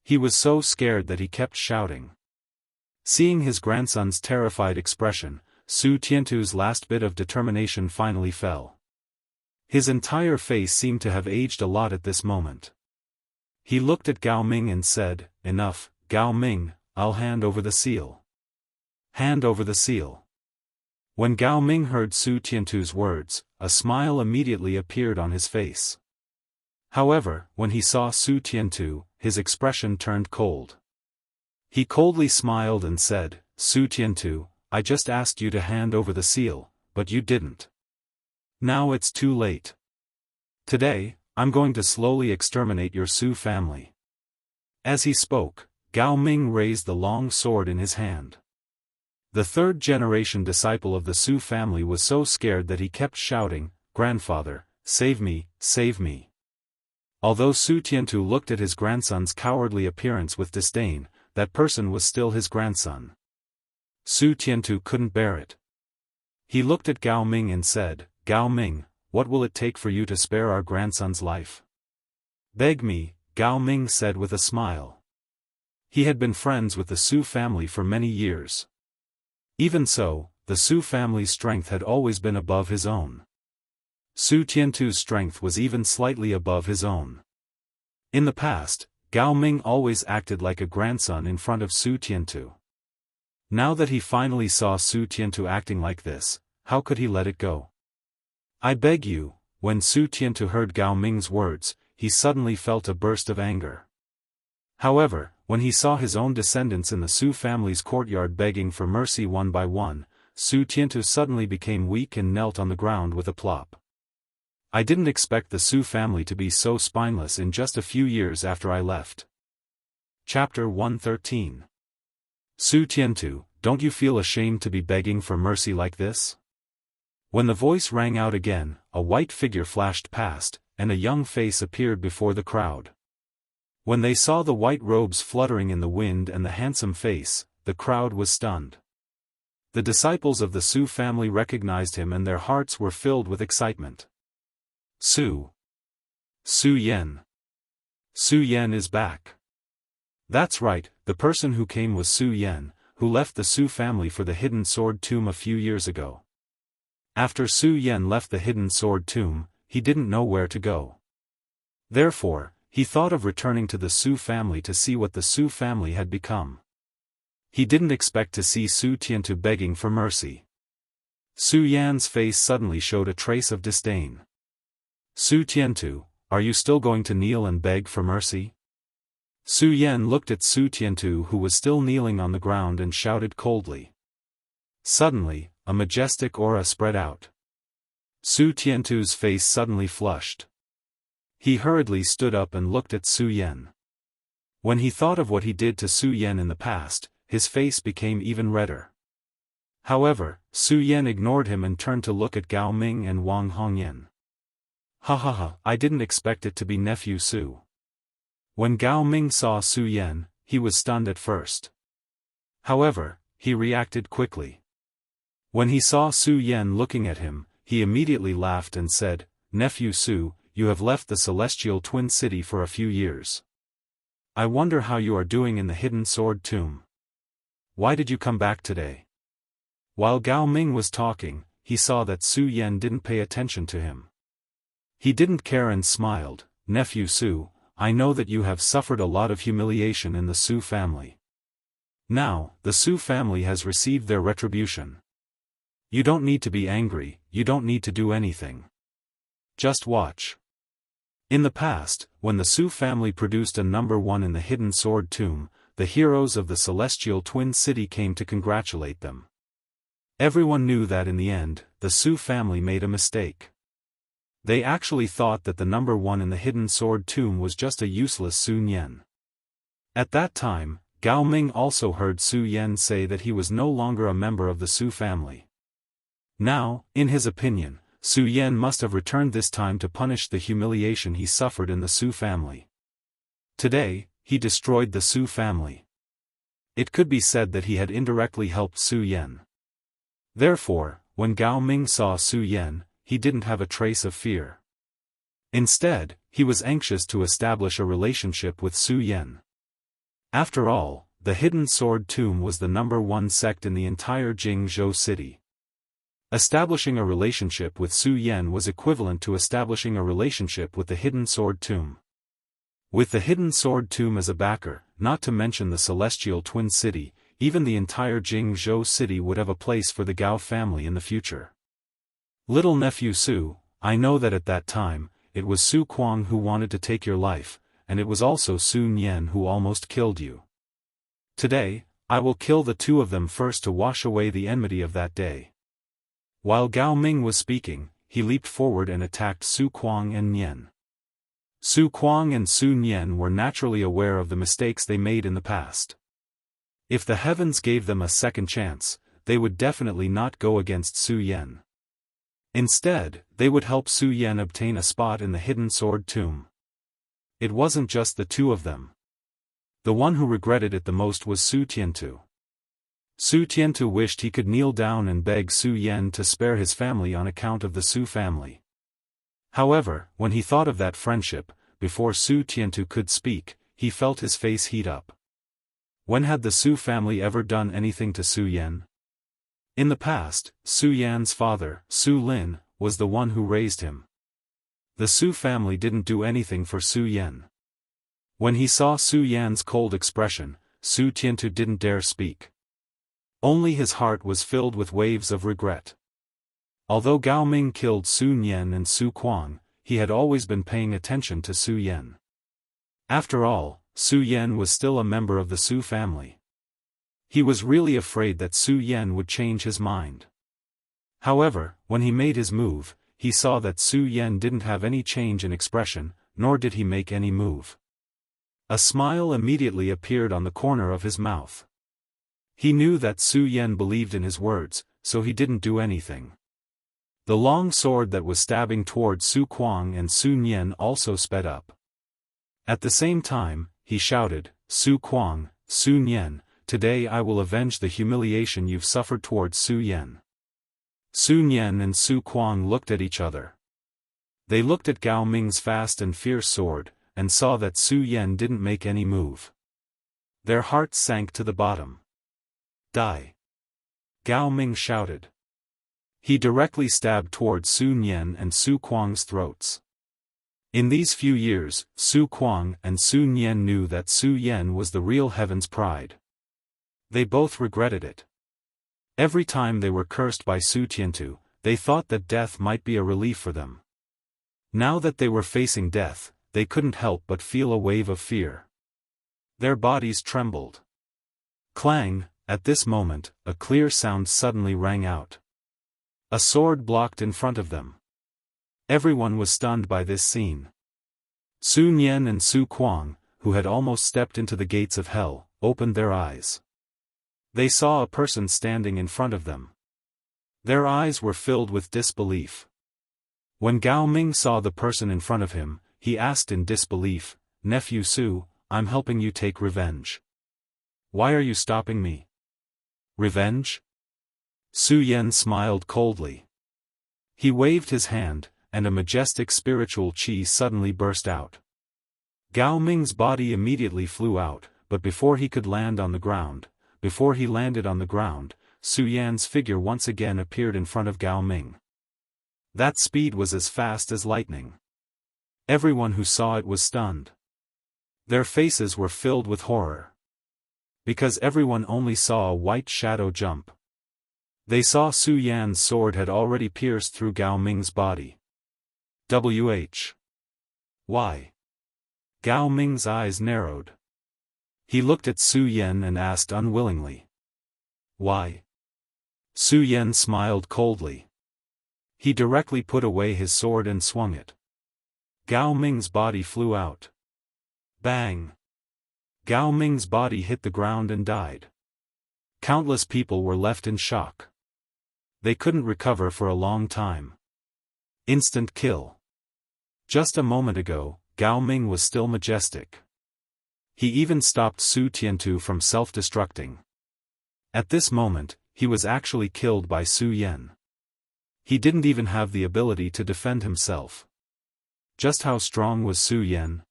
He was so scared that he kept shouting. Seeing his grandson's terrified expression, Su Tiantu's last bit of determination finally fell. His entire face seemed to have aged a lot at this moment. He looked at Gao Ming and said, "Enough, Gao Ming, I'll hand over the seal." Hand over the seal. When Gao Ming heard Su Tiantu's words, a smile immediately appeared on his face. However, when he saw Su Tiantu, his expression turned cold. He coldly smiled and said, "Su Tiantu, I just asked you to hand over the seal, but you didn't. Now it's too late. Today, I'm going to slowly exterminate your Su family." As he spoke, Gao Ming raised the long sword in his hand. The third-generation disciple of the Su family was so scared that he kept shouting, "Grandfather, save me, save me." Although Su Tiantu looked at his grandson's cowardly appearance with disdain, that person was still his grandson. Su Tiantu couldn't bear it. He looked at Gao Ming and said, "Gao Ming, what will it take for you to spare our grandson's life?" "Beg me," Gao Ming said with a smile. He had been friends with the Su family for many years. Even so, the Su family's strength had always been above his own. Su Tiantu's strength was even slightly above his own. In the past, Gao Ming always acted like a grandson in front of Su Tiantu. Now that he finally saw Su Tiantu acting like this, how could he let it go? "I beg you." When Su Tiantu heard Gao Ming's words, he suddenly felt a burst of anger. However, when he saw his own descendants in the Su family's courtyard begging for mercy one by one, Su Tiantu suddenly became weak and knelt on the ground with a plop. "I didn't expect the Su family to be so spineless in just a few years after I left." Chapter 113. Su Tiantu, don't you feel ashamed to be begging for mercy like this? When the voice rang out again, a white figure flashed past, and a young face appeared before the crowd. When they saw the white robes fluttering in the wind and the handsome face, the crowd was stunned. The disciples of the Su family recognized him and their hearts were filled with excitement. Su Yan. Su Yan is back. That's right, the person who came was Su Yan, who left the Su family for the Hidden Sword Tomb a few years ago. After Su Yan left the Hidden Sword Tomb, he didn't know where to go. Therefore, he thought of returning to the Su family to see what the Su family had become. He didn't expect to see Su Tiantu begging for mercy. Su Yan's face suddenly showed a trace of disdain. Su Tiantu, are you still going to kneel and beg for mercy? Su Yan looked at Su Tiantu, who was still kneeling on the ground, and shouted coldly. Suddenly, a majestic aura spread out. Su Tiantu's face suddenly flushed. He hurriedly stood up and looked at Su Yan. When he thought of what he did to Su Yan in the past, his face became even redder. However, Su Yan ignored him and turned to look at Gao Ming and Wang Hongyan. Ha ha ha, I didn't expect it to be nephew Su. When Gao Ming saw Su Yan, he was stunned at first. However, he reacted quickly. When he saw Su Yan looking at him, he immediately laughed and said, "Nephew Su, you have left the Celestial Twin City for a few years. I wonder how you are doing in the Hidden Sword Tomb. Why did you come back today?" While Gao Ming was talking, he saw that Su Yan didn't pay attention to him. He didn't care and smiled, "Nephew Su, I know that you have suffered a lot of humiliation in the Su family. Now, the Su family has received their retribution. You don't need to be angry, you don't need to do anything. Just watch." In the past, when the Su family produced a number 1 in the Hidden Sword Tomb, the heroes of the Celestial Twin City came to congratulate them. Everyone knew that in the end, the Su family made a mistake. They actually thought that the number 1 in the Hidden Sword Tomb was just a useless Su Yan. At that time, Gao Ming also heard Su Yan say that he was no longer a member of the Su family. Now, in his opinion, Su Yan must have returned this time to punish the humiliation he suffered in the Su family. Today, he destroyed the Su family. It could be said that he had indirectly helped Su Yan. Therefore, when Gao Ming saw Su Yan, he didn't have a trace of fear. Instead, he was anxious to establish a relationship with Su Yan. After all, the Hidden Sword Tomb was the number 1 sect in the entire Jingzhou city. Establishing a relationship with Su Yan was equivalent to establishing a relationship with the Hidden Sword Tomb. With the Hidden Sword Tomb as a backer, not to mention the Celestial Twin City, even the entire Jingzhou city would have a place for the Gao family in the future. Little nephew Su, I know that at that time, it was Su Kuang who wanted to take your life, and it was also Su Nian who almost killed you. Today, I will kill the two of them first to wash away the enmity of that day." While Gao Ming was speaking, he leaped forward and attacked Su Kuang and Nian. Su Kuang and Su Nian were naturally aware of the mistakes they made in the past. If the heavens gave them a second chance, they would definitely not go against Su Yan. Instead, they would help Su Yan obtain a spot in the Hidden Sword Tomb. It wasn't just the two of them. The one who regretted it the most was Su Tiantu. Su Tiantu wished he could kneel down and beg Su Yan to spare his family on account of the Su family. However, when he thought of that friendship, before Su Tiantu could speak, he felt his face heat up. When had the Su family ever done anything to Su Yan? In the past, Su Yan's father, Su Lin, was the one who raised him. The Su family didn't do anything for Su Yan. When he saw Su Yan's cold expression, Su Tiantu didn't dare speak. Only his heart was filled with waves of regret. Although Gao Ming killed Su Nian and Su Kuang, he had always been paying attention to Su Yan. After all, Su Yan was still a member of the Su family. He was really afraid that Su Yan would change his mind. However, when he made his move, he saw that Su Yan didn't have any change in expression, nor did he make any move. A smile immediately appeared on the corner of his mouth. He knew that Su Yan believed in his words, so he didn't do anything. The long sword that was stabbing toward Su Kuang and Su Nian also sped up. At the same time, he shouted, "Su Kuang, Su Nian, today I will avenge the humiliation you've suffered towards Su Yan." Su Nian and Su Kuang looked at each other. They looked at Gao Ming's fast and fierce sword, and saw that Su Yan didn't make any move. Their hearts sank to the bottom. Die! Gao Ming shouted. He directly stabbed towards Su Nian and Su Kuang's throats. In these few years, Su Kuang and Su Nian knew that Su Yan was the real heaven's pride. They both regretted it. Every time they were cursed by Su Tiantu, they thought that death might be a relief for them. Now that they were facing death, they couldn't help but feel a wave of fear. Their bodies trembled. Clang! At this moment, a clear sound suddenly rang out. A sword blocked in front of them. Everyone was stunned by this scene. Su Nian and Su Kuang, who had almost stepped into the gates of hell, opened their eyes. They saw a person standing in front of them. Their eyes were filled with disbelief. When Gao Ming saw the person in front of him, he asked in disbelief, "Nephew Su, I'm helping you take revenge. Why are you stopping me?" "Revenge?" Su Yan smiled coldly. He waved his hand, and a majestic spiritual qi suddenly burst out. Gao Ming's body immediately flew out, but before he could land on the ground, Su Yan's figure once again appeared in front of Gao Ming. That speed was as fast as lightning. Everyone who saw it was stunned. Their faces were filled with horror. Because everyone only saw a white shadow jump. They saw Su Yan's sword had already pierced through Gao Ming's body. Why? Gao Ming's eyes narrowed. He looked at Su Yan and asked unwillingly. Why? Su Yan smiled coldly. He directly put away his sword and swung it. Gao Ming's body flew out. Bang! Gao Ming's body hit the ground and died. Countless people were left in shock. They couldn't recover for a long time. Instant kill. Just a moment ago, Gao Ming was still majestic. He even stopped Su Tiantu from self-destructing. At this moment, he was actually killed by Su Yan. He didn't even have the ability to defend himself. Just how strong was Su Yan?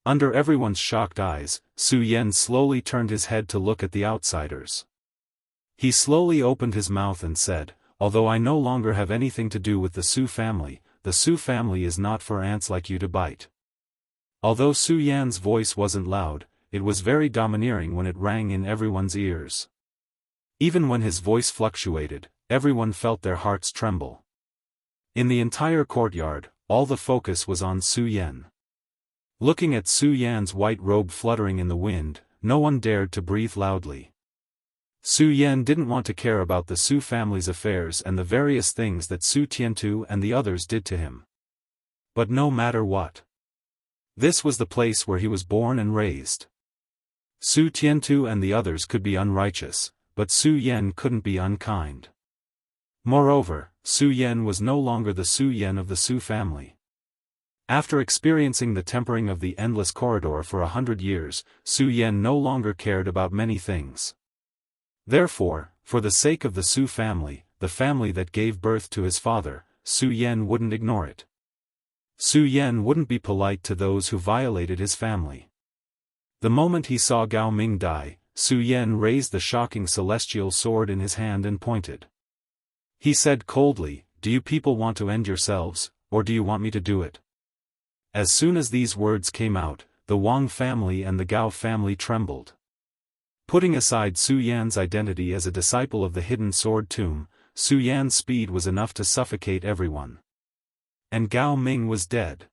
Under everyone's shocked eyes, Su Yan slowly turned his head to look at the outsiders. He slowly opened his mouth and said, "Although I no longer have anything to do with the Su family, the Su family is not for ants like you to bite." Although Su Yan's voice wasn't loud, it was very domineering when it rang in everyone's ears. Even when his voice fluctuated, everyone felt their hearts tremble. In the entire courtyard, all the focus was on Su Yan. Looking at Su Yan's white robe fluttering in the wind, no one dared to breathe loudly. Su Yan didn't want to care about the Su family's affairs and the various things that Su Tiantu and the others did to him. But no matter what, this was the place where he was born and raised. Su Tiantu and the others could be unrighteous, but Su Yan couldn't be unkind. Moreover, Su Yan was no longer the Su Yan of the Su family. After experiencing the tempering of the endless corridor for 100 years, Su Yan no longer cared about many things. Therefore, for the sake of the Su family, the family that gave birth to his father, Su Yan wouldn't ignore it. Su Yan wouldn't be polite to those who violated his family. The moment he saw Gao Ming die, Su Yan raised the shocking celestial sword in his hand and pointed. He said coldly, "Do you people want to end yourselves, or do you want me to do it?" As soon as these words came out, the Wang family and the Gao family trembled. Putting aside Su Yan's identity as a disciple of the hidden sword tomb, Su Yan's speed was enough to suffocate everyone. And Gao Ming was dead.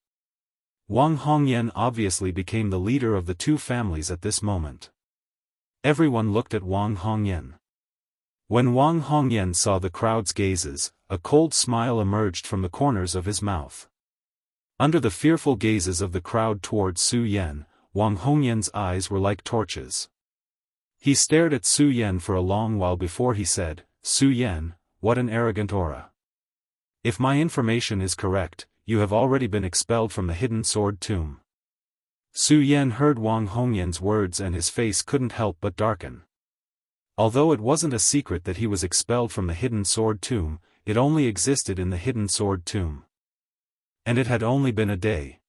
Wang Hongyan obviously became the leader of the two families at this moment. Everyone looked at Wang Hongyan. When Wang Hongyan saw the crowd's gazes, a cold smile emerged from the corners of his mouth. Under the fearful gazes of the crowd towards Su Yan, Wang Hongyan's eyes were like torches. He stared at Su Yan for a long while before he said, "Su Yan, what an arrogant aura. If my information is correct, you have already been expelled from the hidden sword tomb." Su Yan heard Wang Hongyan's words and his face couldn't help but darken. Although it wasn't a secret that he was expelled from the hidden sword tomb, it only existed in the hidden sword tomb. And it had only been a day.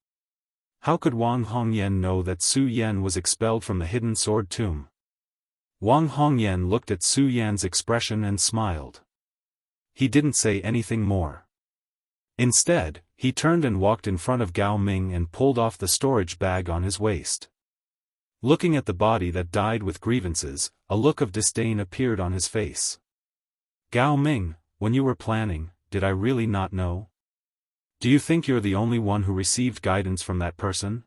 How could Wang Hongyan know that Su Yan was expelled from the hidden sword tomb? Wang Hongyan looked at Su Yan's expression and smiled. He didn't say anything more. Instead, he turned and walked in front of Gao Ming and pulled off the storage bag on his waist. Looking at the body that died with grievances, a look of disdain appeared on his face. Gao Ming, when you were planning, did I really not know? Do you think you're the only one who received guidance from that person?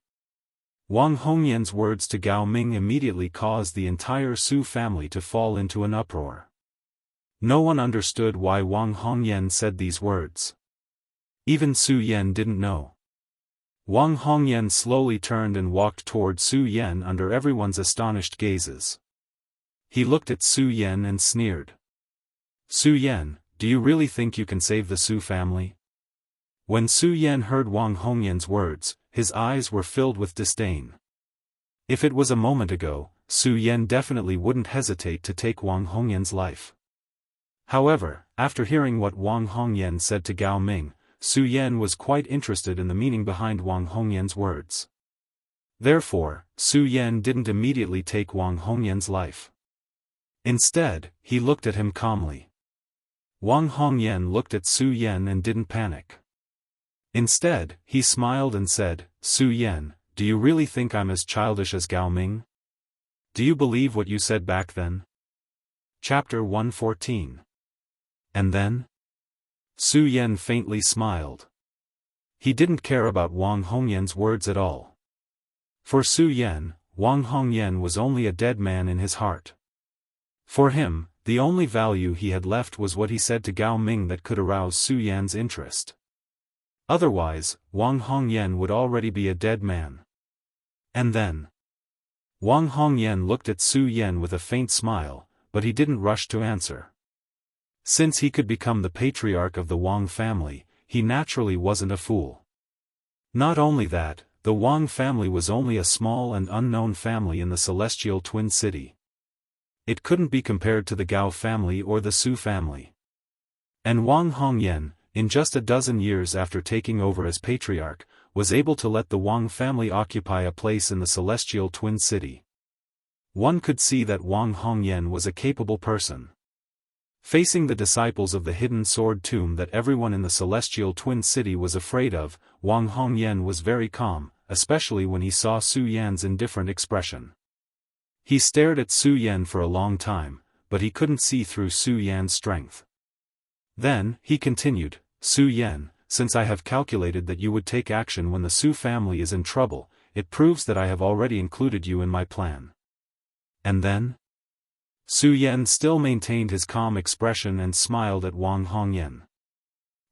Wang Hongyan's words to Gao Ming immediately caused the entire Su family to fall into an uproar. No one understood why Wang Hongyan said these words. Even Su Yan didn't know. Wang Hongyan slowly turned and walked toward Su Yan under everyone's astonished gazes. He looked at Su Yan and sneered. Su Yan, do you really think you can save the Su family? When Su Yan heard Wang Hongyan's words, his eyes were filled with disdain. If it was a moment ago, Su Yan definitely wouldn't hesitate to take Wang Hongyan's life. However, after hearing what Wang Hongyan said to Gao Ming, Su Yan was quite interested in the meaning behind Wang Hongyan's words. Therefore, Su Yan didn't immediately take Wang Hongyan's life. Instead, he looked at him calmly. Wang Hongyan looked at Su Yan and didn't panic. Instead, he smiled and said, Su Yan, do you really think I'm as childish as Gao Ming? Do you believe what you said back then? Chapter 114. And then? Su Yan faintly smiled. He didn't care about Wang Hongyan's words at all. For Su Yan, Wang Hongyan was only a dead man in his heart. For him, the only value he had left was what he said to Gao Ming that could arouse Su Yan's interest. Otherwise, Wang Hongyan would already be a dead man. And then? Wang Hongyan looked at Su Yan with a faint smile, but he didn't rush to answer. Since he could become the patriarch of the Wang family, he naturally wasn't a fool. Not only that, the Wang family was only a small and unknown family in the celestial twin city. It couldn't be compared to the Gao family or the Su family. And Wang Hongyan, in just a dozen years after taking over as patriarch, was able to let the Wang family occupy a place in the celestial twin city. One could see that Wang Hongyan was a capable person. Facing the disciples of the hidden sword tomb that everyone in the celestial twin city was afraid of, Wang Hongyan was very calm, especially when he saw Su Yan's indifferent expression. He stared at Su Yan for a long time, but he couldn't see through Su Yan's strength. Then, he continued, Su Yan, since I have calculated that you would take action when the Su family is in trouble, it proves that I have already included you in my plan. And then? Su Yan still maintained his calm expression and smiled at Wang Hongyan.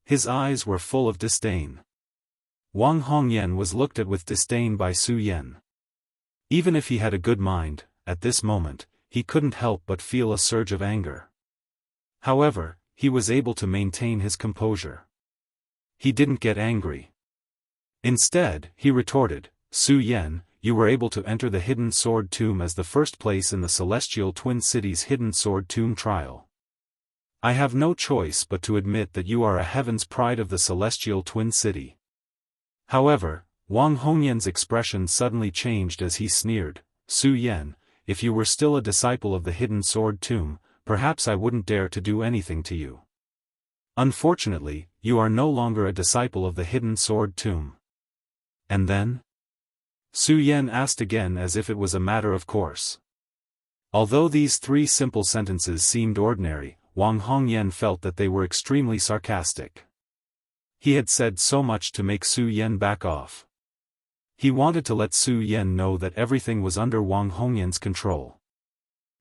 His eyes were full of disdain. Wang Hongyan was looked at with disdain by Su Yan. Even if he had a good mind, at this moment, he couldn't help but feel a surge of anger. However, he was able to maintain his composure. He didn't get angry. Instead, he retorted, Su Yan, you were able to enter the hidden sword tomb as the first place in the celestial twin city's hidden sword tomb trial. I have no choice but to admit that you are a heaven's pride of the celestial twin city. However, Wang Hongyan's expression suddenly changed as he sneered, Su Yan, if you were still a disciple of the hidden sword tomb, perhaps I wouldn't dare to do anything to you. Unfortunately, you are no longer a disciple of the hidden sword tomb. And then? Su Yan asked again as if it was a matter of course. Although these three simple sentences seemed ordinary, Wang Hongyan felt that they were extremely sarcastic. He had said so much to make Su Yan back off. He wanted to let Su Yan know that everything was under Wang Hongyan's control.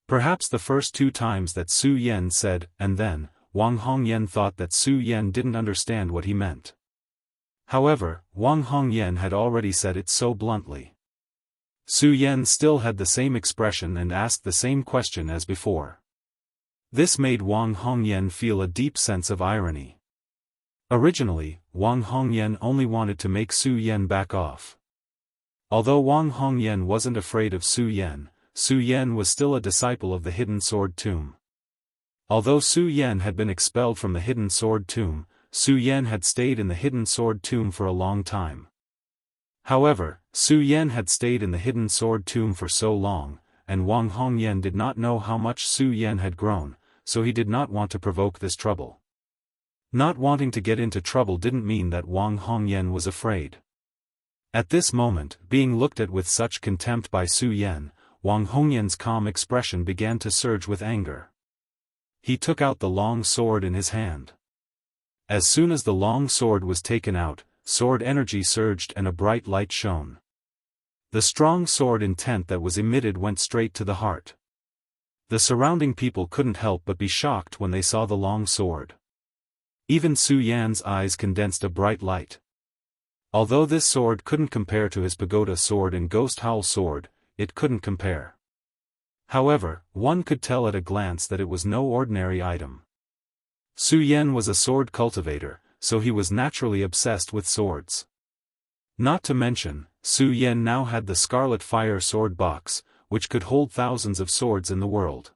Perhaps the first two times that Su Yan said, and then, Wang Hongyan thought that Su Yan didn't understand what he meant. However, Wang Hongyan had already said it so bluntly. Su Yan still had the same expression and asked the same question as before. This made Wang Hongyan feel a deep sense of irony. Originally, Wang Hongyan only wanted to make Su Yan back off. Although Wang Hongyan wasn't afraid of Su Yan was still a disciple of the hidden sword tomb. Although Su Yan had been expelled from the hidden sword tomb, Su Yan had stayed in the hidden sword tomb for a long time. However, Su Yan had stayed in the hidden sword tomb for so long, and Wang Hongyan did not know how much Su Yan had grown, so he did not want to provoke this trouble. Not wanting to get into trouble didn't mean that Wang Hongyan was afraid. At this moment, being looked at with such contempt by Su Yan, Wang Hongyan's calm expression began to surge with anger. He took out the long sword in his hand. As soon as the long sword was taken out, sword energy surged and a bright light shone. The strong sword intent that was emitted went straight to the heart. The surrounding people couldn't help but be shocked when they saw the long sword. Even Su Yan's eyes condensed a bright light. Although this sword couldn't compare to his pagoda sword and ghost howl sword, it couldn't compare. However, one could tell at a glance that it was no ordinary item. Su Yan was a sword cultivator, so he was naturally obsessed with swords. Not to mention, Su Yan now had the Scarlet Fire Sword Box, which could hold thousands of swords in the world.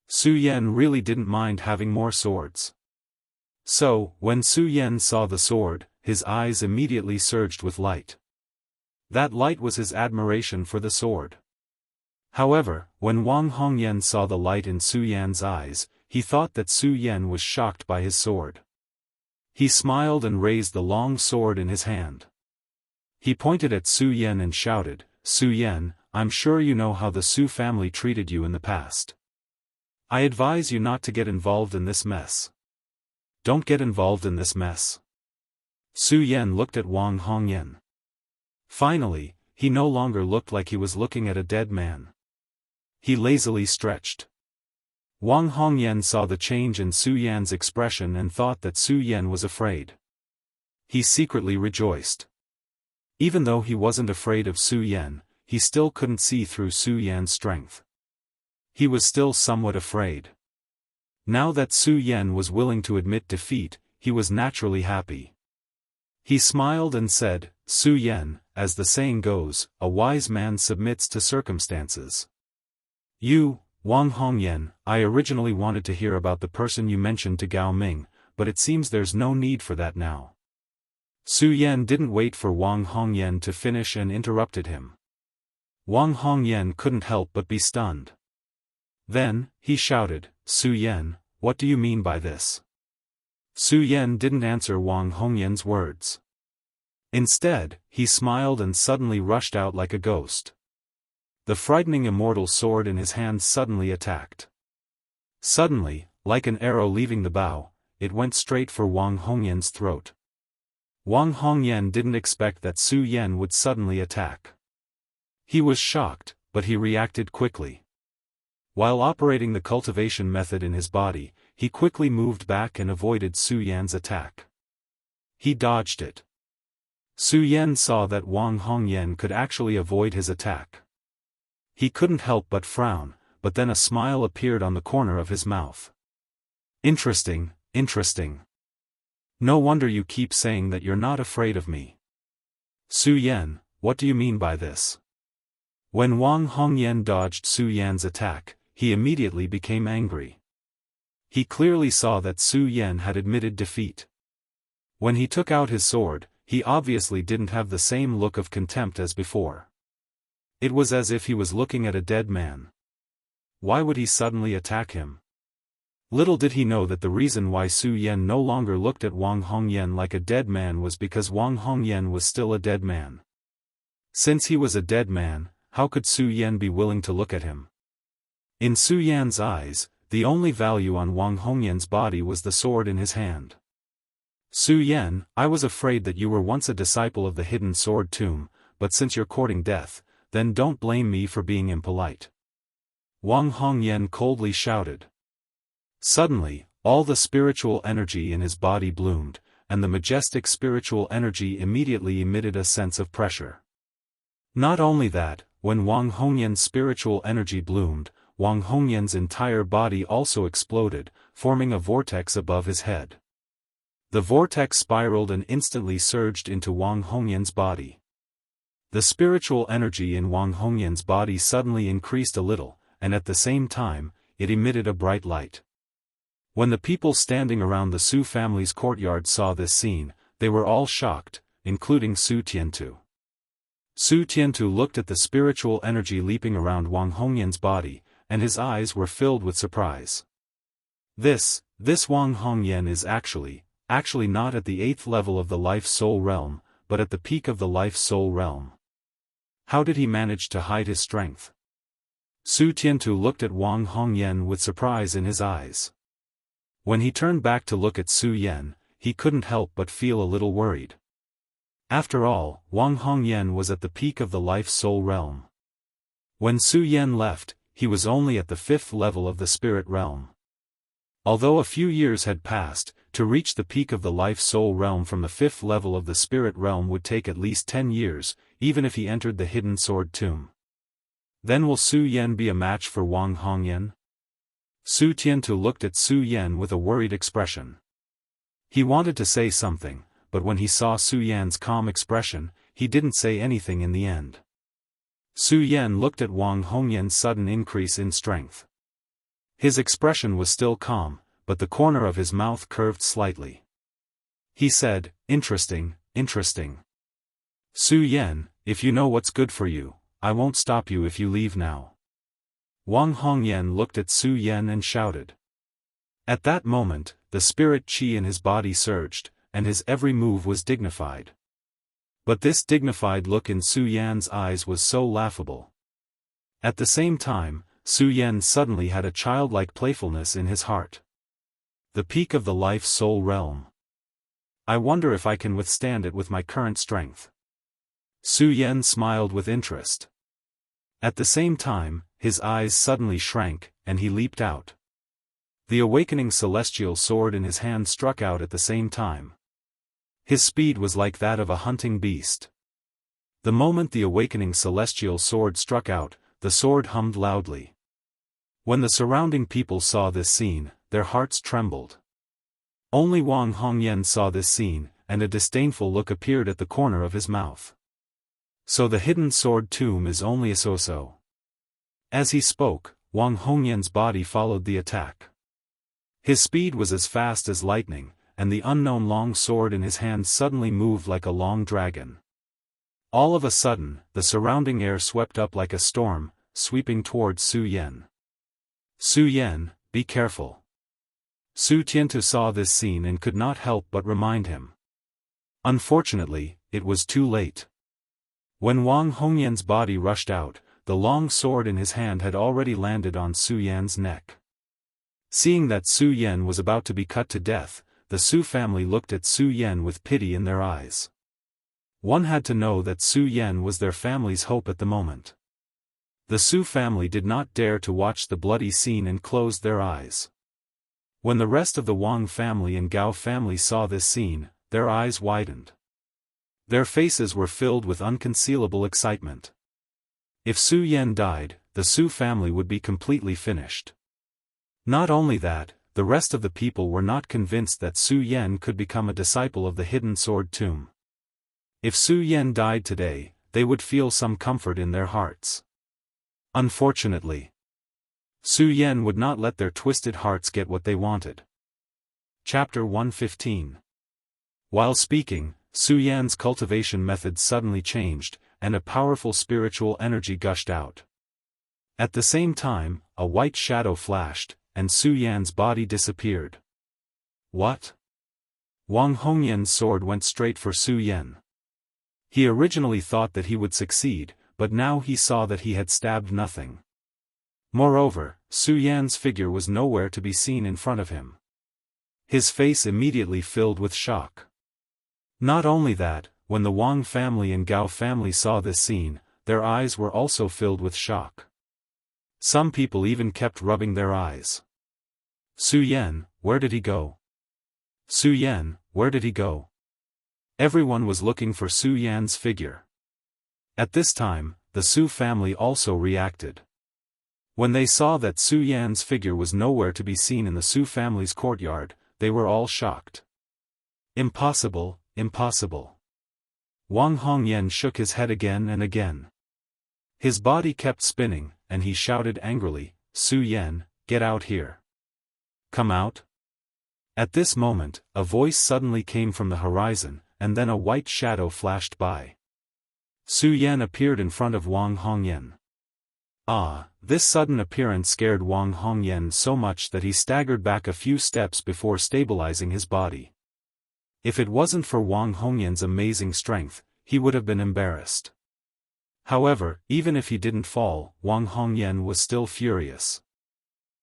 Su Yan really didn't mind having more swords. So, when Su Yan saw the sword, his eyes immediately surged with light. That light was his admiration for the sword. However, when Wang Hongyan saw the light in Su Yan's eyes, he thought that Su Yan was shocked by his sword. He smiled and raised the long sword in his hand. He pointed at Su Yan and shouted, "Su Yan, I'm sure you know how the Su family treated you in the past. I advise you not to get involved in this mess. Don't get involved in this mess." Su Yan looked at Wang Hongyan. Finally, he no longer looked like he was looking at a dead man. He lazily stretched. Wang Hongyan saw the change in Su Yan's expression and thought that Su Yan was afraid. He secretly rejoiced. Even though he wasn't afraid of Su Yan, he still couldn't see through Su Yan's strength. He was still somewhat afraid. Now that Su Yan was willing to admit defeat, he was naturally happy. He smiled and said, "Su Yan, as the saying goes, a wise man submits to circumstances. You, Wang Hongyan, I originally wanted to hear about the person you mentioned to Gao Ming, but it seems there's no need for that now." Su Yan didn't wait for Wang Hongyan to finish and interrupted him. Wang Hongyan couldn't help but be stunned. Then, he shouted, "Su Yan, what do you mean by this?" Su Yan didn't answer Wang Hongyan's words. Instead, he smiled and suddenly rushed out like a ghost. The frightening immortal sword in his hand suddenly attacked. Suddenly, like an arrow leaving the bow, it went straight for Wang Hongyan's throat. Wang Hongyan didn't expect that Su Yan would suddenly attack. He was shocked, but he reacted quickly. While operating the cultivation method in his body, he quickly moved back and avoided Su Yan's attack. He dodged it. Su Yan saw that Wang Hongyan could actually avoid his attack. He couldn't help but frown, but then a smile appeared on the corner of his mouth. "Interesting, interesting. No wonder you keep saying that you're not afraid of me. Su Yan, what do you mean by this?" When Wang Hongyan dodged Su Yan's attack, he immediately became angry. He clearly saw that Su Yan had admitted defeat. When he took out his sword, he obviously didn't have the same look of contempt as before. It was as if he was looking at a dead man. Why would he suddenly attack him? Little did he know that the reason why Su Yan no longer looked at Wang Hongyan like a dead man was because Wang Hongyan was still a dead man. Since he was a dead man, how could Su Yan be willing to look at him? In Su Yan's eyes, the only value on Wang Hongyan's body was the sword in his hand. "Su Yan, I was afraid that you were once a disciple of the hidden sword tomb, but since you're courting death, then don't blame me for being impolite." Wang Hongyan coldly shouted. Suddenly, all the spiritual energy in his body bloomed, and the majestic spiritual energy immediately emitted a sense of pressure. Not only that, when Wang Hongyan's spiritual energy bloomed, Wang Hongyan's entire body also exploded, forming a vortex above his head. The vortex spiraled and instantly surged into Wang Hongyan's body. The spiritual energy in Wang Hongyan's body suddenly increased a little, and at the same time, it emitted a bright light. When the people standing around the Su family's courtyard saw this scene, they were all shocked, including Su Tiantu. Su Tiantu looked at the spiritual energy leaping around Wang Hongyan's body, and his eyes were filled with surprise. This Wang Hongyan is actually not at the 8th level of the life-soul realm, but at the peak of the life-soul realm. How did he manage to hide his strength? Su Tiantu looked at Wang Hongyan with surprise in his eyes. When he turned back to look at Su Yan, he couldn't help but feel a little worried. After all, Wang Hongyan was at the peak of the life-soul realm. When Su Yan left, he was only at the 5th level of the spirit realm. Although a few years had passed, to reach the peak of the life-soul realm from the 5th level of the spirit realm would take at least 10 years, even if he entered the hidden sword tomb. Then will Su Yan be a match for Wang Hongyan? Su Tiantu looked at Su Yan with a worried expression. He wanted to say something, but when he saw Su Yan's calm expression, he didn't say anything in the end. Su Yan looked at Wang Hongyan's sudden increase in strength. His expression was still calm, but the corner of his mouth curved slightly. He said, "Interesting, interesting. Su Yan, if you know what's good for you, I won't stop you if you leave now." Wang Hongyan looked at Su Yan and shouted. At that moment, the spirit qi in his body surged, and his every move was dignified. But this dignified look in Su Yan's eyes was so laughable. At the same time, Su Yan suddenly had a childlike playfulness in his heart. The peak of the life-soul realm. I wonder if I can withstand it with my current strength. Su Yan smiled with interest. At the same time, his eyes suddenly shrank, and he leaped out. The awakening celestial sword in his hand struck out at the same time. His speed was like that of a hunting beast. The moment the awakening celestial sword struck out, the sword hummed loudly. When the surrounding people saw this scene, their hearts trembled. Only Wang Hongyan saw this scene, and a disdainful look appeared at the corner of his mouth. So the hidden sword tomb is only a so-so. As he spoke, Wang Hongyan's body followed the attack. His speed was as fast as lightning, and the unknown long sword in his hand suddenly moved like a long dragon. All of a sudden, the surrounding air swept up like a storm, sweeping towards Su Yan. "Su Yan, be careful." Su Tiantu saw this scene and could not help but remind him. Unfortunately, it was too late. When Wang Hongyan's body rushed out, the long sword in his hand had already landed on Su Yan's neck. Seeing that Su Yan was about to be cut to death, the Su family looked at Su Yan with pity in their eyes. One had to know that Su Yan was their family's hope at the moment. The Su family did not dare to watch the bloody scene and closed their eyes. When the rest of the Wang family and Gao family saw this scene, their eyes widened. Their faces were filled with unconcealable excitement. If Su Yan died, the Su family would be completely finished. Not only that, the rest of the people were not convinced that Su Yan could become a disciple of the hidden sword tomb. If Su Yan died today, they would feel some comfort in their hearts. Unfortunately, Su Yan would not let their twisted hearts get what they wanted. Chapter 115. While speaking, Su Yan's cultivation method suddenly changed, and a powerful spiritual energy gushed out. At the same time, a white shadow flashed, and Su Yan's body disappeared. What? Wang Hongyan's sword went straight for Su Yan. He originally thought that he would succeed, but now he saw that he had stabbed nothing. Moreover, Su Yan's figure was nowhere to be seen in front of him. His face immediately filled with shock. Not only that, when the Wang family and Gao family saw this scene, their eyes were also filled with shock. Some people even kept rubbing their eyes. Su Yan, where did he go? Su Yan, where did he go? Everyone was looking for Su Yan's figure. At this time, the Su family also reacted. When they saw that Su Yan's figure was nowhere to be seen in the Su family's courtyard, they were all shocked. Impossible, impossible. Wang Hongyan shook his head again and again. His body kept spinning, and he shouted angrily, "Su Yan, get out here. Come out." At this moment, a voice suddenly came from the horizon, and then a white shadow flashed by. Su Yan appeared in front of Wang Hongyan. This sudden appearance scared Wang Hongyan so much that he staggered back a few steps before stabilizing his body. If it wasn't for Wang Hongyan's amazing strength, he would have been embarrassed. However, even if he didn't fall, Wang Hongyan was still furious.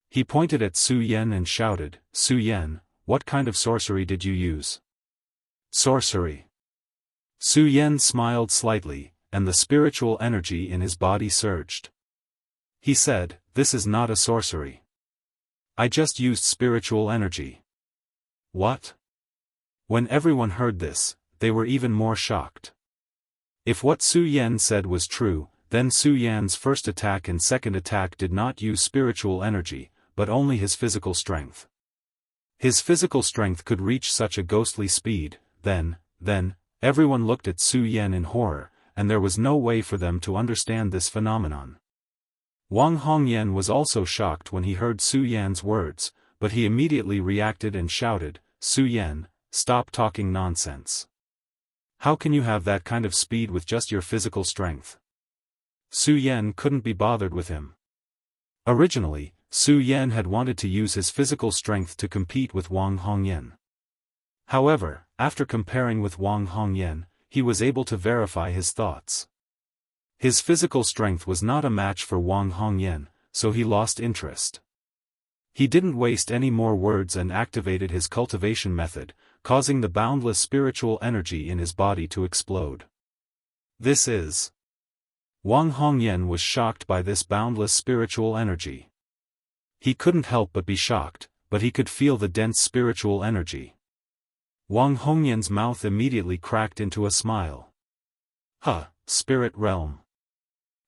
He pointed at Su Yan and shouted, "Su Yan, what kind of sorcery did you use?" "Sorcery." Su Yan smiled slightly, and the spiritual energy in his body surged. He said, "This is not a sorcery. I just used spiritual energy." "What?" When everyone heard this, they were even more shocked. If what Su Yan said was true, then Su Yan's first attack and second attack did not use spiritual energy, but only his physical strength. His physical strength could reach such a ghostly speed. Then, everyone looked at Su Yan in horror, and there was no way for them to understand this phenomenon. Wang Hongyan was also shocked when he heard Su Yan's words, but he immediately reacted and shouted, "Su Yan, stop talking nonsense. How can you have that kind of speed with just your physical strength?" Su Yan couldn't be bothered with him. Originally, Su Yan had wanted to use his physical strength to compete with Wang Hongyan. However, after comparing with Wang Hongyan, he was able to verify his thoughts. His physical strength was not a match for Wang Hongyan, so he lost interest. He didn't waste any more words and activated his cultivation method, causing the boundless spiritual energy in his body to explode. This is... Wang Hongyan was shocked by this boundless spiritual energy. He couldn't help but be shocked, but he could feel the dense spiritual energy. Wang Hongyan's mouth immediately cracked into a smile. Spirit realm.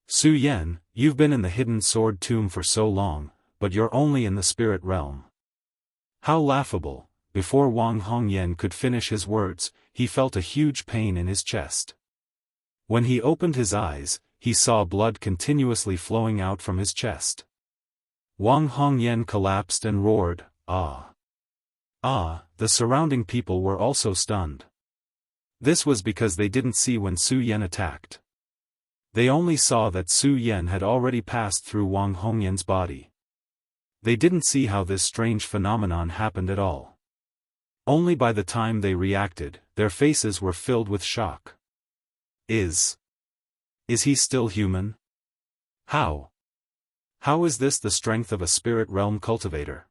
Su Yan, you've been in the hidden sword tomb for so long, but you're only in the spirit realm. How laughable. Before Wang Hongyan could finish his words, he felt a huge pain in his chest. When he opened his eyes, he saw blood continuously flowing out from his chest. Wang Hongyan collapsed and roared, "Ah! Ah!" The surrounding people were also stunned. This was because they didn't see when Su Yan attacked. They only saw that Su Yan had already passed through Wang Hongyan's body. They didn't see how this strange phenomenon happened at all. Only by the time they reacted, their faces were filled with shock. Is he still human? How is this the strength of a spirit realm cultivator?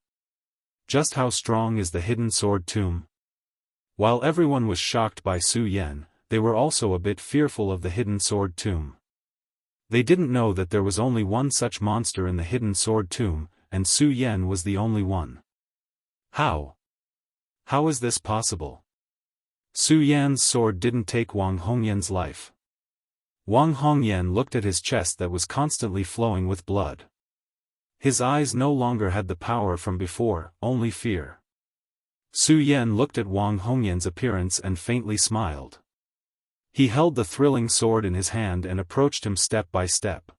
Just how strong is the hidden sword tomb? While everyone was shocked by Su Yan, they were also a bit fearful of the hidden sword tomb. They didn't know that there was only one such monster in the hidden sword tomb, and Su Yan was the only one. How is this possible? Su Yan's sword didn't take Wang Hongyan's life. Wang Hongyan looked at his chest that was constantly flowing with blood. His eyes no longer had the power from before, only fear. Su Yan looked at Wang Hongyan's appearance and faintly smiled. He held the thrilling sword in his hand and approached him step by step.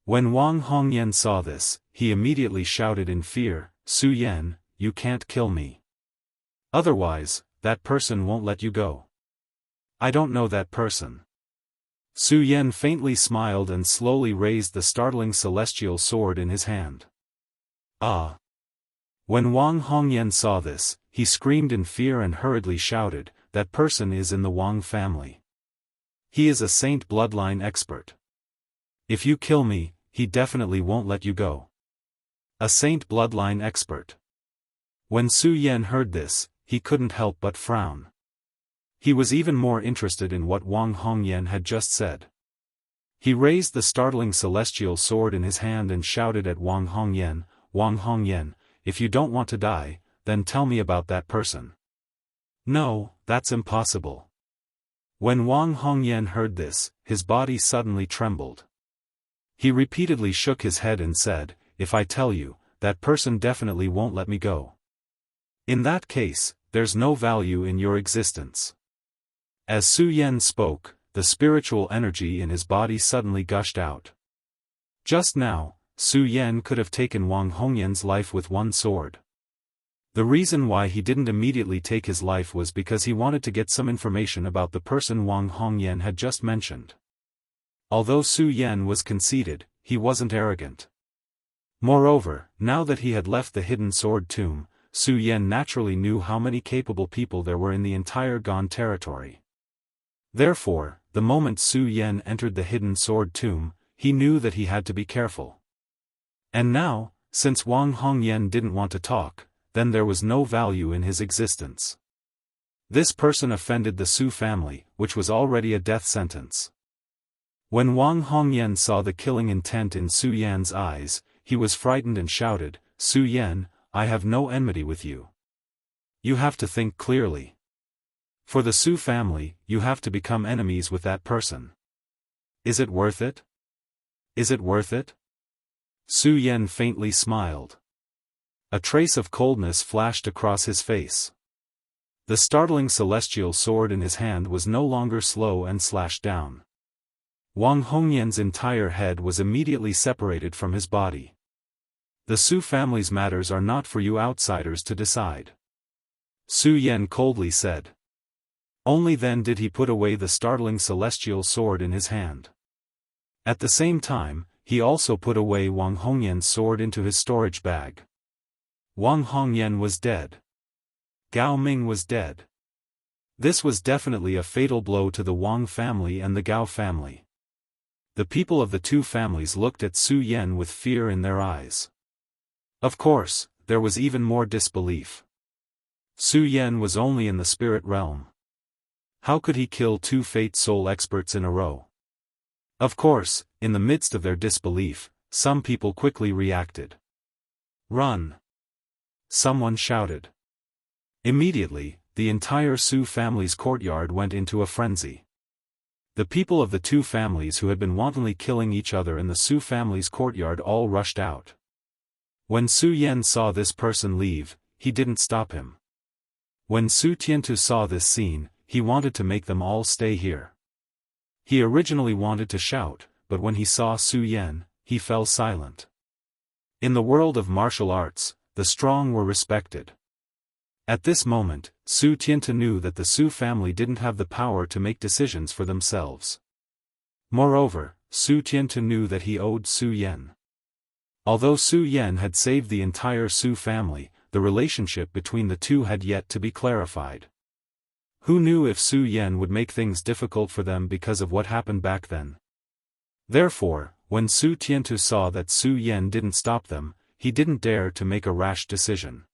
When Wang Hongyan saw this, he immediately shouted in fear, "Su Yan, you can't kill me. Otherwise, that person won't let you go." "I don't know that person." Su Yan faintly smiled and slowly raised the startling celestial sword in his hand. "Ah!" When Wang Hongyan saw this, he screamed in fear and hurriedly shouted, "That person is in the Wang family. He is a saint bloodline expert. If you kill me, he definitely won't let you go." A saint bloodline expert. When Su Yan heard this, he couldn't help but frown. He was even more interested in what Wang Hongyan had just said. He raised the startling celestial sword in his hand and shouted at Wang Hongyan, "Wang Hongyan, if you don't want to die, then tell me about that person." "No, that's impossible." When Wang Hongyan heard this, his body suddenly trembled. He repeatedly shook his head and said, "If I tell you, that person definitely won't let me go. In that case, there's no value in your existence." As Su Yan spoke, the spiritual energy in his body suddenly gushed out. Just now, Su Yan could have taken Wang Hongyan's life with one sword. The reason why he didn't immediately take his life was because he wanted to get some information about the person Wang Hongyan had just mentioned. Although Su Yan was conceited, he wasn't arrogant. Moreover, now that he had left the hidden sword tomb, Su Yan naturally knew how many capable people there were in the entire Gan territory. Therefore, the moment Su Yan entered the hidden sword tomb, he knew that he had to be careful. And now, since Wang Hongyan didn't want to talk, then there was no value in his existence. This person offended the Su family, which was already a death sentence. When Wang Hongyan saw the killing intent in Su Yan's eyes, he was frightened and shouted, "Su Yan, I have no enmity with you. You have to think clearly. For the Su family, you have to become enemies with that person. Is it worth it? Is it worth it?" Su Yan faintly smiled. A trace of coldness flashed across his face. The startling celestial sword in his hand was no longer slow and slashed down. Wang Hongyan's entire head was immediately separated from his body. The Su family's matters are not for you outsiders to decide. Su Yan coldly said. Only then did he put away the startling celestial sword in his hand. At the same time, he also put away Wang Hongyan's sword into his storage bag. Wang Hongyan was dead. Gao Ming was dead. This was definitely a fatal blow to the Wang family and the Gao family. The people of the two families looked at Su Yan with fear in their eyes. Of course, there was even more disbelief. Su Yan was only in the spirit realm. How could he kill two Fate Soul experts in a row? Of course, in the midst of their disbelief, some people quickly reacted. "Run!" someone shouted. Immediately, the entire Su family's courtyard went into a frenzy. The people of the two families who had been wantonly killing each other in the Su family's courtyard all rushed out. When Su Yan saw this person leave, he didn't stop him. When Su Tiantu saw this scene, he wanted to make them all stay here. He originally wanted to shout, but when he saw Su Yan, he fell silent. In the world of martial arts, the strong were respected. At this moment, Su Tiantu knew that the Su family didn't have the power to make decisions for themselves. Moreover, Su Tiantu knew that he owed Su Yan. Although Su Yan had saved the entire Su family, the relationship between the two had yet to be clarified. Who knew if Su Yan would make things difficult for them because of what happened back then? Therefore, when Su Tiantu saw that Su Yan didn't stop them, he didn't dare to make a rash decision.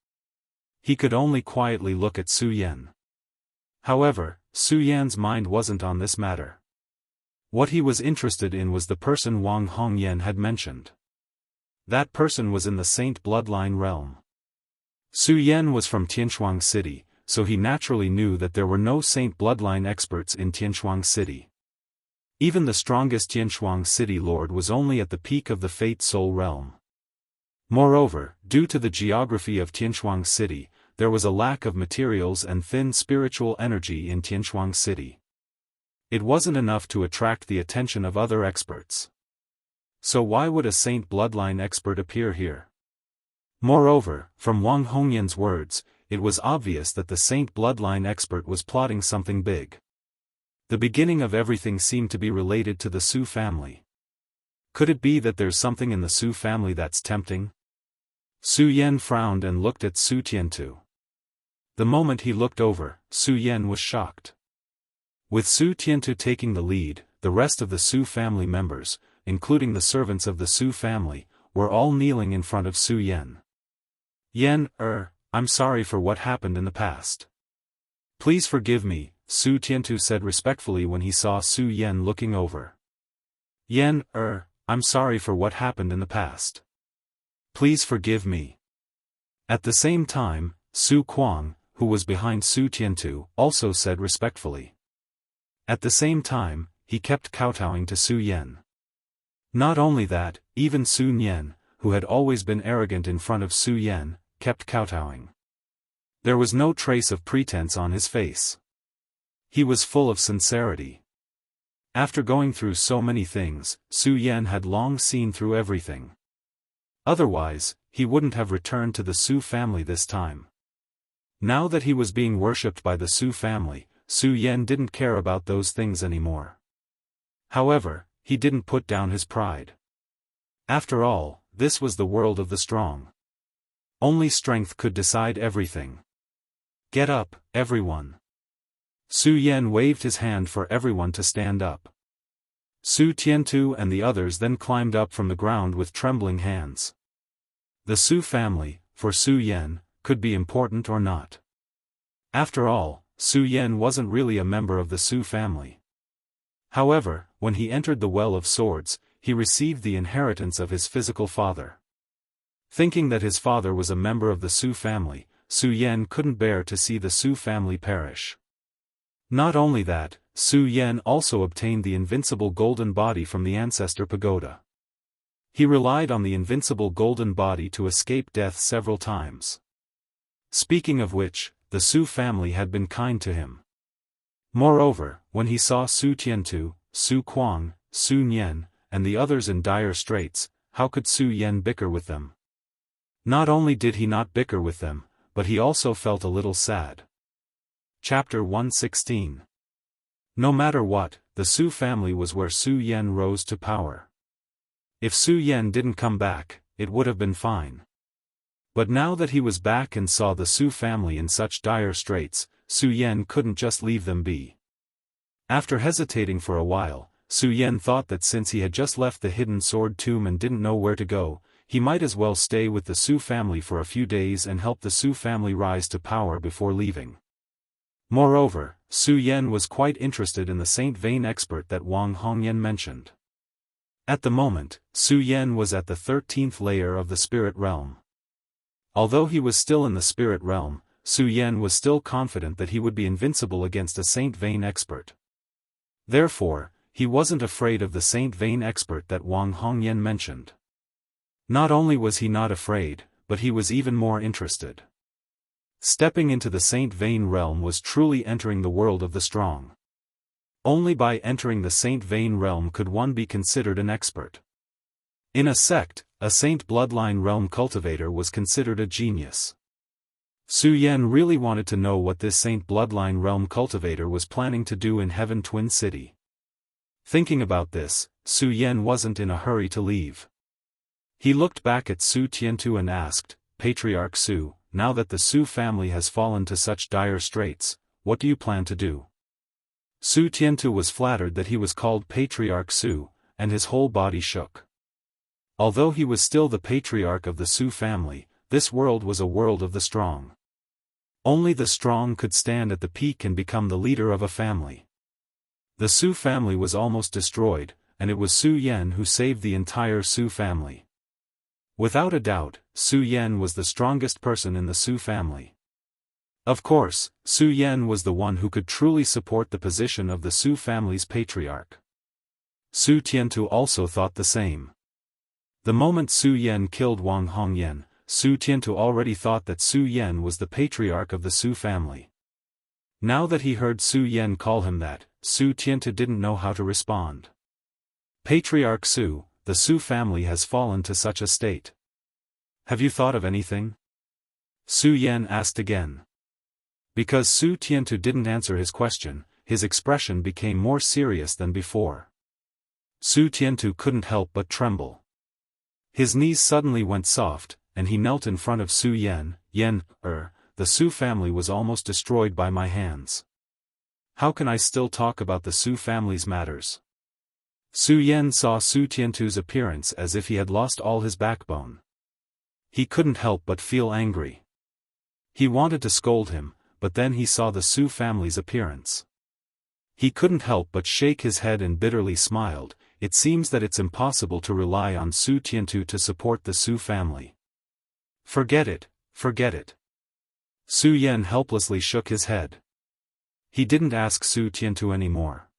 He could only quietly look at Su Yan. However, Su Yan's mind wasn't on this matter. What he was interested in was the person Wang Hongyan had mentioned. That person was in the Saint bloodline realm. Su Yan was from Tianshuang City, so he naturally knew that there were no Saint bloodline experts in Tianshuang City. Even the strongest Tianshuang City lord was only at the peak of the Fate Soul realm. Moreover, due to the geography of Tianshuang City, there was a lack of materials and thin spiritual energy in Tianshuang City. It wasn't enough to attract the attention of other experts. So why would a Saint bloodline expert appear here? Moreover, from Wang Hongyan's words, it was obvious that the Saint bloodline expert was plotting something big. The beginning of everything seemed to be related to the Su family. Could it be that there's something in the Su family that's tempting? Su Yan frowned and looked at Su Tiantu. The moment he looked over, Su Yan was shocked. With Su Tiantu taking the lead, the rest of the Su family members, including the servants of the Su family, were all kneeling in front of Su Yan. "Yan, I'm sorry for what happened in the past. Please forgive me," Su Tiantu said respectfully when he saw Su Yan looking over. "Yan, I'm sorry for what happened in the past. Please forgive me." At the same time, Su Kuang, who was behind Su Tiantu, also said respectfully. At the same time, he kept kowtowing to Su Yan. Not only that, even Su Nian, who had always been arrogant in front of Su Yan, kept kowtowing. There was no trace of pretense on his face. He was full of sincerity. After going through so many things, Su Yan had long seen through everything. Otherwise, he wouldn't have returned to the Su family this time. Now that he was being worshipped by the Su family, Su Yan didn't care about those things anymore. However, he didn't put down his pride. After all, this was the world of the strong. Only strength could decide everything. Get up, everyone. Su Yan waved his hand for everyone to stand up. Su Tiantu and the others then climbed up from the ground with trembling hands. The Su family, for Su Yan, could be important or not. After all, Su Yan wasn't really a member of the Su family. However, when he entered the Well of Swords, he received the inheritance of his physical father. Thinking that his father was a member of the Su family, Su Yan couldn't bear to see the Su family perish. Not only that, Su Yan also obtained the invincible golden body from the ancestor pagoda. He relied on the invincible golden body to escape death several times. Speaking of which, the Su family had been kind to him. Moreover, when he saw Su Tiantu, Su Kuang, Su Nian, and the others in dire straits, how could Su Yan bicker with them? Not only did he not bicker with them, but he also felt a little sad. Chapter 116. No matter what, the Su family was where Su Yan rose to power. If Su Yan didn't come back, it would have been fine. But now that he was back and saw the Su family in such dire straits, Su Yan couldn't just leave them be. After hesitating for a while, Su Yan thought that since he had just left the hidden sword tomb and didn't know where to go, he might as well stay with the Su family for a few days and help the Su family rise to power before leaving. Moreover, Su Yan was quite interested in the Saint Vein expert that Wang Hongyan mentioned. At the moment, Su Yan was at the 13th layer of the spirit realm. Although he was still in the spirit realm, Su Yan was still confident that he would be invincible against a Saint Vein expert. Therefore, he wasn't afraid of the Saint Vein expert that Wang Hongyan mentioned. Not only was he not afraid, but he was even more interested. Stepping into the Saint Vein realm was truly entering the world of the strong. Only by entering the Saint Vein realm could one be considered an expert. In a sect, a Saint Bloodline realm cultivator was considered a genius. Su Yan really wanted to know what this Saint Bloodline realm cultivator was planning to do in Heaven Twin City. Thinking about this, Su Yan wasn't in a hurry to leave. He looked back at Su Tiantu and asked, "Patriarch Su, now that the Su family has fallen to such dire straits, what do you plan to do?" Su Tiantu was flattered that he was called Patriarch Su, and his whole body shook. Although he was still the patriarch of the Su family, this world was a world of the strong. Only the strong could stand at the peak and become the leader of a family. The Su family was almost destroyed, and it was Su Yan who saved the entire Su family. Without a doubt, Su Yan was the strongest person in the Su family. Of course, Su Yan was the one who could truly support the position of the Su family's patriarch. Su Tiantu also thought the same. The moment Su Yan killed Wang Hongyan, Su Tiantu already thought that Su Yan was the patriarch of the Su family. Now that he heard Su Yan call him that, Su Tiantu didn't know how to respond. Patriarch Su, the Su family has fallen to such a state. Have you thought of anything? Su Yan asked again. Because Su Tiantu didn't answer his question, his expression became more serious than before. Su Tiantu couldn't help but tremble. His knees suddenly went soft, and he knelt in front of Su Yan. The Su family was almost destroyed by my hands. How can I still talk about the Su family's matters? Su Yan saw Su Tiantu's appearance as if he had lost all his backbone. He couldn't help but feel angry. He wanted to scold him, but then he saw the Su family's appearance. He couldn't help but shake his head and bitterly smiled. It seems that it's impossible to rely on Su Tiantu to support the Su family. Forget it, forget it. Su Yan helplessly shook his head. He didn't ask Su Tiantu anymore.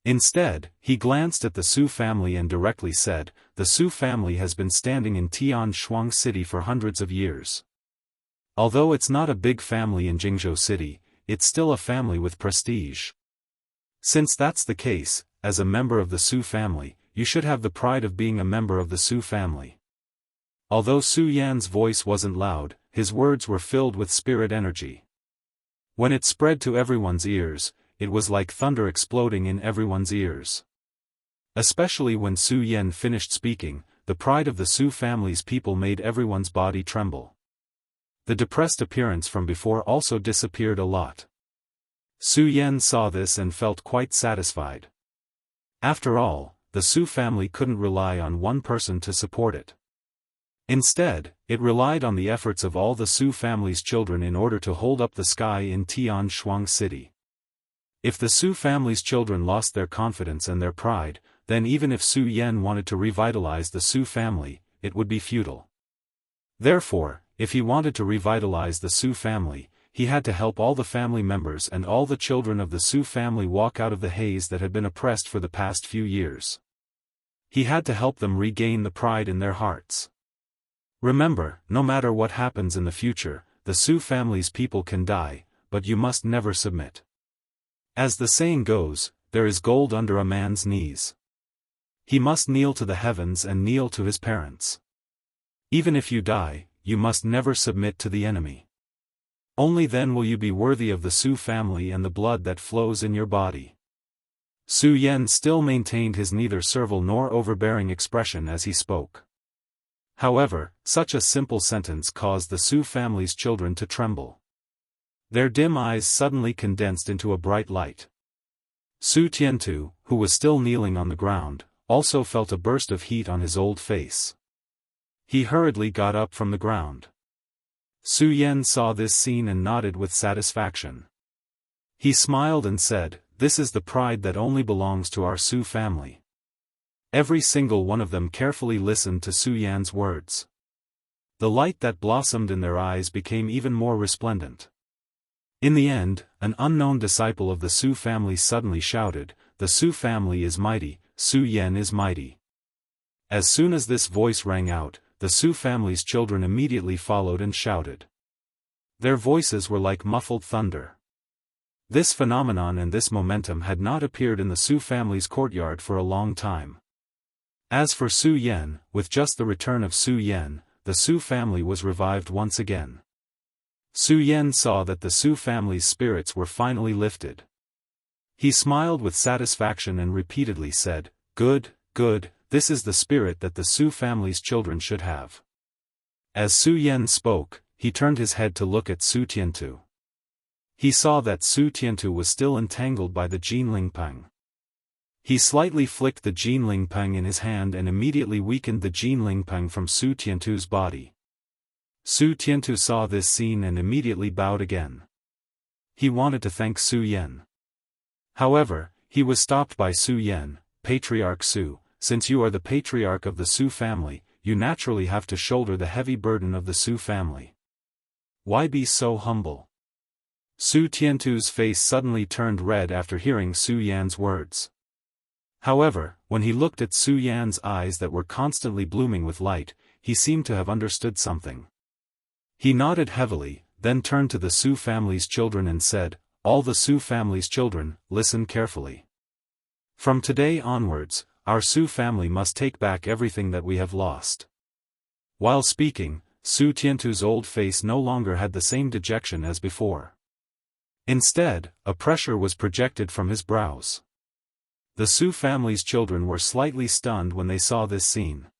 Instead, he glanced at the Su family and directly said, "The Su family has been standing in Tian Shuang City for hundreds of years. Although it's not a big family in Jingzhou City, it's still a family with prestige. Since that's the case, as a member of the Su family, you should have the pride of being a member of the Su family." Although Su Yan's voice wasn't loud, his words were filled with spirit energy. When it spread to everyone's ears, it was like thunder exploding in everyone's ears. Especially when Su Yan finished speaking, the pride of the Su family's people made everyone's body tremble. The depressed appearance from before also disappeared a lot. Su Yan saw this and felt quite satisfied. After all, the Su family couldn't rely on one person to support it. Instead, it relied on the efforts of all the Su family's children in order to hold up the sky in Tianshuang City. If the Su family's children lost their confidence and their pride, then even if Su Yan wanted to revitalize the Su family, it would be futile. Therefore, if he wanted to revitalize the Su family, he had to help all the family members and all the children of the Su family walk out of the haze that had been oppressed for the past few years. He had to help them regain the pride in their hearts. Remember, no matter what happens in the future, the Su family's people can die, but you must never submit. As the saying goes, there is gold under a man's knees. He must kneel to the heavens and kneel to his parents. Even if you die, you must never submit to the enemy. Only then will you be worthy of the Su family and the blood that flows in your body. Su Yan still maintained his neither servile nor overbearing expression as he spoke. However, such a simple sentence caused the Su family's children to tremble. Their dim eyes suddenly condensed into a bright light. Su Tiantu, who was still kneeling on the ground, also felt a burst of heat on his old face. He hurriedly got up from the ground. Su Yan saw this scene and nodded with satisfaction. He smiled and said, "This is the pride that only belongs to our Su family." Every single one of them carefully listened to Su Yan's words. The light that blossomed in their eyes became even more resplendent. In the end, an unknown disciple of the Su family suddenly shouted, "The Su family is mighty, Su Yan is mighty." As soon as this voice rang out, the Su family's children immediately followed and shouted. Their voices were like muffled thunder. This phenomenon and this momentum had not appeared in the Su family's courtyard for a long time. As for Su Yan, with just the return of Su Yan, the Su family was revived once again. Su Yan saw that the Su family's spirits were finally lifted. He smiled with satisfaction and repeatedly said, "Good, good, this is the spirit that the Su family's children should have." As Su Yan spoke, he turned his head to look at Su Tiantu. He saw that Su Tiantu was still entangled by the Jinling Peng. He slightly flicked the Jinling Peng in his hand and immediately weakened the Jinling Peng from Su Tiantu's body. Su Tiantu saw this scene and immediately bowed again. He wanted to thank Su Yan. However, he was stopped by Su Yan. "Patriarch Su, since you are the patriarch of the Su family, you naturally have to shoulder the heavy burden of the Su family. Why be so humble?" Su Tiantu's face suddenly turned red after hearing Su Yan's words. However, when he looked at Su Yan's eyes that were constantly blooming with light, he seemed to have understood something. He nodded heavily, then turned to the Su family's children and said, "All the Su family's children, listen carefully. From today onwards, our Su family must take back everything that we have lost." While speaking, Su Tiantu's old face no longer had the same dejection as before. Instead, a pressure was projected from his brows. The Su family's children were slightly stunned when they saw this scene.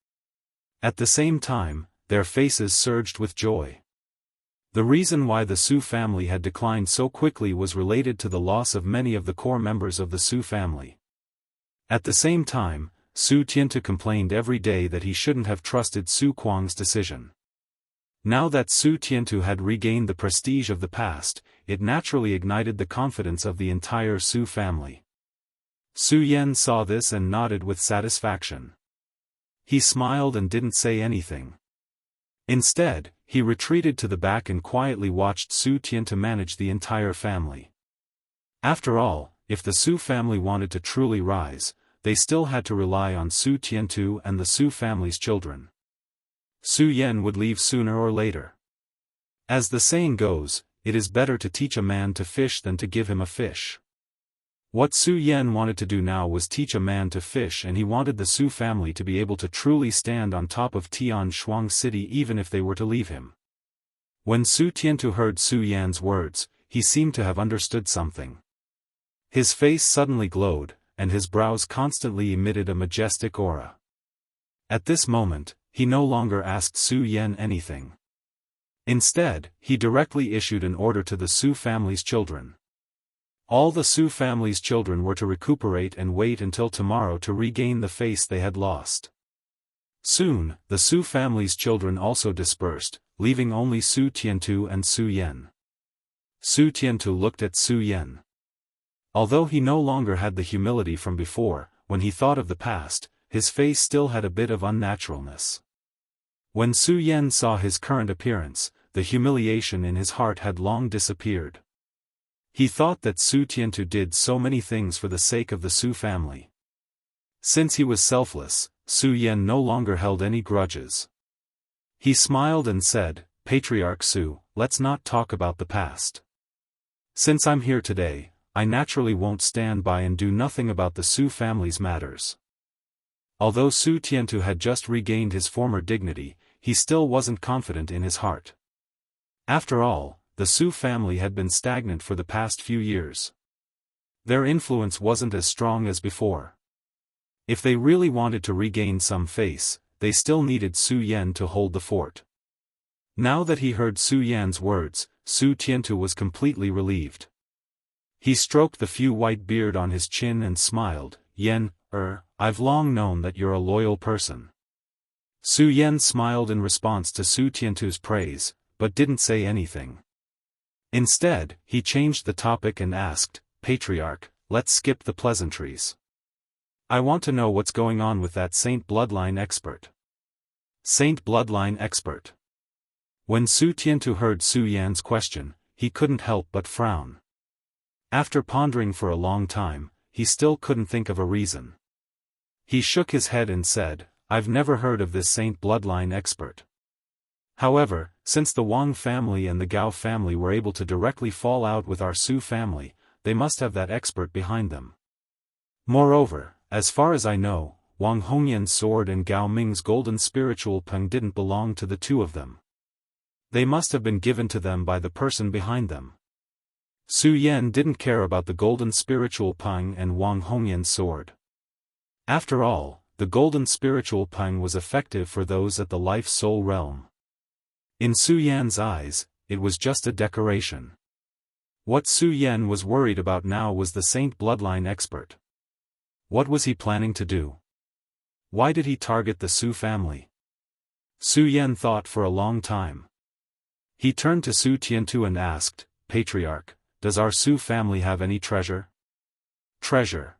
At the same time, their faces surged with joy. The reason why the Su family had declined so quickly was related to the loss of many of the core members of the Su family. At the same time, Su Tiantu complained every day that he shouldn't have trusted Su Kuang's decision. Now that Su Tiantu had regained the prestige of the past, it naturally ignited the confidence of the entire Su family. Su Yan saw this and nodded with satisfaction. He smiled and didn't say anything. Instead, he retreated to the back and quietly watched Su Tiantu manage the entire family. After all, if the Su family wanted to truly rise, they still had to rely on Su Tiantu and the Su family's children. Su Yan would leave sooner or later. As the saying goes, it is better to teach a man to fish than to give him a fish. What Su Yan wanted to do now was teach a man to fish, and he wanted the Su family to be able to truly stand on top of Tianshuang City even if they were to leave him. When Su Tiantu heard Su Yan's words, he seemed to have understood something. His face suddenly glowed, and his brows constantly emitted a majestic aura. At this moment, he no longer asked Su Yan anything. Instead, he directly issued an order to the Su family's children. All the Su family's children were to recuperate and wait until tomorrow to regain the face they had lost. Soon, the Su family's children also dispersed, leaving only Su Tiantu and Su Yan. Su Tiantu looked at Su Yan. Although he no longer had the humility from before, when he thought of the past, his face still had a bit of unnaturalness. When Su Yan saw his current appearance, the humiliation in his heart had long disappeared. He thought that Su Tiantu did so many things for the sake of the Su family. Since he was selfless, Su Yan no longer held any grudges. He smiled and said, "Patriarch Su, let's not talk about the past. Since I'm here today, I naturally won't stand by and do nothing about the Su family's matters." Although Su Tiantu had just regained his former dignity, he still wasn't confident in his heart. After all, the Su family had been stagnant for the past few years. Their influence wasn't as strong as before. If they really wanted to regain some face, they still needed Su Yan to hold the fort. Now that he heard Su Yan's words, Su Tiantu was completely relieved. He stroked the few white beard on his chin and smiled, "Yan, I've long known that you're a loyal person." Su Yan smiled in response to Su Tiantu's praise, but didn't say anything. Instead, he changed the topic and asked, "Patriarch, let's skip the pleasantries. I want to know what's going on with that Saint Bloodline expert." Saint Bloodline expert. When Su Tiantu heard Su Yan's question, he couldn't help but frown. After pondering for a long time, he still couldn't think of a reason. He shook his head and said, "I've never heard of this Saint Bloodline expert. However, since the Wang family and the Gao family were able to directly fall out with our Su family, they must have that expert behind them. Moreover, as far as I know, Wang Hongyan's sword and Gao Ming's golden spiritual peng didn't belong to the two of them. They must have been given to them by the person behind them." Su Yan didn't care about the golden spiritual peng and Wang Hongyan's sword. After all, the golden spiritual peng was effective for those at the life-soul realm. In Su Yan's eyes, it was just a decoration. What Su Yan was worried about now was the Saint Bloodline expert. What was he planning to do? Why did he target the Su family? Su Yan thought for a long time. He turned to Su Tiantu and asked, "Patriarch, does our Su family have any treasure?" Treasure.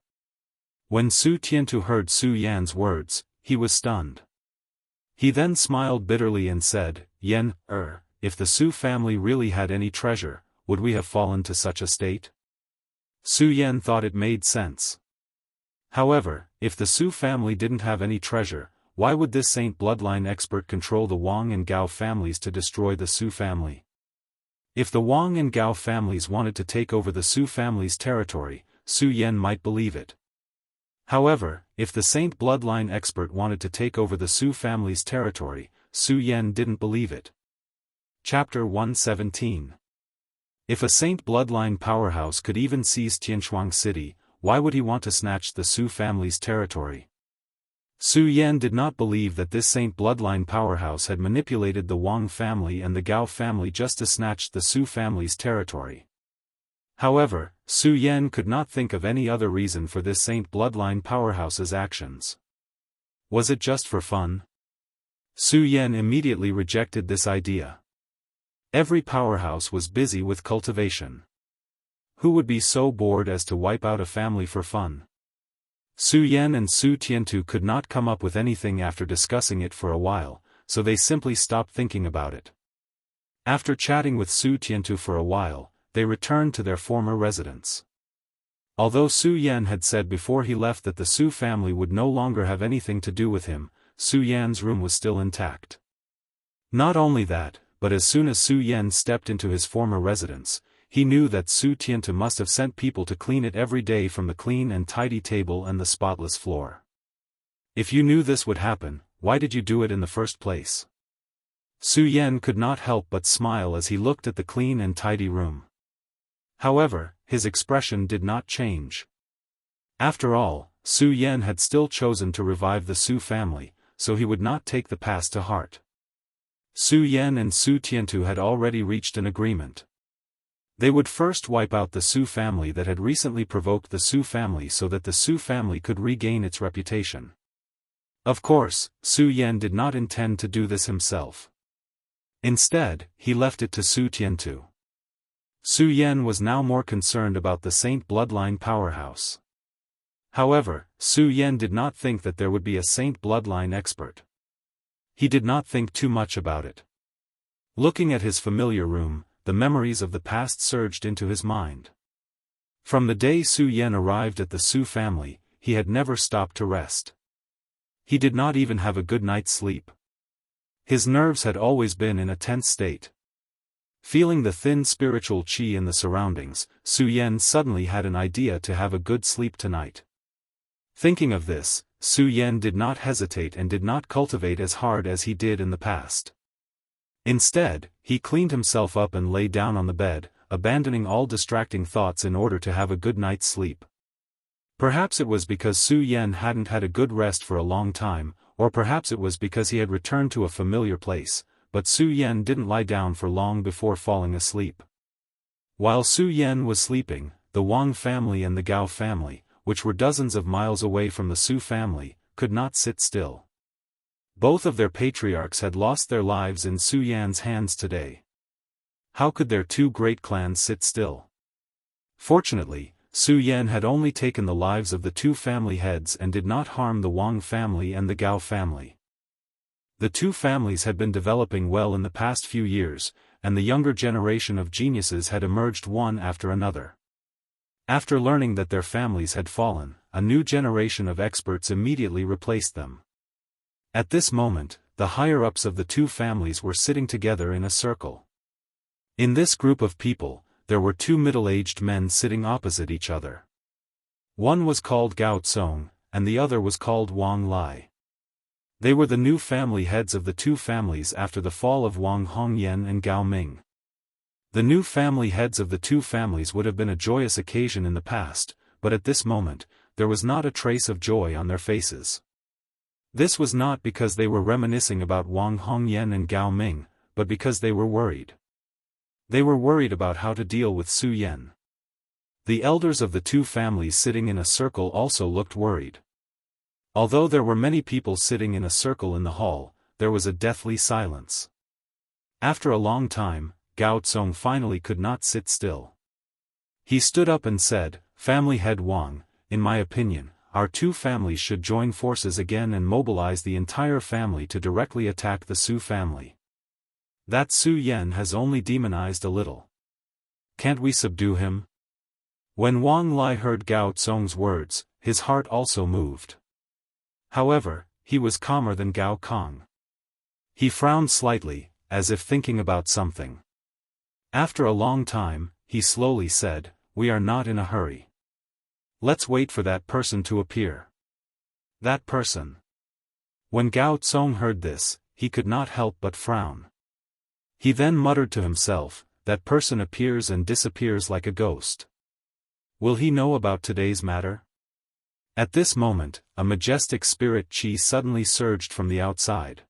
When Su Tiantu heard Su Yan's words, he was stunned. He then smiled bitterly and said, "Yan, if the Su family really had any treasure, would we have fallen to such a state?" Su Yan thought it made sense. However, if the Su family didn't have any treasure, why would this Saint Bloodline expert control the Wang and Gao families to destroy the Su family? If the Wang and Gao families wanted to take over the Su family's territory, Su Yan might believe it. However, if the Saint Bloodline expert wanted to take over the Su family's territory, Su Yan didn't believe it. Chapter 117. If a Saint Bloodline powerhouse could even seize Tianshuang City, why would he want to snatch the Su family's territory? Su Yan did not believe that this Saint Bloodline powerhouse had manipulated the Wang family and the Gao family just to snatch the Su family's territory. However, Su Yan could not think of any other reason for this Saint Bloodline powerhouse's actions. Was it just for fun? Su Yan immediately rejected this idea. Every powerhouse was busy with cultivation. Who would be so bored as to wipe out a family for fun? Su Yan and Su Tiantu could not come up with anything after discussing it for a while, so they simply stopped thinking about it. After chatting with Su Tiantu for a while, they returned to their former residence. Although Su Yan had said before he left that the Su family would no longer have anything to do with him, Su Yan's room was still intact. Not only that, but as soon as Su Yan stepped into his former residence, he knew that Su Tiantu must have sent people to clean it every day, from the clean and tidy table and the spotless floor. If you knew this would happen, why did you do it in the first place? Su Yan could not help but smile as he looked at the clean and tidy room. However, his expression did not change. After all, Su Yan had still chosen to revive the Su family, so he would not take the past to heart. Su Yan and Su Tiantu had already reached an agreement. They would first wipe out the Su family that had recently provoked the Su family so that the Su family could regain its reputation. Of course, Su Yan did not intend to do this himself. Instead, he left it to Su Tiantu. Su Yan was now more concerned about the Saint bloodline powerhouse. However, Su Yan did not think that there would be a Saint bloodline expert. He did not think too much about it. Looking at his familiar room, the memories of the past surged into his mind. From the day Su Yan arrived at the Su family, he had never stopped to rest. He did not even have a good night's sleep. His nerves had always been in a tense state. Feeling the thin spiritual qi in the surroundings, Su Yan suddenly had an idea to have a good sleep tonight. Thinking of this, Su Yan did not hesitate and did not cultivate as hard as he did in the past. Instead, he cleaned himself up and lay down on the bed, abandoning all distracting thoughts in order to have a good night's sleep. Perhaps it was because Su Yan hadn't had a good rest for a long time, or perhaps it was because he had returned to a familiar place, but Su Yan didn't lie down for long before falling asleep. While Su Yan was sleeping, the Wang family and the Gao family, which were dozens of miles away from the Su family, could not sit still. Both of their patriarchs had lost their lives in Su Yan's hands today. How could their two great clans sit still? Fortunately, Su Yan had only taken the lives of the two family heads and did not harm the Wang family and the Gao family. The two families had been developing well in the past few years, and the younger generation of geniuses had emerged one after another. After learning that their families had fallen, a new generation of experts immediately replaced them. At this moment, the higher-ups of the two families were sitting together in a circle. In this group of people, there were two middle-aged men sitting opposite each other. One was called Gao Tsong, and the other was called Wang Lai. They were the new family heads of the two families after the fall of Wang Hongyan and Gao Ming. The new family heads of the two families would have been a joyous occasion in the past, but at this moment, there was not a trace of joy on their faces. This was not because they were reminiscing about Wang Hongyan and Gao Ming, but because they were worried. They were worried about how to deal with Su Yan. The elders of the two families sitting in a circle also looked worried. Although there were many people sitting in a circle in the hall, there was a deathly silence. After a long time, Gao Tsong finally could not sit still. He stood up and said, "Family head Wang, in my opinion, our two families should join forces again and mobilize the entire family to directly attack the Su family. That Su Yan has only demonized a little. Can't we subdue him?" When Wang Lai heard Gao Tsong's words, his heart also moved. However, he was calmer than Gao Kong. He frowned slightly, as if thinking about something. After a long time, he slowly said, "We are not in a hurry. Let's wait for that person to appear." That person. When Gao Tsong heard this, he could not help but frown. He then muttered to himself, "That person appears and disappears like a ghost. Will he know about today's matter?" At this moment, a majestic spirit qi suddenly surged from the outside.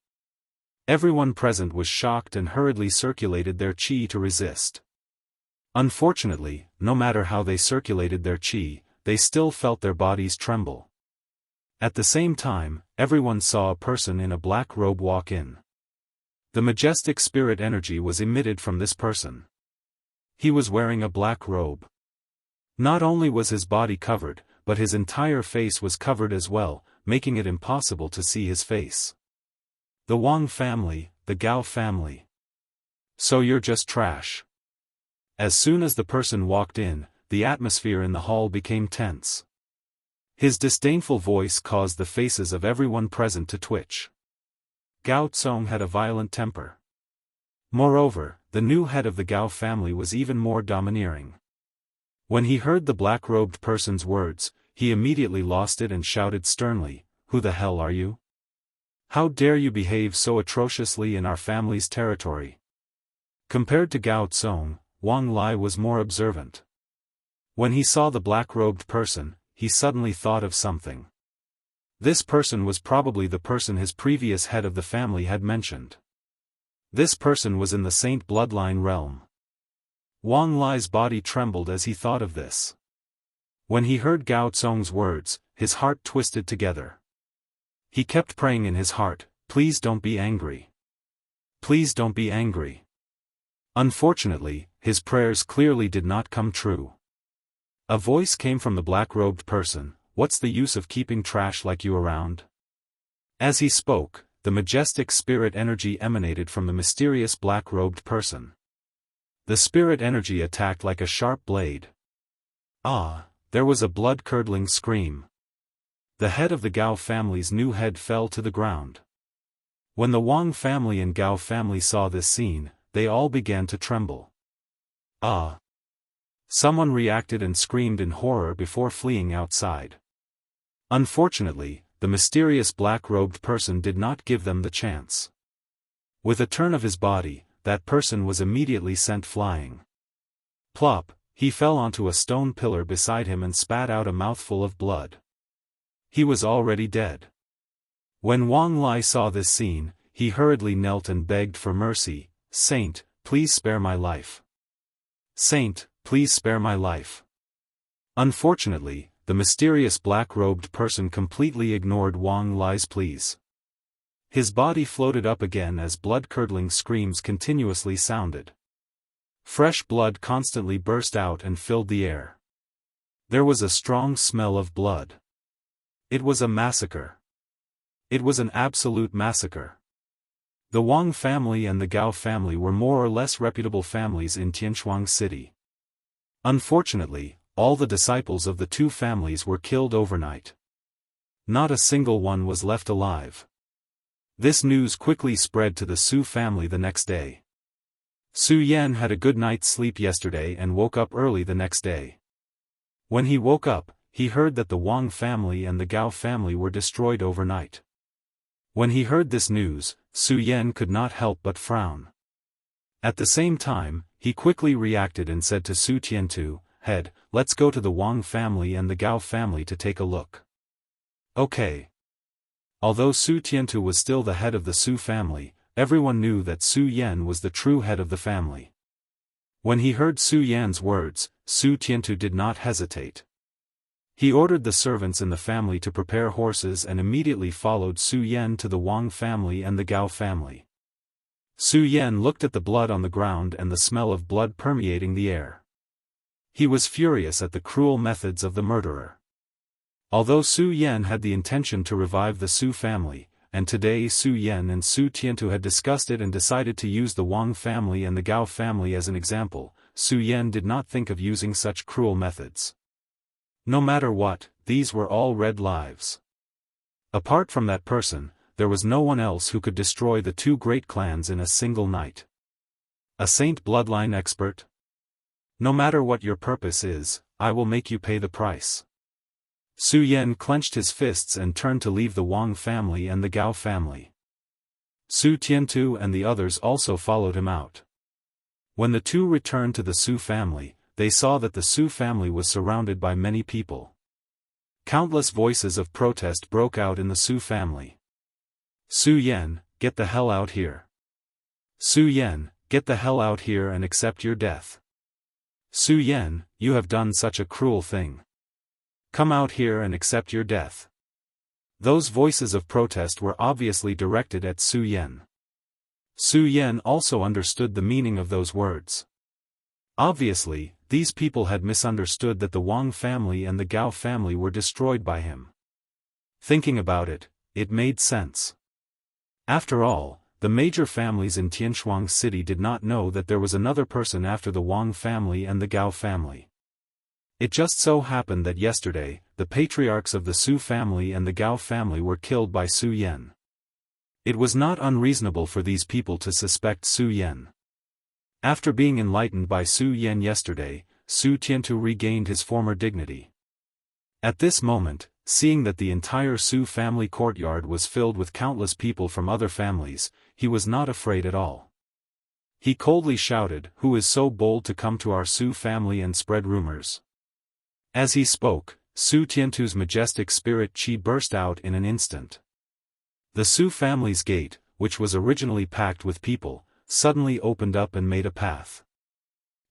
Everyone present was shocked and hurriedly circulated their qi to resist. Unfortunately, no matter how they circulated their qi, they still felt their bodies tremble. At the same time, everyone saw a person in a black robe walk in. The majestic spirit energy was emitted from this person. He was wearing a black robe. Not only was his body covered, but his entire face was covered as well, making it impossible to see his face. The Wang family, the Gao family. So you're just trash. As soon as the person walked in, the atmosphere in the hall became tense. His disdainful voice caused the faces of everyone present to twitch. Gao Tsong had a violent temper. Moreover, the new head of the Gao family was even more domineering. When he heard the black-robed person's words, he immediately lost it and shouted sternly, "Who the hell are you? How dare you behave so atrociously in our family's territory?" Compared to Gao Tsong, Wang Lai was more observant. When he saw the black-robed person, he suddenly thought of something. This person was probably the person his previous head of the family had mentioned. This person was in the Saint bloodline realm. Wang Lai's body trembled as he thought of this. When he heard Gao Zong's words, his heart twisted together. He kept praying in his heart, "Please don't be angry. Please don't be angry." Unfortunately, his prayers clearly did not come true. A voice came from the black-robed person, "What's the use of keeping trash like you around?" As he spoke, the majestic spirit energy emanated from the mysterious black-robed person. The spirit energy attacked like a sharp blade. Ah! There was a blood-curdling scream. The head of the Gao family's new head fell to the ground. When the Wang family and Gao family saw this scene, they all began to tremble. Ah! Someone reacted and screamed in horror before fleeing outside. Unfortunately, the mysterious black-robed person did not give them the chance. With a turn of his body, that person was immediately sent flying. Plop! He fell onto a stone pillar beside him and spat out a mouthful of blood. He was already dead. When Wang Lai saw this scene, he hurriedly knelt and begged for mercy, "Saint, please spare my life. Saint, please spare my life." Unfortunately, the mysterious black-robed person completely ignored Wang Lai's pleas. His body floated up again as blood-curdling screams continuously sounded. Fresh blood constantly burst out and filled the air. There was a strong smell of blood. It was a massacre. It was an absolute massacre. The Wang family and the Gao family were more or less reputable families in Tianshuang City. Unfortunately, all the disciples of the two families were killed overnight. Not a single one was left alive. This news quickly spread to the Su family the next day. Su Yan had a good night's sleep yesterday and woke up early the next day. When he woke up, he heard that the Wang family and the Gao family were destroyed overnight. When he heard this news, Su Yan could not help but frown. At the same time, he quickly reacted and said to Su Tiantu, "Head, let's go to the Wang family and the Gao family to take a look." Okay. Although Su Tiantu was still the head of the Su family, everyone knew that Su Yan was the true head of the family. When he heard Su Yan's words, Su Tiantu did not hesitate. He ordered the servants in the family to prepare horses and immediately followed Su Yan to the Wang family and the Gao family. Su Yan looked at the blood on the ground and the smell of blood permeating the air. He was furious at the cruel methods of the murderer. Although Su Yan had the intention to revive the Su family, and today Su Yan and Su Tiantu had discussed it and decided to use the Wang family and the Gao family as an example, Su Yan did not think of using such cruel methods. No matter what, these were all red lives. Apart from that person, there was no one else who could destroy the two great clans in a single night. A Saint bloodline expert? No matter what your purpose is, I will make you pay the price. Su Yan clenched his fists and turned to leave the Wang family and the Gao family. Su Tiantu and the others also followed him out. When the two returned to the Su family, they saw that the Su family was surrounded by many people. Countless voices of protest broke out in the Su family. "Su Yan, get the hell out here. Su Yan, get the hell out here and accept your death. Su Yan, you have done such a cruel thing. Come out here and accept your death." Those voices of protest were obviously directed at Su Yan. Su Yan also understood the meaning of those words. Obviously, these people had misunderstood that the Wang family and the Gao family were destroyed by him. Thinking about it, it made sense. After all, the major families in Tianshuang City did not know that there was another person after the Wang family and the Gao family. It just so happened that yesterday, the patriarchs of the Su family and the Gao family were killed by Su Yan. It was not unreasonable for these people to suspect Su Yan. After being enlightened by Su Yan yesterday, Su Tiantu regained his former dignity. At this moment, seeing that the entire Su family courtyard was filled with countless people from other families, he was not afraid at all. He coldly shouted, "Who is so bold to come to our Su family and spread rumors?" As he spoke, Su Tiantu's majestic spirit qi burst out in an instant. The Su family's gate, which was originally packed with people, suddenly opened up and made a path.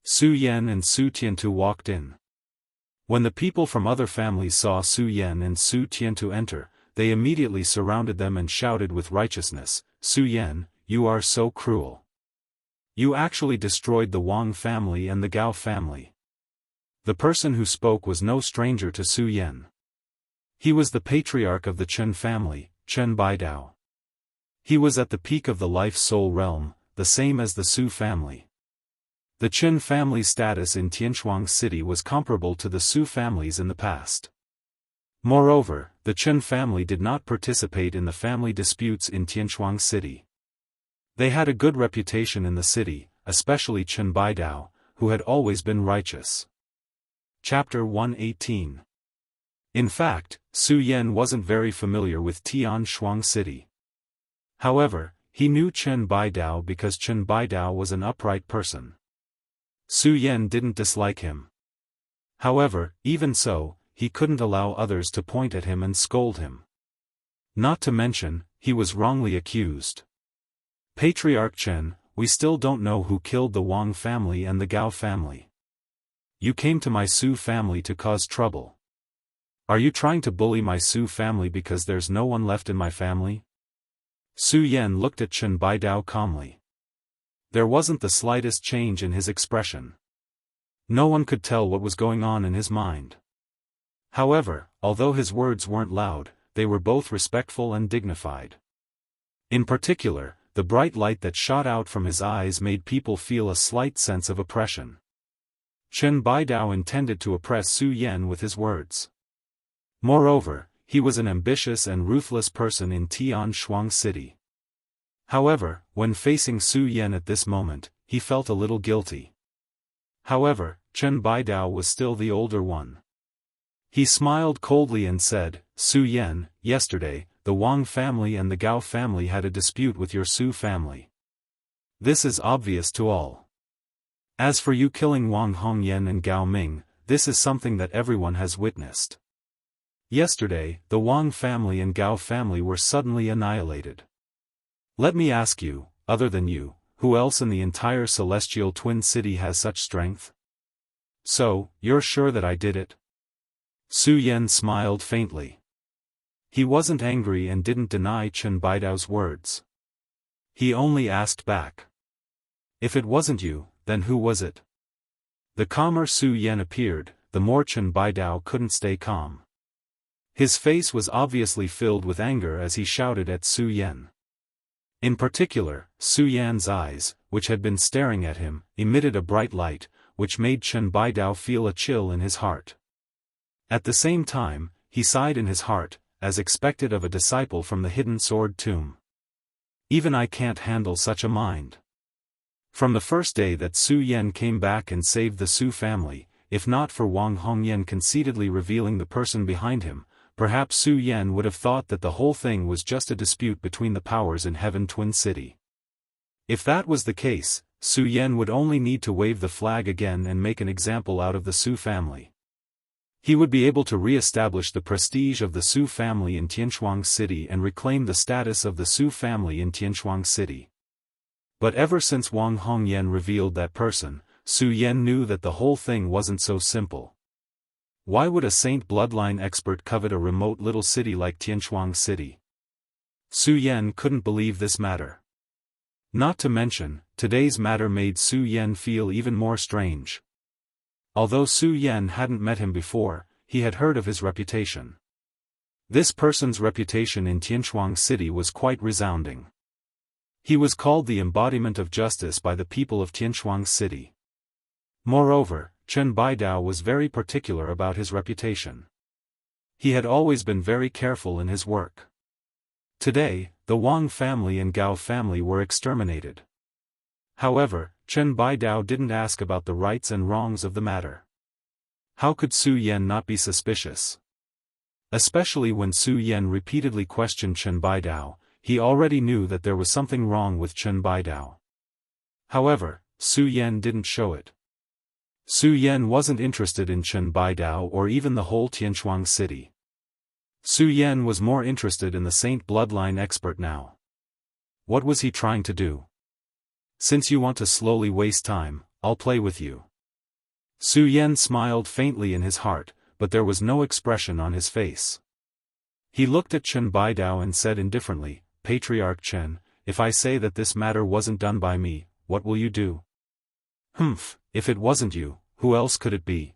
Su Yan and Su Tiantu walked in. When the people from other families saw Su Yan and Su Tiantu enter, they immediately surrounded them and shouted with righteousness, "Su Yan, you are so cruel. You actually destroyed the Wang family and the Gao family." The person who spoke was no stranger to Su Yan. He was the patriarch of the Chen family, Chen Baidao. He was at the peak of the life-soul realm, the same as the Su family. The Chen family's status in Tianshuang City was comparable to the Su families in the past. Moreover, the Chen family did not participate in the family disputes in Tianshuang City. They had a good reputation in the city, especially Chen Baidao, who had always been righteous. Chapter 118. In fact, Su Yan wasn't very familiar with Tianshuang City. However, he knew Chen Baidao because Chen Baidao was an upright person. Su Yan didn't dislike him. However, even so, he couldn't allow others to point at him and scold him. Not to mention, he was wrongly accused. "Patriarch Chen, we still don't know who killed the Wang family and the Gao family. You came to my Su family to cause trouble. Are you trying to bully my Su family because there's no one left in my family?" Su Yan looked at Chen Baidao calmly. There wasn't the slightest change in his expression. No one could tell what was going on in his mind. However, although his words weren't loud, they were both respectful and dignified. In particular, the bright light that shot out from his eyes made people feel a slight sense of oppression. Chen Baidao intended to oppress Su Yan with his words. Moreover, he was an ambitious and ruthless person in Tianshuang City. However, when facing Su Yan at this moment, he felt a little guilty. However, Chen Baidao was still the older one. He smiled coldly and said, "Su Yan, yesterday, the Wang family and the Gao family had a dispute with your Su family. This is obvious to all. As for you killing Wang Hongyan and Gao Ming, this is something that everyone has witnessed. Yesterday, the Wang family and Gao family were suddenly annihilated. Let me ask you, other than you, who else in the entire celestial twin city has such strength? So, you're sure that I did it?" Su Yan smiled faintly. He wasn't angry and didn't deny Chen Baidao's words. He only asked back. "If it wasn't you, then who was it?" The calmer Su Yan appeared, the more Chen Baidao couldn't stay calm. His face was obviously filled with anger as he shouted at Su Yan. In particular, Su Yan's eyes, which had been staring at him, emitted a bright light, which made Chen Baidao feel a chill in his heart. At the same time, he sighed in his heart, as expected of a disciple from the hidden sword tomb. Even I can't handle such a mind. From the first day that Su Yan came back and saved the Su family, if not for Wang Hongyan conceitedly revealing the person behind him, perhaps Su Yan would have thought that the whole thing was just a dispute between the powers in Heaven Twin City. If that was the case, Su Yan would only need to wave the flag again and make an example out of the Su family. He would be able to re-establish the prestige of the Su family in Tianshuang City and reclaim the status of the Su family in Tianshuang City. But ever since Wang Hongyan revealed that person, Su Yan knew that the whole thing wasn't so simple. Why would a saint bloodline expert covet a remote little city like Tianshuang City? Su Yan couldn't believe this matter. Not to mention, today's matter made Su Yan feel even more strange. Although Su Yan hadn't met him before, he had heard of his reputation. This person's reputation in Tianshuang City was quite resounding. He was called the embodiment of justice by the people of Tianshuang City. Moreover, Chen Baidao was very particular about his reputation. He had always been very careful in his work. Today, the Wang family and Gao family were exterminated. However, Chen Baidao didn't ask about the rights and wrongs of the matter. How could Su Yan not be suspicious? Especially when Su Yan repeatedly questioned Chen Baidao, he already knew that there was something wrong with Chen Baidao. However, Su Yan didn't show it. Su Yan wasn't interested in Chen Baidao or even the whole Tianshuang city. Su Yan was more interested in the Saint bloodline expert now. What was he trying to do? Since you want to slowly waste time, I'll play with you. Su Yan smiled faintly in his heart, but there was no expression on his face. He looked at Chen Baidao and said indifferently, Patriarch Chen, if I say that this matter wasn't done by me, what will you do? Humph, if it wasn't you, who else could it be?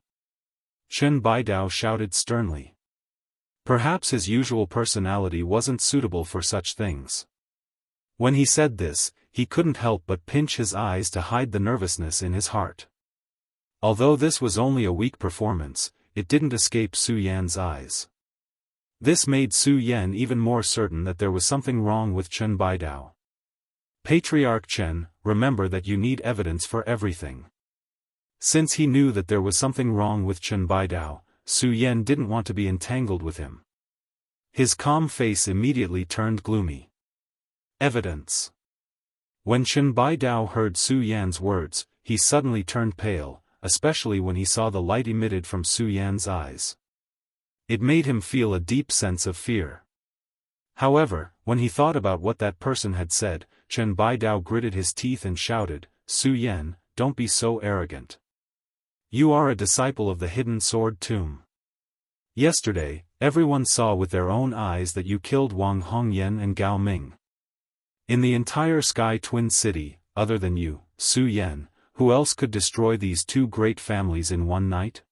Chen Baidao shouted sternly. Perhaps his usual personality wasn't suitable for such things. When he said this, he couldn't help but pinch his eyes to hide the nervousness in his heart. Although this was only a weak performance, it didn't escape Su Yan's eyes. This made Su Yan even more certain that there was something wrong with Chen Baidao. Patriarch Chen, remember that you need evidence for everything. Since he knew that there was something wrong with Chen Baidao, Su Yan didn't want to be entangled with him. His calm face immediately turned gloomy. Evidence. When Chen Baidao heard Su Yan's words, he suddenly turned pale, especially when he saw the light emitted from Su Yan's eyes. It made him feel a deep sense of fear. However, when he thought about what that person had said, Chen Baidao gritted his teeth and shouted, Su Yan, don't be so arrogant. You are a disciple of the hidden sword tomb. Yesterday, everyone saw with their own eyes that you killed Wang Hongyan and Gao Ming. In the entire Sky Twin City, other than you, Su Yan, who else could destroy these two great families in one night?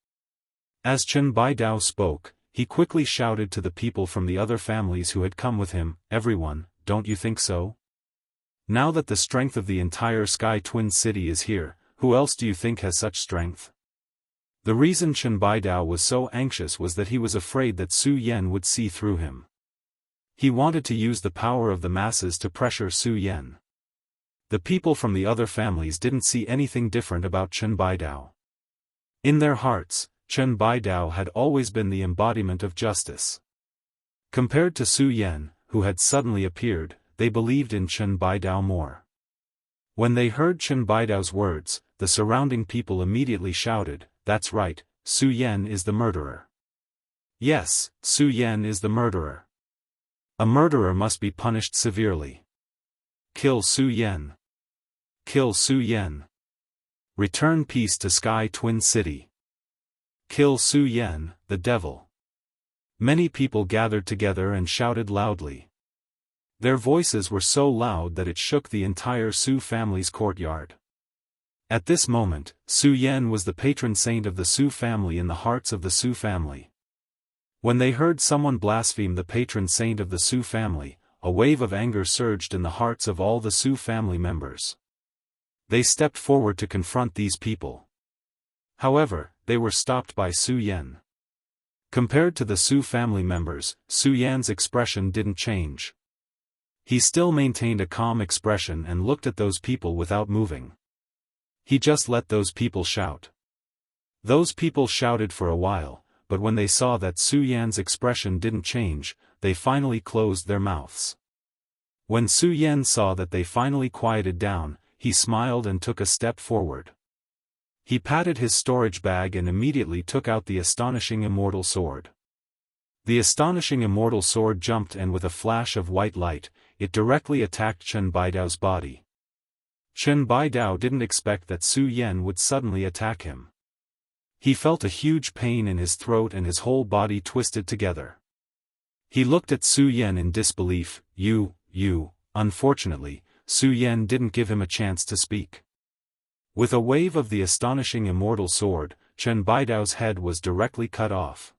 As Chen Baidao spoke, he quickly shouted to the people from the other families who had come with him, everyone, don't you think so? Now that the strength of the entire Sky Twin City is here, who else do you think has such strength? The reason Chen Baidao was so anxious was that he was afraid that Su Yan would see through him. He wanted to use the power of the masses to pressure Su Yan. The people from the other families didn't see anything different about Chen Baidao. In their hearts, Chen Baidao had always been the embodiment of justice. Compared to Su Yan, who had suddenly appeared, they believed in Chen Baidao more. When they heard Chen Baidao's words, the surrounding people immediately shouted, that's right, Su Yan is the murderer. Yes, Su Yan is the murderer. A murderer must be punished severely. Kill Su Yan. Kill Su Yan. Return peace to Sky Twin City. Kill Su Yan, the devil. Many people gathered together and shouted loudly. Their voices were so loud that it shook the entire Su family's courtyard. At this moment, Su Yan was the patron saint of the Su family in the hearts of the Su family. When they heard someone blaspheme the patron saint of the Su family, a wave of anger surged in the hearts of all the Su family members. They stepped forward to confront these people. However, they were stopped by Su Yan. Compared to the Su family members, Su Yan's expression didn't change. He still maintained a calm expression and looked at those people without moving. He just let those people shout. Those people shouted for a while, but when they saw that Su Yan's expression didn't change, they finally closed their mouths. When Su Yan saw that they finally quieted down, he smiled and took a step forward. He patted his storage bag and immediately took out the astonishing immortal sword. The astonishing immortal sword jumped and with a flash of white light, it directly attacked Chen Baidao's body. Chen Baidao didn't expect that Su Yan would suddenly attack him. He felt a huge pain in his throat and his whole body twisted together. He looked at Su Yan in disbelief. Unfortunately, Su Yan didn't give him a chance to speak. With a wave of the astonishing immortal sword, Chen Baidao's head was directly cut off.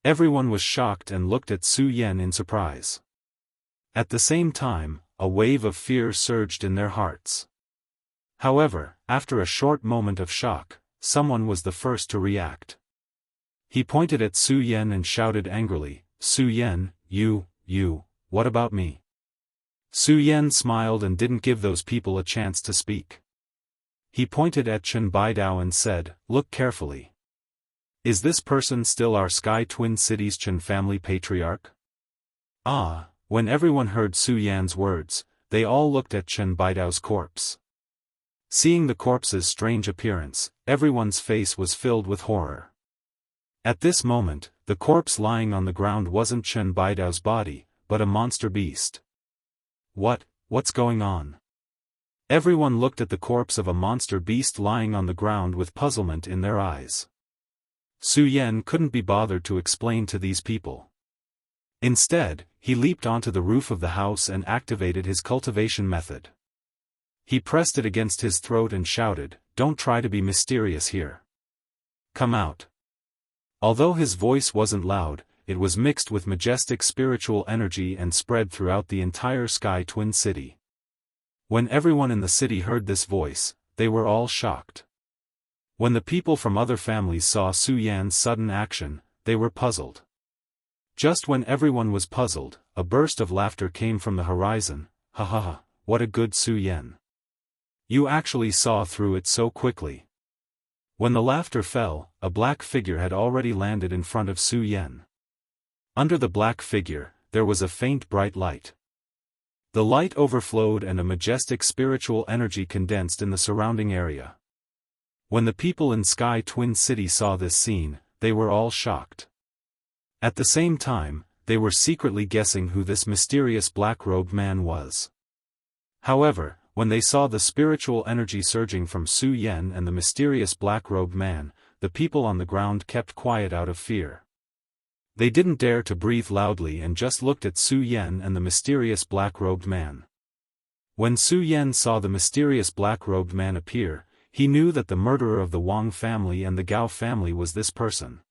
Everyone was shocked and looked at Su Yan in surprise. At the same time, a wave of fear surged in their hearts. However, after a short moment of shock, someone was the first to react. He pointed at Su Yan and shouted angrily, Su Yan, what about me? Su Yan smiled and didn't give those people a chance to speak. He pointed at Chen Baidao and said, look carefully. Is this person still our Sky Twin City's Chen family patriarch? When everyone heard Su Yan's words, they all looked at Chen Baidao's corpse. Seeing the corpse's strange appearance, everyone's face was filled with horror. At this moment, the corpse lying on the ground wasn't Chen Baidao's body, but a monster beast. What's going on? Everyone looked at the corpse of a monster beast lying on the ground with puzzlement in their eyes. Su Yan couldn't be bothered to explain to these people. Instead, he leaped onto the roof of the house and activated his cultivation method. He pressed it against his throat and shouted, "Don't try to be mysterious here. Come out." Although his voice wasn't loud, it was mixed with majestic spiritual energy and spread throughout the entire Sky Twin City. When everyone in the city heard this voice, they were all shocked. When the people from other families saw Su Yan's sudden action, they were puzzled. Just when everyone was puzzled, a burst of laughter came from the horizon. "Ha ha ha, what a good Su Yan. You actually saw through it so quickly." When the laughter fell, a black figure had already landed in front of Su Yan. Under the black figure, there was a faint bright light. The light overflowed and a majestic spiritual energy condensed in the surrounding area. When the people in Sky Twin City saw this scene, they were all shocked. At the same time, they were secretly guessing who this mysterious black-robed man was. However, when they saw the spiritual energy surging from Su Yan and the mysterious black-robed man, the people on the ground kept quiet out of fear. They didn't dare to breathe loudly and just looked at Su Yan and the mysterious black-robed man. When Su Yan saw the mysterious black-robed man appear, he knew that the murderer of the Wang family and the Gao family was this person.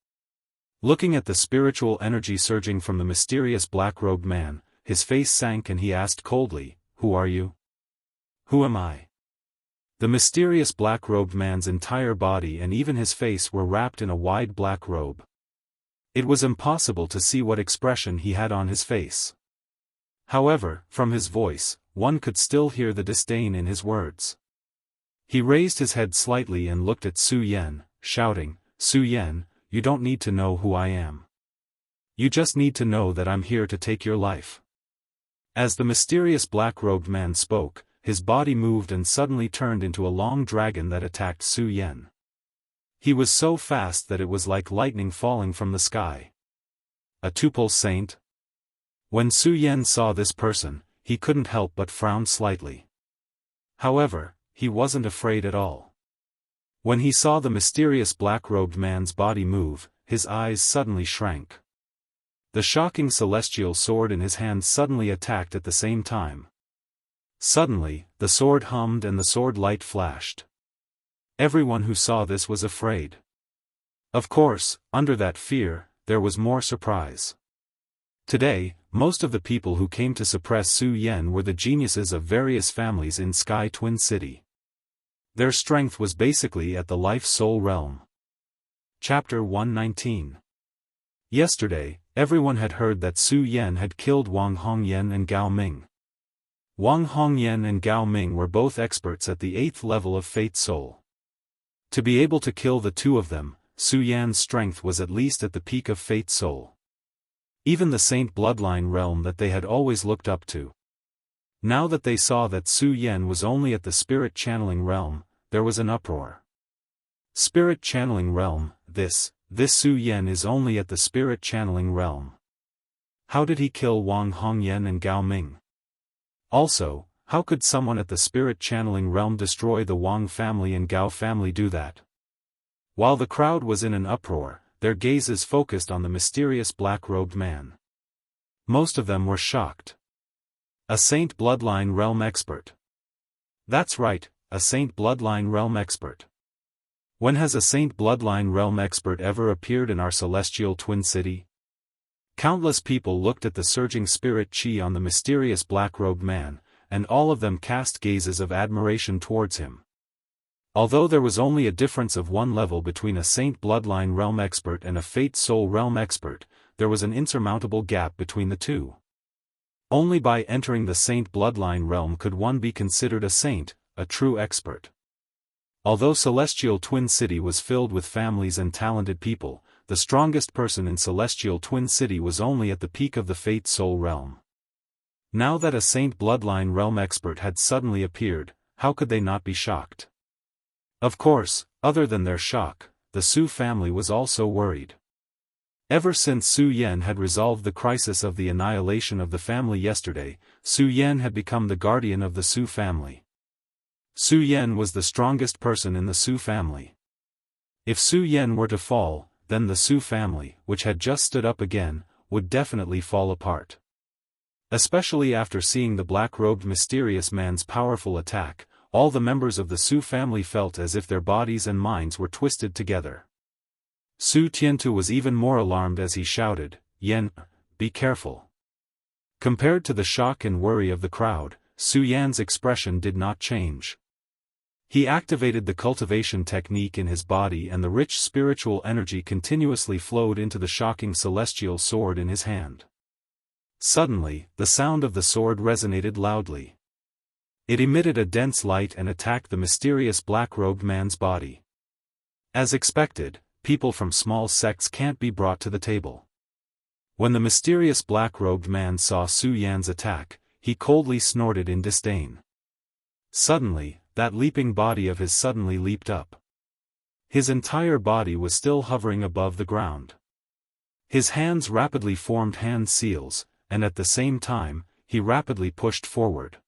Looking at the spiritual energy surging from the mysterious black-robed man, his face sank and he asked coldly, "Who are you? Who am I?" The mysterious black-robed man's entire body and even his face were wrapped in a wide black robe. It was impossible to see what expression he had on his face. However, from his voice, one could still hear the disdain in his words. He raised his head slightly and looked at Su Yan, shouting, "Su Yan, you don't need to know who I am. You just need to know that I'm here to take your life." As the mysterious black-robed man spoke, his body moved and suddenly turned into a long dragon that attacked Su Yan. He was so fast that it was like lightning falling from the sky. A tuple saint? When Su Yan saw this person, he couldn't help but frown slightly. However, he wasn't afraid at all. When he saw the mysterious black-robed man's body move, his eyes suddenly shrank. The shocking celestial sword in his hand suddenly attacked at the same time. Suddenly, the sword hummed and the sword light flashed. Everyone who saw this was afraid. Of course, under that fear, there was more surprise. Today, most of the people who came to suppress Su Yan were the geniuses of various families in Sky Twin City. Their strength was basically at the life-soul realm. Chapter 119. Yesterday, everyone had heard that Su Yan had killed Wang Hongyan and Gao Ming. Wang Hongyan and Gao Ming were both experts at the 8th level of Fate Soul. To be able to kill the two of them, Su Yan's strength was at least at the peak of Fate Soul. Even the Saint Bloodline realm that they had always looked up to. Now that they saw that Su Yan was only at the Spirit Channeling realm, there was an uproar. Spirit Channeling realm, this Su Yan is only at the Spirit Channeling realm. How did he kill Wang Hongyan and Gao Ming? Also, how could someone at the Spirit Channeling realm destroy the Wang family and Gao family do that? While the crowd was in an uproar, their gazes focused on the mysterious black-robed man. Most of them were shocked. A Saint Bloodline realm expert. That's right, a Saint Bloodline realm expert. When has a Saint Bloodline realm expert ever appeared in our celestial twin city? Countless people looked at the surging spirit chi on the mysterious black-robed man, and all of them cast gazes of admiration towards him. Although there was only a difference of one level between a Saint Bloodline realm expert and a Fate Soul realm expert, there was an insurmountable gap between the two. Only by entering the Saint Bloodline realm could one be considered a saint, a true expert. Although Celestial Twin City was filled with families and talented people, the strongest person in Celestial Twin City was only at the peak of the Fate Soul realm. Now that a Saint Bloodline realm expert had suddenly appeared, how could they not be shocked? Of course, other than their shock, the Su family was also worried. Ever since Su Yan had resolved the crisis of the annihilation of the family yesterday, Su Yan had become the guardian of the Su family. Su Yan was the strongest person in the Su family. If Su Yan were to fall, then the Su family, which had just stood up again, would definitely fall apart. Especially after seeing the black-robed mysterious man's powerful attack, all the members of the Su family felt as if their bodies and minds were twisted together. Su Tiantu was even more alarmed as he shouted, "Yan, be careful." Compared to the shock and worry of the crowd, Su Yan's expression did not change. He activated the cultivation technique in his body and the rich spiritual energy continuously flowed into the shocking celestial sword in his hand. Suddenly, the sound of the sword resonated loudly. It emitted a dense light and attacked the mysterious black-robed man's body. As expected, people from small sects can't be brought to the table. When the mysterious black-robed man saw Su Yan's attack, he coldly snorted in disdain. Suddenly, that leaping body of his suddenly leaped up. His entire body was still hovering above the ground. His hands rapidly formed hand seals, and at the same time, he rapidly pushed forward.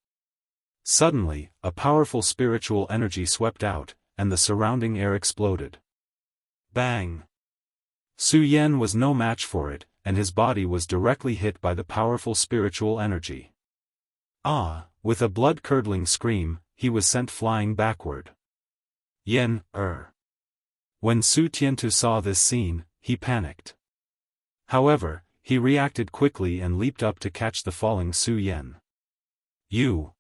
Suddenly, a powerful spiritual energy swept out, and the surrounding air exploded. Bang! Su Yan was no match for it, and his body was directly hit by the powerful spiritual energy. Ah! With a blood-curdling scream, he was sent flying backward. Yen, When Su Tiantu saw this scene, he panicked. However, he reacted quickly and leaped up to catch the falling Su Yan. You!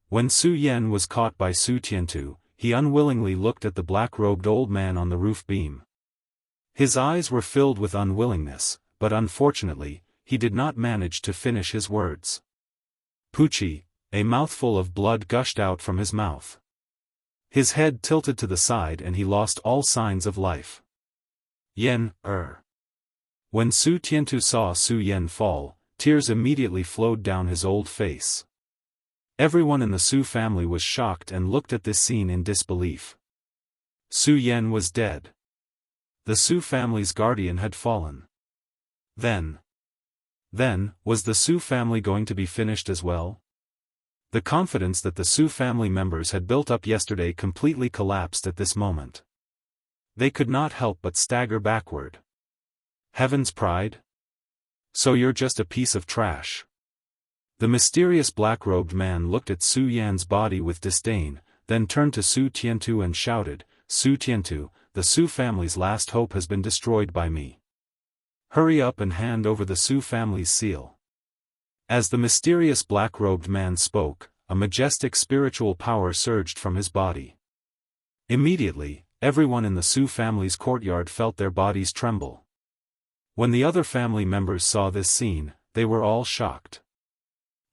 When Su Yan was caught by Su Tiantu, he unwillingly looked at the black-robed old man on the roof beam. His eyes were filled with unwillingness, but unfortunately, he did not manage to finish his words. Pucci, a mouthful of blood gushed out from his mouth. His head tilted to the side and he lost all signs of life. Yen, When Su Tiantu saw Su Yan fall, tears immediately flowed down his old face. Everyone in the Su family was shocked and looked at this scene in disbelief. Su Yan was dead. The Su family's guardian had fallen. Then, was the Su family going to be finished as well? The confidence that the Su family members had built up yesterday completely collapsed at this moment. They could not help but stagger backward. Heaven's pride? So you're just a piece of trash. The mysterious black-robed man looked at Su Yan's body with disdain, then turned to Su Tiantu and shouted, "Su Tiantu, the Su family's last hope has been destroyed by me. Hurry up and hand over the Su family's seal." As the mysterious black-robed man spoke, a majestic spiritual power surged from his body. Immediately, everyone in the Su family's courtyard felt their bodies tremble. When the other family members saw this scene, they were all shocked.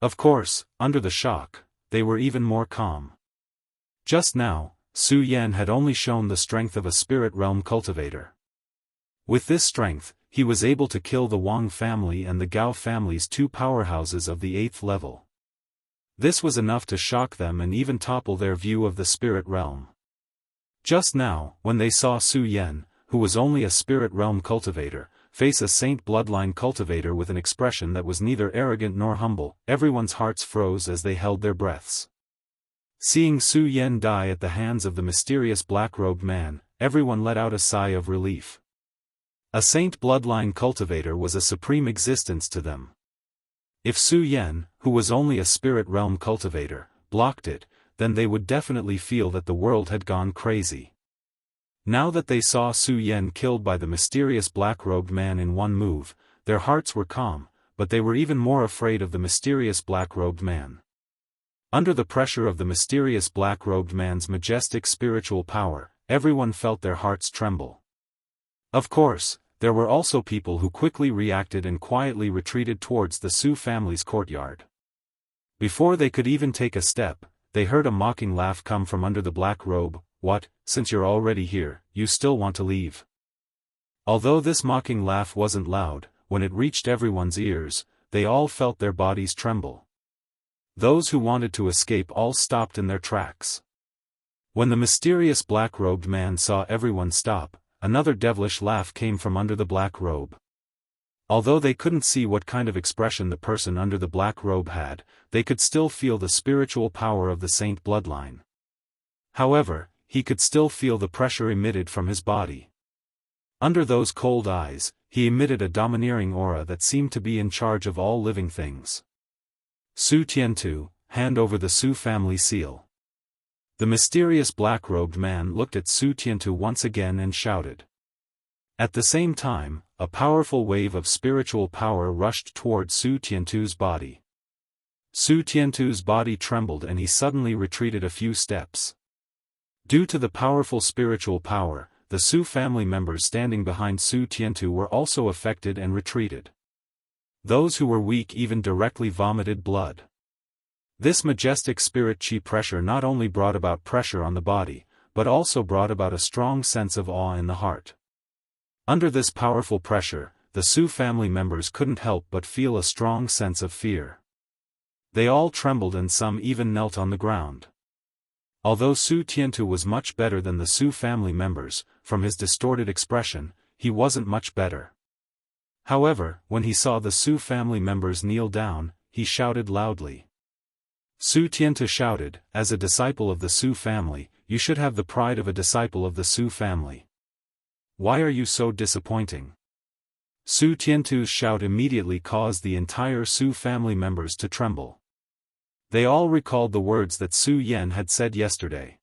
Of course, under the shock, they were even more calm. Just now, Su Yan had only shown the strength of a spirit realm cultivator. With this strength, he was able to kill the Wang family and the Gao family's two powerhouses of the 8th level. This was enough to shock them and even topple their view of the spirit realm. Just now, when they saw Su Yan, who was only a spirit realm cultivator, face a saint bloodline cultivator with an expression that was neither arrogant nor humble, everyone's hearts froze as they held their breaths. Seeing Su Yan die at the hands of the mysterious black-robed man, everyone let out a sigh of relief. A saint bloodline cultivator was a supreme existence to them. If Su Yan, who was only a spirit realm cultivator, blocked it, then they would definitely feel that the world had gone crazy. Now that they saw Su Yan killed by the mysterious black-robed man in one move, their hearts were calm, but they were even more afraid of the mysterious black-robed man. Under the pressure of the mysterious black-robed man's majestic spiritual power, everyone felt their hearts tremble. Of course, there were also people who quickly reacted and quietly retreated towards the Su family's courtyard. Before they could even take a step, they heard a mocking laugh come from under the black robe. "What, since you're already here, you still want to leave?" Although this mocking laugh wasn't loud, when it reached everyone's ears, they all felt their bodies tremble. Those who wanted to escape all stopped in their tracks. When the mysterious black-robed man saw everyone stop, another devilish laugh came from under the black robe. Although they couldn't see what kind of expression the person under the black robe had, they could still feel the spiritual power of the saint bloodline. However, he could still feel the pressure emitted from his body. Under those cold eyes, he emitted a domineering aura that seemed to be in charge of all living things. Su Tiantu, hand over the Su family seal. The mysterious black-robed man looked at Su Tiantu once again and shouted. At the same time, a powerful wave of spiritual power rushed toward Su Tiantu's body. Su Tiantu's body trembled and he suddenly retreated a few steps. Due to the powerful spiritual power, the Su family members standing behind Su Tiantu were also affected and retreated. Those who were weak even directly vomited blood. This majestic spirit chi pressure not only brought about pressure on the body, but also brought about a strong sense of awe in the heart. Under this powerful pressure, the Su family members couldn't help but feel a strong sense of fear. They all trembled and some even knelt on the ground. Although Su Tiantu was much better than the Su family members, from his distorted expression, he wasn't much better. However, when he saw the Su family members kneel down, he shouted loudly. Su Tiantu shouted, as a disciple of the Su family, you should have the pride of a disciple of the Su family. Why are you so disappointing? Su Tiantu's shout immediately caused the entire Su family members to tremble. They all recalled the words that Su Yan had said yesterday.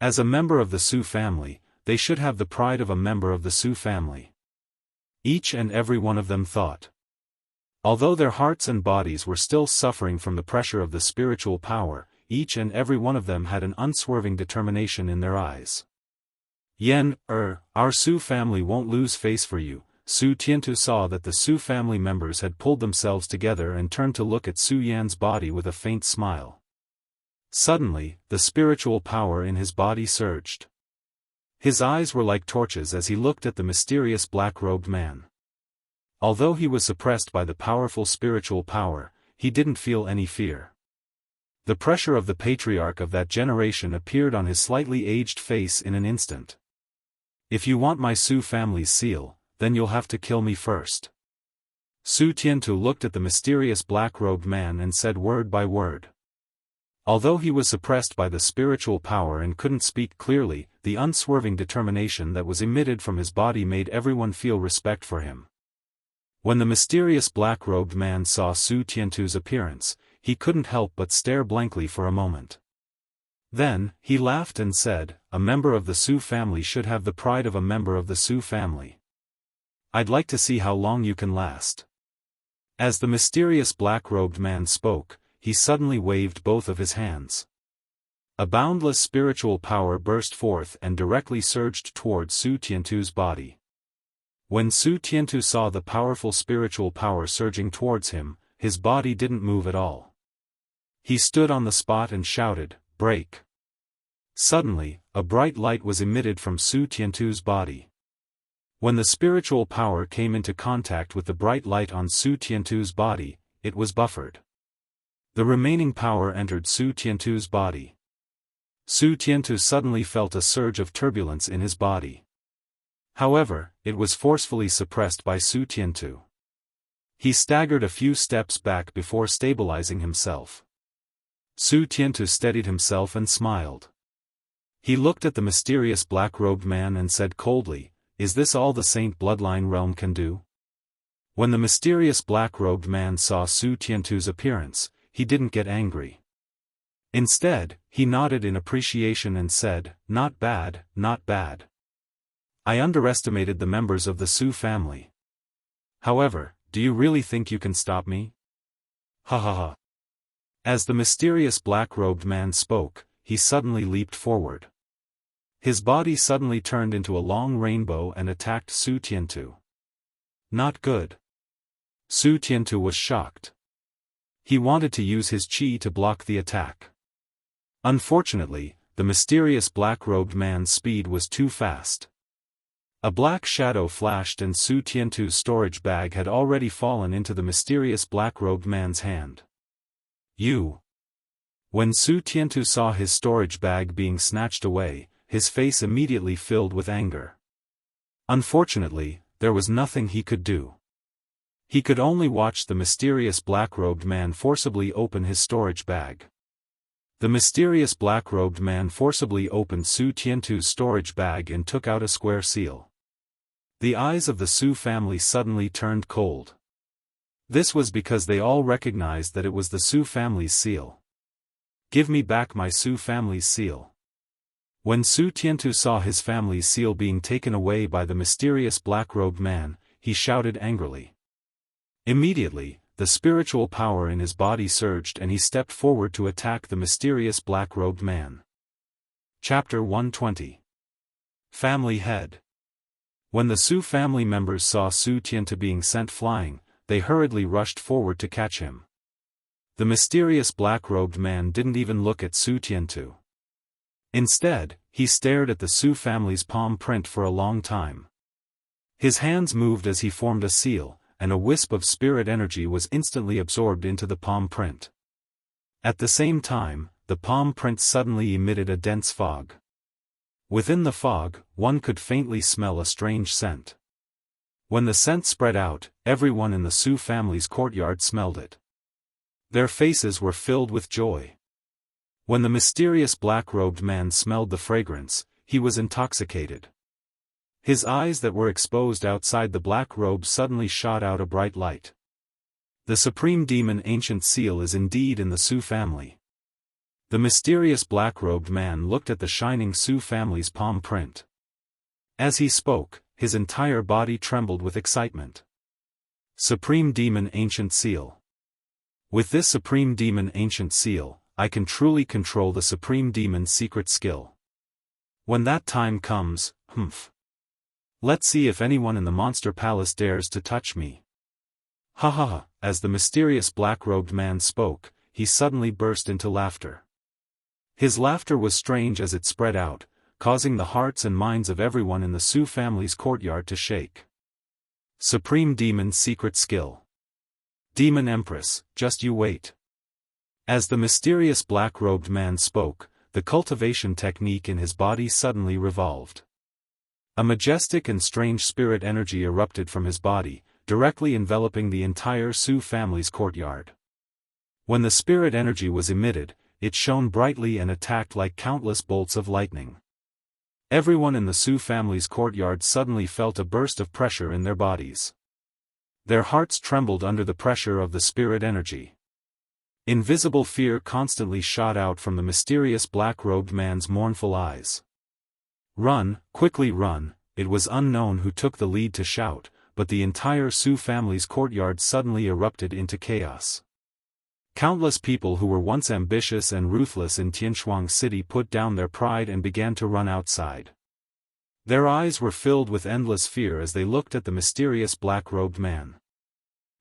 As a member of the Su family, they should have the pride of a member of the Su family. Each and every one of them thought. Although their hearts and bodies were still suffering from the pressure of the spiritual power, each and every one of them had an unswerving determination in their eyes. Yan, our Su family won't lose face for you. Su Tiantu saw that the Su family members had pulled themselves together and turned to look at Su Yan's body with a faint smile. Suddenly, the spiritual power in his body surged. His eyes were like torches as he looked at the mysterious black-robed man. Although he was suppressed by the powerful spiritual power, he didn't feel any fear. The pressure of the patriarch of that generation appeared on his slightly aged face in an instant. If you want my Su family's seal, then you'll have to kill me first. Su Tiantu looked at the mysterious black-robed man and said word by word. Although he was suppressed by the spiritual power and couldn't speak clearly, the unswerving determination that was emitted from his body made everyone feel respect for him. When the mysterious black-robed man saw Su Tiantu's appearance, he couldn't help but stare blankly for a moment. Then, he laughed and said, a member of the Su family should have the pride of a member of the Su family. I'd like to see how long you can last. As the mysterious black-robed man spoke, he suddenly waved both of his hands. A boundless spiritual power burst forth and directly surged towards Su Tiantu's body. When Su Tiantu saw the powerful spiritual power surging towards him, his body didn't move at all. He stood on the spot and shouted, break. Suddenly, a bright light was emitted from Su Tiantu's body. When the spiritual power came into contact with the bright light on Su Tiantu's body, it was buffered. The remaining power entered Su Tiantu's body. Su Tiantu suddenly felt a surge of turbulence in his body. However, it was forcefully suppressed by Su Tiantu. He staggered a few steps back before stabilizing himself. Su Tiantu steadied himself and smiled. He looked at the mysterious black-robed man and said coldly, is this all the Saint Bloodline realm can do? When the mysterious black-robed man saw Su Tiantu's appearance, he didn't get angry. Instead, he nodded in appreciation and said, not bad, not bad. I underestimated the members of the Su family. However, do you really think you can stop me? Ha ha ha. As the mysterious black-robed man spoke, he suddenly leaped forward. His body suddenly turned into a long rainbow and attacked Su Tiantu. Not good. Su Tiantu was shocked. He wanted to use his chi to block the attack. Unfortunately, the mysterious black-robed man's speed was too fast. A black shadow flashed and Su Tiantu's storage bag had already fallen into the mysterious black-robed man's hand. You. When Su Tiantu saw his storage bag being snatched away, his face immediately filled with anger. Unfortunately, there was nothing he could do. He could only watch the mysterious black-robed man forcibly open his storage bag. The mysterious black-robed man forcibly opened Su Tiantu's storage bag and took out a square seal. The eyes of the Su family suddenly turned cold. This was because they all recognized that it was the Su family's seal. Give me back my Su family's seal. When Su Tiantu saw his family's seal being taken away by the mysterious black-robed man, he shouted angrily. Immediately, the spiritual power in his body surged and he stepped forward to attack the mysterious black-robed man. Chapter 120. Family Head. When the Su family members saw Su Tiantu being sent flying, they hurriedly rushed forward to catch him. The mysterious black-robed man didn't even look at Su Tiantu. Instead, he stared at the Su family's palm print for a long time. His hands moved as he formed a seal, and a wisp of spirit energy was instantly absorbed into the palm print. At the same time, the palm print suddenly emitted a dense fog. Within the fog, one could faintly smell a strange scent. When the scent spread out, everyone in the Su family's courtyard smelled it. Their faces were filled with joy. When the mysterious black-robed man smelled the fragrance, he was intoxicated. His eyes that were exposed outside the black robe suddenly shot out a bright light. The supreme demon ancient seal is indeed in the Su family. The mysterious black-robed man looked at the shining Su family's palm print. As he spoke, his entire body trembled with excitement. Supreme demon ancient seal. With this supreme demon ancient seal, I can truly control the supreme demon's secret skill. When that time comes, let's see if anyone in the monster palace dares to touch me. Ha ha ha, as the mysterious black-robed man spoke, he suddenly burst into laughter. His laughter was strange as it spread out, causing the hearts and minds of everyone in the Su family's courtyard to shake. Supreme Demon's secret skill. Demon Empress, just you wait. As the mysterious black-robed man spoke, the cultivation technique in his body suddenly revolved. A majestic and strange spirit energy erupted from his body, directly enveloping the entire Su family's courtyard. When the spirit energy was emitted, it shone brightly and attacked like countless bolts of lightning. Everyone in the Su family's courtyard suddenly felt a burst of pressure in their bodies. Their hearts trembled under the pressure of the spirit energy. Invisible fear constantly shot out from the mysterious black-robed man's mournful eyes. Run, quickly run, it was unknown who took the lead to shout, but the entire Su family's courtyard suddenly erupted into chaos. Countless people who were once ambitious and ruthless in Tianshuang City put down their pride and began to run outside. Their eyes were filled with endless fear as they looked at the mysterious black-robed man.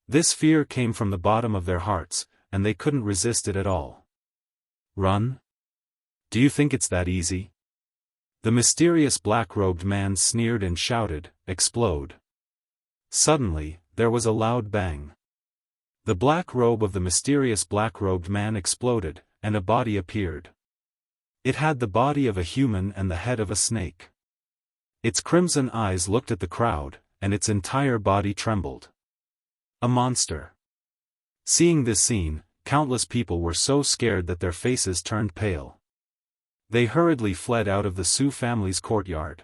This fear came from the bottom of their hearts, and they couldn't resist it at all. Run? Do you think it's that easy? The mysterious black-robed man sneered and shouted, "Explode!" Suddenly, there was a loud bang. The black robe of the mysterious black-robed man exploded, and a body appeared. It had the body of a human and the head of a snake. Its crimson eyes looked at the crowd, and its entire body trembled. A monster. Seeing this scene, countless people were so scared that their faces turned pale. They hurriedly fled out of the Su family's courtyard.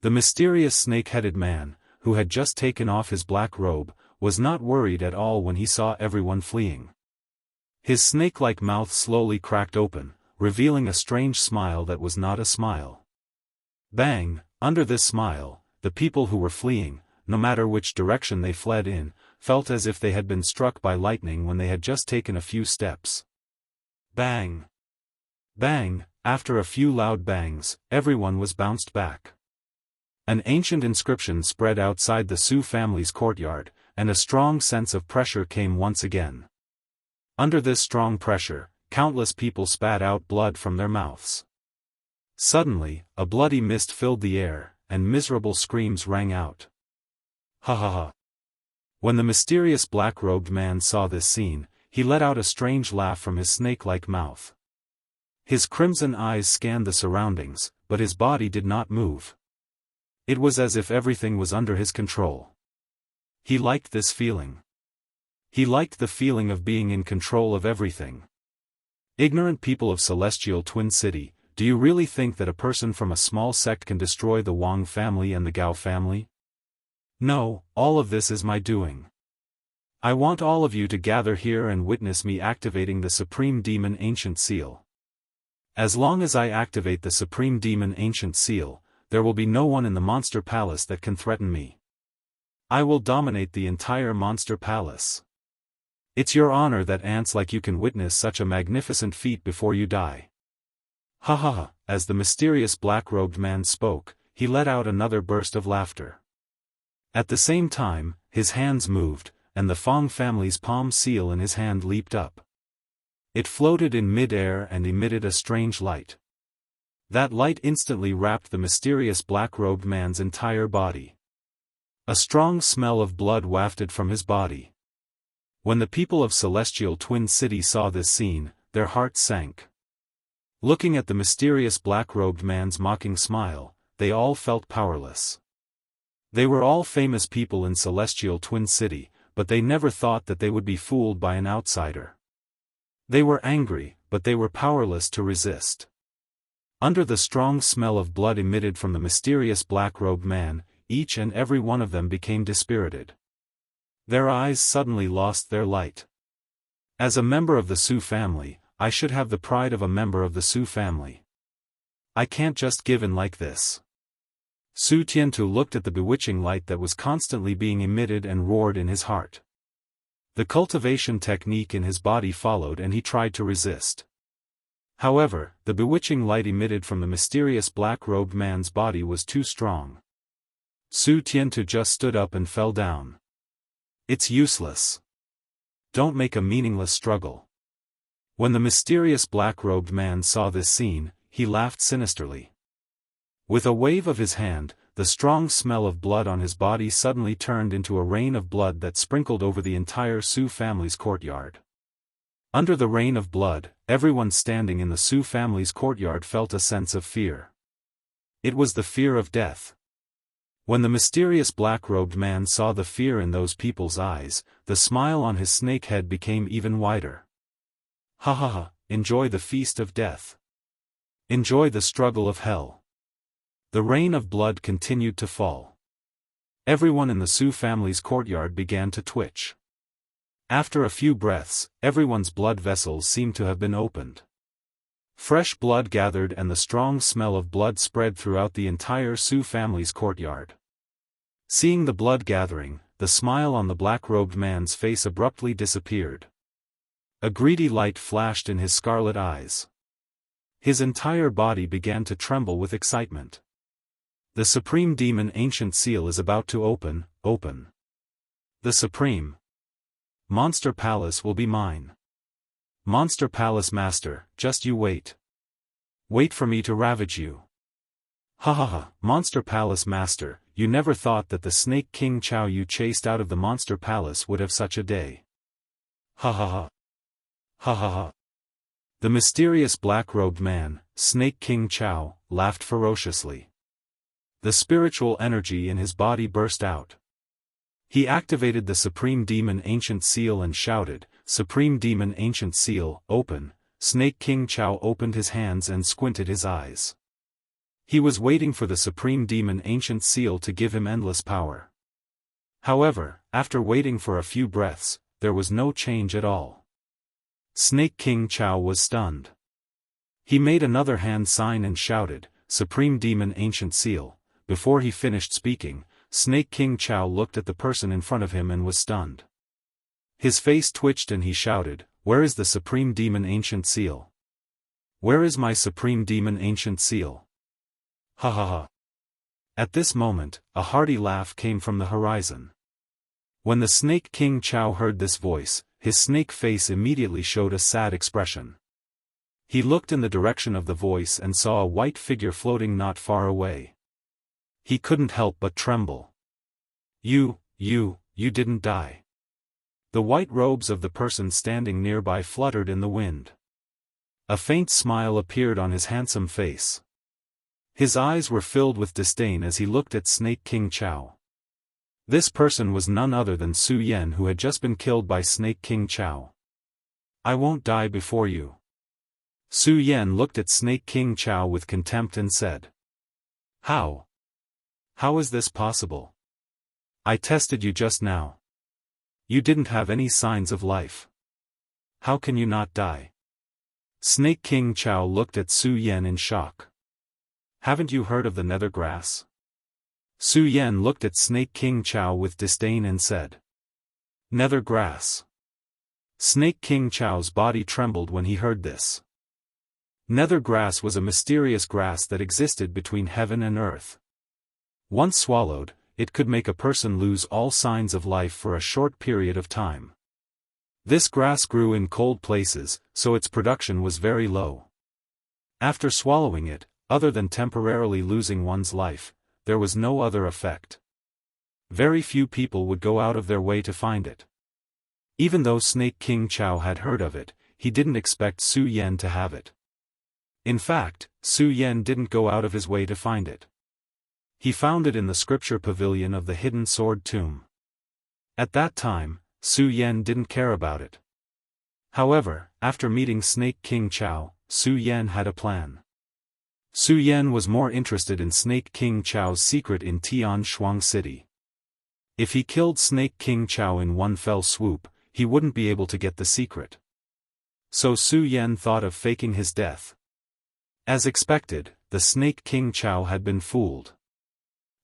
The mysterious snake-headed man, who had just taken off his black robe, was not worried at all when he saw everyone fleeing. His snake-like mouth slowly cracked open, revealing a strange smile that was not a smile. Bang! Under this smile, the people who were fleeing, no matter which direction they fled in, felt as if they had been struck by lightning when they had just taken a few steps. Bang! Bang! After a few loud bangs, everyone was bounced back. An ancient inscription spread outside the Su family's courtyard, and a strong sense of pressure came once again. Under this strong pressure, countless people spat out blood from their mouths. Suddenly, a bloody mist filled the air, and miserable screams rang out. Ha ha ha! When the mysterious black-robed man saw this scene, he let out a strange laugh from his snake-like mouth. His crimson eyes scanned the surroundings, but his body did not move. It was as if everything was under his control. He liked this feeling. He liked the feeling of being in control of everything. Ignorant people of Celestial Twin City, do you really think that a person from a small sect can destroy the Wang family and the Gao family? No, all of this is my doing. I want all of you to gather here and witness me activating the Supreme Demon Ancient Seal. As long as I activate the Supreme Demon Ancient Seal, there will be no one in the Monster Palace that can threaten me. I will dominate the entire Monster Palace. It's your honor that ants like you can witness such a magnificent feat before you die. Ha ha ha, as the mysterious black-robed man spoke, he let out another burst of laughter. At the same time, his hands moved, and the Fong family's palm seal in his hand leaped up. It floated in mid-air and emitted a strange light. That light instantly wrapped the mysterious black-robed man's entire body. A strong smell of blood wafted from his body. When the people of Celestial Twin City saw this scene, their hearts sank. Looking at the mysterious black-robed man's mocking smile, they all felt powerless. They were all famous people in Celestial Twin City, but they never thought that they would be fooled by an outsider. They were angry, but they were powerless to resist. Under the strong smell of blood emitted from the mysterious black-robed man, each and every one of them became dispirited. Their eyes suddenly lost their light. As a member of the Su family, I should have the pride of a member of the Su family. I can't just give in like this. Su Tiantu looked at the bewitching light that was constantly being emitted and roared in his heart. The cultivation technique in his body followed and he tried to resist. However, the bewitching light emitted from the mysterious black-robed man's body was too strong. Su Tiantu just stood up and fell down. It's useless. Don't make a meaningless struggle. When the mysterious black-robed man saw this scene, he laughed sinisterly. With a wave of his hand, the strong smell of blood on his body suddenly turned into a rain of blood that sprinkled over the entire Su family's courtyard. Under the rain of blood, everyone standing in the Su family's courtyard felt a sense of fear. It was the fear of death. When the mysterious black-robed man saw the fear in those people's eyes, the smile on his snake head became even wider. Ha ha ha, enjoy the feast of death. Enjoy the struggle of hell. The rain of blood continued to fall. Everyone in the Su family's courtyard began to twitch. After a few breaths, everyone's blood vessels seemed to have been opened. Fresh blood gathered and the strong smell of blood spread throughout the entire Su family's courtyard. Seeing the blood gathering, the smile on the black-robed man's face abruptly disappeared. A greedy light flashed in his scarlet eyes. His entire body began to tremble with excitement. The Supreme Demon Ancient Seal is about to open. The Supreme Monster Palace will be mine. Monster Palace Master, just you wait. Wait for me to ravage you. Ha ha ha, Monster Palace Master, you never thought that the Snake King Chao you chased out of the Monster Palace would have such a day. Ha ha ha. Ha ha ha. The mysterious black-robed man, Snake King Chao, laughed ferociously. The spiritual energy in his body burst out. He activated the Supreme Demon Ancient Seal and shouted, "Supreme Demon Ancient Seal, open." Snake King Chao opened his hands and squinted his eyes. He was waiting for the Supreme Demon Ancient Seal to give him endless power. However, after waiting for a few breaths, there was no change at all. Snake King Chao was stunned. He made another hand sign and shouted, "Supreme Demon Ancient Seal." Before he finished speaking, Snake King Chao looked at the person in front of him and was stunned. His face twitched and he shouted, "Where is the Supreme Demon Ancient Seal? Where is my Supreme Demon Ancient Seal?" Ha ha ha. At this moment, a hearty laugh came from the horizon. When the Snake King Chao heard this voice, his snake face immediately showed a sad expression. He looked in the direction of the voice and saw a white figure floating not far away. He couldn't help but tremble. You didn't die. The white robes of the person standing nearby fluttered in the wind. A faint smile appeared on his handsome face. His eyes were filled with disdain as he looked at Snake King Chao. This person was none other than Su Yan, who had just been killed by Snake King Chao. "I won't die before you." Su Yan looked at Snake King Chao with contempt and said. How? How is this possible? I tested you just now. You didn't have any signs of life. How can you not die? Snake King Chao looked at Su Yan in shock. Haven't you heard of the nether grass? Su Yan looked at Snake King Chao with disdain and said. Nether grass. Snake King Chao's body trembled when he heard this. Nether grass was a mysterious grass that existed between heaven and earth. Once swallowed, it could make a person lose all signs of life for a short period of time. This grass grew in cold places, so its production was very low. After swallowing it, other than temporarily losing one's life, there was no other effect. Very few people would go out of their way to find it. Even though Snake King Chao had heard of it, he didn't expect Su Yan to have it. In fact, Su Yan didn't go out of his way to find it. He found it in the scripture pavilion of the hidden sword tomb. At that time, Su Yan didn't care about it. However, after meeting Snake King Chao, Su Yan had a plan. Su Yan was more interested in Snake King Chao's secret in Tian Shuang City. If he killed Snake King Chao in one fell swoop, he wouldn't be able to get the secret. So Su Yan thought of faking his death. As expected, the Snake King Chao had been fooled.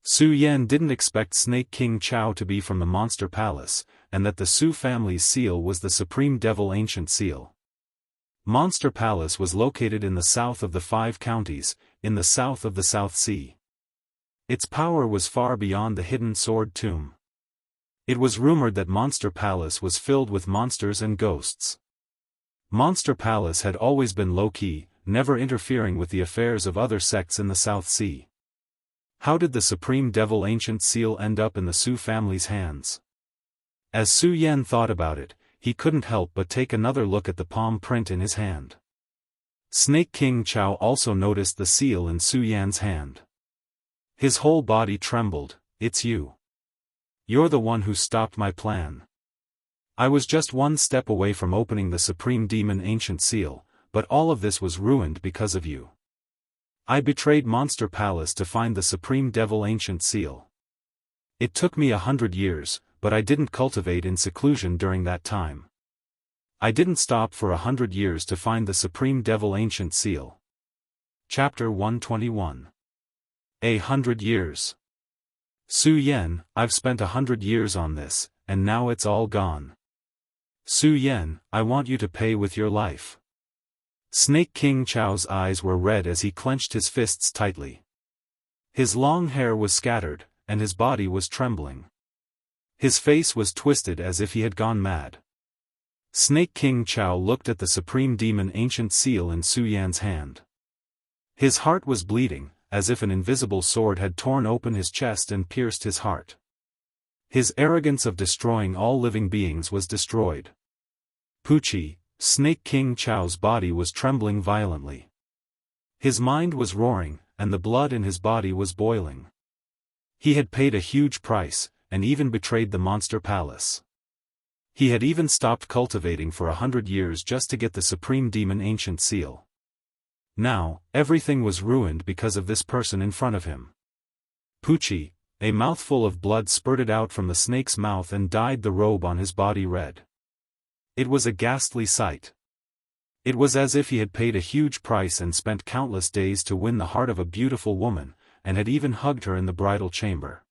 Su Yan didn't expect Snake King Chao to be from the Monster Palace, and that the Su family's seal was the Supreme Devil Ancient Seal. Monster Palace was located in the south of the 5 counties, in the south of the South Sea. Its power was far beyond the hidden sword tomb. It was rumored that Monster Palace was filled with monsters and ghosts. Monster Palace had always been low-key, never interfering with the affairs of other sects in the South Sea. How did the Supreme Devil Ancient Seal end up in the Su family's hands? As Su Yan thought about it, he couldn't help but take another look at the palm print in his hand. Snake King Chao also noticed the seal in Su Yan's hand. His whole body trembled. It's you. You're the one who stopped my plan. I was just one step away from opening the Supreme Demon Ancient Seal, but all of this was ruined because of you. I betrayed Monster Palace to find the Supreme Devil Ancient Seal. It took me 100 years, but I didn't cultivate in seclusion during that time. I didn't stop for 100 years to find the Supreme Devil Ancient Seal. Chapter 121. 100 years. Su Yan, I've spent 100 years on this, and now it's all gone. Su Yan, I want you to pay with your life. Snake King Chao's eyes were red as he clenched his fists tightly. His long hair was scattered, and his body was trembling. His face was twisted as if he had gone mad. Snake King Chao looked at the Supreme Demon Ancient Seal in Su Yan's hand. His heart was bleeding, as if an invisible sword had torn open his chest and pierced his heart. His arrogance of destroying all living beings was destroyed. Pucci, Snake King Chao's body was trembling violently. His mind was roaring, and the blood in his body was boiling. He had paid a huge price, and even betrayed the Monster Palace. He had even stopped cultivating for 100 years just to get the Supreme Demon Ancient Seal. Now, everything was ruined because of this person in front of him. Pucci, a mouthful of blood spurted out from the snake's mouth and dyed the robe on his body red. It was a ghastly sight. It was as if he had paid a huge price and spent countless days to win the heart of a beautiful woman, and had even hugged her in the bridal chamber.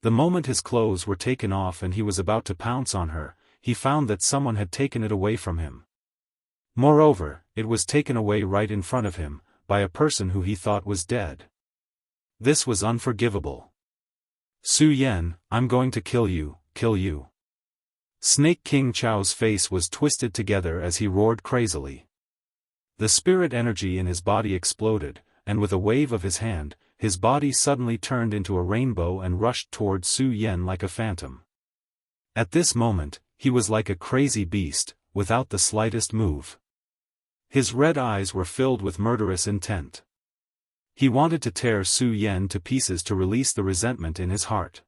The moment his clothes were taken off and he was about to pounce on her, he found that someone had taken it away from him. Moreover, it was taken away right in front of him, by a person who he thought was dead. This was unforgivable. Su Yan, I'm going to kill you, kill you. Snake King Chao's face was twisted together as he roared crazily. The spirit energy in his body exploded, and with a wave of his hand, his body suddenly turned into a rainbow and rushed toward Su Yan like a phantom. At this moment, he was like a crazy beast, without the slightest move. His red eyes were filled with murderous intent. He wanted to tear Su Yan to pieces to release the resentment in his heart.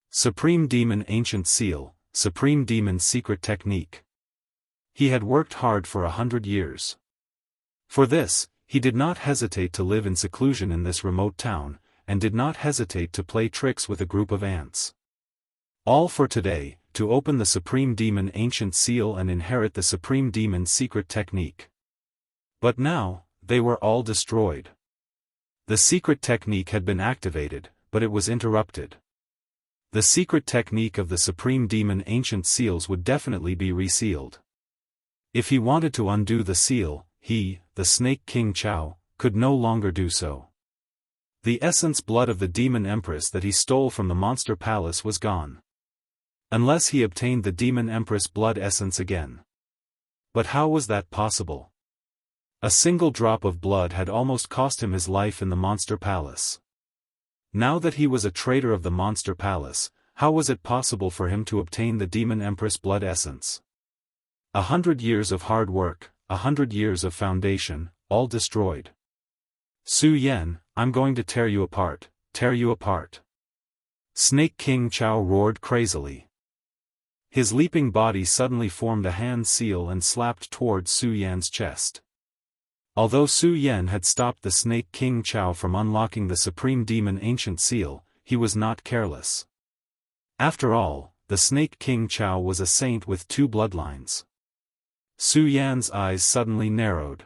Supreme Demon Ancient Seal, Supreme Demon's Secret Technique. He had worked hard for 100 years. For this, he did not hesitate to live in seclusion in this remote town, and did not hesitate to play tricks with a group of ants. All for today, to open the Supreme Demon Ancient Seal and inherit the Supreme Demon's Secret Technique. But now, they were all destroyed. The secret technique had been activated, but it was interrupted. The secret technique of the Supreme Demon Ancient Seals would definitely be resealed. If he wanted to undo the seal, he, the Snake King Chao, could no longer do so. The essence blood of the Demon Empress that he stole from the Monster Palace was gone. Unless he obtained the Demon Empress blood essence again. But how was that possible? A single drop of blood had almost cost him his life in the Monster Palace. Now that he was a traitor of the Monster Palace, how was it possible for him to obtain the Demon Empress blood essence? 100 years of hard work, 100 years of foundation, all destroyed. Su Yan, I'm going to tear you apart, tear you apart. Snake King Chao roared crazily. His leaping body suddenly formed a hand seal and slapped towards Su Yan's chest. Although Su Yan had stopped the Snake King Chao from unlocking the Supreme Demon Ancient Seal, he was not careless. After all, the Snake King Chao was a saint with 2 bloodlines. Su Yan's eyes suddenly narrowed.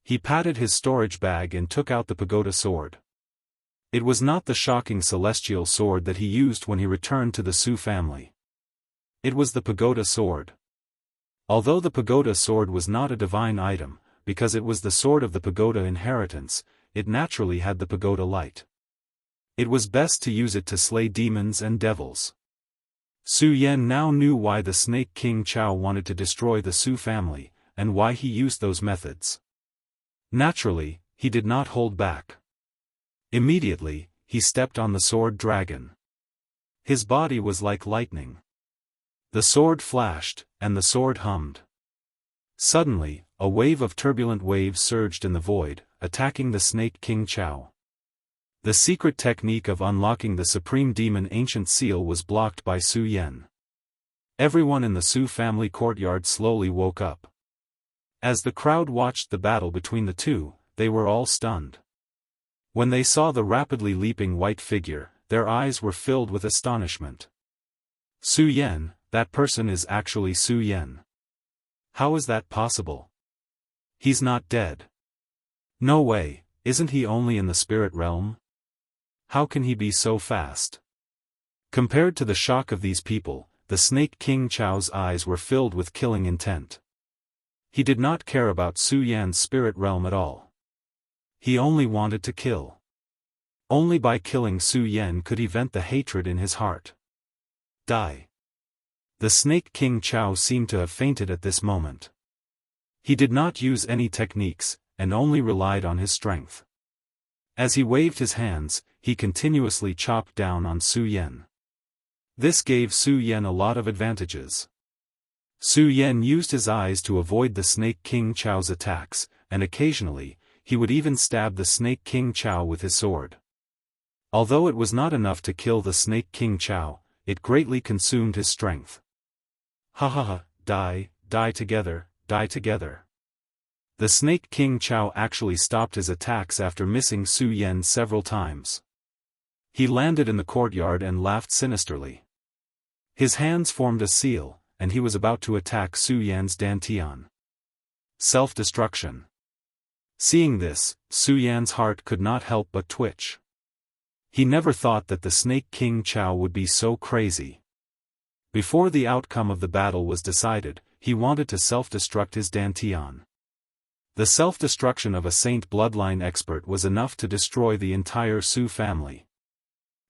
He patted his storage bag and took out the pagoda sword. It was not the shocking celestial sword that he used when he returned to the Su family. It was the pagoda sword. Although the pagoda sword was not a divine item, because it was the sword of the pagoda inheritance, it naturally had the pagoda light. It was best to use it to slay demons and devils. Su Yan now knew why the Snake King Chao wanted to destroy the Su family, and why he used those methods. Naturally, he did not hold back. Immediately, he stepped on the sword dragon. His body was like lightning. The sword flashed, and the sword hummed. Suddenly, a wave of turbulent waves surged in the void, attacking the Snake King Chao. The secret technique of unlocking the Supreme Demon Ancient Seal was blocked by Su Yan. Everyone in the Su family courtyard slowly woke up. As the crowd watched the battle between the two, they were all stunned. When they saw the rapidly leaping white figure, their eyes were filled with astonishment. Su Yan, that person is actually Su Yan. How is that possible? He's not dead. No way, isn't he only in the spirit realm? How can he be so fast? Compared to the shock of these people, the Snake King Chao's eyes were filled with killing intent. He did not care about Su Yan's spirit realm at all. He only wanted to kill. Only by killing Su Yan could he vent the hatred in his heart. Die. The Snake King Chao seemed to have fainted at this moment. He did not use any techniques, and only relied on his strength. As he waved his hands, he continuously chopped down on Su Yan. This gave Su Yan a lot of advantages. Su Yan used his eyes to avoid the Snake King Chao's attacks, and occasionally, he would even stab the Snake King Chao with his sword. Although it was not enough to kill the Snake King Chao, it greatly consumed his strength. Ha ha ha, die, die together, die together. The Snake King Chao actually stopped his attacks after missing Su Yan several times. He landed in the courtyard and laughed sinisterly. His hands formed a seal, and he was about to attack Su Yan's dantian. Self-destruction. Seeing this, Su Yan's heart could not help but twitch. He never thought that the Snake King Chao would be so crazy. Before the outcome of the battle was decided, he wanted to self-destruct his dantian. The self-destruction of a saint bloodline expert was enough to destroy the entire Su family.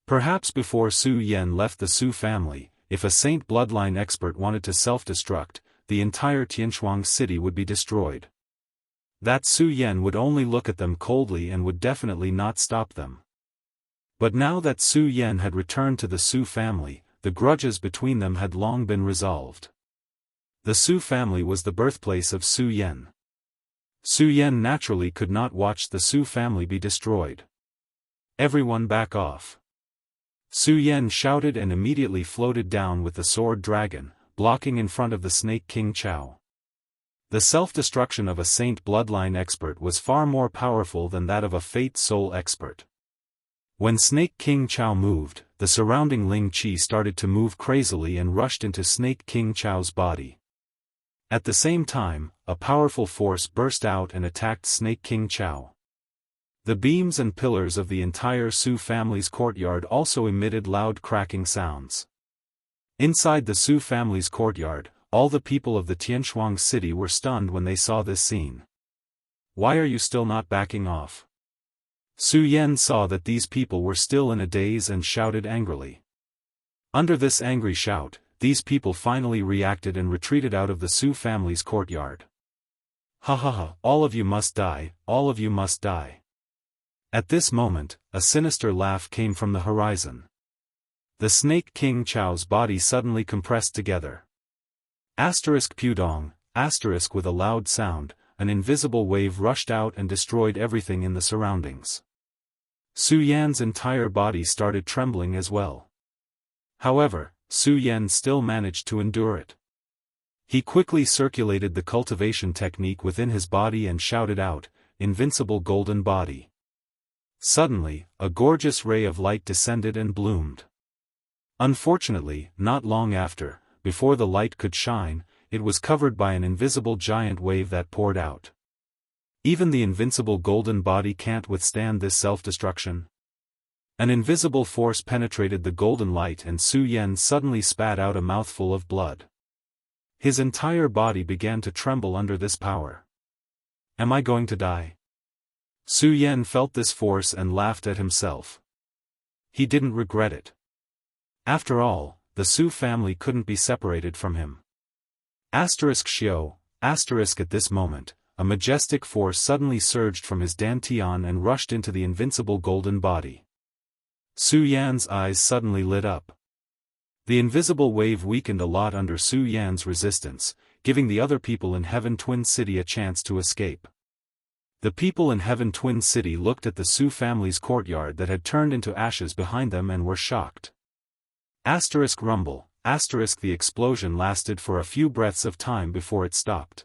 Perhaps before Su Yan left the Su family, if a saint bloodline expert wanted to self-destruct, the entire Tianshuang city would be destroyed. That Su Yan would only look at them coldly and would definitely not stop them. But now that Su Yan had returned to the Su family, the grudges between them had long been resolved. The Su family was the birthplace of Su Yan. Su Yan naturally could not watch the Su family be destroyed. Everyone back off. Su Yan shouted and immediately floated down with the sword dragon, blocking in front of the Snake King Chao. The self-destruction of a Saint bloodline expert was far more powerful than that of a Fate soul expert. When Snake King Chao moved, the surrounding Ling Qi started to move crazily and rushed into Snake King Chao's body. At the same time, a powerful force burst out and attacked Snake King Chao. The beams and pillars of the entire Su family's courtyard also emitted loud cracking sounds. Inside the Su family's courtyard, all the people of the Tianshuang city were stunned when they saw this scene. Why are you still not backing off? Su Yan saw that these people were still in a daze and shouted angrily. Under this angry shout, these people finally reacted and retreated out of the Su family's courtyard. Ha ha ha, all of you must die, all of you must die. At this moment, a sinister laugh came from the horizon. The Snake King Chao's body suddenly compressed together. Pudong, with a loud sound, an invisible wave rushed out and destroyed everything in the surroundings. Su Yan's entire body started trembling as well. However, Su Yan still managed to endure it. He quickly circulated the cultivation technique within his body and shouted out, "Invincible golden body." Suddenly, a gorgeous ray of light descended and bloomed. Unfortunately, not long after, before the light could shine, it was covered by an invisible giant wave that poured out. Even the invincible golden body can't withstand this self-destruction. An invisible force penetrated the golden light and Su Yan suddenly spat out a mouthful of blood. His entire body began to tremble under this power. Am I going to die? Su Yan felt this force and laughed at himself. He didn't regret it. After all, the Su family couldn't be separated from him. Xiao, at this moment, a majestic force suddenly surged from his dantian and rushed into the invincible golden body. Su Yan's eyes suddenly lit up. The invisible wave weakened a lot under Su Yan's resistance, giving the other people in Heaven Twin City a chance to escape. The people in Heaven Twin City looked at the Su family's courtyard that had turned into ashes behind them and were shocked. Rumble, the explosion lasted for a few breaths of time before it stopped.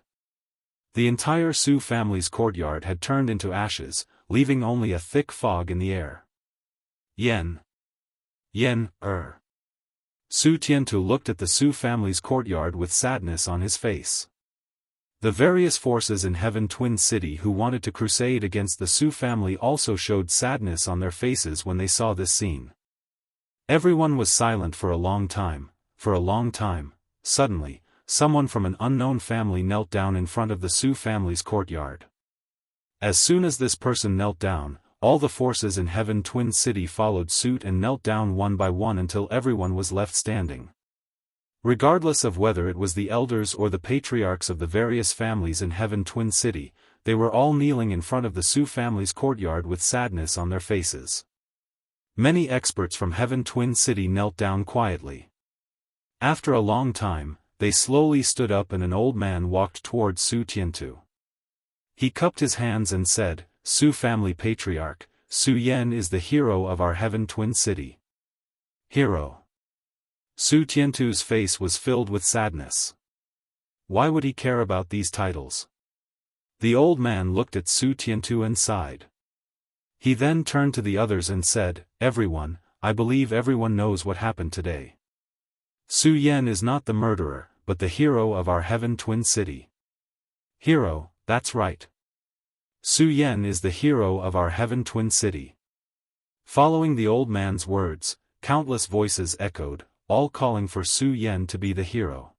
The entire Su family's courtyard had turned into ashes, leaving only a thick fog in the air. Su Tiantu looked at the Su family's courtyard with sadness on his face. The various forces in Heaven Twin City who wanted to crusade against the Su family also showed sadness on their faces when they saw this scene. Everyone was silent for a long time. Suddenly, someone from an unknown family knelt down in front of the Su family's courtyard. As soon as this person knelt down, all the forces in Heaven Twin City followed suit and knelt down one by one until everyone was left standing. Regardless of whether it was the elders or the patriarchs of the various families in Heaven Twin City, they were all kneeling in front of the Su family's courtyard with sadness on their faces. Many experts from Heaven Twin City knelt down quietly. After a long time, they slowly stood up and an old man walked towards Su Tiantu. He cupped his hands and said, "Su family patriarch, Su Yan is the hero of our Heaven Twin City." Hero. Su Tiantu's face was filled with sadness. Why would he care about these titles? The old man looked at Su Tiantu and sighed. He then turned to the others and said, "Everyone, I believe everyone knows what happened today. Su Yan is not the murderer, but the hero of our Heaven Twin City." Hero, that's right. Su Yan is the hero of our Heaven Twin City. Following the old man's words, countless voices echoed, all calling for Su Yan to be the hero.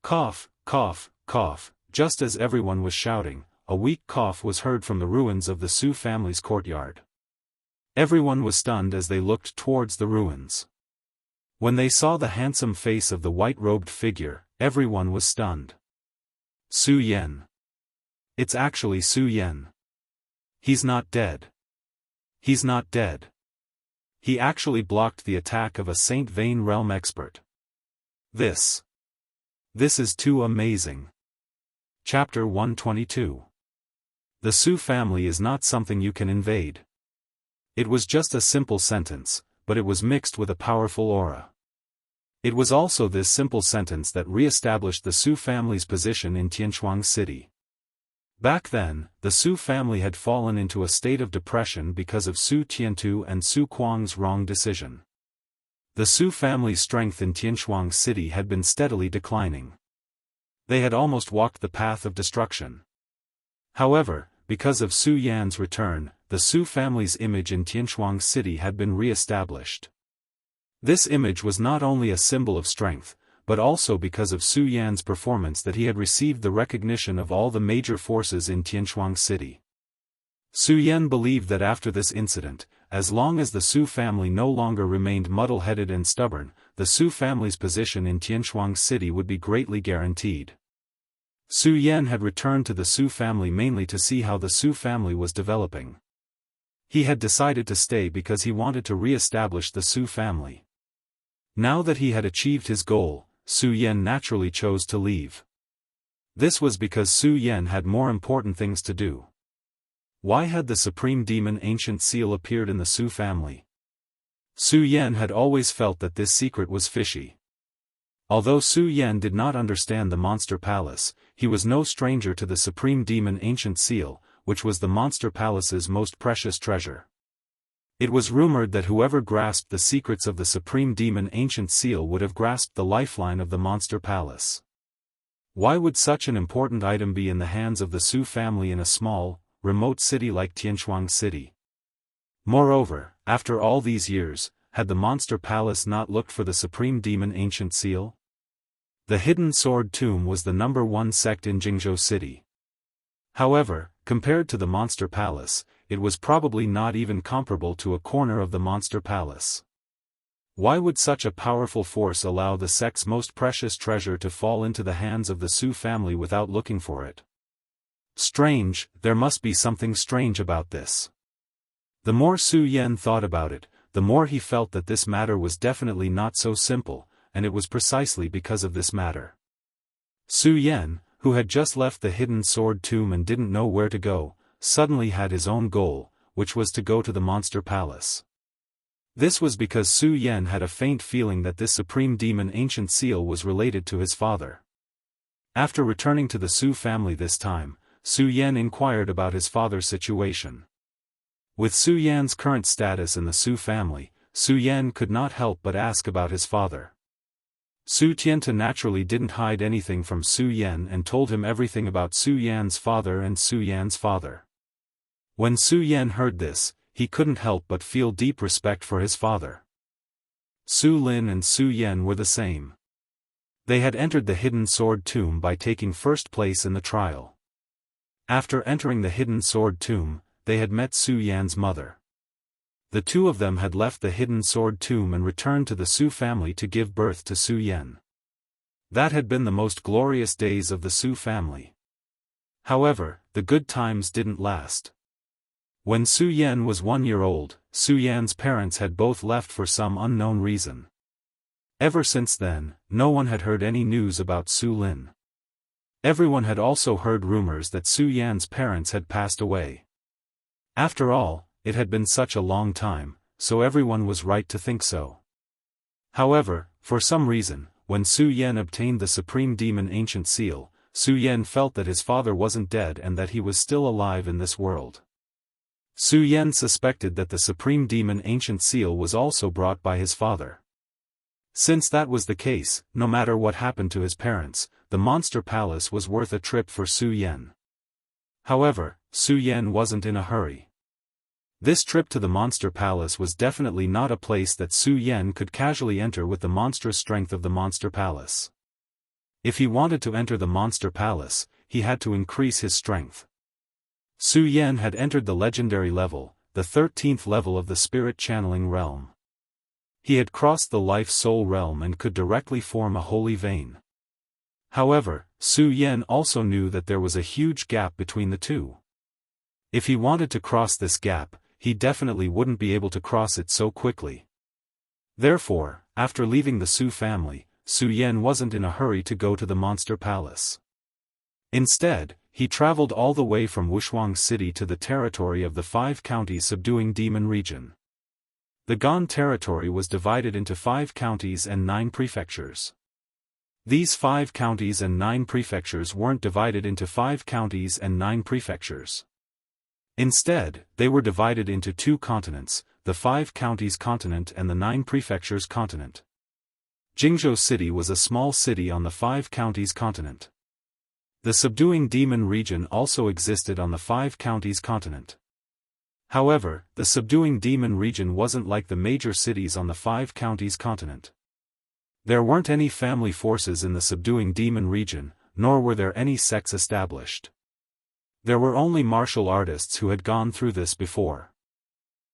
Cough, cough, cough, just as everyone was shouting, a weak cough was heard from the ruins of the Su family's courtyard. Everyone was stunned as they looked towards the ruins. When they saw the handsome face of the white-robed figure, everyone was stunned. Su Yan. It's actually Su Yan. He's not dead. He's not dead. He actually blocked the attack of a Saint Vane realm expert. This is too amazing. Chapter 122. The Su family is not something you can invade. It was just a simple sentence, but it was mixed with a powerful aura. It was also this simple sentence that re-established the Su family's position in Tianchuang City. Back then, the Su family had fallen into a state of depression because of Su Tiantu and Su Kuang's wrong decision. The Su family's strength in Tianchuang City had been steadily declining. They had almost walked the path of destruction. However, because of Su Yan's return, the Su family's image in Tianchuang City had been re-established. This image was not only a symbol of strength, but also because of Su Yan's performance that he had received the recognition of all the major forces in Tianchuang City. Su Yan believed that after this incident, as long as the Su family no longer remained muddle-headed and stubborn, the Su family's position in Tianchuang City would be greatly guaranteed. Su Yan had returned to the Su family mainly to see how the Su family was developing. He had decided to stay because he wanted to re-establish the Su family. Now that he had achieved his goal, Su Yan naturally chose to leave. This was because Su Yan had more important things to do. Why had the Supreme Demon Ancient Seal appeared in the Su family? Su Yan had always felt that this secret was fishy. Although Su Yan did not understand the Monster Palace, he was no stranger to the Supreme Demon Ancient Seal, which was the Monster Palace's most precious treasure. It was rumored that whoever grasped the secrets of the Supreme Demon Ancient Seal would have grasped the lifeline of the Monster Palace. Why would such an important item be in the hands of the Su family in a small, remote city like Tianchuang City? Moreover, after all these years, had the Monster Palace not looked for the Supreme Demon Ancient Seal? The Hidden Sword Tomb was the #1 sect in Jingzhou City. However, compared to the Monster Palace, it was probably not even comparable to a corner of the Monster Palace. Why would such a powerful force allow the sect's most precious treasure to fall into the hands of the Su family without looking for it? Strange, there must be something strange about this. The more Su Yan thought about it, the more he felt that this matter was definitely not so simple, and it was precisely because of this matter. Su Yan, who had just left the Hidden Sword Tomb and didn't know where to go, suddenly had his own goal, which was to go to the Monster Palace. This was because Su Yan had a faint feeling that this Supreme Demon Ancient Seal was related to his father. After returning to the Su family this time, Su Yan inquired about his father's situation. With Su Yan's current status in the Su family, Su Yan could not help but ask about his father. Su Tianta naturally didn't hide anything from Su Yan and told him everything about Su Yan's father and Su Yan's father. When Su Yan heard this, he couldn't help but feel deep respect for his father. Su Lin and Su Yan were the same. They had entered the Hidden Sword Tomb by taking first place in the trial. After entering the Hidden Sword Tomb, they had met Su Yan's mother. The two of them had left the Hidden Sword Tomb and returned to the Su family to give birth to Su Yan. That had been the most glorious days of the Su family. However, the good times didn't last. When Su Yan was 1 year old, Su Yan's parents had both left for some unknown reason. Ever since then, no one had heard any news about Su Lin. Everyone had also heard rumors that Su Yan's parents had passed away. After all, it had been such a long time, so everyone was right to think so. However, for some reason, when Su Yan obtained the Supreme Demon Ancient Seal, Su Yan felt that his father wasn't dead and that he was still alive in this world. Su Yan suspected that the Supreme Demon Ancient Seal was also brought by his father. Since that was the case, no matter what happened to his parents, the Monster Palace was worth a trip for Su Yan. However, Su Yan wasn't in a hurry. This trip to the Monster Palace was definitely not a place that Su Yan could casually enter with the monstrous strength of the Monster Palace. If he wanted to enter the Monster Palace, he had to increase his strength. Su Yan had entered the legendary level, the 13th level of the spirit channeling realm. He had crossed the life-soul realm and could directly form a holy vein. However, Su Yan also knew that there was a huge gap between the two. If he wanted to cross this gap, he definitely wouldn't be able to cross it so quickly. Therefore, after leaving the Su family, Su Yan wasn't in a hurry to go to the Monster Palace. Instead, he traveled all the way from Wuxia City to the territory of the 5 counties subduing demon region. The Gan territory was divided into 5 counties and 9 prefectures. These 5 counties and 9 prefectures weren't divided into 5 counties and 9 prefectures. Instead, they were divided into 2 continents, the 5 counties continent and the 9 prefectures continent. Jingzhou City was a small city on the 5 counties continent. The subduing demon region also existed on the 5 counties continent. However, the subduing demon region wasn't like the major cities on the 5 counties continent. There weren't any family forces in the subduing demon region, nor were there any sects established. There were only martial artists who had gone through this before.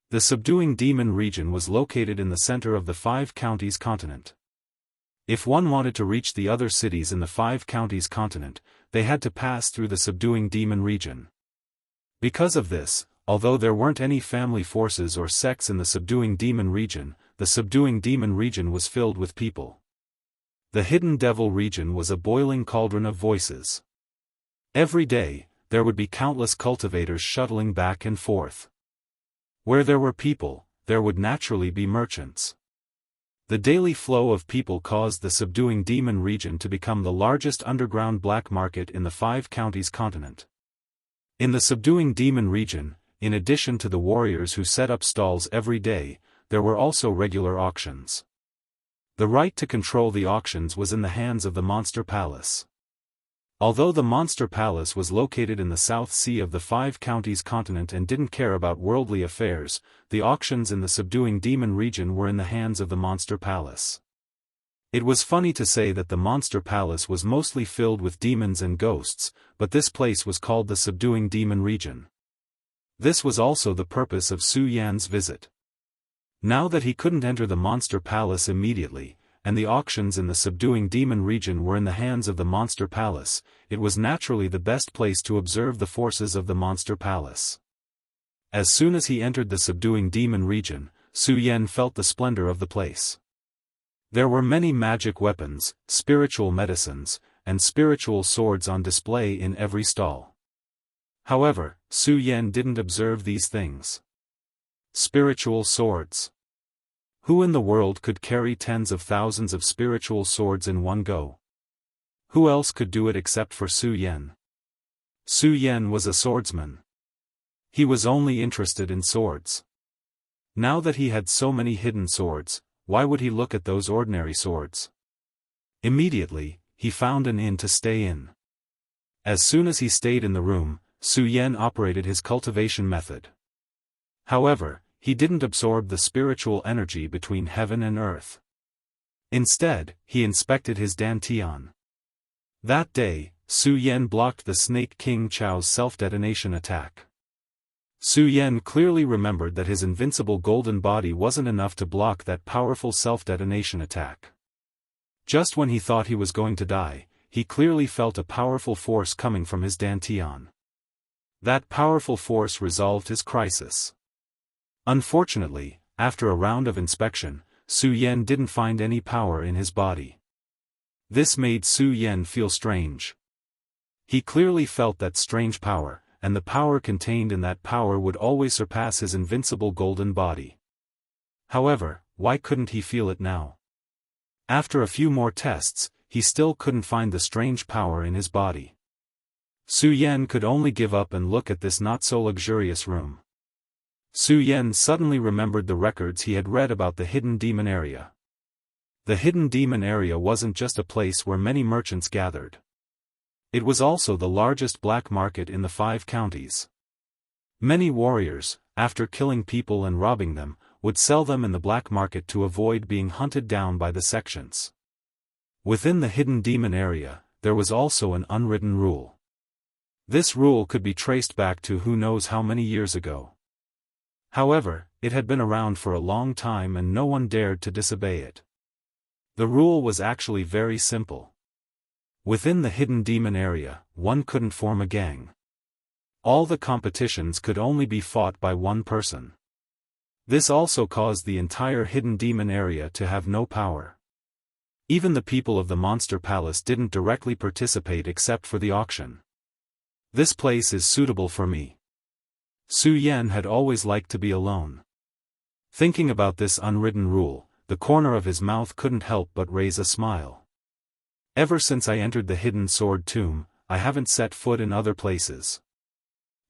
The subduing demon region was located in the center of the 5 counties continent. If one wanted to reach the other cities in the 5 counties continent, they had to pass through the subduing demon region. Because of this, although there weren't any family forces or sects in the subduing demon region, the subduing demon region was filled with people. The hidden devil region was a boiling cauldron of voices. Every day, there would be countless cultivators shuttling back and forth. Where there were people, there would naturally be merchants. The daily flow of people caused the subduing demon region to become the largest underground black market in the 5 counties continent. In the subduing demon region, in addition to the warriors who set up stalls every day, there were also regular auctions. The right to control the auctions was in the hands of the Monster Palace. Although the Monster Palace was located in the South Sea of the 5 counties continent and didn't care about worldly affairs, the auctions in the subduing demon region were in the hands of the Monster Palace. It was funny to say that the Monster Palace was mostly filled with demons and ghosts, but this place was called the subduing demon region. This was also the purpose of Su Yan's visit. Now that he couldn't enter the Monster Palace immediately, and the auctions in the subduing demon region were in the hands of the Monster Palace, it was naturally the best place to observe the forces of the Monster Palace. As soon as he entered the subduing demon region, Su Yan felt the splendor of the place. There were many magic weapons, spiritual medicines, and spiritual swords on display in every stall. However, Su Yan didn't observe these things. Spiritual swords. Who in the world could carry tens of thousands of spiritual swords in one go? Who else could do it except for Su Yan? Su Yan was a swordsman. He was only interested in swords. Now that he had so many hidden swords, why would he look at those ordinary swords? Immediately, he found an inn to stay in. As soon as he stayed in the room, Su Yan operated his cultivation method. However, he didn't absorb the spiritual energy between heaven and earth. Instead, he inspected his dantian. That day, Su Yan blocked the Snake King Chao's self-detonation attack. Su Yan clearly remembered that his invincible golden body wasn't enough to block that powerful self-detonation attack. Just when he thought he was going to die, he clearly felt a powerful force coming from his dantian. That powerful force resolved his crisis. Unfortunately, after a round of inspection, Su Yan didn't find any power in his body. This made Su Yan feel strange. He clearly felt that strange power, and the power contained in that power would always surpass his invincible golden body. However, why couldn't he feel it now? After a few more tests, he still couldn't find the strange power in his body. Su Yan could only give up and look at this not-so-luxurious room. Su Yan suddenly remembered the records he had read about the hidden demon area. The hidden demon area wasn't just a place where many merchants gathered. It was also the largest black market in the 5 counties. Many warriors, after killing people and robbing them, would sell them in the black market to avoid being hunted down by the sections. Within the hidden demon area, there was also an unwritten rule. This rule could be traced back to who knows how many years ago. However, it had been around for a long time and no one dared to disobey it. The rule was actually very simple. Within the hidden demon area, one couldn't form a gang. all the competitions could only be fought by one person. This also caused the entire hidden demon area to have no power. Even the people of the Monster Palace didn't directly participate except for the auction. This place is suitable for me. Su Yan had always liked to be alone. Thinking about this unwritten rule, the corner of his mouth couldn't help but raise a smile. Ever since I entered the hidden sword tomb, I haven't set foot in other places.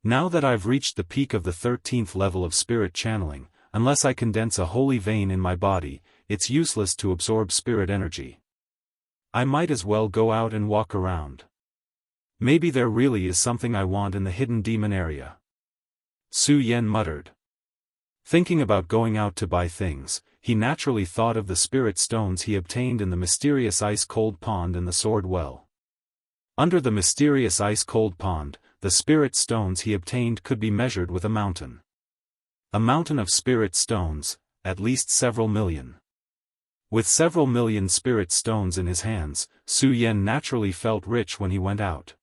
Now that I've reached the peak of the 13th level of spirit channeling, unless I condense a holy vein in my body, it's useless to absorb spirit energy. I might as well go out and walk around. Maybe there really is something I want in the hidden demon area. Su Yan muttered. Thinking about going out to buy things, he naturally thought of the spirit stones he obtained in the mysterious ice-cold pond and the sword well. Under the mysterious ice-cold pond, the spirit stones he obtained could be measured with a mountain. A mountain of spirit stones, at least several million. With several million spirit stones in his hands, Su Yan naturally felt rich when he went out.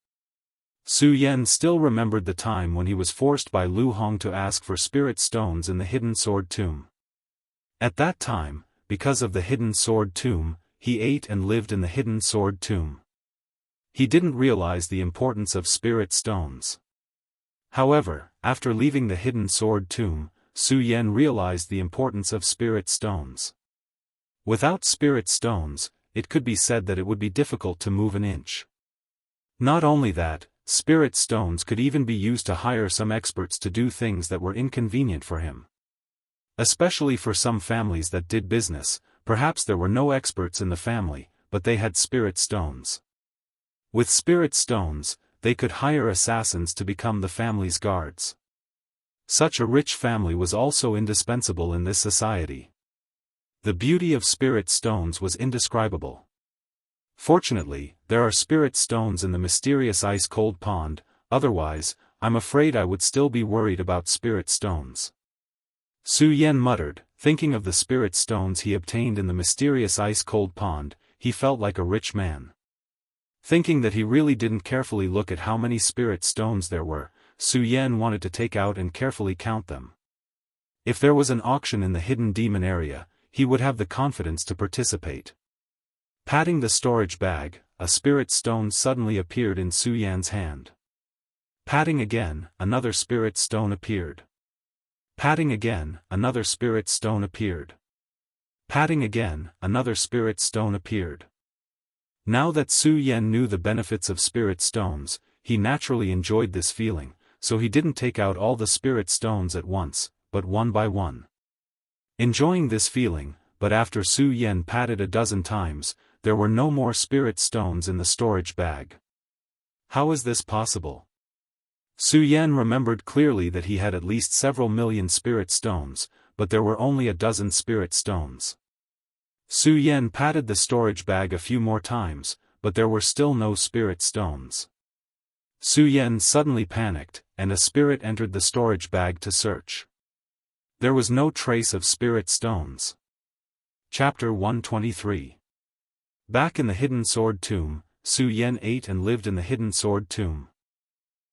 Su Yan still remembered the time when he was forced by Lu Hong to ask for spirit stones in the hidden sword tomb. At that time, because of the hidden sword tomb, he ate and lived in the hidden sword tomb. He didn't realize the importance of spirit stones. However, after leaving the hidden sword tomb, Su Yan realized the importance of spirit stones. Without spirit stones, it could be said that it would be difficult to move an inch. Not only that, spirit stones could even be used to hire some experts to do things that were inconvenient for him. Especially for some families that did business, perhaps there were no experts in the family, but they had spirit stones. With spirit stones, they could hire assassins to become the family's guards. Such a rich family was also indispensable in this society. The beauty of spirit stones was indescribable. Fortunately, there are spirit stones in the mysterious ice-cold pond, otherwise, I'm afraid I would still be worried about spirit stones. Su Yan muttered, thinking of the spirit stones he obtained in the mysterious ice-cold pond, he felt like a rich man. Thinking that he really didn't carefully look at how many spirit stones there were, Su Yan wanted to take out and carefully count them. If there was an auction in the hidden demon area, he would have the confidence to participate. Patting the storage bag, a spirit stone suddenly appeared in Su Yan's hand. Patting again, another spirit stone appeared. Patting again, another spirit stone appeared. Patting again, another spirit stone appeared. Now that Su Yan knew the benefits of spirit stones, he naturally enjoyed this feeling, so he didn't take out all the spirit stones at once, but one by one. Enjoying this feeling, but after Su Yan patted a dozen times, there were no more spirit stones in the storage bag. How is this possible? Su Yan remembered clearly that he had at least several million spirit stones, but there were only a dozen spirit stones. Su Yan patted the storage bag a few more times, but there were still no spirit stones. Su Yan suddenly panicked, and a spirit entered the storage bag to search. There was no trace of spirit stones. Chapter 123. Back in the hidden sword tomb, Su Yan ate and lived in the hidden sword tomb.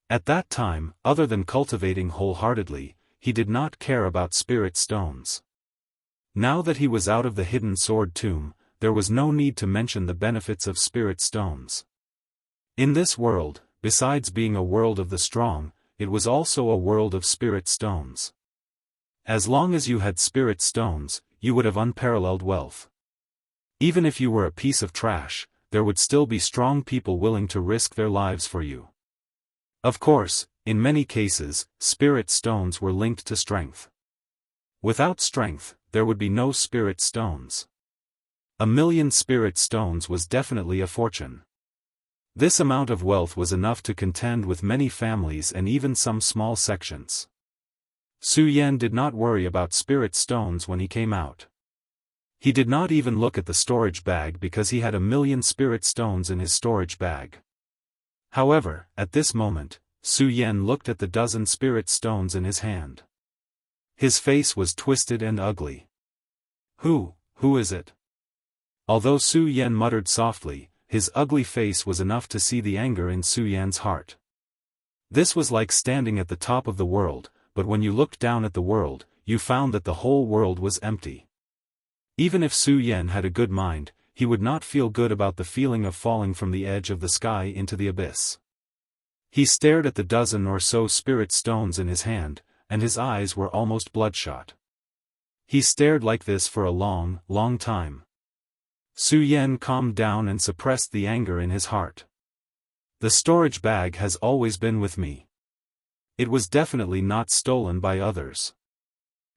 At that time, other than cultivating wholeheartedly, he did not care about spirit stones. Now that he was out of the hidden sword tomb, there was no need to mention the benefits of spirit stones. In this world, besides being a world of the strong, it was also a world of spirit stones. As long as you had spirit stones, you would have unparalleled wealth. Even if you were a piece of trash, there would still be strong people willing to risk their lives for you. Of course, in many cases, spirit stones were linked to strength. Without strength, there would be no spirit stones. 1,000,000 spirit stones was definitely a fortune. This amount of wealth was enough to contend with many families and even some small sections. Su Yan did not worry about spirit stones when he came out. He did not even look at the storage bag because he had 1,000,000 spirit stones in his storage bag. However, at this moment, Su Yan looked at the dozen spirit stones in his hand. His face was twisted and ugly. Who is it? Although Su Yan muttered softly, his ugly face was enough to see the anger in Su Yan's heart. This was like standing at the top of the world, but when you looked down at the world, you found that the whole world was empty. Even if Su Yan had a good mind, he would not feel good about the feeling of falling from the edge of the sky into the abyss. He stared at the dozen or so spirit stones in his hand, and his eyes were almost bloodshot. He stared like this for a long, long time. Su Yan calmed down and suppressed the anger in his heart. The storage bag has always been with me. It was definitely not stolen by others.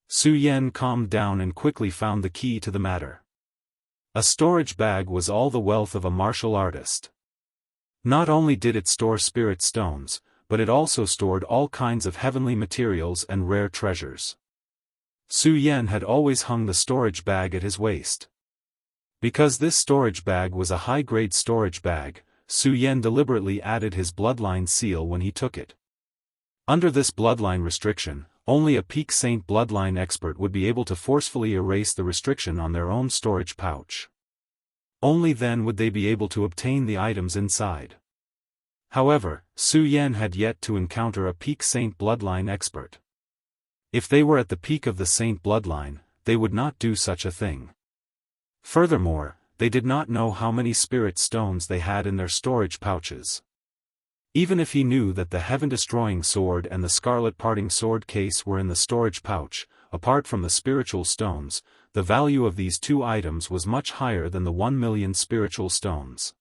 Su Yan calmed down and quickly found the key to the matter. A storage bag was all the wealth of a martial artist. Not only did it store spirit stones, but it also stored all kinds of heavenly materials and rare treasures. Su Yan had always hung the storage bag at his waist. Because this storage bag was a high-grade storage bag, Su Yan deliberately added his bloodline seal when he took it. Under this bloodline restriction, only a Peak Saint bloodline expert would be able to forcefully erase the restriction on their own storage pouch. Only then would they be able to obtain the items inside. However, Su Yan had yet to encounter a Peak Saint bloodline expert. If they were at the peak of the Saint bloodline, they would not do such a thing. Furthermore, they did not know how many spirit stones they had in their storage pouches. Even if he knew that the heaven-destroying sword and the scarlet parting sword case were in the storage pouch, apart from the spiritual stones, the value of these two items was much higher than the 1 million spiritual stones.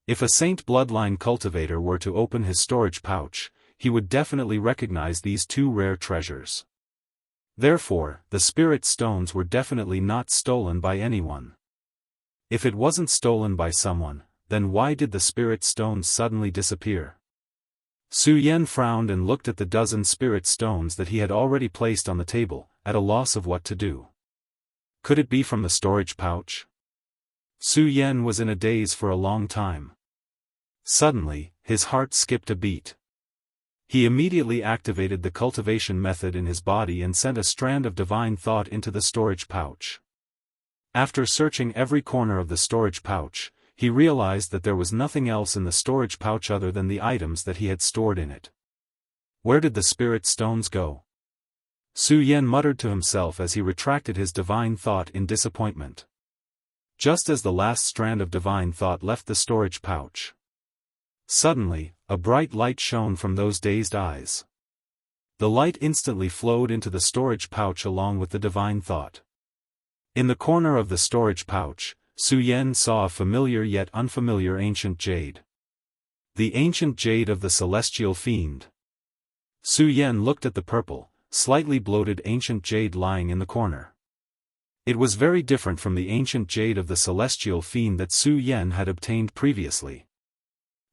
If a Saint bloodline cultivator were to open his storage pouch, he would definitely recognize these two rare treasures. Therefore, the spirit stones were definitely not stolen by anyone. If it wasn't stolen by someone, then why did the spirit stones suddenly disappear? Su Yan frowned and looked at the dozen spirit stones that he had already placed on the table, at a loss of what to do. Could it be from the storage pouch? Su Yan was in a daze for a long time. Suddenly, his heart skipped a beat. He immediately activated the cultivation method in his body and sent a strand of divine thought into the storage pouch. After searching every corner of the storage pouch, he realized that there was nothing else in the storage pouch other than the items that he had stored in it. Where did the spirit stones go? Su Yan muttered to himself as he retracted his divine thought in disappointment. Just as the last strand of divine thought left the storage pouch. Suddenly, a bright light shone from those dazed eyes. The light instantly flowed into the storage pouch along with the divine thought. In the corner of the storage pouch, Su Yan saw a familiar yet unfamiliar ancient jade. The ancient jade of the celestial fiend. Su Yan looked at the purple, slightly bloated ancient jade lying in the corner. It was very different from the ancient jade of the celestial fiend that Su Yan had obtained previously.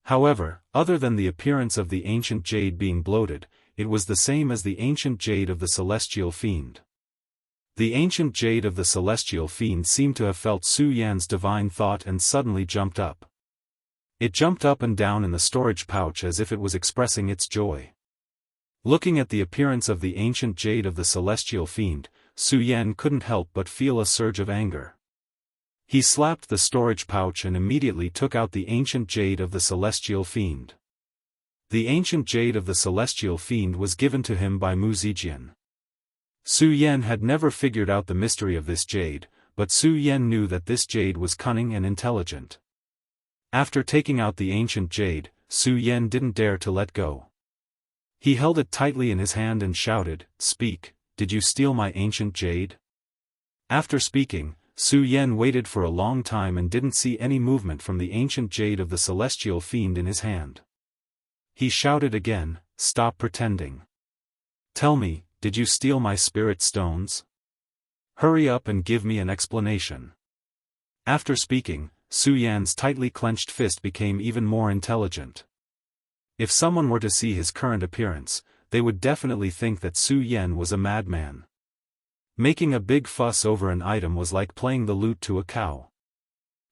However, other than the appearance of the ancient jade being bloated, it was the same as the ancient jade of the celestial fiend. The ancient jade of the celestial fiend seemed to have felt Su Yan's divine thought and suddenly jumped up. It jumped up and down in the storage pouch as if it was expressing its joy. Looking at the appearance of the ancient jade of the celestial fiend, Su Yan couldn't help but feel a surge of anger. He slapped the storage pouch and immediately took out the ancient jade of the celestial fiend. The ancient jade of the celestial fiend was given to him by Mu Zijian. Su Yan had never figured out the mystery of this jade, but Su Yan knew that this jade was cunning and intelligent. After taking out the ancient jade, Su Yan didn't dare to let go. He held it tightly in his hand and shouted, "Speak, did you steal my ancient jade?" After speaking, Su Yan waited for a long time and didn't see any movement from the ancient jade of the celestial fiend in his hand. He shouted again, "Stop pretending. Tell me, did you steal my spirit stones? Hurry up and give me an explanation." After speaking, Su Yan's tightly clenched fist became even more intelligent. If someone were to see his current appearance, they would definitely think that Su Yan was a madman. Making a big fuss over an item was like playing the lute to a cow.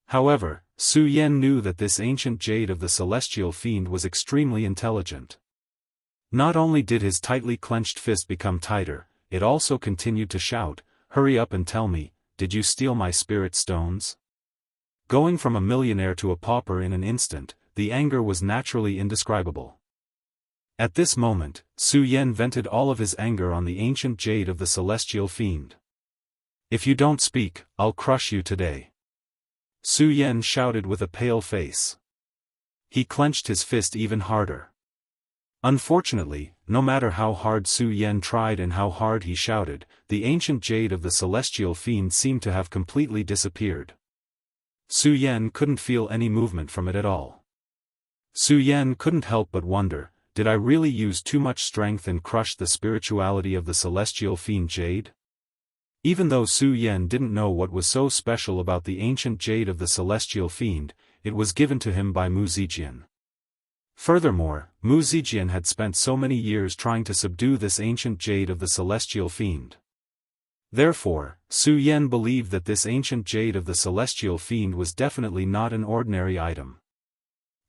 However, Su Yan knew that this ancient jade of the celestial fiend was extremely intelligent. Not only did his tightly clenched fist become tighter, it also continued to shout, "Hurry up and tell me, did you steal my spirit stones?" Going from a millionaire to a pauper in an instant, the anger was naturally indescribable. At this moment, Su Yan vented all of his anger on the ancient jade of the celestial fiend. "If you don't speak, I'll crush you today," Su Yan shouted with a pale face. He clenched his fist even harder. Unfortunately, no matter how hard Su Yan tried and how hard he shouted, the ancient jade of the celestial fiend seemed to have completely disappeared. Su Yan couldn't feel any movement from it at all. Su Yan couldn't help but wonder, did I really use too much strength and crush the spirituality of the celestial fiend jade? Even though Su Yan didn't know what was so special about the ancient jade of the celestial fiend, it was given to him by Mu Zijian. Furthermore, Mu Zijian had spent so many years trying to subdue this ancient jade of the celestial fiend. Therefore, Su Yan believed that this ancient jade of the celestial fiend was definitely not an ordinary item.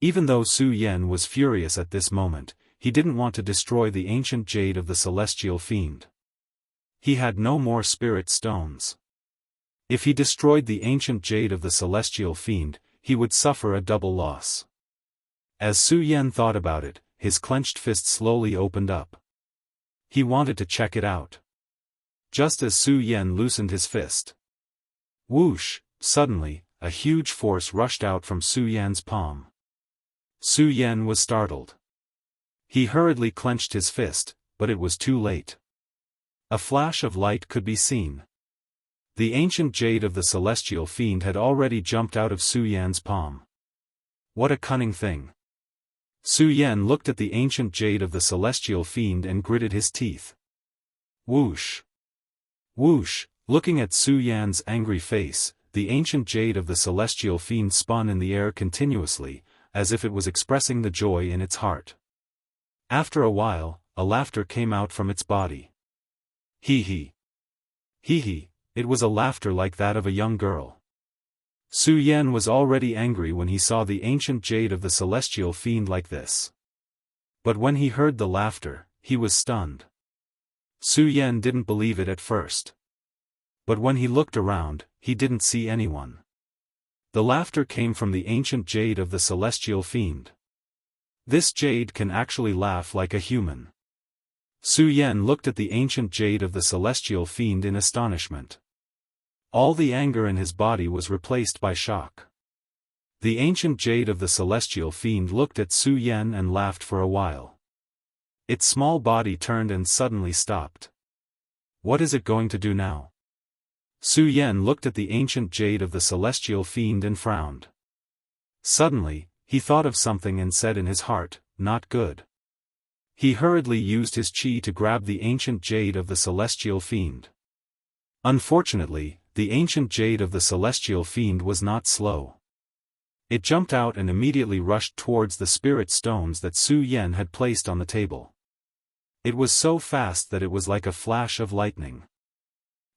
Even though Su Yan was furious at this moment, he didn't want to destroy the ancient jade of the celestial fiend. He had no more spirit stones. If he destroyed the ancient jade of the celestial fiend, he would suffer a double loss. As Su Yan thought about it, his clenched fist slowly opened up. He wanted to check it out. Just as Su Yan loosened his fist, whoosh, suddenly, a huge force rushed out from Su Yan's palm. Su Yan was startled. He hurriedly clenched his fist, but it was too late. A flash of light could be seen. The ancient jade of the celestial fiend had already jumped out of Su Yan's palm. What a cunning thing! Su Yan looked at the ancient jade of the celestial fiend and gritted his teeth. Whoosh! Whoosh! Looking at Su Yan's angry face, the ancient jade of the celestial fiend spun in the air continuously, as if it was expressing the joy in its heart. After a while, a laughter came out from its body. Hee hee. Hee hee, it was a laughter like that of a young girl. Su Yan was already angry when he saw the ancient jade of the celestial fiend like this. But when he heard the laughter, he was stunned. Su Yan didn't believe it at first. But when he looked around, he didn't see anyone. The laughter came from the ancient jade of the celestial fiend. This jade can actually laugh like a human. Su Yan looked at the ancient jade of the celestial fiend in astonishment. All the anger in his body was replaced by shock. The ancient jade of the celestial fiend looked at Su Yan and laughed for a while. Its small body turned and suddenly stopped. What is it going to do now? Su Yan looked at the ancient jade of the celestial fiend and frowned. Suddenly, he thought of something and said in his heart, "Not good." He hurriedly used his chi to grab the ancient jade of the celestial fiend. Unfortunately, the ancient jade of the celestial fiend was not slow. It jumped out and immediately rushed towards the spirit stones that Su Yan had placed on the table. It was so fast that it was like a flash of lightning.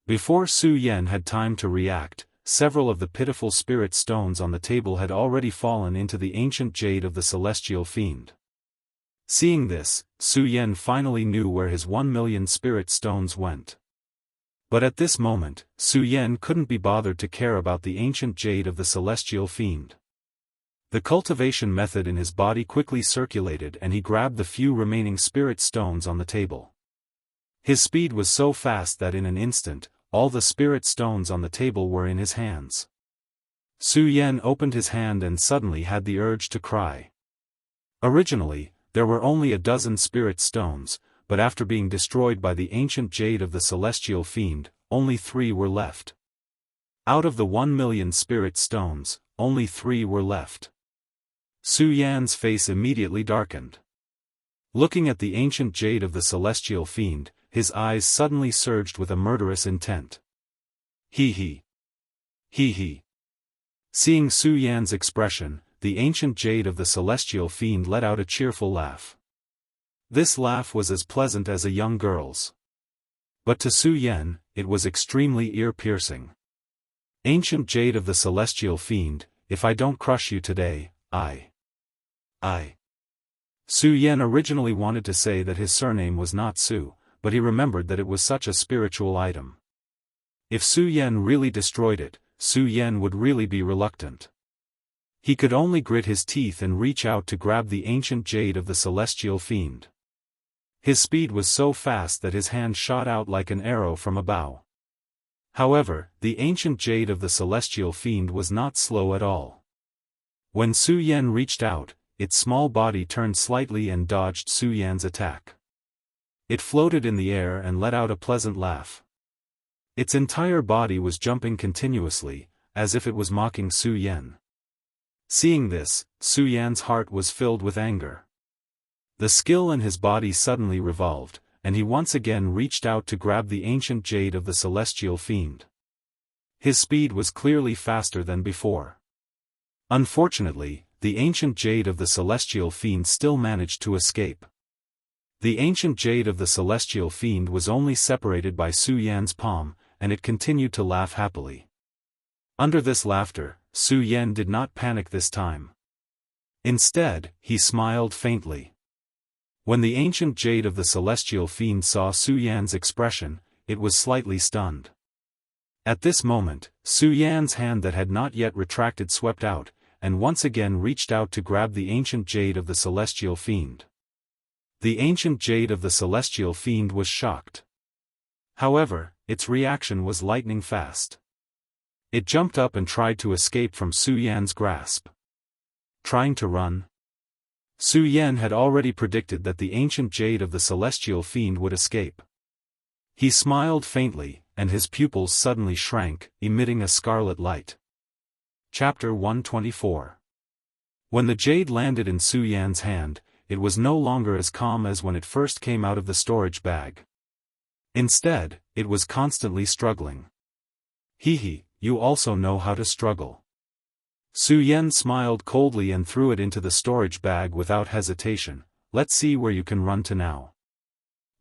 Before Su Yan had time to react, several of the pitiful spirit stones on the table had already fallen into the ancient jade of the celestial fiend. Seeing this, Su Yan finally knew where his 1,000,000 spirit stones went. But at this moment, Su Yan couldn't be bothered to care about the ancient jade of the celestial fiend. The cultivation method in his body quickly circulated and he grabbed the few remaining spirit stones on the table. His speed was so fast that in an instant, all the spirit stones on the table were in his hands. Su Yan opened his hand and suddenly had the urge to cry. Originally, there were only a dozen spirit stones, but after being destroyed by the ancient jade of the celestial fiend, only 3 were left. Out of the 1,000,000 spirit stones, only 3 were left. Su Yan's face immediately darkened. Looking at the ancient jade of the celestial fiend, his eyes suddenly surged with a murderous intent. Hee hee. Hee hee. Seeing Su Yan's expression, the ancient jade of the celestial fiend let out a cheerful laugh. This laugh was as pleasant as a young girl's. But to Su Yan, it was extremely ear-piercing. Ancient jade of the celestial fiend, if I don't crush you today, I. Su Yan originally wanted to say that his surname was not Su, but he remembered that it was such a spiritual item. If Su Yan really destroyed it, Su Yan would really be reluctant. He could only grit his teeth and reach out to grab the ancient jade of the celestial fiend. His speed was so fast that his hand shot out like an arrow from a bow. However, the ancient jade of the celestial fiend was not slow at all. When Su Yan reached out, its small body turned slightly and dodged Su Yan's attack. It floated in the air and let out a pleasant laugh. Its entire body was jumping continuously, as if it was mocking Su Yan. Seeing this, Su Yan's heart was filled with anger. The skill in his body suddenly revolved, and he once again reached out to grab the ancient jade of the celestial fiend. His speed was clearly faster than before. Unfortunately, the ancient jade of the celestial fiend still managed to escape. The ancient jade of the celestial fiend was only separated by Su Yan's palm, and it continued to laugh happily. Under this laughter, Su Yan did not panic this time. Instead, he smiled faintly. When the ancient jade of the celestial fiend saw Su Yan's expression, it was slightly stunned. At this moment, Su Yan's hand that had not yet retracted swept out, and once again reached out to grab the ancient jade of the celestial fiend. The ancient jade of the celestial fiend was shocked. However, its reaction was lightning fast. It jumped up and tried to escape from Su Yan's grasp. Trying to run? Su Yan had already predicted that the ancient jade of the celestial fiend would escape. He smiled faintly, and his pupils suddenly shrank, emitting a scarlet light. Chapter 124. When the jade landed in Su Yan's hand, it was no longer as calm as when it first came out of the storage bag. Instead, it was constantly struggling. Hehe, you also know how to struggle. Su Yan smiled coldly and threw it into the storage bag without hesitation. Let's see where you can run to now.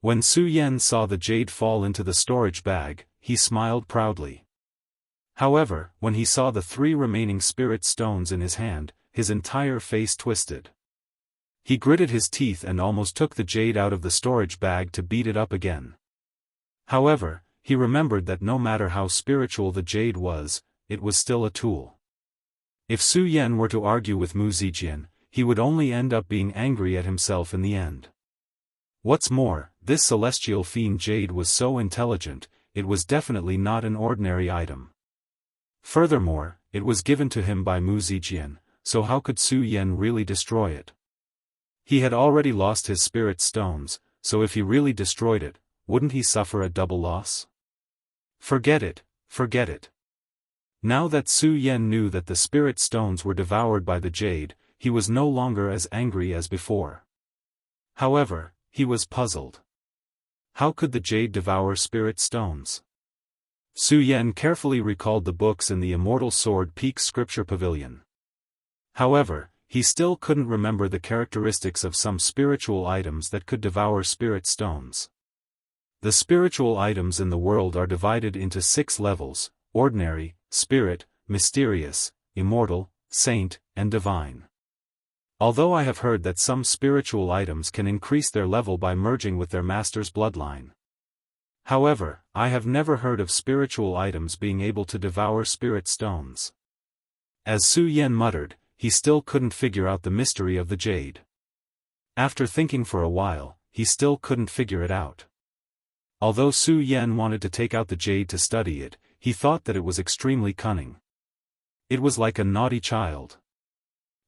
When Su Yan saw the jade fall into the storage bag, he smiled proudly. However, when he saw the 3 remaining spirit stones in his hand, his entire face twisted. He gritted his teeth and almost took the jade out of the storage bag to beat it up again. However, he remembered that no matter how spiritual the jade was, it was still a tool. If Su Yan were to argue with Mu Zijian, he would only end up being angry at himself in the end. What's more, this celestial fiend jade was so intelligent, it was definitely not an ordinary item. Furthermore, it was given to him by Mu Zijian, so how could Su Yan really destroy it? He had already lost his spirit stones, so if he really destroyed it, wouldn't he suffer a double loss? Forget it, forget it. Now that Su Yan knew that the spirit stones were devoured by the jade, he was no longer as angry as before. However, he was puzzled. How could the jade devour spirit stones? Su Yan carefully recalled the books in the Immortal Sword Peak Scripture Pavilion. However, he still couldn't remember the characteristics of some spiritual items that could devour spirit stones. The spiritual items in the world are divided into 6 levels: ordinary, spirit, mysterious, immortal, saint, and divine. Although I have heard that some spiritual items can increase their level by merging with their master's bloodline. However, I have never heard of spiritual items being able to devour spirit stones. As Su Yan muttered, he still couldn't figure out the mystery of the jade. After thinking for a while, he still couldn't figure it out. Although Su Yan wanted to take out the jade to study it, he thought that it was extremely cunning. It was like a naughty child.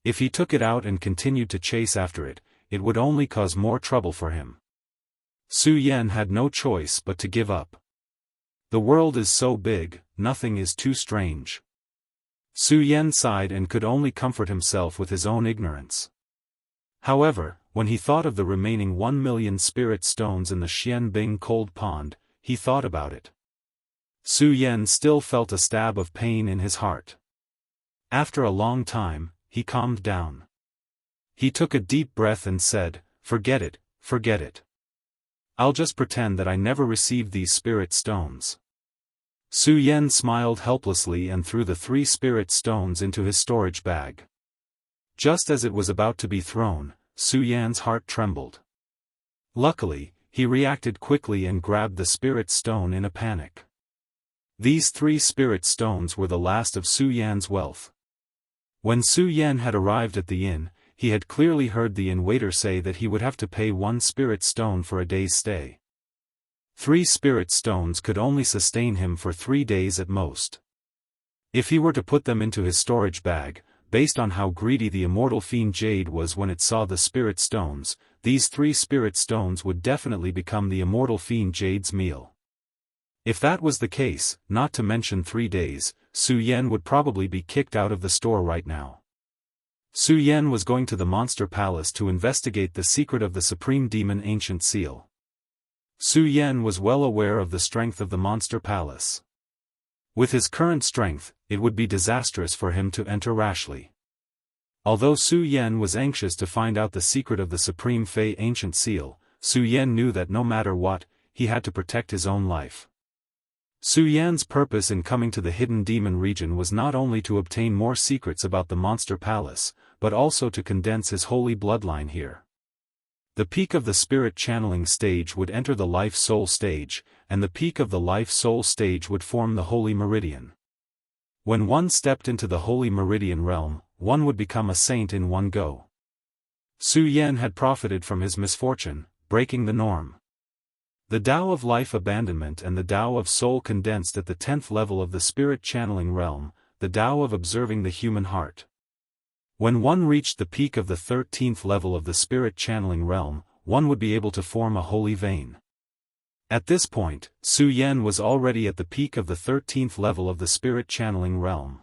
If he took it out and continued to chase after it, it would only cause more trouble for him. Su Yan had no choice but to give up. The world is so big, nothing is too strange. Su Yan sighed and could only comfort himself with his own ignorance. However, when he thought of the remaining 1 million spirit stones in the Xianbing cold pond, he thought about it. Su Yan still felt a stab of pain in his heart. After a long time, he calmed down. He took a deep breath and said, forget it, forget it. I'll just pretend that I never received these spirit stones. Su Yan smiled helplessly and threw the 3 spirit stones into his storage bag. Just as it was about to be thrown, Su Yan's heart trembled. Luckily, he reacted quickly and grabbed the spirit stone in a panic. These 3 spirit stones were the last of Su Yan's wealth. When Su Yan had arrived at the inn, he had clearly heard the inn waiter say that he would have to pay 1 spirit stone for a day's stay. 3 spirit stones could only sustain him for 3 days at most. If he were to put them into his storage bag, based on how greedy the immortal fiend Jade was when it saw the spirit stones, these 3 spirit stones would definitely become the immortal fiend Jade's meal. If that was the case, not to mention 3 days, Su Yan would probably be kicked out of the store right now. Su Yan was going to the Monster Palace to investigate the secret of the Supreme Demon Ancient Seal. Su Yan was well aware of the strength of the Monster Palace. With his current strength, it would be disastrous for him to enter rashly. Although Su Yan was anxious to find out the secret of the Supreme Fey Ancient Seal, Su Yan knew that no matter what, he had to protect his own life. Su Yan's purpose in coming to the Hidden Demon region was not only to obtain more secrets about the Monster Palace, but also to condense his holy bloodline here. The peak of the spirit channeling stage would enter the life-soul stage, and the peak of the life-soul stage would form the Holy Meridian. When one stepped into the Holy Meridian realm, one would become a saint in one go. Su Yan had profited from his misfortune, breaking the norm. The Tao of Life Abandonment and the Tao of Soul condensed at the 10th level of the Spirit Channeling Realm, the Tao of Observing the Human Heart. When one reached the peak of the 13th level of the Spirit Channeling Realm, one would be able to form a holy vein. At this point, Su Yan was already at the peak of the 13th level of the Spirit Channeling Realm.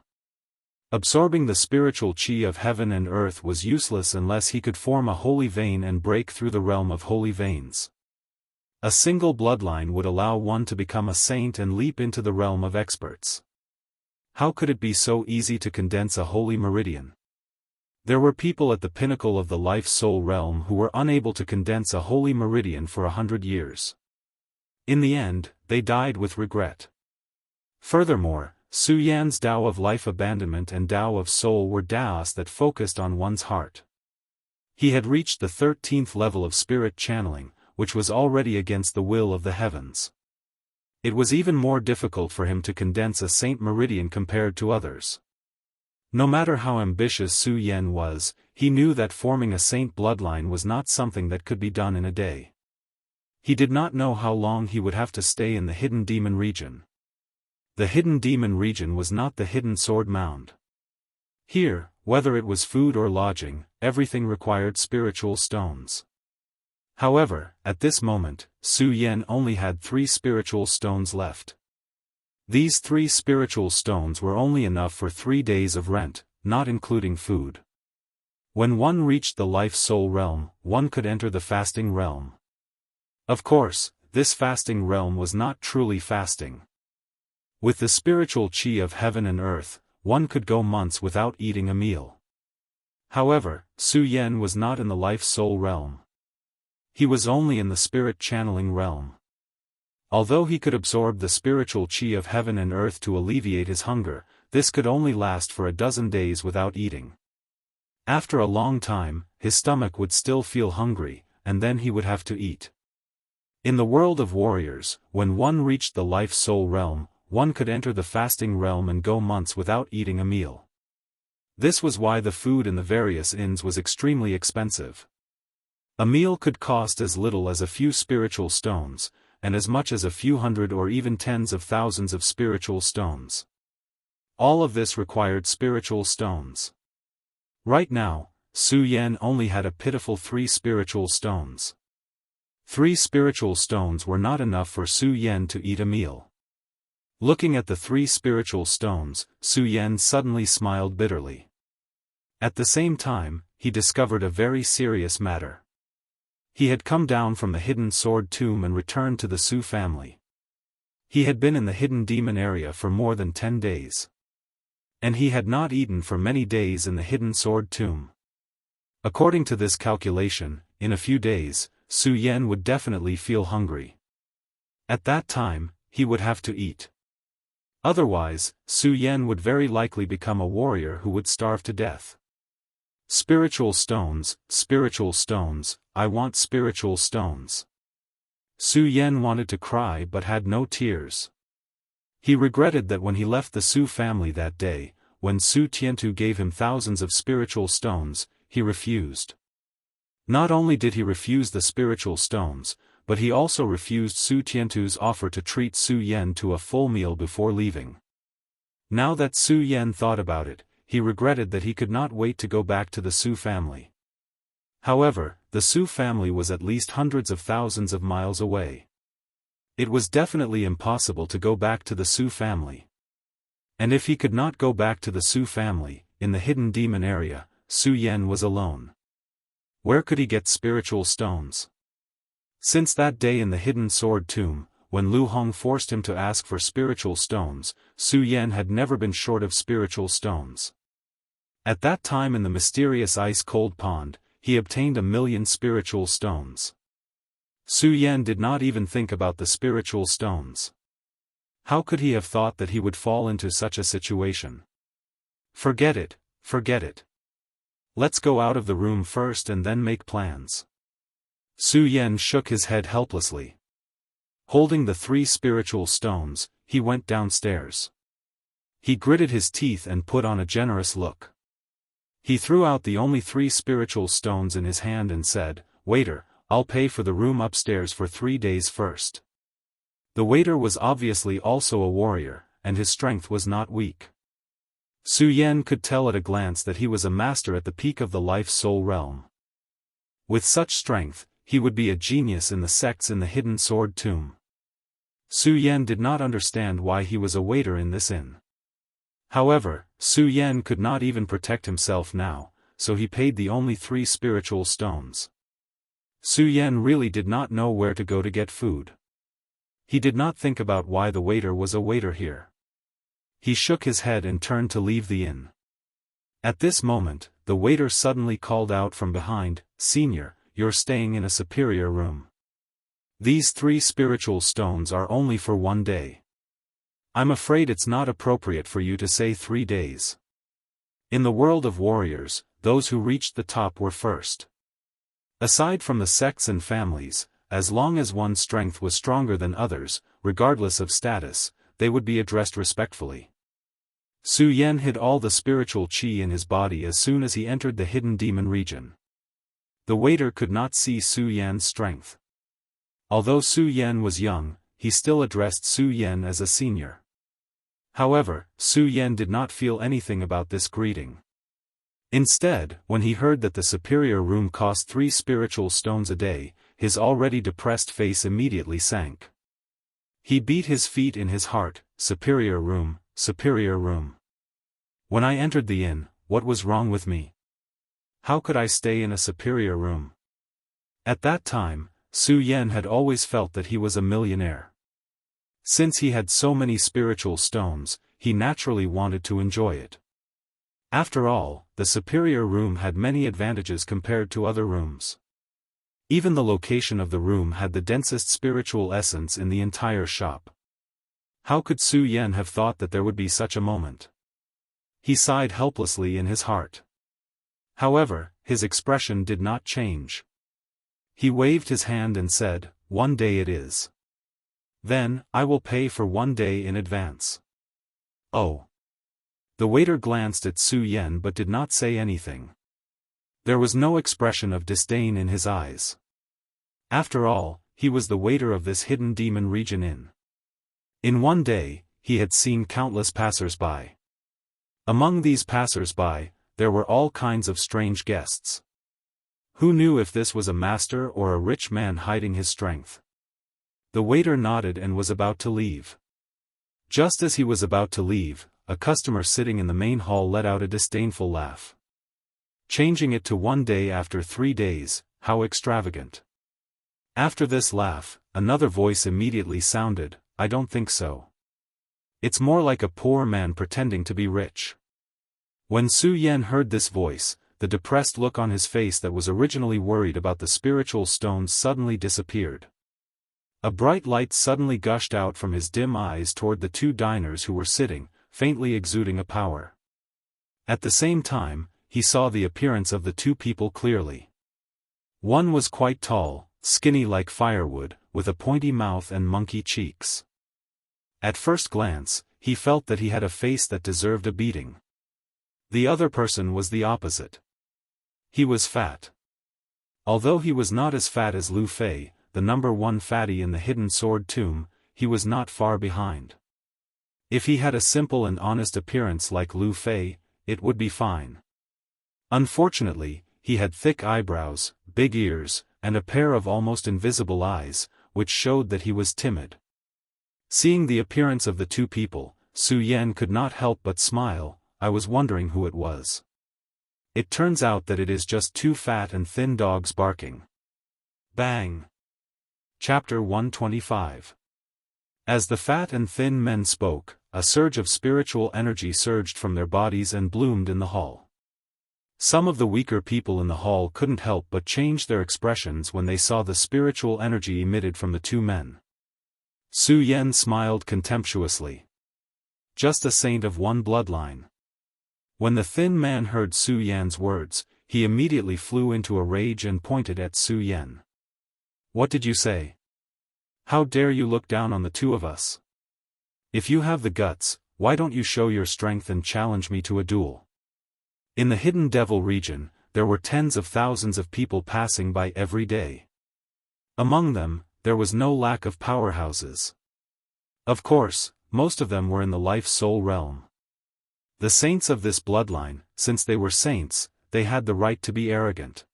Absorbing the spiritual chi of heaven and earth was useless unless he could form a holy vein and break through the realm of holy veins. A single bloodline would allow one to become a saint and leap into the realm of experts. How could it be so easy to condense a holy meridian? There were people at the pinnacle of the life-soul realm who were unable to condense a holy meridian for 100 years. In the end, they died with regret. Furthermore, Su Yan's Tao of Life Abandonment and Tao of Soul were Taos that focused on one's heart. He had reached the 13th level of spirit channeling, which was already against the will of the heavens. It was even more difficult for him to condense a saint meridian compared to others. No matter how ambitious Su Yan was, he knew that forming a saint bloodline was not something that could be done in a day. He did not know how long he would have to stay in the Hidden Demon region. The Hidden Demon region was not the Hidden Sword Mound. Here, whether it was food or lodging, everything required spiritual stones. However, at this moment, Su Yan only had 3 spiritual stones left. These 3 spiritual stones were only enough for 3 days of rent, not including food. When one reached the life-soul realm, one could enter the fasting realm. Of course, this fasting realm was not truly fasting. With the spiritual chi of heaven and earth, one could go months without eating a meal. However, Su Yan was not in the life-soul realm. He was only in the spirit channeling realm. Although he could absorb the spiritual chi of heaven and earth to alleviate his hunger, this could only last for a dozen days without eating. After a long time, his stomach would still feel hungry, and then he would have to eat. In the world of warriors, when one reached the life-soul realm, one could enter the fasting realm and go months without eating a meal. This was why the food in the various inns was extremely expensive. A meal could cost as little as a few spiritual stones, and as much as a few hundred or even tens of thousands of spiritual stones. All of this required spiritual stones. Right now, Su Yan only had a pitiful 3 spiritual stones. 3 spiritual stones were not enough for Su Yan to eat a meal. Looking at the 3 spiritual stones, Su Yan suddenly smiled bitterly. At the same time, he discovered a very serious matter. He had come down from the Hidden Sword Tomb and returned to the Su family. He had been in the Hidden Demon area for more than 10 days. And he had not eaten for many days in the Hidden Sword Tomb. According to this calculation, in a few days, Su Yan would definitely feel hungry. At that time, he would have to eat. Otherwise, Su Yan would very likely become a warrior who would starve to death. Spiritual stones, I want spiritual stones. Su Yan wanted to cry but had no tears. He regretted that when he left the Su family that day, when Su Tiantu gave him thousands of spiritual stones, he refused. Not only did he refuse the spiritual stones, but he also refused Su Tiantu's offer to treat Su Yan to a full meal before leaving. Now that Su Yan thought about it, he regretted that he could not wait to go back to the Su family. However, the Su family was at least hundreds of thousands of miles away. It was definitely impossible to go back to the Su family. And if he could not go back to the Su family, in the hidden demon area, Su Yan was alone. Where could he get spiritual stones? Since that day in the hidden sword tomb, when Lu Hong forced him to ask for spiritual stones, Su Yan had never been short of spiritual stones. At that time in the mysterious ice-cold pond, he obtained 1,000,000 spiritual stones. Su Yan did not even think about the spiritual stones. How could he have thought that he would fall into such a situation? Forget it, forget it. Let's go out of the room first and then make plans. Su Yan shook his head helplessly. Holding the 3 spiritual stones, he went downstairs. He gritted his teeth and put on a generous look. He threw out the only 3 spiritual stones in his hand and said, "Waiter, I'll pay for the room upstairs for 3 days first." The waiter was obviously also a warrior, and his strength was not weak. Su Yan could tell at a glance that he was a master at the peak of the life-soul realm. With such strength, he would be a genius in the sects in the hidden sword tomb. Su Yan did not understand why he was a waiter in this inn. However, Su Yan could not even protect himself now, so he paid the only 3 spiritual stones. Su Yan really did not know where to go to get food. He did not think about why the waiter was a waiter here. He shook his head and turned to leave the inn. At this moment, the waiter suddenly called out from behind, "Senior, you're staying in a superior room. These 3 spiritual stones are only for 1 day. I'm afraid it's not appropriate for you to say 3 days. In the world of warriors, those who reached the top were first. Aside from the sects and families, as long as one's strength was stronger than others, regardless of status, they would be addressed respectfully." Su Yan hid all the spiritual qi in his body as soon as he entered the hidden demon region. The waiter could not see Su Yan's strength. Although Su Yan was young, he still addressed Su Yan as a senior. However, Su Yan did not feel anything about this greeting. Instead, when he heard that the superior room cost 3 spiritual stones a day, his already depressed face immediately sank. He beat his feet in his heart, "Superior room, superior room. When I entered the inn, what was wrong with me? How could I stay in a superior room?" At that time, Su Yan had always felt that he was a millionaire. Since he had so many spiritual stones, he naturally wanted to enjoy it. After all, the superior room had many advantages compared to other rooms. Even the location of the room had the densest spiritual essence in the entire shop. How could Su Yan have thought that there would be such a moment? He sighed helplessly in his heart. However, his expression did not change. He waved his hand and said, "1 day it is. Then, I will pay for 1 day in advance." "Oh." The waiter glanced at Su Yan but did not say anything. There was no expression of disdain in his eyes. After all, he was the waiter of this hidden demon region inn. In 1 day, he had seen countless passers-by. Among these passers-by, there were all kinds of strange guests. Who knew if this was a master or a rich man hiding his strength? The waiter nodded and was about to leave. Just as he was about to leave, a customer sitting in the main hall let out a disdainful laugh. Changing it to 1 day after 3 days, how extravagant. After this laugh, another voice immediately sounded, "I don't think so. It's more like a poor man pretending to be rich." When Su Yan heard this voice, the depressed look on his face that was originally worried about the spiritual stones suddenly disappeared. A bright light suddenly gushed out from his dim eyes toward the 2 diners who were sitting, faintly exuding a power. At the same time, he saw the appearance of the 2 people clearly. One was quite tall, skinny like firewood, with a pointy mouth and monkey cheeks. At first glance, he felt that he had a face that deserved a beating. The other person was the opposite. He was fat. Although he was not as fat as Lu Fei, the number one fatty in the hidden sword tomb, he was not far behind. If he had a simple and honest appearance like Lu Fei, it would be fine. Unfortunately, he had thick eyebrows, big ears, and a pair of almost invisible eyes, which showed that he was timid. Seeing the appearance of the two people, Su Yan could not help but smile. I was wondering who it was. It turns out that it is just two fat and thin dogs barking. Bang! Chapter 125. As the fat and thin men spoke, a surge of spiritual energy surged from their bodies and bloomed in the hall. Some of the weaker people in the hall couldn't help but change their expressions when they saw the spiritual energy emitted from the two men. Su Yan smiled contemptuously. Just a saint of one bloodline. When the thin man heard Su Yan's words, he immediately flew into a rage and pointed at Su Yan. What did you say? How dare you look down on the two of us? If you have the guts, why don't you show your strength and challenge me to a duel? In the Hidden Devil region, there were tens of thousands of people passing by every day. Among them, there was no lack of powerhouses. Of course, most of them were in the life-soul realm. The saints of this bloodline, since they were saints, they had the right to be arrogant.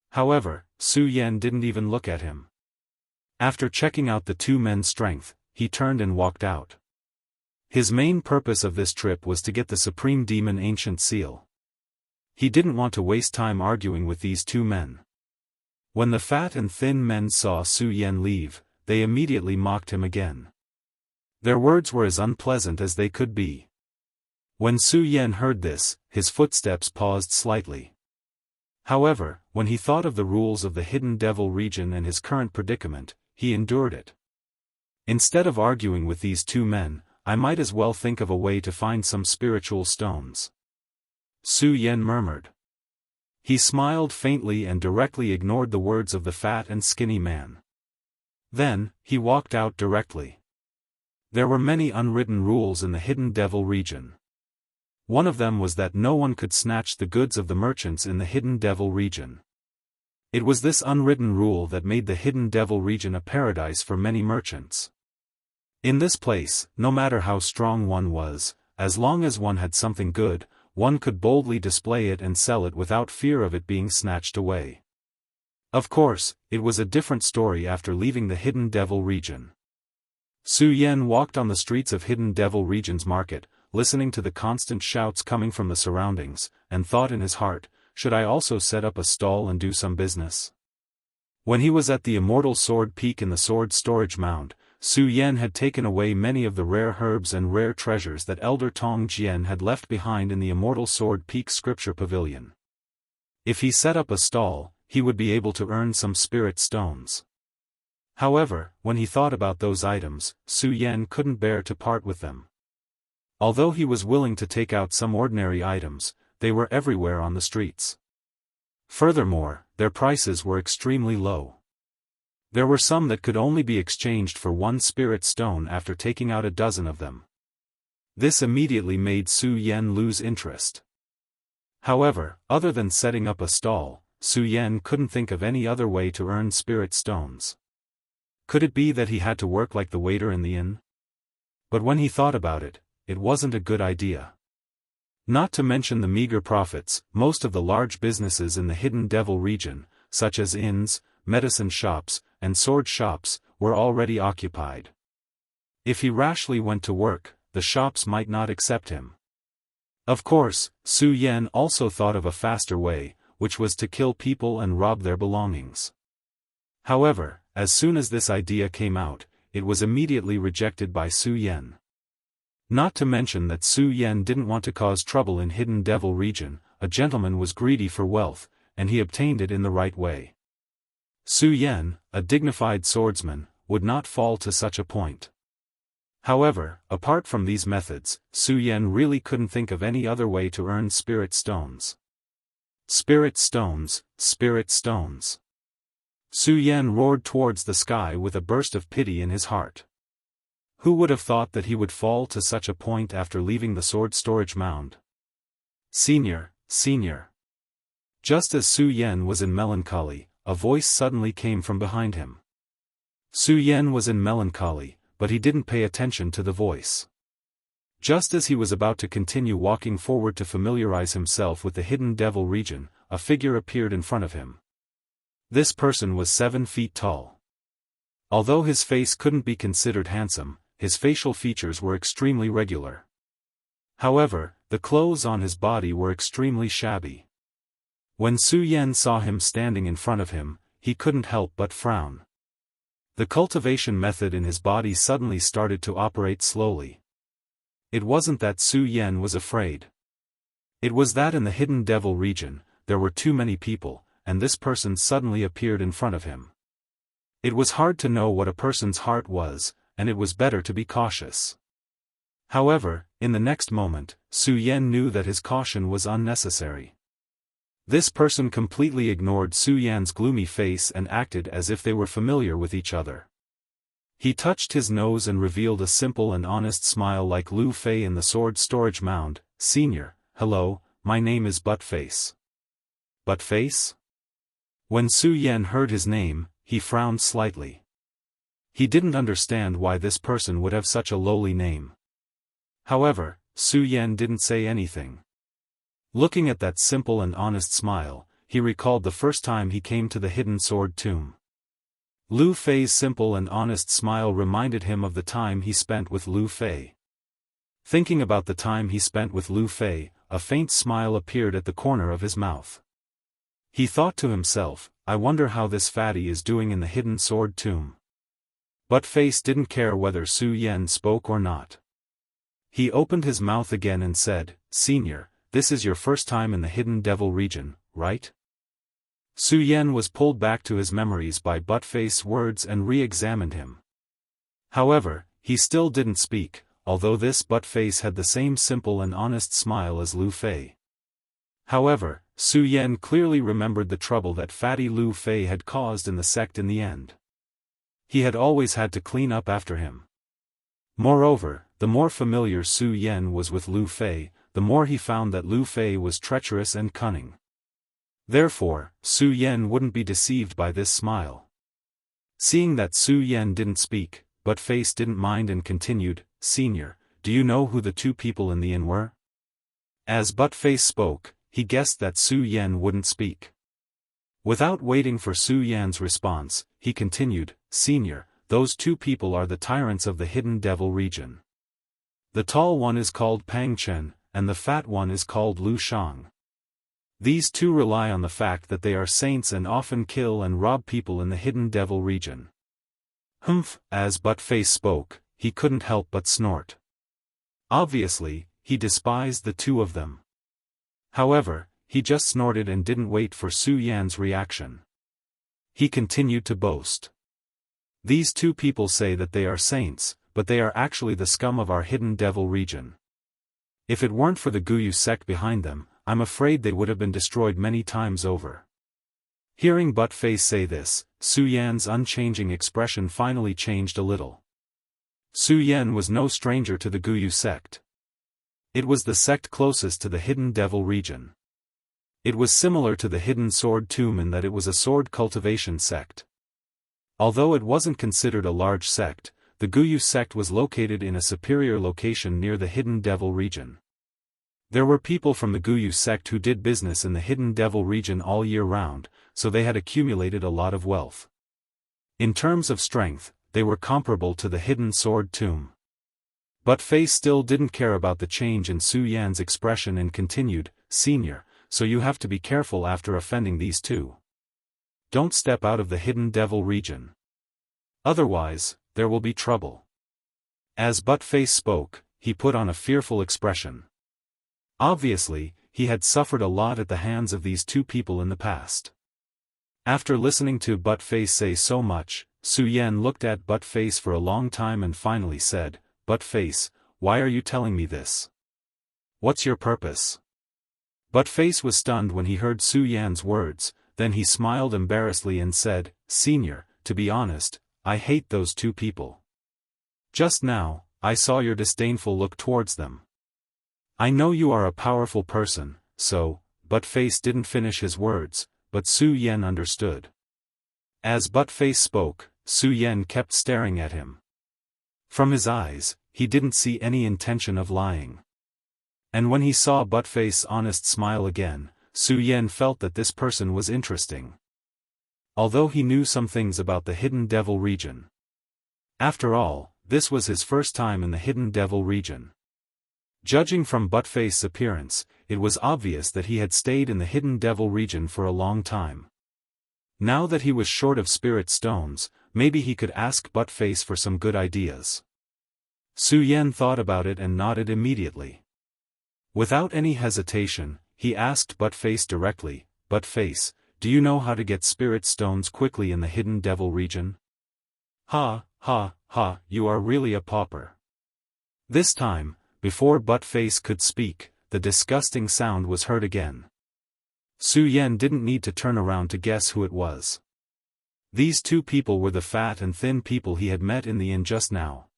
However, Su Yan didn't even look at him. After checking out the two men's strength, he turned and walked out. His main purpose of this trip was to get the Supreme Demon Ancient Seal. He didn't want to waste time arguing with these two men. When the fat and thin men saw Su Yan leave, they immediately mocked him again. Their words were as unpleasant as they could be. When Su Yan heard this, his footsteps paused slightly. However, when he thought of the rules of the Hidden Devil region and his current predicament, he endured it. Instead of arguing with these two men, I might as well think of a way to find some spiritual stones. Su Yan murmured. He smiled faintly and directly ignored the words of the fat and skinny man. Then, he walked out directly. There were many unwritten rules in the Hidden Devil region. One of them was that no one could snatch the goods of the merchants in the Hidden Devil region. It was this unwritten rule that made the Hidden Devil region a paradise for many merchants. In this place, no matter how strong one was, as long as one had something good, one could boldly display it and sell it without fear of it being snatched away. Of course, it was a different story after leaving the Hidden Devil region. Su Yan walked on the streets of Hidden Devil region's market, listening to the constant shouts coming from the surroundings, and thought in his heart, should I also set up a stall and do some business? When he was at the Immortal Sword Peak in the sword storage mound, Su Yan had taken away many of the rare herbs and rare treasures that Elder Tong Jian had left behind in the Immortal Sword Peak Scripture Pavilion. If he set up a stall, he would be able to earn some spirit stones. However, when he thought about those items, Su Yan couldn't bear to part with them. Although he was willing to take out some ordinary items, they were everywhere on the streets. Furthermore, their prices were extremely low. There were some that could only be exchanged for one spirit stone after taking out a dozen of them. This immediately made Su Yan lose interest. However, other than setting up a stall, Su Yan couldn't think of any other way to earn spirit stones. Could it be that he had to work like the waiter in the inn? But when he thought about it, it wasn't a good idea. Not to mention the meager profits, most of the large businesses in the Hidden Devil region, such as inns, medicine shops, and sword shops, were already occupied. If he rashly went to work, the shops might not accept him. Of course, Su Yan also thought of a faster way, which was to kill people and rob their belongings. However, as soon as this idea came out, it was immediately rejected by Su Yan. Not to mention that Su Yan didn't want to cause trouble in Hidden Devil region. A gentleman was greedy for wealth, and he obtained it in the right way. Su Yan, a dignified swordsman, would not fall to such a point. However, apart from these methods, Su Yan really couldn't think of any other way to earn spirit stones. Spirit stones, spirit stones. Su Yan roared towards the sky with a burst of pity in his heart. Who would have thought that he would fall to such a point after leaving the sword storage mound? Senior, senior. Just as Su Yan was in melancholy, a voice suddenly came from behind him. Su Yan was in melancholy, but he didn't pay attention to the voice. Just as he was about to continue walking forward to familiarize himself with the hidden devil region, a figure appeared in front of him. This person was 7 feet tall. Although his face couldn't be considered handsome, his facial features were extremely regular. However, the clothes on his body were extremely shabby. When Su Yan saw him standing in front of him, he couldn't help but frown. The cultivation method in his body suddenly started to operate slowly. It wasn't that Su Yan was afraid. It was that in the hidden devil region, there were too many people, and this person suddenly appeared in front of him. It was hard to know what a person's heart was, and it was better to be cautious. However, in the next moment, Su Yan knew that his caution was unnecessary. This person completely ignored Su Yan's gloomy face and acted as if they were familiar with each other. He touched his nose and revealed a simple and honest smile like Lu Fei in the sword storage mound. "Senior, hello, my name is Buttface." Buttface? When Su Yan heard his name, he frowned slightly. He didn't understand why this person would have such a lowly name. However, Su Yan didn't say anything. Looking at that simple and honest smile, he recalled the first time he came to the hidden sword tomb. Lu Fei's simple and honest smile reminded him of the time he spent with Lu Fei. Thinking about the time he spent with Lu Fei, a faint smile appeared at the corner of his mouth. He thought to himself, I wonder how this fatty is doing in the hidden sword tomb. But Face didn't care whether Su Yan spoke or not. He opened his mouth again and said, "Senior, this is your first time in the hidden devil region, right?" Su Yan was pulled back to his memories by Buttface's words and re-examined him. However, he still didn't speak, although this Buttface had the same simple and honest smile as Lu Fei. However, Su Yan clearly remembered the trouble that fatty Lu Fei had caused in the sect in the end. He had always had to clean up after him. Moreover, the more familiar Su Yan was with Lu Fei, the more he found that Lu Fei was treacherous and cunning. Therefore, Su Yan wouldn't be deceived by this smile. Seeing that Su Yan didn't speak, Buttface didn't mind and continued, "Senior, do you know who the 2 people in the inn were?" As Buttface spoke, he guessed that Su Yan wouldn't speak. Without waiting for Su Yan's response, he continued, "Senior, those 2 people are the tyrants of the hidden devil region. The tall one is called Pang Chen, and the fat one is called Lu Shang. These 2 rely on the fact that they are saints and often kill and rob people in the hidden devil region." Humph, as Buttface spoke, he couldn't help but snort. Obviously, he despised the 2 of them. However, he just snorted and didn't wait for Su Yan's reaction. He continued to boast. "These 2 people say that they are saints, but they are actually the scum of our hidden devil region. If it weren't for the Guyu sect behind them, I'm afraid they would have been destroyed many times over." Hearing Buttface say this, Su Yan's unchanging expression finally changed a little. Su Yan was no stranger to the Guyu sect. It was the sect closest to the hidden devil region. It was similar to the hidden sword tomb in that it was a sword cultivation sect. Although it wasn't considered a large sect, the Guyu sect was located in a superior location near the hidden devil region. There were people from the Guyu sect who did business in the hidden devil region all year round, so they had accumulated a lot of wealth. In terms of strength, they were comparable to the hidden sword tomb. But Face still didn't care about the change in Su Yan's expression and continued, "Senior, so you have to be careful after offending these 2. Don't step out of the hidden devil region. Otherwise, there will be trouble." As Buttface spoke, he put on a fearful expression. Obviously, he had suffered a lot at the hands of these 2 people in the past. After listening to Buttface say so much, Su Yan looked at Buttface for a long time and finally said, "Buttface, why are you telling me this? What's your purpose?" Buttface was stunned when he heard Su Yan's words, then he smiled embarrassedly and said, "Senior, to be honest, I hate those 2 people. Just now, I saw your disdainful look towards them. I know you are a powerful person, so, Butt-Face didn't finish his words, but Su Yan understood. As Butt-Face spoke, Su Yan kept staring at him. From his eyes, he didn't see any intention of lying. And when he saw Butt-Face's honest smile again, Su Yan felt that this person was interesting. Although he knew some things about the Hidden Devil region. After all, this was his first time in the Hidden Devil region. Judging from Butt-Face's appearance, it was obvious that he had stayed in the Hidden Devil region for a long time. Now that he was short of spirit stones, maybe he could ask Butt-Face for some good ideas. Su Yan thought about it and nodded immediately. Without any hesitation, he asked Butt-Face directly, "Butt-Face, do you know how to get spirit stones quickly in the Hidden Devil region?" "Ha, ha, ha, you are really a pauper." This time, before Butt-Face could speak, the disgusting sound was heard again. Su Yan didn't need to turn around to guess who it was. These two people were the fat and thin people he had met in the inn just now.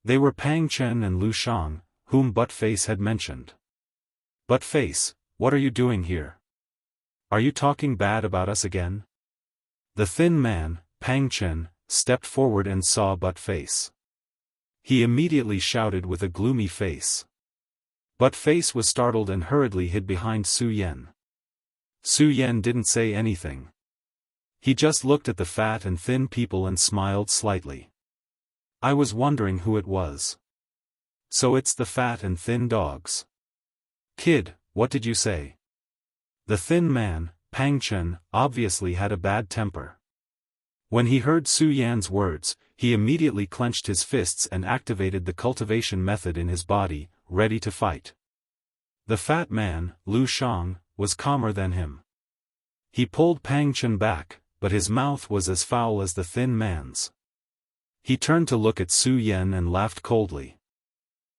They were Pang Chen and Lu Shang, whom Butt-Face had mentioned. "Butt-Face, what are you doing here? Are you talking bad about us again?" The thin man, Pang Chen, stepped forward and saw Butt-Face. He immediately shouted with a gloomy face. Butt-Face was startled and hurriedly hid behind Su Yan. Su Yan didn't say anything. He just looked at the fat and thin people and smiled slightly. "I was wondering who it was. So it's the fat and thin dogs. Kid, what did you say?" The thin man, Pang Chen, obviously had a bad temper. When he heard Su Yan's words, he immediately clenched his fists and activated the cultivation method in his body, ready to fight. The fat man, Lu Shang, was calmer than him. He pulled Pang Chen back, but his mouth was as foul as the thin man's. He turned to look at Su Yan and laughed coldly.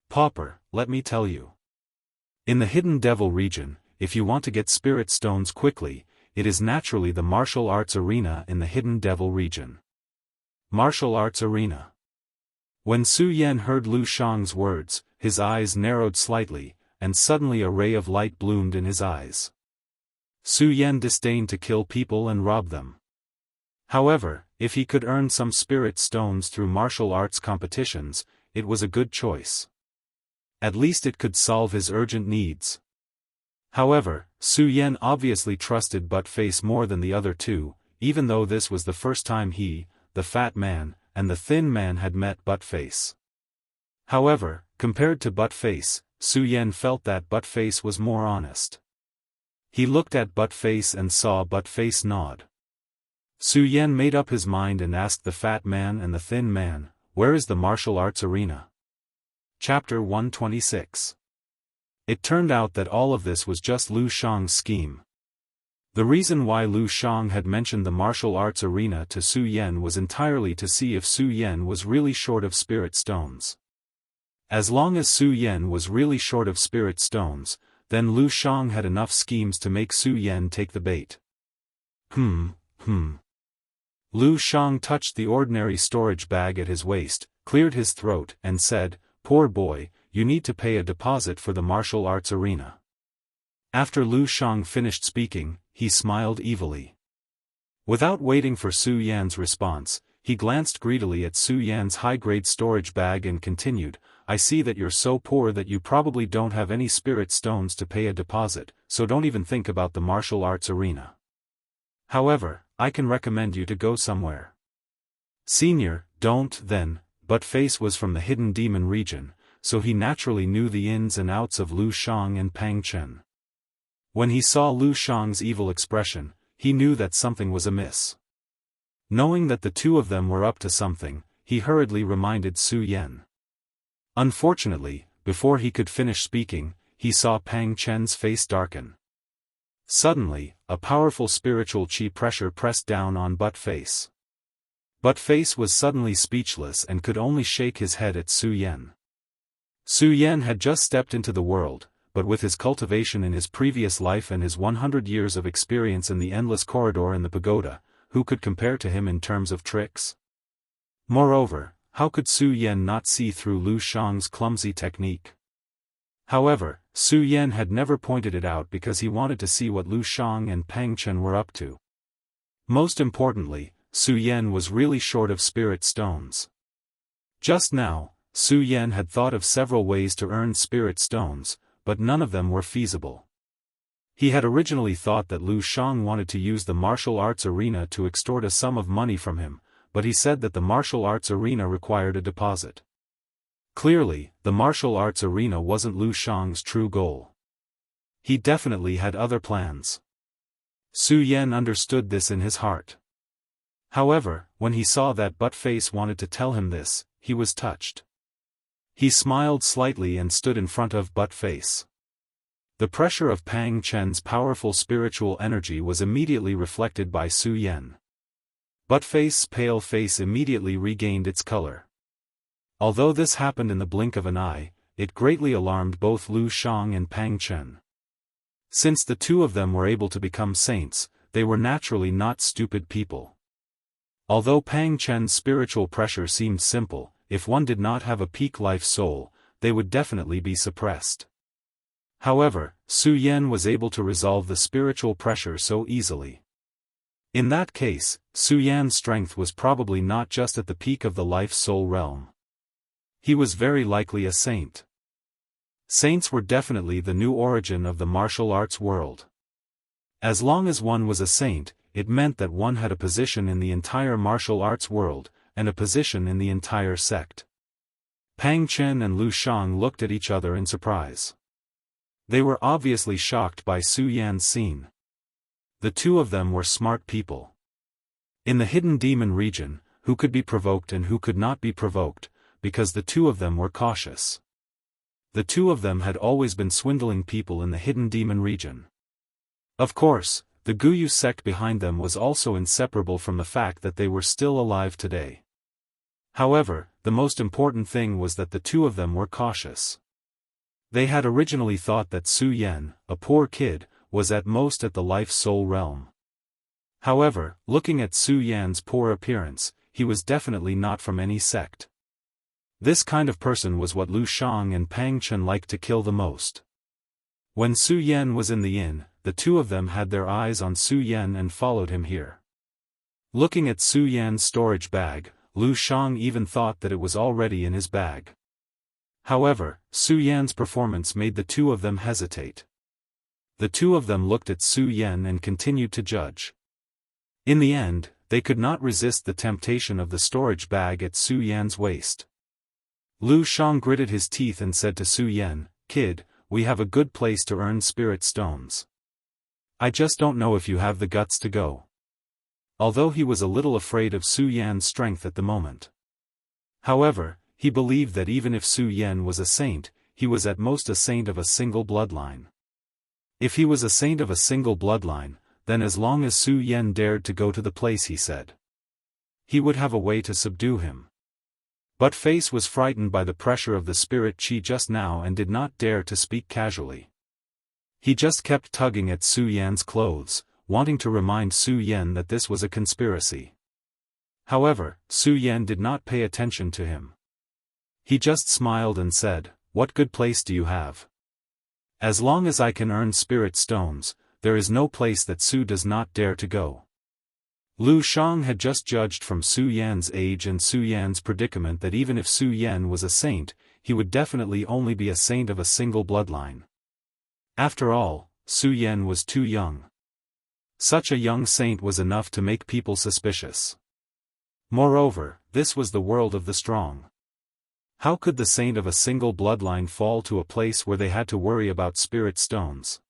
"Pauper, let me tell you. In the Hidden Devil region, if you want to get spirit stones quickly, it is naturally the martial arts arena in the Hidden Devil region." Martial arts arena. When Su Yan heard Lu Shang's words, his eyes narrowed slightly, and suddenly a ray of light bloomed in his eyes. Su Yan disdained to kill people and rob them. However, if he could earn some spirit stones through martial arts competitions, it was a good choice. At least it could solve his urgent needs. However, Su Yan obviously trusted Butt-Face more than the other two, even though this was the first time he, the fat man, and the thin man had met Butt-Face. However, compared to Butt-Face, Su Yan felt that Butt-Face was more honest. He looked at Butt-Face and saw Butt-Face nod. Su Yan made up his mind and asked the fat man and the thin man, "Where is the martial arts arena?" Chapter 126. It turned out that all of this was just Lu Shang's scheme. The reason why Lu Shang had mentioned the martial arts arena to Su Yan was entirely to see if Su Yan was really short of spirit stones. As long as Su Yan was really short of spirit stones, then Lu Shang had enough schemes to make Su Yan take the bait. Lu Shang touched the ordinary storage bag at his waist, cleared his throat, and said, "Poor boy, you need to pay a deposit for the martial arts arena." After Lu Shang finished speaking, he smiled evilly. Without waiting for Su Yan's response, he glanced greedily at Su Yan's high-grade storage bag and continued, "I see that you're so poor that you probably don't have any spirit stones to pay a deposit, so don't even think about the martial arts arena. However, I can recommend you to go somewhere." "Senior, don't then." Butt-Face was from the Hidden Demon region, so he naturally knew the ins and outs of Lu Shang and Pang Chen. When he saw Lu Shang's evil expression, he knew that something was amiss. Knowing that the two of them were up to something, he hurriedly reminded Su Yan. Unfortunately, before he could finish speaking, he saw Pang Chen's face darken. Suddenly, a powerful spiritual chi pressure pressed down on Butt-Face. Butt-Face was suddenly speechless and could only shake his head at Su Yan. Su Yan had just stepped into the world, but with his cultivation in his previous life and his 100 years of experience in the endless corridor in the pagoda, who could compare to him in terms of tricks? Moreover, how could Su Yan not see through Lu Shang's clumsy technique? However, Su Yan had never pointed it out because he wanted to see what Lu Shang and Pang Chen were up to. Most importantly, Su Yan was really short of spirit stones. Just now, Su Yan had thought of several ways to earn spirit stones, but none of them were feasible. He had originally thought that Lu Shang wanted to use the martial arts arena to extort a sum of money from him, but he said that the martial arts arena required a deposit. Clearly, the martial arts arena wasn't Lu Shang's true goal. He definitely had other plans. Su Yan understood this in his heart. However, when he saw that Butt-Face wanted to tell him this, he was touched. He smiled slightly and stood in front of Butt-Face. The pressure of Pang Chen's powerful spiritual energy was immediately reflected by Su Yan. Butt-Face's pale face immediately regained its color. Although this happened in the blink of an eye, it greatly alarmed both Lu Shang and Pang Chen. Since the two of them were able to become saints, they were naturally not stupid people. Although Pang Chen's spiritual pressure seemed simple, if one did not have a peak life soul, they would definitely be suppressed. However, Su Yan was able to resolve the spiritual pressure so easily. In that case, Su Yan's strength was probably not just at the peak of the life-soul realm. He was very likely a saint. Saints were definitely the new origin of the martial arts world. As long as one was a saint, it meant that one had a position in the entire martial arts world, and a position in the entire sect. Pang Chen and Lu Shang looked at each other in surprise. They were obviously shocked by Su Yan's scene. The two of them were smart people. In the hidden demon region, who could be provoked and who could not be provoked, because the two of them were cautious. The two of them had always been swindling people in the hidden demon region. Of course, the Guyu sect behind them was also inseparable from the fact that they were still alive today. However, the most important thing was that the two of them were cautious. They had originally thought that Su Yan, a poor kid, was at most at the life-soul realm. However, looking at Su Yan's poor appearance, he was definitely not from any sect. This kind of person was what Lu Shang and Pang Chen liked to kill the most. When Su Yan was in the inn, the two of them had their eyes on Su Yan and followed him here. Looking at Su Yan's storage bag, Lu Shang even thought that it was already in his bag. However, Su Yan's performance made the two of them hesitate. The two of them looked at Su Yan and continued to judge. In the end, they could not resist the temptation of the storage bag at Su Yan's waist. Lu Shang gritted his teeth and said to Su Yan, "Kid, we have a good place to earn spirit stones. I just don't know if you have the guts to go." Although he was a little afraid of Su Yan's strength at the moment. However, he believed that even if Su Yan was a saint, he was at most a saint of a single bloodline. If he was a saint of a single bloodline, then as long as Su Yan dared to go to the place, he said, he would have a way to subdue him. But Face was frightened by the pressure of the spirit chi just now and did not dare to speak casually. He just kept tugging at Su Yan's clothes, wanting to remind Su Yan that this was a conspiracy. However, Su Yan did not pay attention to him. He just smiled and said, "What good place do you have? As long as I can earn spirit stones, there is no place that Su does not dare to go." Lu Shang had just judged from Su Yan's age and Su Yan's predicament that even if Su Yan was a saint, he would definitely only be a saint of a single bloodline. After all, Su Yan was too young. Such a young saint was enough to make people suspicious. Moreover, this was the world of the strong. How could the saint of a single bloodline fall to a place where they had to worry about spirit stones?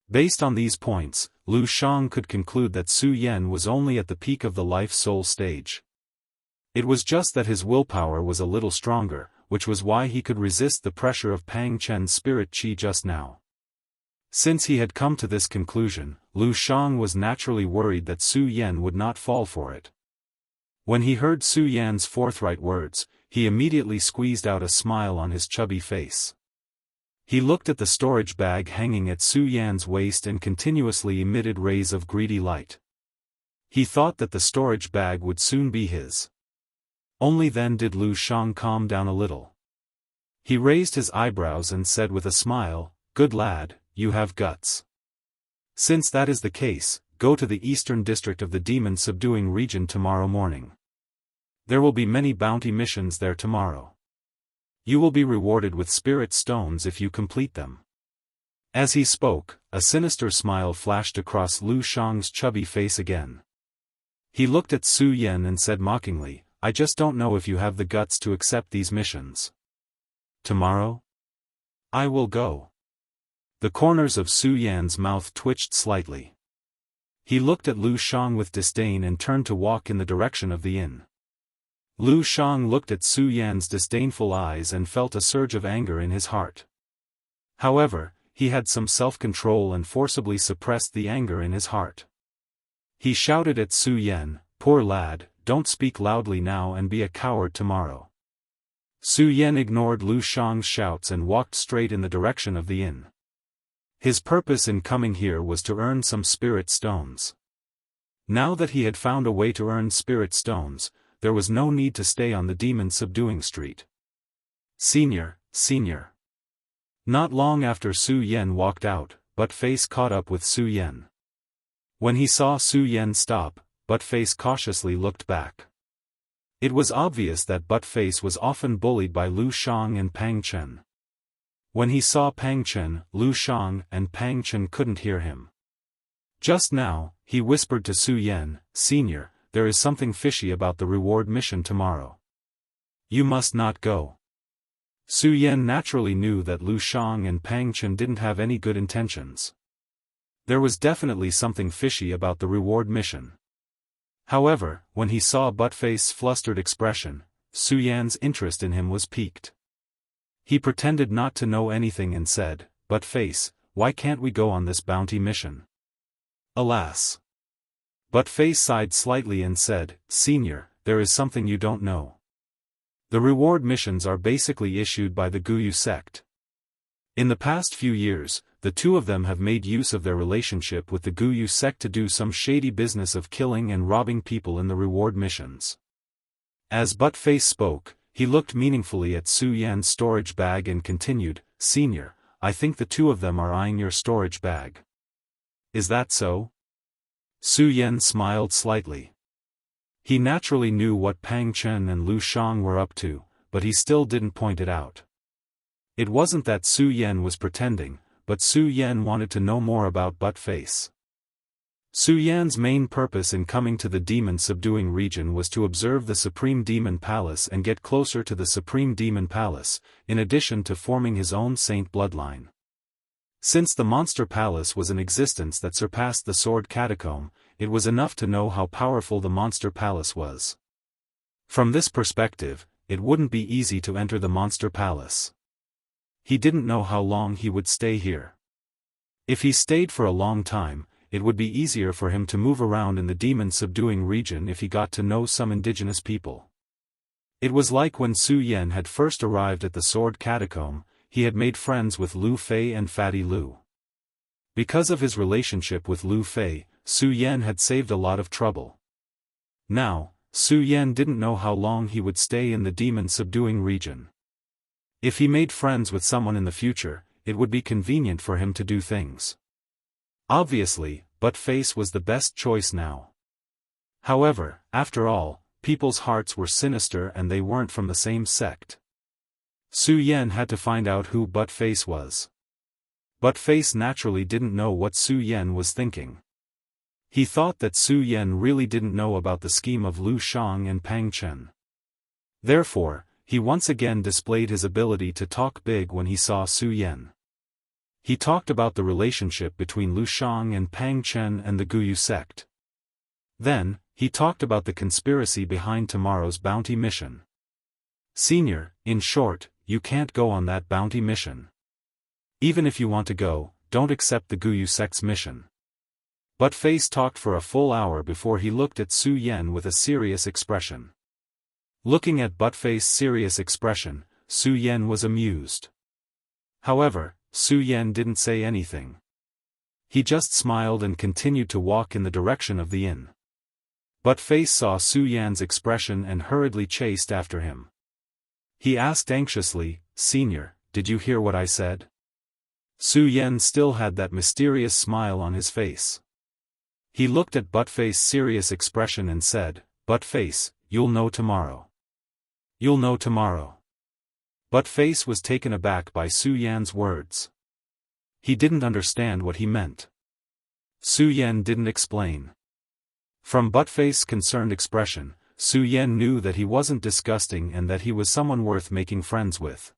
Based on these points, Lu Shang could conclude that Su Yan was only at the peak of the life-soul stage. It was just that his willpower was a little stronger, which was why he could resist the pressure of Pang Chen's spirit chi just now. Since he had come to this conclusion, Lu Shang was naturally worried that Su Yan would not fall for it. When he heard Su Yan's forthright words, he immediately squeezed out a smile on his chubby face. He looked at the storage bag hanging at Su Yan's waist and continuously emitted rays of greedy light. He thought that the storage bag would soon be his. Only then did Lu Shang calm down a little. He raised his eyebrows and said with a smile, "Good lad, you have guts. Since that is the case, go to the eastern district of the demon-subduing region tomorrow morning. There will be many bounty missions there tomorrow. You will be rewarded with spirit stones if you complete them." As he spoke, a sinister smile flashed across Lu Shang's chubby face again. He looked at Su Yan and said mockingly, "I just don't know if you have the guts to accept these missions." "Tomorrow? I will go." The corners of Su Yan's mouth twitched slightly. He looked at Lu Shang with disdain and turned to walk in the direction of the inn. Lu Shang looked at Su Yan's disdainful eyes and felt a surge of anger in his heart. However, he had some self-control and forcibly suppressed the anger in his heart. He shouted at Su Yan, "Poor lad, don't speak loudly now and be a coward tomorrow." Su Yan ignored Lu Shang's shouts and walked straight in the direction of the inn. His purpose in coming here was to earn some spirit stones. Now that he had found a way to earn spirit stones, there was no need to stay on the demon-subduing street. "Senior, senior." Not long after Su Yan walked out, Buttface caught up with Su Yan. When he saw Su Yan stop, Buttface cautiously looked back. It was obvious that Buttface was often bullied by Lu Shang and Pang Chen. When he saw Pang Chen, Lu Shang and Pang Chen couldn't hear him. Just now, he whispered to Su Yan, "Senior, there is something fishy about the reward mission tomorrow. You must not go." Su Yan naturally knew that Lu Shang and Pang Chen didn't have any good intentions. There was definitely something fishy about the reward mission. However, when he saw Buttface's flustered expression, Su Yan's interest in him was piqued. He pretended not to know anything and said, "Buttface, why can't we go on this bounty mission?" "Alas." Buttface sighed slightly and said, "Senior, there is something you don't know. The reward missions are basically issued by the Guyu sect. In the past few years, the two of them have made use of their relationship with the Guyu sect to do some shady business of killing and robbing people in the reward missions." As Buttface spoke, he looked meaningfully at Su Yan's storage bag and continued, "Senior, I think the two of them are eyeing your storage bag. Is that so?" Su Yan smiled slightly. He naturally knew what Pang Chen and Lu Shang were up to, but he still didn't point it out. It wasn't that Su Yan was pretending, but Su Yan wanted to know more about Buttface. Su Yan's main purpose in coming to the demon-subduing region was to observe the Supreme Demon Palace and get closer to the Supreme Demon Palace, in addition to forming his own saint bloodline. Since the Monster Palace was an existence that surpassed the Sword Catacomb, it was enough to know how powerful the Monster Palace was. From this perspective, it wouldn't be easy to enter the Monster Palace. He didn't know how long he would stay here. If he stayed for a long time, it would be easier for him to move around in the demon-subduing region if he got to know some indigenous people. It was like when Su Yan had first arrived at the Sword Catacomb, he had made friends with Lu Fei and Fatty Lu. Because of his relationship with Lu Fei, Su Yan had saved a lot of trouble. Now, Su Yan didn't know how long he would stay in the demon-subduing region. If he made friends with someone in the future, it would be convenient for him to do things. Obviously, Buttface was the best choice now. However, after all, people's hearts were sinister and they weren't from the same sect. Su Yan had to find out who Buttface was. Buttface naturally didn't know what Su Yan was thinking. He thought that Su Yan really didn't know about the scheme of Lu Shang and Pang Chen. Therefore, he once again displayed his ability to talk big when he saw Su Yan. He talked about the relationship between Lu Shang and Pang Chen and the Guyu sect. Then, he talked about the conspiracy behind tomorrow's bounty mission. "Senior, in short, you can't go on that bounty mission. Even if you want to go, don't accept the Guyu sect's mission." Buttface talked for a full hour before he looked at Su Yan with a serious expression. Looking at Buttface's serious expression, Su Yan was amused. However, Su Yan didn't say anything. He just smiled and continued to walk in the direction of the inn. Buttface saw Su Yan's expression and hurriedly chased after him. He asked anxiously, "Senior, did you hear what I said?" Su Yan still had that mysterious smile on his face. He looked at Buttface's serious expression and said, "Buttface, you'll know tomorrow. You'll know tomorrow." Buttface was taken aback by Su Yan's words. He didn't understand what he meant. Su Yan didn't explain. From Buttface's concerned expression, Su Yan knew that he wasn't disgusting and that he was someone worth making friends with.